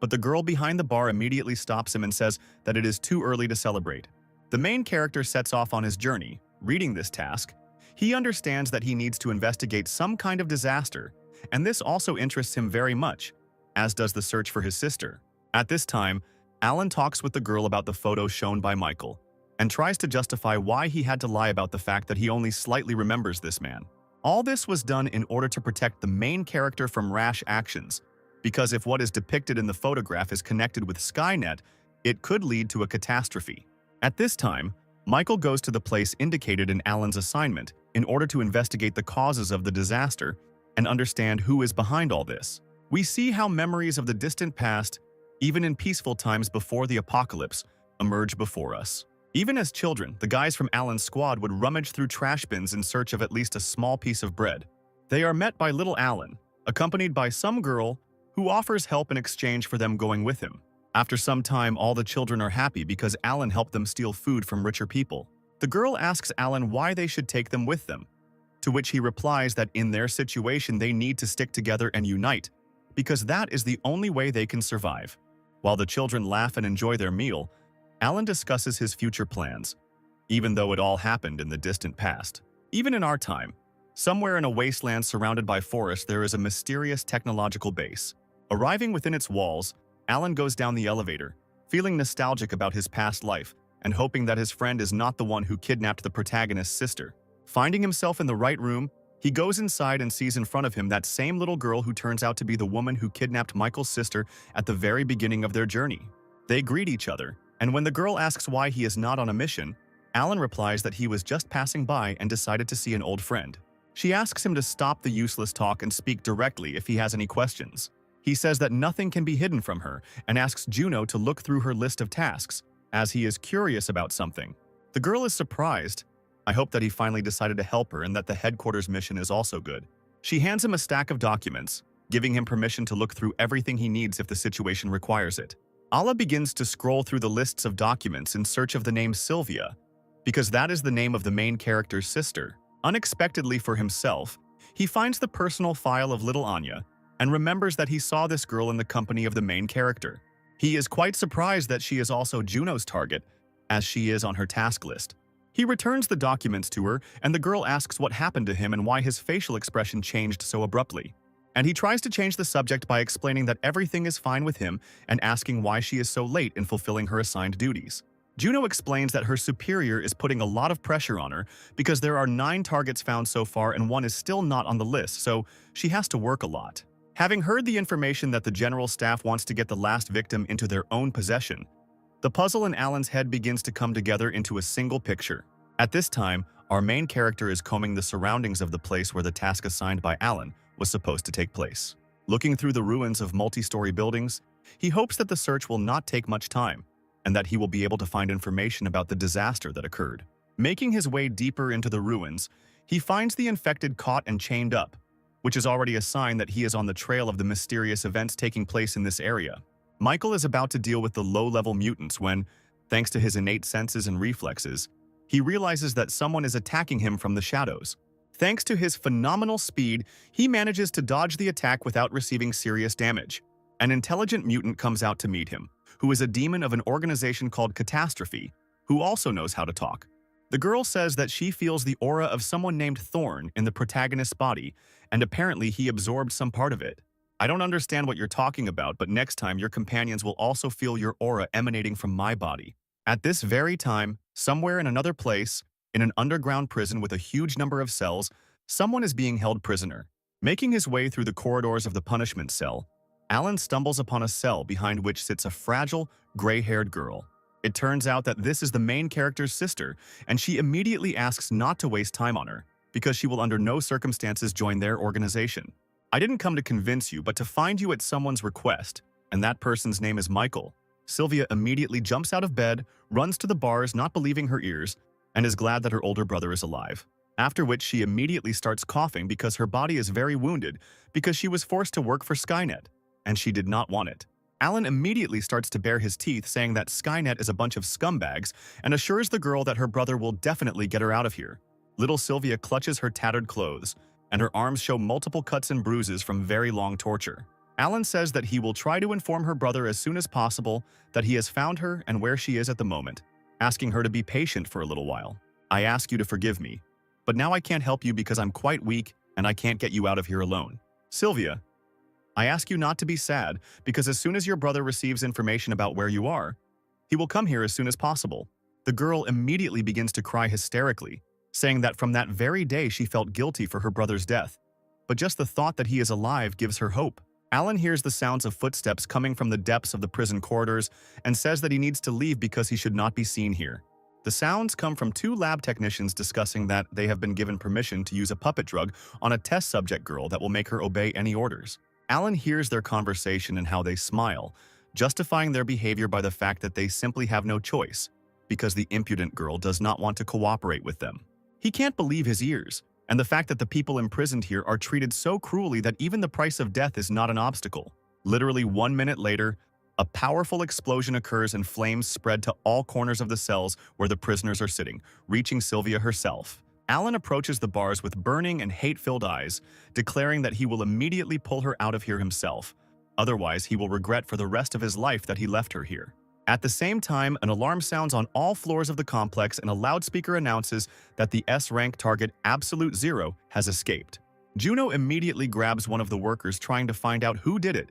But the girl behind the bar immediately stops him and says that it is too early to celebrate. The main character sets off on his journey. Reading this task, he understands that he needs to investigate some kind of disaster, and this also interests him very much, as does the search for his sister. At this time, Alan talks with the girl about the photo shown by Michael, and tries to justify why he had to lie about the fact that he only slightly remembers this man. All this was done in order to protect the main character from rash actions, because if what is depicted in the photograph is connected with Skynet, it could lead to a catastrophe. At this time, Michael goes to the place indicated in Alan's assignment in order to investigate the causes of the disaster and understand who is behind all this. We see how memories of the distant past, even in peaceful times before the apocalypse, emerge before us. Even as children, the guys from Alan's squad would rummage through trash bins in search of at least a small piece of bread. They are met by little Alan, accompanied by some girl who offers help in exchange for them going with him. After some time, all the children are happy because Alan helped them steal food from richer people. The girl asks Alan why they should take them with them, to which he replies that in their situation they need to stick together and unite, because that is the only way they can survive. While the children laugh and enjoy their meal, Alan discusses his future plans, even though it all happened in the distant past. Even in our time, somewhere in a wasteland surrounded by forest, there is a mysterious technological base. Arriving within its walls, Alan goes down the elevator, feeling nostalgic about his past life and hoping that his friend is not the one who kidnapped the protagonist's sister. Finding himself in the right room, he goes inside and sees in front of him that same little girl who turns out to be the woman who kidnapped Michael's sister at the very beginning of their journey. They greet each other, and when the girl asks why he is not on a mission, Alan replies that he was just passing by and decided to see an old friend. She asks him to stop the useless talk and speak directly if he has any questions. He says that nothing can be hidden from her and asks Juno to look through her list of tasks, as he is curious about something. The girl is surprised. I hope that he finally decided to help her and that the headquarters mission is also good. She hands him a stack of documents, giving him permission to look through everything he needs if the situation requires it. Ala begins to scroll through the lists of documents in search of the name Sylvia, because that is the name of the main character's sister. Unexpectedly for himself, he finds the personal file of little Anya and remembers that he saw this girl in the company of the main character. He is quite surprised that she is also Juno's target, as she is on her task list. He returns the documents to her, and the girl asks what happened to him and why his facial expression changed so abruptly. And he tries to change the subject by explaining that everything is fine with him and asking why she is so late in fulfilling her assigned duties. Juno explains that her superior is putting a lot of pressure on her because there are 9 targets found so far and 1 is still not on the list, so she has to work a lot. Having heard the information that the general staff wants to get the last victim into their own possession, the puzzle in Alan's head begins to come together into a single picture. At this time, our main character is combing the surroundings of the place where the task assigned by Alan was supposed to take place. Looking through the ruins of multi-story buildings, he hopes that the search will not take much time and that he will be able to find information about the disaster that occurred. Making his way deeper into the ruins, he finds the infected caught and chained up, which is already a sign that he is on the trail of the mysterious events taking place in this area. Michael is about to deal with the low-level mutants when, thanks to his innate senses and reflexes, he realizes that someone is attacking him from the shadows. Thanks to his phenomenal speed, he manages to dodge the attack without receiving serious damage. An intelligent mutant comes out to meet him, who is a demon of an organization called Catastrophe, who also knows how to talk. The girl says that she feels the aura of someone named Thorn in the protagonist's body, and apparently he absorbed some part of it. I don't understand what you're talking about, but next time your companions will also feel your aura emanating from my body. At this very time, somewhere in another place, in an underground prison with a huge number of cells, someone is being held prisoner. Making his way through the corridors of the punishment cell, Alan stumbles upon a cell behind which sits a fragile, gray-haired girl. It turns out that this is the main character's sister, and she immediately asks not to waste time on her, because she will under no circumstances join their organization. I didn't come to convince you, but to find you at someone's request, and that person's name is Michael. Sylvia immediately jumps out of bed, runs to the bars not believing her ears, and is glad that her older brother is alive. After which she immediately starts coughing because her body is very wounded because she was forced to work for Skynet, and she did not want it. Alan immediately starts to bare his teeth, saying that Skynet is a bunch of scumbags and assures the girl that her brother will definitely get her out of here. Little Sylvia clutches her tattered clothes, and her arms show multiple cuts and bruises from very long torture. Alan says that he will try to inform her brother as soon as possible that he has found her and where she is at the moment, asking her to be patient for a little while. I ask you to forgive me, but now I can't help you because I'm quite weak and I can't get you out of here alone. Sylvia, I ask you not to be sad because as soon as your brother receives information about where you are, he will come here as soon as possible. The girl immediately begins to cry hysterically, saying that from that very day she felt guilty for her brother's death. But just the thought that he is alive gives her hope. Alan hears the sounds of footsteps coming from the depths of the prison corridors and says that he needs to leave because he should not be seen here. The sounds come from two lab technicians discussing that they have been given permission to use a puppet drug on a test subject girl that will make her obey any orders. Alan hears their conversation and how they smile, justifying their behavior by the fact that they simply have no choice, because the impudent girl does not want to cooperate with them. He can't believe his ears, and the fact that the people imprisoned here are treated so cruelly that even the price of death is not an obstacle. Literally 1 minute later, a powerful explosion occurs and flames spread to all corners of the cells where the prisoners are sitting, reaching Sylvia herself. Alan approaches the bars with burning and hate-filled eyes, declaring that he will immediately pull her out of here himself. Otherwise, he will regret for the rest of his life that he left her here. At the same time, an alarm sounds on all floors of the complex and a loudspeaker announces that the S-rank target Absolute Zero has escaped. Juno immediately grabs one of the workers trying to find out who did it,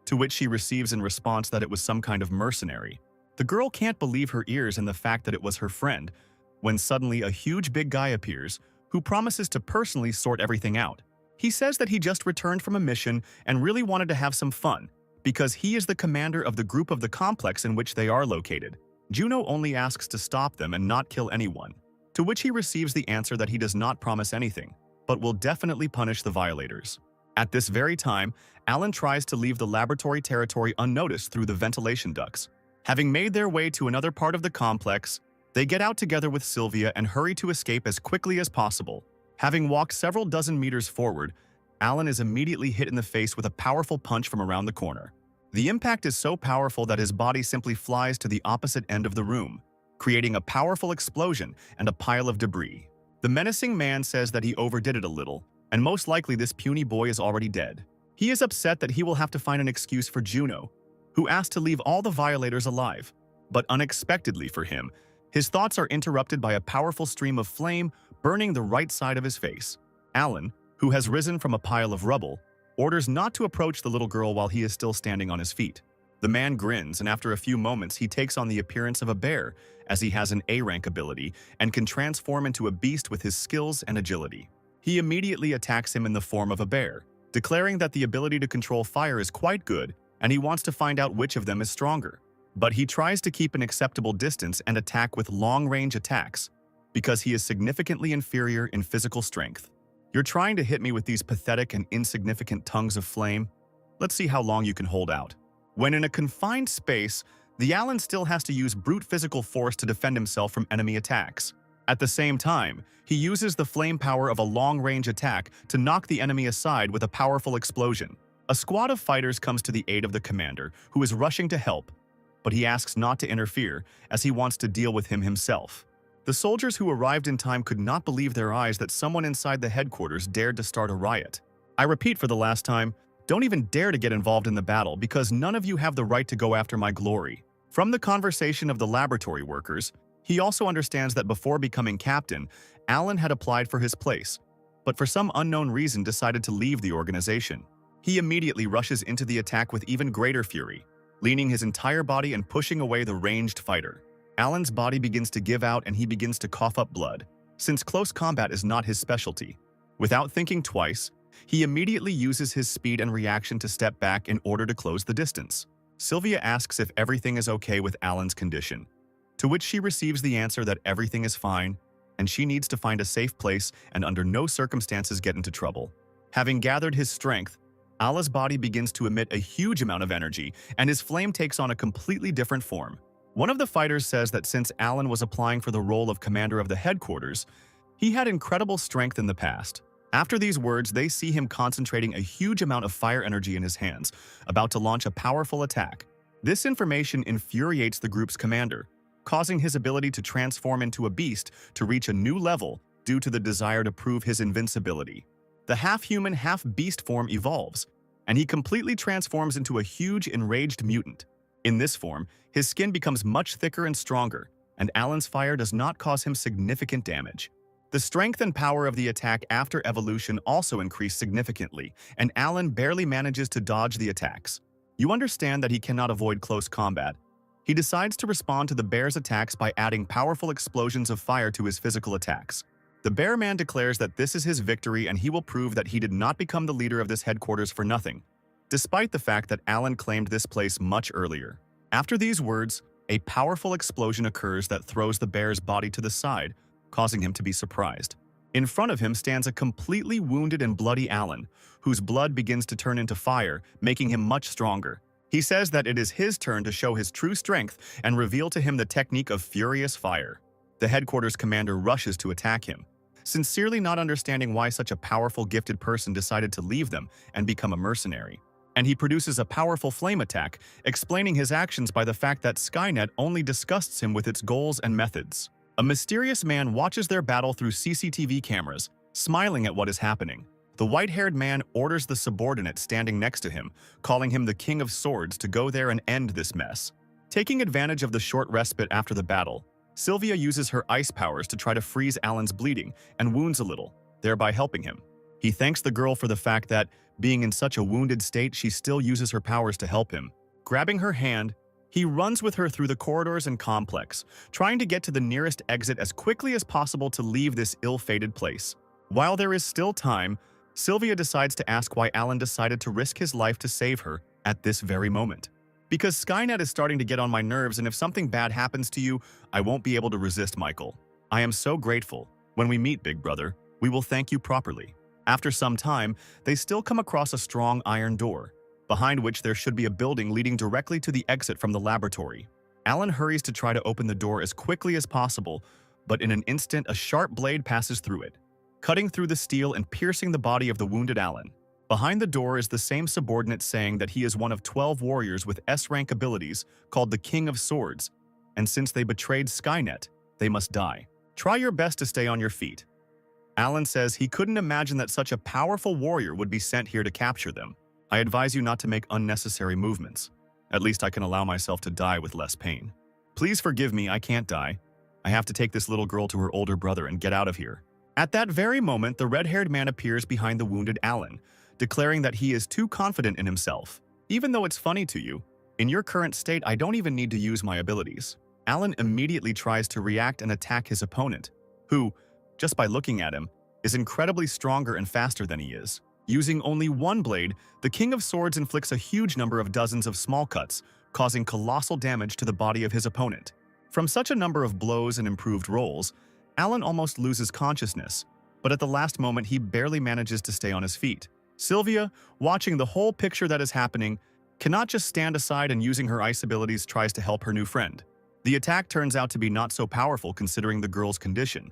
to which she receives in response that it was some kind of mercenary. The girl can't believe her ears and the fact that it was her friend, when suddenly a huge big guy appears, who promises to personally sort everything out. He says that he just returned from a mission and really wanted to have some fun, because he is the commander of the group of the complex in which they are located. Juno only asks to stop them and not kill anyone, to which he receives the answer that he does not promise anything, but will definitely punish the violators. At this very time, Alan tries to leave the laboratory territory unnoticed through the ventilation ducts. Having made their way to another part of the complex, they get out together with Sylvia and hurry to escape as quickly as possible. Having walked several dozen meters forward, Alan is immediately hit in the face with a powerful punch from around the corner. The impact is so powerful that his body simply flies to the opposite end of the room, creating a powerful explosion and a pile of debris. The menacing man says that he overdid it a little, and most likely this puny boy is already dead. He is upset that he will have to find an excuse for Juno, who asked to leave all the violators alive. But unexpectedly for him, his thoughts are interrupted by a powerful stream of flame burning the right side of his face. Alan, who has risen from a pile of rubble, orders not to approach the little girl while he is still standing on his feet. The man grins, and after a few moments he takes on the appearance of a bear, as he has an A-rank ability and can transform into a beast with his skills and agility. He immediately attacks him in the form of a bear, declaring that the ability to control fire is quite good and he wants to find out which of them is stronger. But he tries to keep an acceptable distance and attack with long-range attacks, because he is significantly inferior in physical strength. You're trying to hit me with these pathetic and insignificant tongues of flame? Let's see how long you can hold out. When in a confined space, the Alan still has to use brute physical force to defend himself from enemy attacks. At the same time, he uses the flame power of a long-range attack to knock the enemy aside with a powerful explosion. A squad of fighters comes to the aid of the commander, who is rushing to help, but he asks not to interfere as he wants to deal with him himself. The soldiers who arrived in time could not believe their eyes that someone inside the headquarters dared to start a riot. I repeat for the last time, don't even dare to get involved in the battle because none of you have the right to go after my glory. From the conversation of the laboratory workers, he also understands that before becoming captain, Alan had applied for his place, but for some unknown reason decided to leave the organization. He immediately rushes into the attack with even greater fury, leaning his entire body and pushing away the ranged fighter. Alan's body begins to give out and he begins to cough up blood, since close combat is not his specialty. Without thinking twice, He immediately uses his speed and reaction to step back in order to close the distance. Sylvia asks if everything is okay with Alan's condition, to which she receives the answer that everything is fine, and she needs to find a safe place and under no circumstances get into trouble. Having gathered his strength, Allah's body begins to emit a huge amount of energy, and his flame takes on a completely different form. One of the fighters says that since Alan was applying for the role of commander of the headquarters, he had incredible strength in the past. After these words, they see him concentrating a huge amount of fire energy in his hands, about to launch a powerful attack. This information infuriates the group's commander, causing his ability to transform into a beast to reach a new level due to the desire to prove his invincibility. The half-human, half-beast form evolves, and he completely transforms into a huge, enraged mutant. In this form, his skin becomes much thicker and stronger, and Alan's fire does not cause him significant damage. The strength and power of the attack after evolution also increase significantly, and Alan barely manages to dodge the attacks. You understand that he cannot avoid close combat. He decides to respond to the bear's attacks by adding powerful explosions of fire to his physical attacks. The bear man declares that this is his victory and he will prove that he did not become the leader of this headquarters for nothing, despite the fact that Alan claimed this place much earlier. After these words, a powerful explosion occurs that throws the bear's body to the side, causing him to be surprised. In front of him stands a completely wounded and bloody Alan, whose blood begins to turn into fire, making him much stronger. He says that it is his turn to show his true strength and reveal to him the technique of furious fire. The headquarters commander rushes to attack him, sincerely not understanding why such a powerful, gifted person decided to leave them and become a mercenary. And he produces a powerful flame attack, explaining his actions by the fact that Skynet only disgusts him with its goals and methods. A mysterious man watches their battle through CCTV cameras, smiling at what is happening. The white-haired man orders the subordinate standing next to him, calling him the King of Swords, to go there and end this mess. Taking advantage of the short respite after the battle, Sylvia uses her ice powers to try to freeze Alan's bleeding and wounds a little, thereby helping him. He thanks the girl for the fact that, being in such a wounded state, she still uses her powers to help him. Grabbing her hand, he runs with her through the corridors and complex, trying to get to the nearest exit as quickly as possible to leave this ill-fated place. While there is still time, Sylvia decides to ask why Alan decided to risk his life to save her at this very moment. Because Skynet is starting to get on my nerves, and if something bad happens to you, I won't be able to resist, Michael. I am so grateful. When we meet, Big Brother, we will thank you properly. After some time, they still come across a strong iron door, behind which there should be a building leading directly to the exit from the laboratory. Alan hurries to try to open the door as quickly as possible, but in an instant a sharp blade passes through it, cutting through the steel and piercing the body of the wounded Alan. Behind the door is the same subordinate saying that he is one of 12 warriors with S-rank abilities called the King of Swords, and since they betrayed Skynet, they must die. Try your best to stay on your feet. Alan says he couldn't imagine that such a powerful warrior would be sent here to capture them. I advise you not to make unnecessary movements. At least I can allow myself to die with less pain. Please forgive me, I can't die. I have to take this little girl to her older brother and get out of here. At that very moment, the red-haired man appears behind the wounded Alan, declaring that he is too confident in himself. Even though it's funny to you, in your current state, I don't even need to use my abilities. Alan immediately tries to react and attack his opponent, who, just by looking at him, is incredibly stronger and faster than he is. Using only one blade, the King of Swords inflicts a huge number of dozens of small cuts, causing colossal damage to the body of his opponent. From such a number of blows and improved rolls, Alan almost loses consciousness, but at the last moment he barely manages to stay on his feet. Sylvia, watching the whole picture that is happening, cannot just stand aside and using her ice abilities tries to help her new friend. The attack turns out to be not so powerful considering the girl's condition,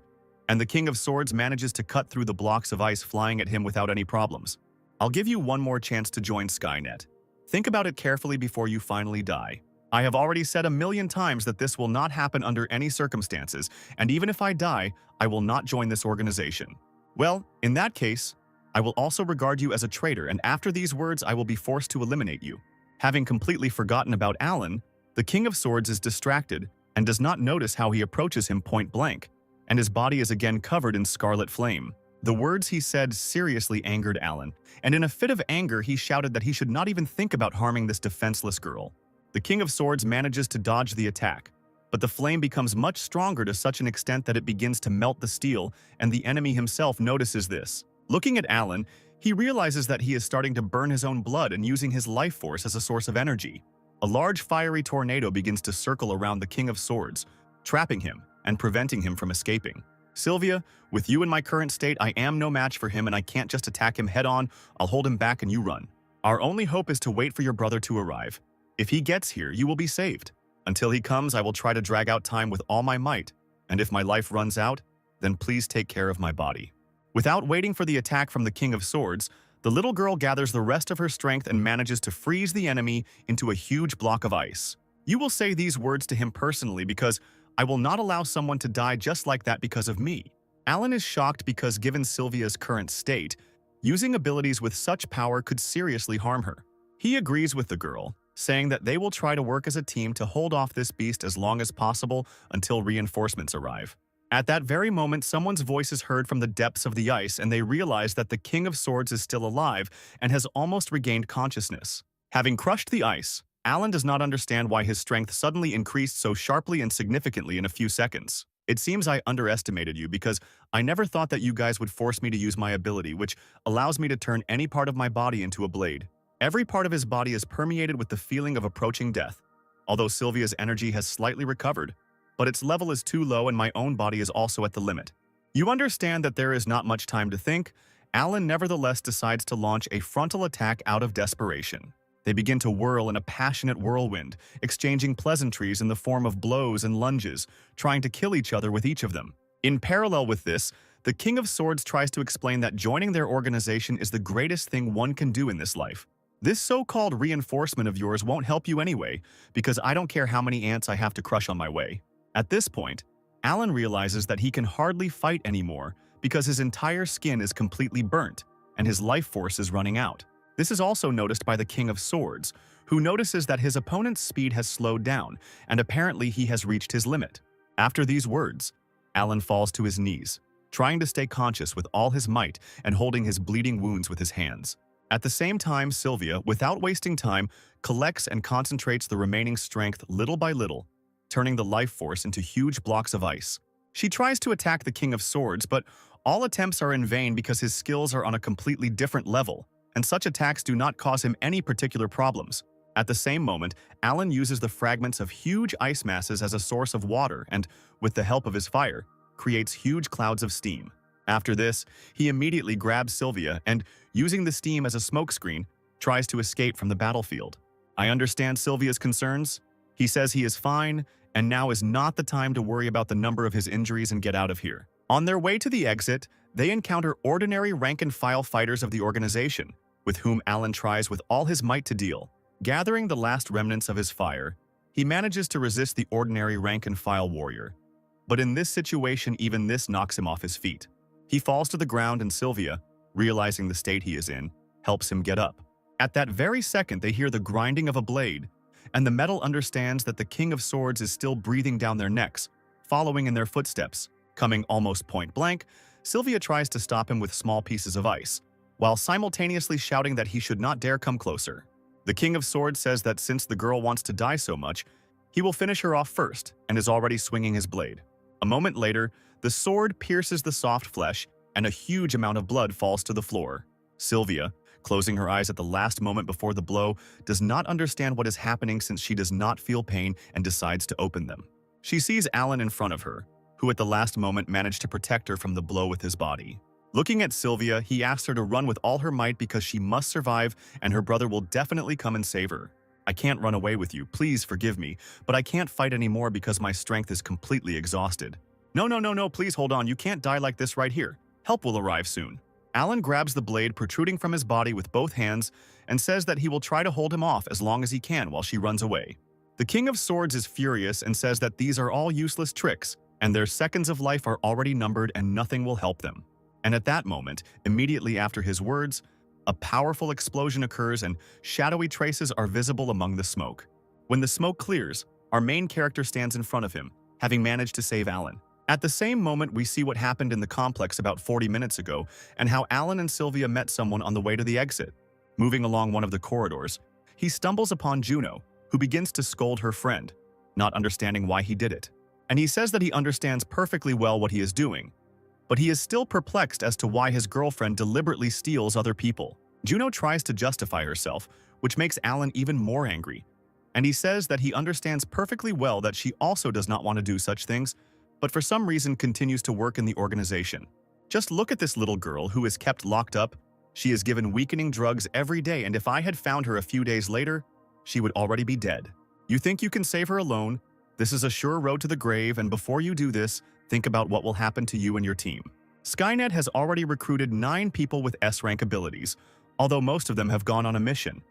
and the King of Swords manages to cut through the blocks of ice flying at him without any problems. I'll give you one more chance to join Skynet. Think about it carefully before you finally die. I have already said 1,000,000 times that this will not happen under any circumstances, and even if I die, I will not join this organization. Well, in that case, I will also regard you as a traitor, and after these words I will be forced to eliminate you. Having completely forgotten about Alan, the King of Swords is distracted and does not notice how he approaches him point blank, and his body is again covered in scarlet flame. The words he said seriously angered Alan, and in a fit of anger he shouted that he should not even think about harming this defenseless girl. The King of Swords manages to dodge the attack, but the flame becomes much stronger to such an extent that it begins to melt the steel, and the enemy himself notices this. Looking at Alan, He realizes that he is starting to burn his own blood and using his life force as a source of energy. A large fiery tornado begins to circle around the King of Swords, trapping him and preventing him from escaping. Sylvia, with you in my current state, I am no match for him and I can't just attack him head on. I'll hold him back and you run. Our only hope is to wait for your brother to arrive. If he gets here, you will be saved. Until he comes, I will try to drag out time with all my might. And if my life runs out, then please take care of my body. Without waiting for the attack from the King of Swords, the little girl gathers the rest of her strength and manages to freeze the enemy into a huge block of ice. You will say these words to him personally because I will not allow someone to die just like that because of me. Alan is shocked because given Sylvia's current state, using abilities with such power could seriously harm her. He agrees with the girl, saying that they will try to work as a team to hold off this beast as long as possible until reinforcements arrive. At that very moment, someone's voice is heard from the depths of the ice and they realize that the King of Swords is still alive and has almost regained consciousness. Having crushed the ice, Alan does not understand why his strength suddenly increased so sharply and significantly in a few seconds. It seems I underestimated you because I never thought that you guys would force me to use my ability, which allows me to turn any part of my body into a blade. Every part of his body is permeated with the feeling of approaching death. Although Sylvia's energy has slightly recovered, but its level is too low and my own body is also at the limit. You understand that there is not much time to think. Alan nevertheless decides to launch a frontal attack out of desperation. They begin to whirl in a passionate whirlwind, exchanging pleasantries in the form of blows and lunges, trying to kill each other with each of them. In parallel with this, the King of Swords tries to explain that joining their organization is the greatest thing one can do in this life. This so-called reinforcement of yours won't help you anyway, because I don't care how many ants I have to crush on my way. At this point, Alan realizes that he can hardly fight anymore because his entire skin is completely burnt and his life force is running out. This is also noticed by the King of Swords, who notices that his opponent's speed has slowed down and apparently he has reached his limit. After these words, Alan falls to his knees, trying to stay conscious with all his might and holding his bleeding wounds with his hands. At the same time, Sylvia, without wasting time, collects and concentrates the remaining strength little by little, turning the life force into huge blocks of ice. She tries to attack the King of Swords, but all attempts are in vain because his skills are on a completely different level, and such attacks do not cause him any particular problems. At the same moment, Alan uses the fragments of huge ice masses as a source of water and, with the help of his fire, creates huge clouds of steam. After this, he immediately grabs Sylvia and, using the steam as a smokescreen, tries to escape from the battlefield. I understand Sylvia's concerns. He says he is fine, and now is not the time to worry about the number of his injuries and get out of here. On their way to the exit, they encounter ordinary rank-and-file fighters of the organization, with whom Alan tries with all his might to deal. Gathering the last remnants of his fire, he manages to resist the ordinary rank-and-file warrior. But in this situation, even this knocks him off his feet. He falls to the ground and Sylvia, realizing the state he is in, helps him get up. At that very second, they hear the grinding of a blade, and the metal understands that the King of Swords is still breathing down their necks, following in their footsteps. Coming almost point blank, Sylvia tries to stop him with small pieces of ice, while simultaneously shouting that he should not dare come closer. The King of Swords says that since the girl wants to die so much, he will finish her off first and is already swinging his blade. A moment later, the sword pierces the soft flesh and a huge amount of blood falls to the floor. Sylvia, closing her eyes at the last moment before the blow, does not understand what is happening since she does not feel pain and decides to open them. She sees Alan in front of her, who at the last moment managed to protect her from the blow with his body. Looking at Sylvia, he asks her to run with all her might because she must survive and her brother will definitely come and save her. I can't run away with you, please forgive me, but I can't fight anymore because my strength is completely exhausted. No, please hold on, you can't die like this right here. Help will arrive soon. Alan grabs the blade protruding from his body with both hands and says that he will try to hold him off as long as he can while she runs away. The King of Swords is furious and says that these are all useless tricks and their seconds of life are already numbered and nothing will help them. And at that moment, immediately after his words, a powerful explosion occurs and shadowy traces are visible among the smoke. When the smoke clears, our main character stands in front of him, having managed to save Alan. At the same moment, we see what happened in the complex about 40 minutes ago and how Alan and Sylvia met someone on the way to the exit. Moving along one of the corridors, he stumbles upon Juno, who begins to scold her friend, not understanding why he did it. And he says that he understands perfectly well what he is doing, but he is still perplexed as to why his girlfriend deliberately steals other people. Juno tries to justify herself, which makes Alan even more angry. And he says that he understands perfectly well that she also does not want to do such things, but for some reason continues to work in the organization. Just look at this little girl who is kept locked up. She is given weakening drugs every day, and if I had found her a few days later, she would already be dead. You think you can save her alone? This is a sure road to the grave, and before you do this, think about what will happen to you and your team. Skynet has already recruited 9 people with S-rank abilities, although most of them have gone on a mission.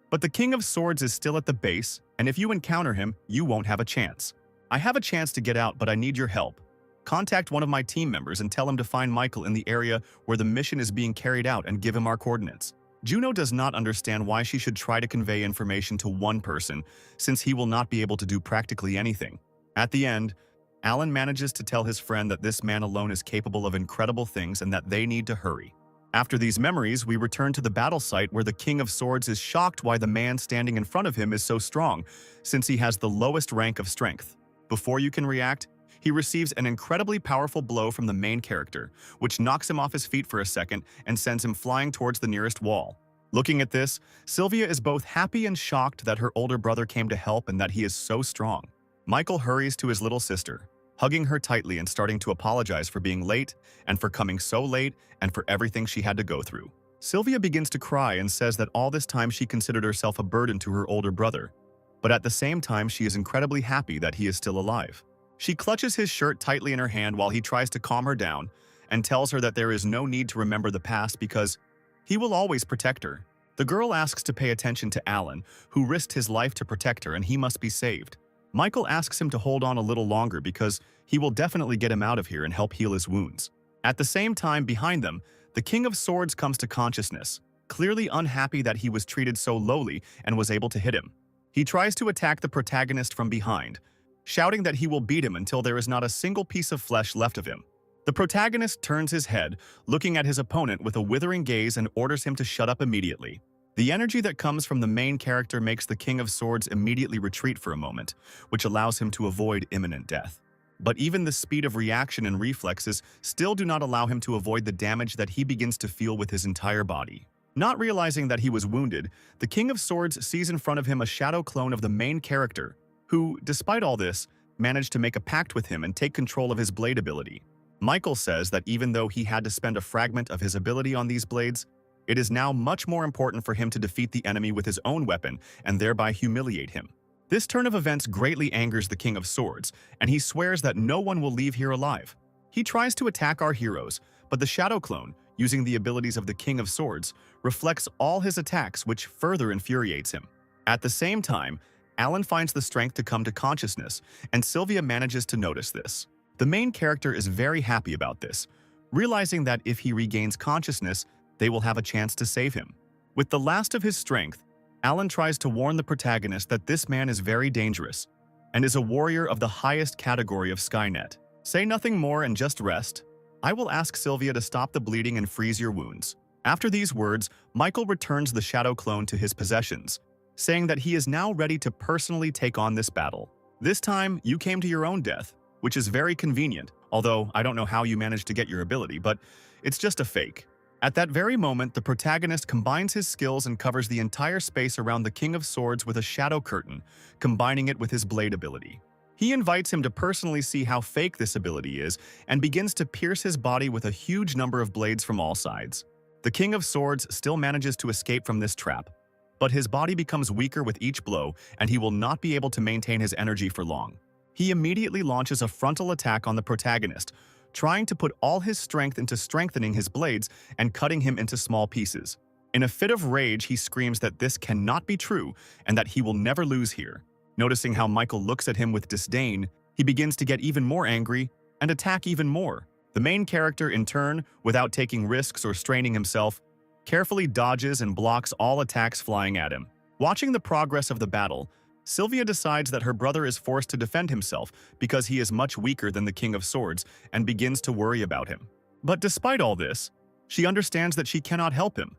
But the King of Swords is still at the base, and if you encounter him, you won't have a chance. I have a chance to get out, but I need your help. Contact one of my team members and tell him to find Michael in the area where the mission is being carried out and give him our coordinates. Juno does not understand why she should try to convey information to one person, since he will not be able to do practically anything. At the end, Alan manages to tell his friend that this man alone is capable of incredible things and that they need to hurry. After these memories, we return to the battle site where the King of Swords is shocked why the man standing in front of him is so strong, since he has the lowest rank of strength. Before you can react, he receives an incredibly powerful blow from the main character, which knocks him off his feet for a second and sends him flying towards the nearest wall. Looking at this, Sylvia is both happy and shocked that her older brother came to help and that he is so strong. Michael hurries to his little sister, hugging her tightly and starting to apologize for being late and for coming so late and for everything she had to go through. Sylvia begins to cry and says that all this time she considered herself a burden to her older brother, but at the same time she is incredibly happy that he is still alive. She clutches his shirt tightly in her hand while he tries to calm her down and tells her that there is no need to remember the past because he will always protect her. The girl asks to pay attention to Alan, who risked his life to protect her and he must be saved. Michael asks him to hold on a little longer because he will definitely get him out of here and help heal his wounds. At the same time, behind them, the King of Swords comes to consciousness, clearly unhappy that he was treated so lowly and was able to hit him. He tries to attack the protagonist from behind, shouting that he will beat him until there is not a single piece of flesh left of him. The protagonist turns his head, looking at his opponent with a withering gaze and orders him to shut up immediately. The energy that comes from the main character makes the King of Swords immediately retreat for a moment, which allows him to avoid imminent death. But even the speed of reaction and reflexes still do not allow him to avoid the damage that he begins to feel with his entire body. Not realizing that he was wounded, the King of Swords sees in front of him a shadow clone of the main character, who, despite all this, managed to make a pact with him and take control of his blade ability. Michael says that even though he had to spend a fragment of his ability on these blades, it is now much more important for him to defeat the enemy with his own weapon and thereby humiliate him. This turn of events greatly angers the King of Swords, and he swears that no one will leave here alive. He tries to attack our heroes, but the Shadow Clone, using the abilities of the King of Swords, reflects all his attacks, which further infuriates him. At the same time, Alan finds the strength to come to consciousness, and Sylvia manages to notice this. The main character is very happy about this, realizing that if he regains consciousness, they will have a chance to save him. With the last of his strength, Alan tries to warn the protagonist that this man is very dangerous and is a warrior of the highest category of Skynet. Say nothing more and just rest. I will ask Sylvia to stop the bleeding and freeze your wounds. After these words, Michael returns the Shadow Clone to his possessions, saying that he is now ready to personally take on this battle. This time, you came to your own death, which is very convenient, although I don't know how you managed to get your ability, but it's just a fake. At that very moment, the protagonist combines his skills and covers the entire space around the King of Swords with a shadow curtain, combining it with his blade ability. He invites him to personally see how fake this ability is and begins to pierce his body with a huge number of blades from all sides. The King of Swords still manages to escape from this trap, but his body becomes weaker with each blow and he will not be able to maintain his energy for long. He immediately launches a frontal attack on the protagonist, trying to put all his strength into strengthening his blades and cutting him into small pieces. In a fit of rage, he screams that this cannot be true and that he will never lose here. Noticing how Michael looks at him with disdain, he begins to get even more angry and attack even more. The main character, in turn, without taking risks or straining himself, carefully dodges and blocks all attacks flying at him. Watching the progress of the battle, Sylvia decides that her brother is forced to defend himself because he is much weaker than the King of Swords and begins to worry about him. But despite all this, she understands that she cannot help him,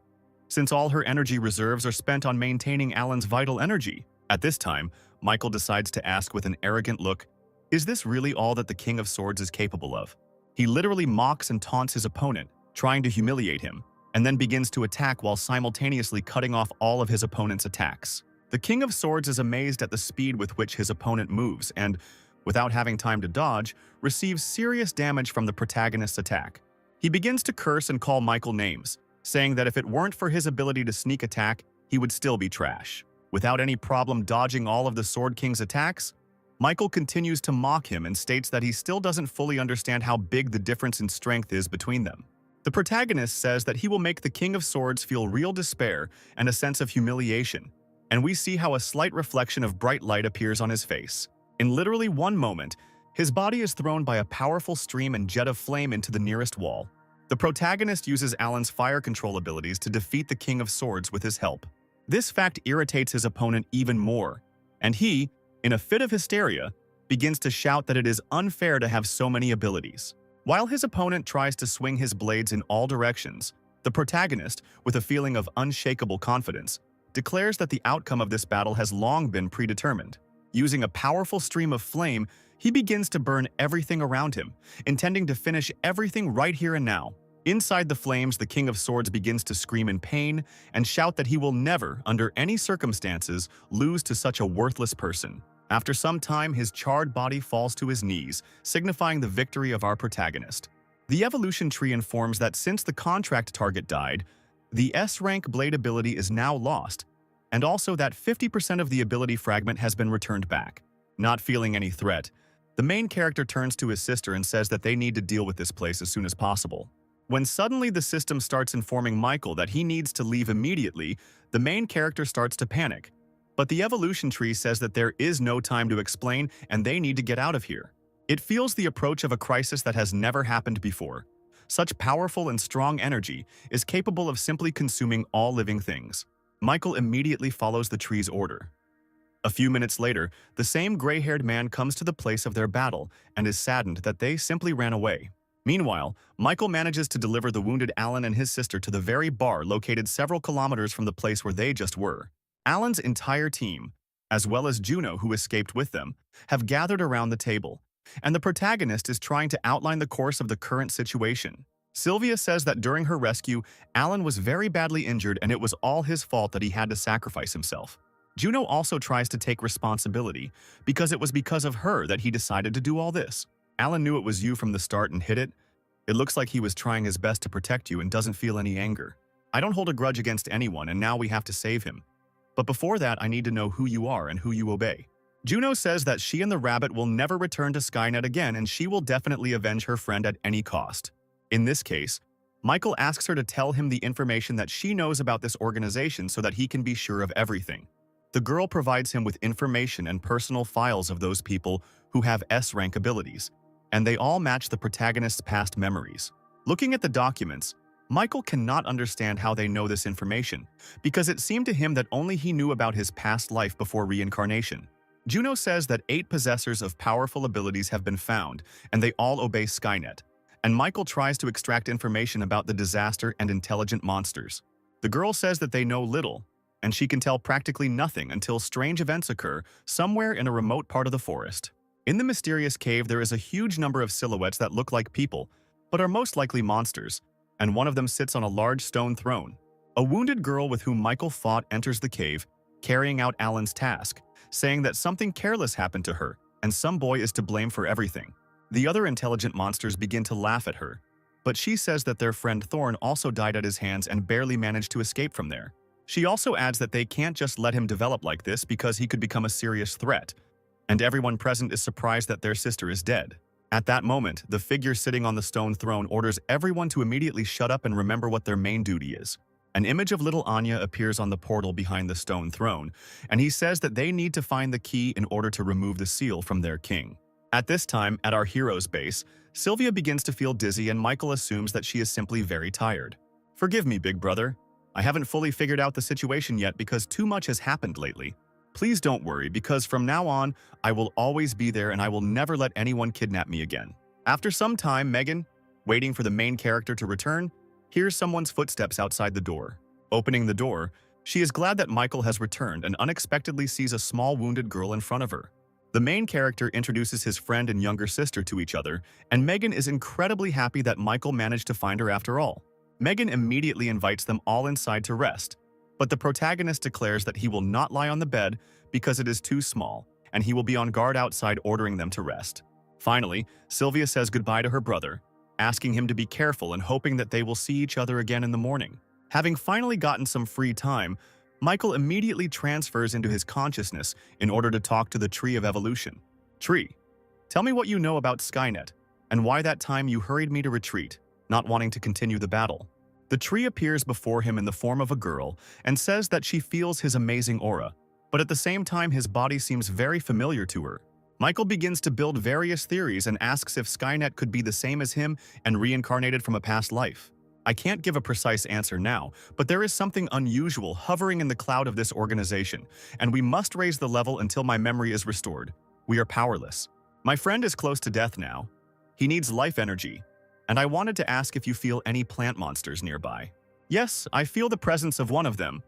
since all her energy reserves are spent on maintaining Alan's vital energy. At this time, Michael decides to ask with an arrogant look, "Is this really all that the King of Swords is capable of?" He literally mocks and taunts his opponent, trying to humiliate him, and then begins to attack while simultaneously cutting off all of his opponent's attacks. The King of Swords is amazed at the speed with which his opponent moves and, without having time to dodge, receives serious damage from the protagonist's attack. He begins to curse and call Michael names, saying that if it weren't for his ability to sneak attack, he would still be trash. Without any problem dodging all of the Sword King's attacks, Michael continues to mock him and states that he still doesn't fully understand how big the difference in strength is between them. The protagonist says that he will make the King of Swords feel real despair and a sense of humiliation, and we see how a slight reflection of bright light appears on his face. In literally one moment, his body is thrown by a powerful stream and jet of flame into the nearest wall. The protagonist uses Alan's fire control abilities to defeat the King of Swords with his help. This fact irritates his opponent even more, and he, in a fit of hysteria, begins to shout that it is unfair to have so many abilities. While his opponent tries to swing his blades in all directions, the protagonist, with a feeling of unshakable confidence, declares that the outcome of this battle has long been predetermined. Using a powerful stream of flame, he begins to burn everything around him, intending to finish everything right here and now. Inside the flames, the King of Swords begins to scream in pain and shout that he will never, under any circumstances, lose to such a worthless person. After some time, his charred body falls to his knees, signifying the victory of our protagonist. The evolution tree informs that since the contract target died, the S-rank blade ability is now lost, and also that 50% of the ability fragment has been returned back. Not feeling any threat, the main character turns to his sister and says that they need to deal with this place as soon as possible. When suddenly the system starts informing Michael that he needs to leave immediately, the main character starts to panic. But the evolution tree says that there is no time to explain and they need to get out of here. It feels the approach of a crisis that has never happened before. Such powerful and strong energy is capable of simply consuming all living things. Michael immediately follows the tree's order. A few minutes later, the same gray-haired man comes to the place of their battle and is saddened that they simply ran away. Meanwhile, Michael manages to deliver the wounded Alan and his sister to the very bar located several kilometers from the place where they just were. Alan's entire team, as well as Juno, who escaped with them, have gathered around the table, and the protagonist is trying to outline the course of the current situation. Sylvia says that during her rescue, Alan was very badly injured and it was all his fault that he had to sacrifice himself. Juno also tries to take responsibility because it was because of her that he decided to do all this. Alan knew it was you from the start and hid it. It looks like he was trying his best to protect you and doesn't feel any anger. I don't hold a grudge against anyone and now we have to save him. But before that, I need to know who you are and who you obey. Juno says that she and the rabbit will never return to Skynet again and she will definitely avenge her friend at any cost. In this case, Michael asks her to tell him the information that she knows about this organization so that he can be sure of everything. The girl provides him with information and personal files of those people who have S-rank abilities, and they all match the protagonist's past memories. Looking at the documents, Michael cannot understand how they know this information, because it seemed to him that only he knew about his past life before reincarnation. Juno says that 8 possessors of powerful abilities have been found, and they all obey Skynet, and Michael tries to extract information about the disaster and intelligent monsters. The girl says that they know little, and she can tell practically nothing until strange events occur somewhere in a remote part of the forest. In the mysterious cave, there is a huge number of silhouettes that look like people, but are most likely monsters, and one of them sits on a large stone throne. A wounded girl with whom Michael fought enters the cave, carrying out Alan's task, saying that something careless happened to her, and some boy is to blame for everything. The other intelligent monsters begin to laugh at her, but she says that their friend Thorn also died at his hands and barely managed to escape from there. She also adds that they can't just let him develop like this because he could become a serious threat, and everyone present is surprised that their sister is dead. At that moment, the figure sitting on the stone throne orders everyone to immediately shut up and remember what their main duty is. An image of little Anya appears on the portal behind the stone throne, and he says that they need to find the key in order to remove the seal from their king. At this time, at our hero's base, Sylvia begins to feel dizzy and Michael assumes that she is simply very tired. "Forgive me, big brother. I haven't fully figured out the situation yet because too much has happened lately. Please don't worry, because from now on, I will always be there and I will never let anyone kidnap me again." After some time, Megan, waiting for the main character to return, hears someone's footsteps outside the door. Opening the door, she is glad that Michael has returned and unexpectedly sees a small wounded girl in front of her. The main character introduces his friend and younger sister to each other, and Megan is incredibly happy that Michael managed to find her after all. Megan immediately invites them all inside to rest, but the protagonist declares that he will not lie on the bed because it is too small, and he will be on guard outside ordering them to rest. Finally, Sylvia says goodbye to her brother, asking him to be careful and hoping that they will see each other again in the morning. Having finally gotten some free time, Michael immediately transfers into his consciousness in order to talk to the Tree of Evolution. Tree, tell me what you know about Skynet, and why that time you hurried me to retreat, not wanting to continue the battle. The tree appears before him in the form of a girl and says that she feels his amazing aura, but at the same time his body seems very familiar to her. Michael begins to build various theories and asks if Skynet could be the same as him and reincarnated from a past life. I can't give a precise answer now, but there is something unusual hovering in the cloud of this organization, and we must raise the level until my memory is restored. We are powerless. My friend is close to death now. He needs life energy, and I wanted to ask if you feel any plant monsters nearby. Yes, I feel the presence of one of them,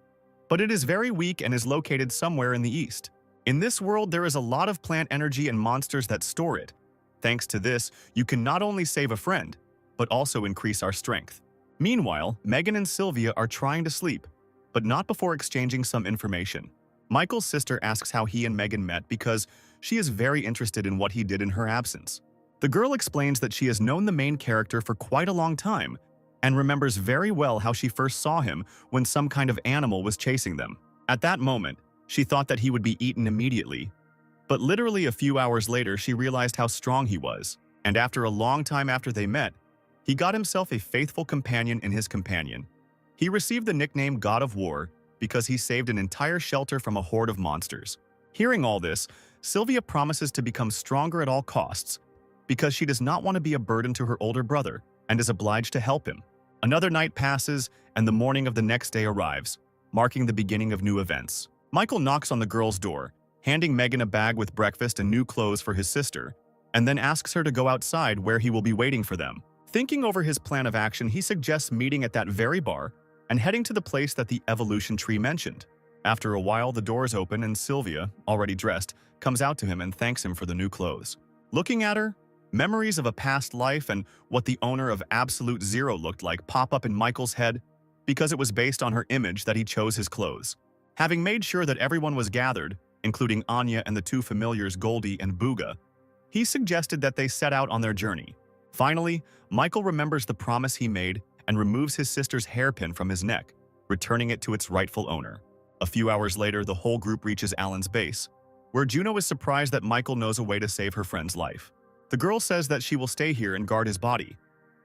but it is very weak and is located somewhere in the east. In this world, there is a lot of plant energy and monsters that store it. Thanks to this, you can not only save a friend, but also increase our strength. Meanwhile, Megan and Sylvia are trying to sleep, but not before exchanging some information. Michael's sister asks how he and Megan met because she is very interested in what he did in her absence. The girl explains that she has known the main character for quite a long time and remembers very well how she first saw him when some kind of animal was chasing them. At that moment, she thought that he would be eaten immediately, but literally a few hours later she realized how strong he was, and after a long time after they met, he got himself a faithful companion in his companion. He received the nickname God of War because he saved an entire shelter from a horde of monsters. Hearing all this, Sylvia promises to become stronger at all costs because she does not want to be a burden to her older brother and is obliged to help him. Another night passes and the morning of the next day arrives, marking the beginning of new events. Michael knocks on the girl's door, handing Megan a bag with breakfast and new clothes for his sister, and then asks her to go outside where he will be waiting for them. Thinking over his plan of action, he suggests meeting at that very bar and heading to the place that the evolution tree mentioned. After a while, the doors open and Sylvia, already dressed, comes out to him and thanks him for the new clothes. Looking at her, memories of a past life and what the owner of Absolute Zero looked like pop up in Michael's head because it was based on her image that he chose his clothes. Having made sure that everyone was gathered, including Anya and the two familiars Goldie and Booga, he suggested that they set out on their journey. Finally, Michael remembers the promise he made and removes his sister's hairpin from his neck, returning it to its rightful owner. A few hours later, the whole group reaches Alan's base, where Juno is surprised that Michael knows a way to save her friend's life. The girl says that she will stay here and guard his body,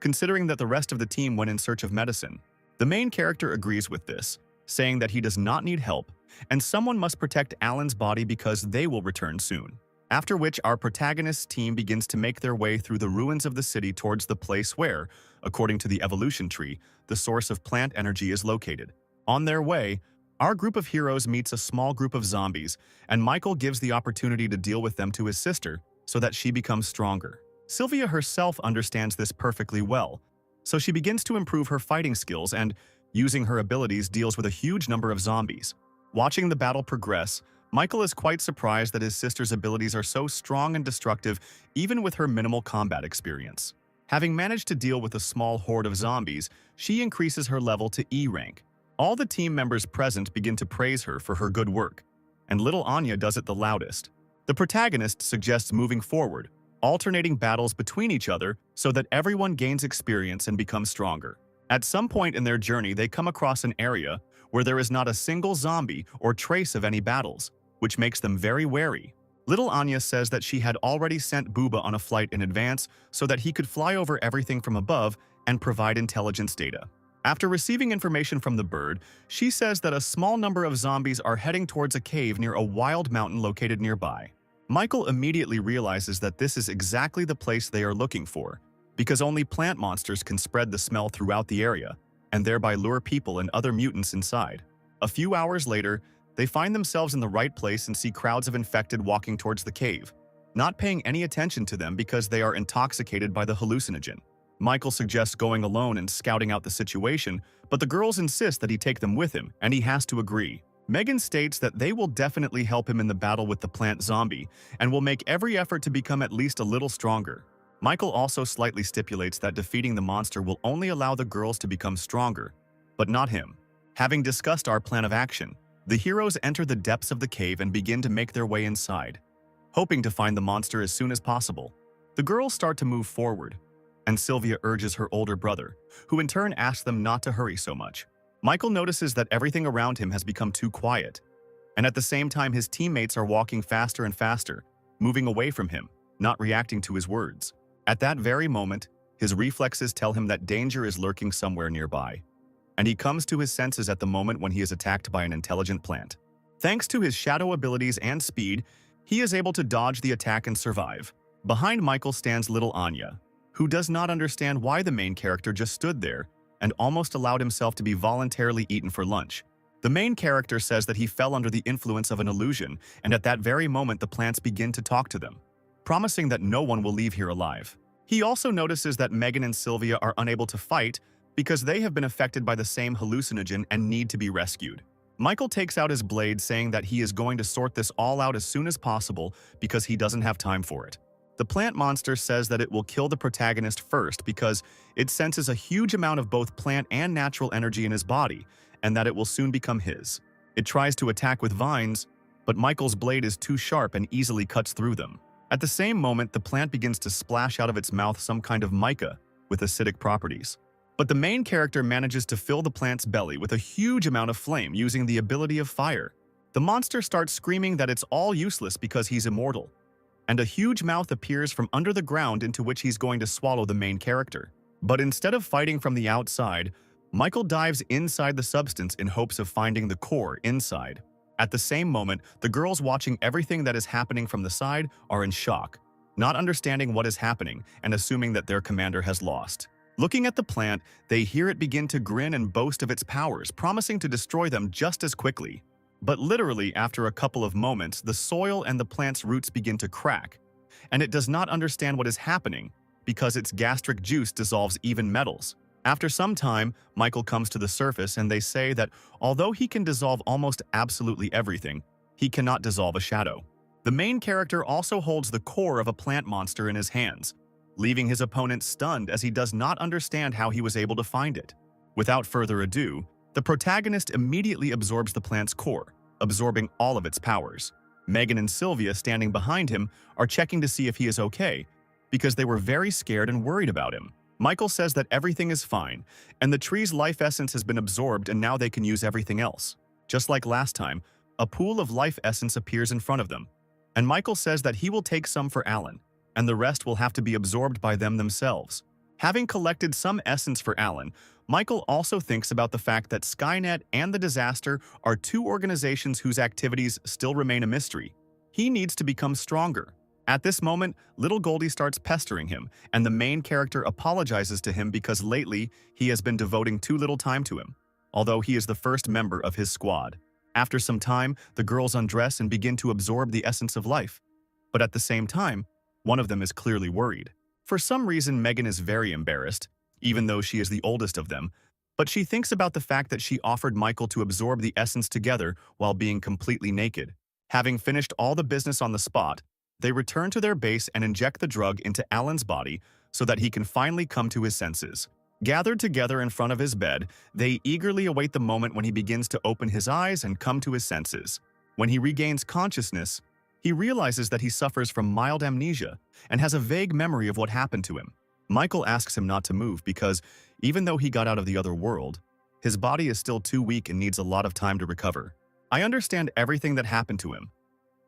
considering that the rest of the team went in search of medicine. The main character agrees with this, saying that he does not need help, and someone must protect Alan's body because they will return soon. After which, our protagonist's team begins to make their way through the ruins of the city towards the place where, according to the evolution tree, the source of plant energy is located. On their way, our group of heroes meets a small group of zombies, and Michael gives the opportunity to deal with them to his sister so that she becomes stronger. Sylvia herself understands this perfectly well, so she begins to improve her fighting skills and, using her abilities, deals with a huge number of zombies. Watching the battle progress, Michael is quite surprised that his sister's abilities are so strong and destructive even with her minimal combat experience. Having managed to deal with a small horde of zombies, she increases her level to E rank. All the team members present begin to praise her for her good work, and little Anya does it the loudest. The protagonist suggests moving forward, alternating battles between each other so that everyone gains experience and becomes stronger. At some point in their journey, they come across an area where there is not a single zombie or trace of any battles, which makes them very wary. Little Anya says that she had already sent Booba on a flight in advance so that he could fly over everything from above and provide intelligence data. After receiving information from the bird, she says that a small number of zombies are heading towards a cave near a wild mountain located nearby. Michael immediately realizes that this is exactly the place they are looking for, because only plant monsters can spread the smell throughout the area, and thereby lure people and other mutants inside. A few hours later, they find themselves in the right place and see crowds of infected walking towards the cave, not paying any attention to them because they are intoxicated by the hallucinogen. Michael suggests going alone and scouting out the situation, but the girls insist that he take them with him, and he has to agree. Megan states that they will definitely help him in the battle with the plant zombie and will make every effort to become at least a little stronger. Michael also slightly stipulates that defeating the monster will only allow the girls to become stronger, but not him. Having discussed our plan of action, the heroes enter the depths of the cave and begin to make their way inside, hoping to find the monster as soon as possible. The girls start to move forward, and Sylvia urges her older brother, who in turn asks them not to hurry so much. Michael notices that everything around him has become too quiet, and at the same time his teammates are walking faster and faster, moving away from him, not reacting to his words. At that very moment, his reflexes tell him that danger is lurking somewhere nearby, and he comes to his senses at the moment when he is attacked by an intelligent plant. Thanks to his shadow abilities and speed, he is able to dodge the attack and survive. Behind Michael stands little Anya, who does not understand why the main character just stood there and almost allowed himself to be voluntarily eaten for lunch. The main character says that he fell under the influence of an illusion, and at that very moment the plants begin to talk to them, promising that no one will leave here alive. He also notices that Megan and Sylvia are unable to fight because they have been affected by the same hallucinogen and need to be rescued. Michael takes out his blade, saying that he is going to sort this all out as soon as possible because he doesn't have time for it. The plant monster says that it will kill the protagonist first because it senses a huge amount of both plant and natural energy in his body, and that it will soon become his. It tries to attack with vines, but Michael's blade is too sharp and easily cuts through them. At the same moment, the plant begins to splash out of its mouth some kind of mica with acidic properties. But the main character manages to fill the plant's belly with a huge amount of flame using the ability of fire. The monster starts screaming that it's all useless because he's immortal, and a huge mouth appears from under the ground into which he's going to swallow the main character. But instead of fighting from the outside, Michael dives inside the substance in hopes of finding the core inside. At the same moment, the girls watching everything that is happening from the side are in shock, not understanding what is happening and assuming that their commander has lost. Looking at the plant, they hear it begin to grin and boast of its powers, promising to destroy them just as quickly. But literally, after a couple of moments, the soil and the plant's roots begin to crack, and it does not understand what is happening because its gastric juice dissolves even metals. After some time, Michael comes to the surface and they say that although he can dissolve almost absolutely everything, he cannot dissolve a shadow. The main character also holds the core of a plant monster in his hands, leaving his opponent stunned as he does not understand how he was able to find it. Without further ado, the protagonist immediately absorbs the plant's core, absorbing all of its powers. Megan and Sylvia, standing behind him, are checking to see if he is okay, because they were very scared and worried about him. Michael says that everything is fine, and the tree's life essence has been absorbed and now they can use everything else. Just like last time, a pool of life essence appears in front of them, and Michael says that he will take some for Alan, and the rest will have to be absorbed by them themselves. Having collected some essence for Alan, Michael also thinks about the fact that Skynet and the Disaster are two organizations whose activities still remain a mystery. He needs to become stronger. At this moment, little Goldie starts pestering him, and the main character apologizes to him because lately he has been devoting too little time to him, although he is the first member of his squad. After some time, the girls undress and begin to absorb the essence of life. But at the same time, one of them is clearly worried. For some reason, Megan is very embarrassed, even though she is the oldest of them, but she thinks about the fact that she offered Michael to absorb the essence together while being completely naked. Having finished all the business on the spot, they return to their base and inject the drug into Alan's body so that he can finally come to his senses. Gathered together in front of his bed, they eagerly await the moment when he begins to open his eyes and come to his senses. When he regains consciousness, he realizes that he suffers from mild amnesia and has a vague memory of what happened to him. Michael asks him not to move because, even though he got out of the other world, his body is still too weak and needs a lot of time to recover. I understand everything that happened to him.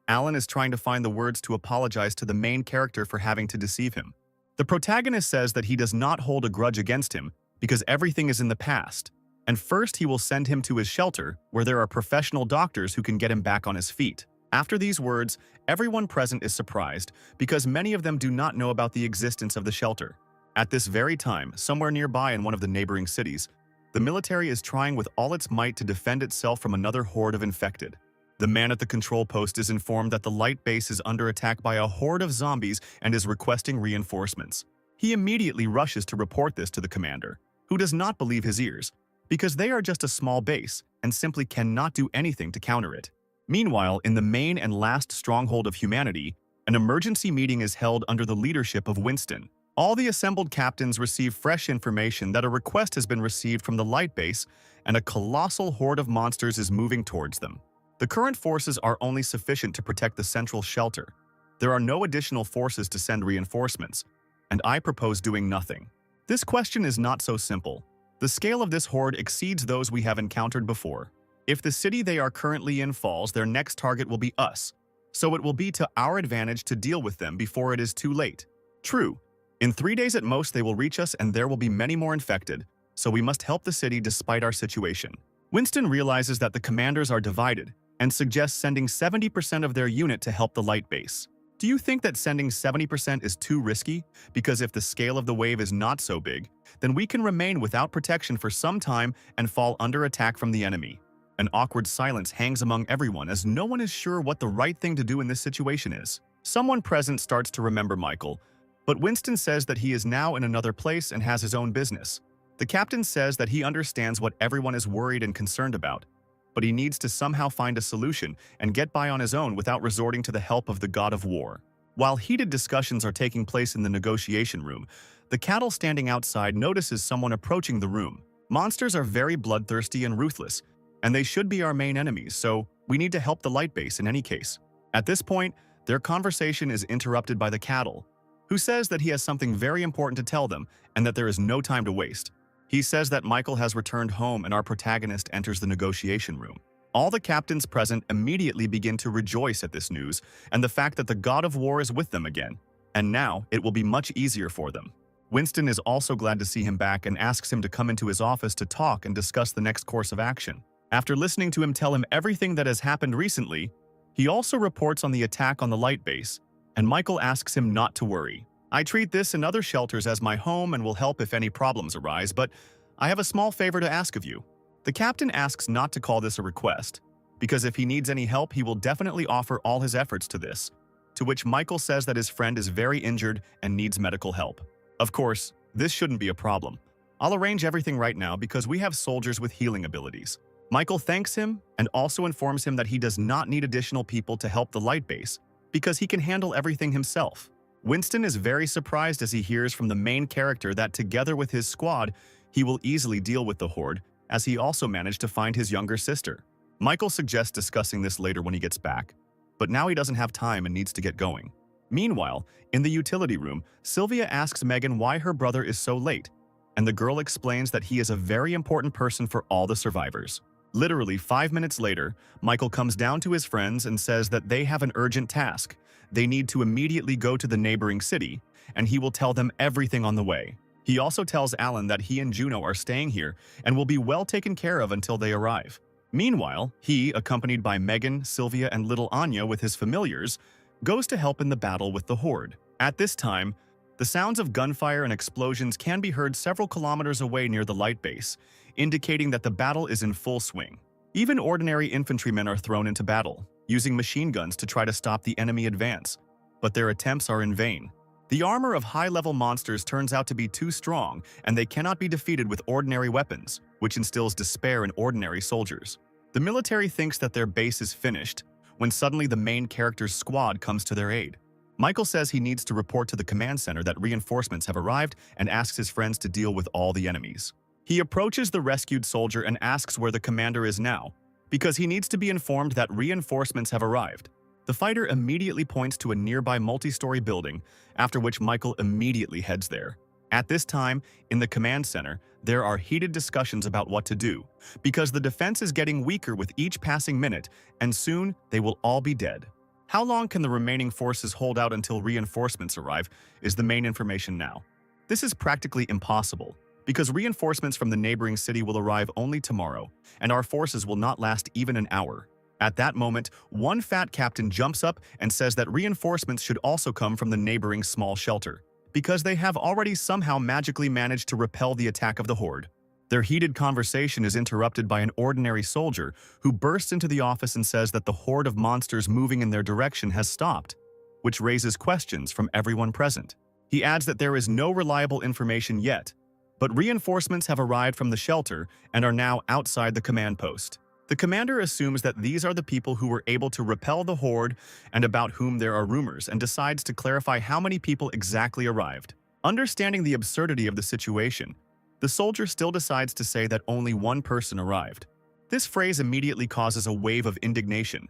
Alan is trying to find the words to apologize to the main character for having to deceive him. The protagonist says that he does not hold a grudge against him because everything is in the past, and first he will send him to his shelter where there are professional doctors who can get him back on his feet. After these words, everyone present is surprised because many of them do not know about the existence of the shelter. At this very time, somewhere nearby in one of the neighboring cities, the military is trying with all its might to defend itself from another horde of infected. The man at the control post is informed that the light base is under attack by a horde of zombies and is requesting reinforcements. He immediately rushes to report this to the commander, who does not believe his ears, because they are just a small base and simply cannot do anything to counter it. Meanwhile, in the main and last stronghold of humanity, an emergency meeting is held under the leadership of Winston. All the assembled captains receive fresh information that a request has been received from the light base and a colossal horde of monsters is moving towards them. The current forces are only sufficient to protect the central shelter. There are no additional forces to send reinforcements, and I propose doing nothing. This question is not so simple. The scale of this horde exceeds those we have encountered before. If the city they are currently in falls, their next target will be us, so it will be to our advantage to deal with them before it is too late. True, in 3 days at most they will reach us and there will be many more infected, so we must help the city despite our situation. Winston realizes that the commanders are divided and suggests sending 70% of their unit to help the light base. Do you think that sending 70% is too risky? Because if the scale of the wave is not so big, then we can remain without protection for some time and fall under attack from the enemy. An awkward silence hangs among everyone as no one is sure what the right thing to do in this situation is. Someone present starts to remember Michael, but Winston says that he is now in another place and has his own business. The captain says that he understands what everyone is worried and concerned about, but he needs to somehow find a solution and get by on his own without resorting to the help of the god of war. While heated discussions are taking place in the negotiation room, the cattle standing outside notices someone approaching the room. Monsters are very bloodthirsty and ruthless, and they should be our main enemies, so we need to help the light base in any case. At this point, their conversation is interrupted by the cattle, who says that he has something very important to tell them and that there is no time to waste. He says that Michael has returned home and our protagonist enters the negotiation room. All the captains present immediately begin to rejoice at this news and the fact that the god of war is with them again, and now it will be much easier for them. Winston is also glad to see him back and asks him to come into his office to talk and discuss the next course of action. After listening to him tell him everything that has happened recently, he also reports on the attack on the light base, and Michael asks him not to worry. I treat this and other shelters as my home and will help if any problems arise, but I have a small favor to ask of you. The captain asks not to call this a request, because if he needs any help, he will definitely offer all his efforts to this, to which Michael says that his friend is very injured and needs medical help. Of course, this shouldn't be a problem. I'll arrange everything right now because we have soldiers with healing abilities. Michael thanks him and also informs him that he does not need additional people to help the light base because he can handle everything himself. Winston is very surprised as he hears from the main character that together with his squad, he will easily deal with the horde, as he also managed to find his younger sister. Michael suggests discussing this later when he gets back, but now he doesn't have time and needs to get going. Meanwhile, in the utility room, Sylvia asks Megan why her brother is so late, and the girl explains that he is a very important person for all the survivors. Literally 5 minutes later, Michael comes down to his friends and says that they have an urgent task. They need to immediately go to the neighboring city, and he will tell them everything on the way. He also tells Alan that he and Juno are staying here and will be well taken care of until they arrive. Meanwhile, he, accompanied by Megan, Sylvia, and little Anya with his familiars, goes to help in the battle with the horde. At this time, the sounds of gunfire and explosions can be heard several kilometers away near the light base, indicating that the battle is in full swing. Even ordinary infantrymen are thrown into battle, using machine guns to try to stop the enemy advance, but their attempts are in vain. The armor of high-level monsters turns out to be too strong, and they cannot be defeated with ordinary weapons, which instills despair in ordinary soldiers. The military thinks that their base is finished, when suddenly the main character's squad comes to their aid. Michael says he needs to report to the command center that reinforcements have arrived and asks his friends to deal with all the enemies. He approaches the rescued soldier and asks where the commander is now, because he needs to be informed that reinforcements have arrived. The fighter immediately points to a nearby multi-story building, after which Michael immediately heads there. At this time, in the command center, there are heated discussions about what to do, because the defense is getting weaker with each passing minute, and soon they will all be dead. How long can the remaining forces hold out until reinforcements arrive is the main information now. This is practically impossible, because reinforcements from the neighboring city will arrive only tomorrow, and our forces will not last even an hour. At that moment, one fat captain jumps up and says that reinforcements should also come from the neighboring small shelter, because they have already somehow magically managed to repel the attack of the horde. Their heated conversation is interrupted by an ordinary soldier who bursts into the office and says that the horde of monsters moving in their direction has stopped, which raises questions from everyone present. He adds that there is no reliable information yet, But reinforcements have arrived from the shelter and are now outside the command post. The commander assumes that these are the people who were able to repel the horde and about whom there are rumors, and decides to clarify how many people exactly arrived. Understanding the absurdity of the situation, the soldier still decides to say that only one person arrived. This phrase immediately causes a wave of indignation,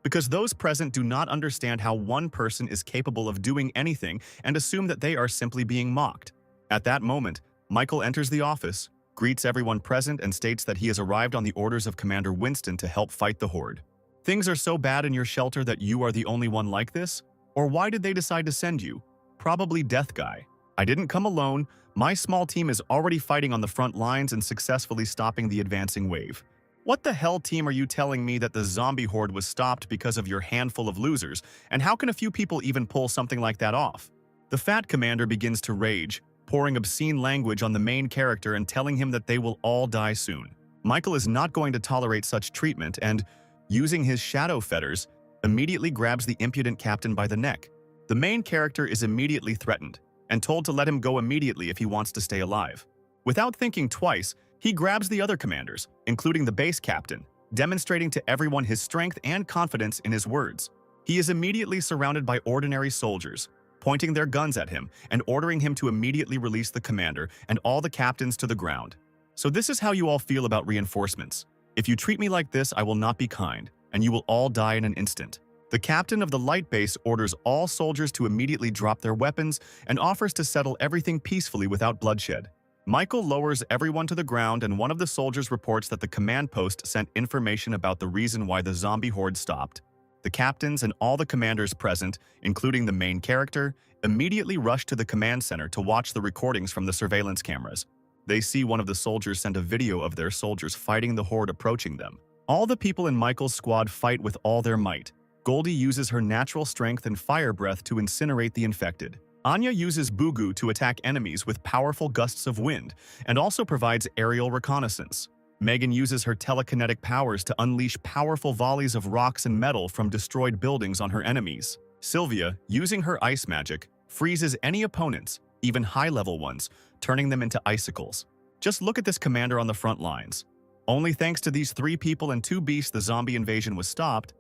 because those present do not understand how one person is capable of doing anything and assume that they are simply being mocked. At that moment, Michael enters the office, greets everyone present, and states that he has arrived on the orders of Commander Winston to help fight the horde. Things are so bad in your shelter that you are the only one like this? Or why did they decide to send you? Probably Death Guy. I didn't come alone. My small team is already fighting on the front lines and successfully stopping the advancing wave. What the hell, team, are you telling me that the zombie horde was stopped because of your handful of losers? And how can a few people even pull something like that off? The fat commander begins to rage, pouring obscene language on the main character and telling him that they will all die soon. Michael is not going to tolerate such treatment and, using his shadow fetters, immediately grabs the impudent captain by the neck. The main character is immediately threatened and told to let him go immediately if he wants to stay alive. Without thinking twice, he grabs the other commanders, including the base captain, demonstrating to everyone his strength and confidence in his words. He is immediately surrounded by ordinary soldiers, pointing their guns at him and ordering him to immediately release the commander and all the captains to the ground. So this is how you all feel about reinforcements. If you treat me like this, I will not be kind, and you will all die in an instant. The captain of the light base orders all soldiers to immediately drop their weapons and offers to settle everything peacefully without bloodshed. Michael lowers everyone to the ground, and one of the soldiers reports that the command post sent information about the reason why the zombie horde stopped. The captains and all the commanders present, including the main character, immediately rush to the command center to watch the recordings from the surveillance cameras. They see one of the soldiers send a video of their soldiers fighting the horde approaching them. All the people in Michael's squad fight with all their might. Goldie uses her natural strength and fire breath to incinerate the infected. Anya uses Bugu to attack enemies with powerful gusts of wind and also provides aerial reconnaissance. Megan uses her telekinetic powers to unleash powerful volleys of rocks and metal from destroyed buildings on her enemies. Sylvia, using her ice magic, freezes any opponents, even high-level ones, turning them into icicles. Just look at this commander on the front lines. Only thanks to these 3 people and 2 beasts the zombie invasion was stopped.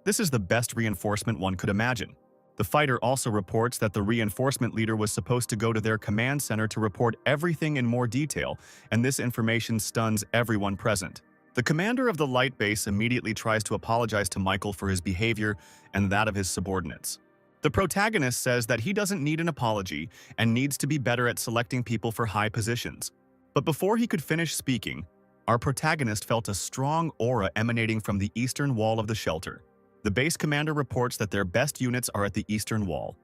This is the best reinforcement one could imagine. The fighter also reports that the reinforcement leader was supposed to go to their command center to report everything in more detail, and this information stuns everyone present. The commander of the light base immediately tries to apologize to Michael for his behavior and that of his subordinates. The protagonist says that he doesn't need an apology and needs to be better at selecting people for high positions. But before he could finish speaking, our protagonist felt a strong aura emanating from the eastern wall of the shelter. The base commander reports that their best units are at the eastern wall,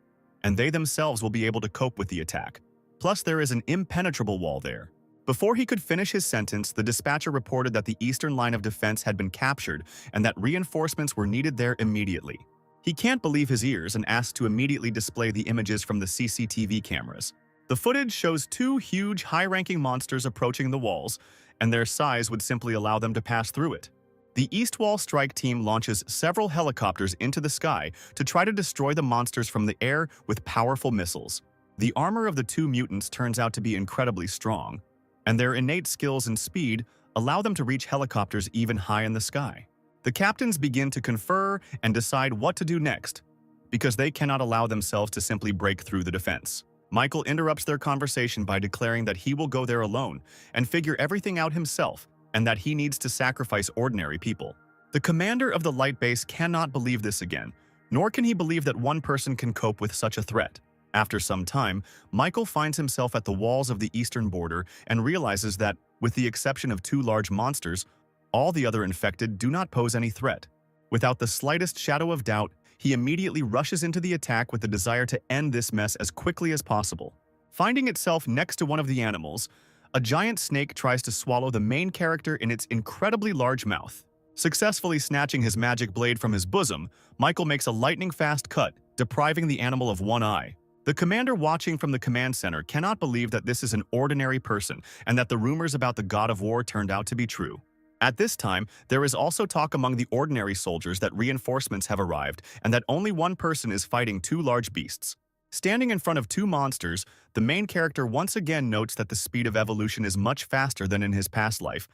and they themselves will be able to cope with the attack. Plus, there is an impenetrable wall there. Before he could finish his sentence, the dispatcher reported that the eastern line of defense had been captured and that reinforcements were needed there immediately. He can't believe his ears and asks to immediately display the images from the CCTV cameras. The footage shows 2 huge, high-ranking monsters approaching the walls, and their size would simply allow them to pass through it. The East Wall strike team launches several helicopters into the sky to try to destroy the monsters from the air with powerful missiles. The armor of the 2 mutants turns out to be incredibly strong, and their innate skills and speed allow them to reach helicopters even high in the sky. The captains begin to confer and decide what to do next, because they cannot allow themselves to simply break through the defense. Michael interrupts their conversation by declaring that he will go there alone and figure everything out himself, and that he needs to sacrifice ordinary people. The commander of the light base cannot believe this again, nor can he believe that one person can cope with such a threat. After some time, Michael finds himself at the walls of the eastern border and realizes that, with the exception of 2 large monsters, all the other infected do not pose any threat. Without the slightest shadow of doubt, he immediately rushes into the attack with the desire to end this mess as quickly as possible. Finding itself next to one of the animals, a giant snake tries to swallow the main character in its incredibly large mouth. Successfully snatching his magic blade from his bosom, Michael makes a lightning-fast cut, depriving the animal of 1 eye. The commander watching from the command center cannot believe that this is an ordinary person and that the rumors about the god of war turned out to be true. At this time, there is also talk among the ordinary soldiers that reinforcements have arrived and that only one person is fighting 2 large beasts. Standing in front of two monsters, the main character once again notes that the speed of evolution is much faster than in his past life,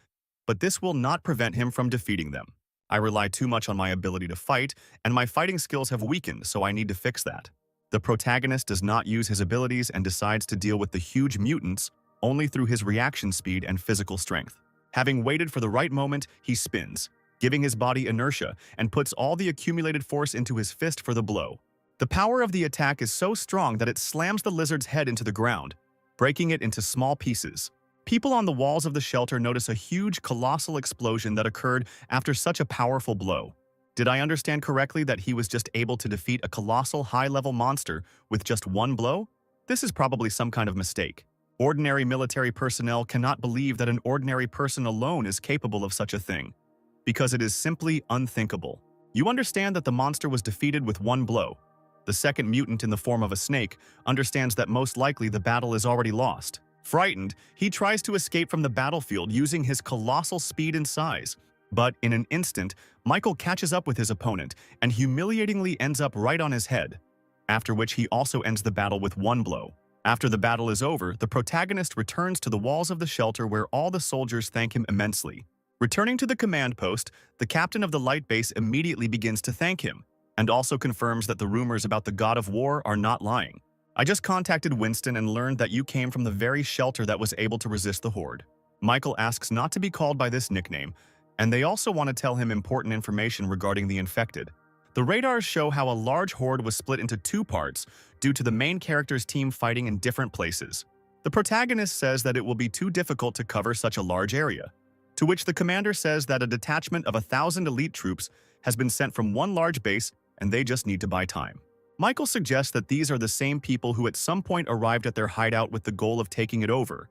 but this will not prevent him from defeating them. I rely too much on my ability to fight, and my fighting skills have weakened, so I need to fix that. The protagonist does not use his abilities and decides to deal with the huge mutants only through his reaction speed and physical strength. Having waited for the right moment, he spins, giving his body inertia, and puts all the accumulated force into his fist for the blow. The power of the attack is so strong that it slams the lizard's head into the ground, breaking it into small pieces. People on the walls of the shelter notice a huge, colossal explosion that occurred after such a powerful blow. Did I understand correctly that he was just able to defeat a colossal, high-level monster with just one blow? This is probably some kind of mistake. Ordinary military personnel cannot believe that an ordinary person alone is capable of such a thing, because it is simply unthinkable. You understand that the monster was defeated with one blow. The second mutant in the form of a snake understands that most likely the battle is already lost. Frightened, he tries to escape from the battlefield using his colossal speed and size. But in an instant, Michael catches up with his opponent and humiliatingly ends up right on his head, after which he also ends the battle with one blow. After the battle is over, the protagonist returns to the walls of the shelter where all the soldiers thank him immensely. Returning to the command post, the captain of the light base immediately begins to thank him, and also confirms that the rumors about the god of war are not lying. I just contacted Winston and learned that you came from the very shelter that was able to resist the horde. Michael asks not to be called by this nickname, and they also want to tell him important information regarding the infected. The radars show how a large horde was split into two parts due to the main character's team fighting in different places. The protagonist says that it will be too difficult to cover such a large area, to which the commander says that a detachment of 1,000 elite troops has been sent from one large base and they just need to buy time. Michael suggests that these are the same people who at some point arrived at their hideout with the goal of taking it over,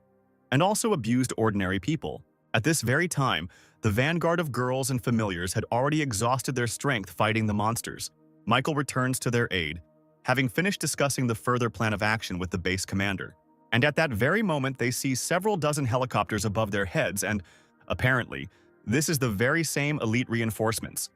and also abused ordinary people. At this very time, the vanguard of girls and familiars had already exhausted their strength fighting the monsters. Michael returns to their aid, having finished discussing the further plan of action with the base commander. And at that very moment, they see several dozen helicopters above their heads and, apparently, this is the very same elite reinforcements.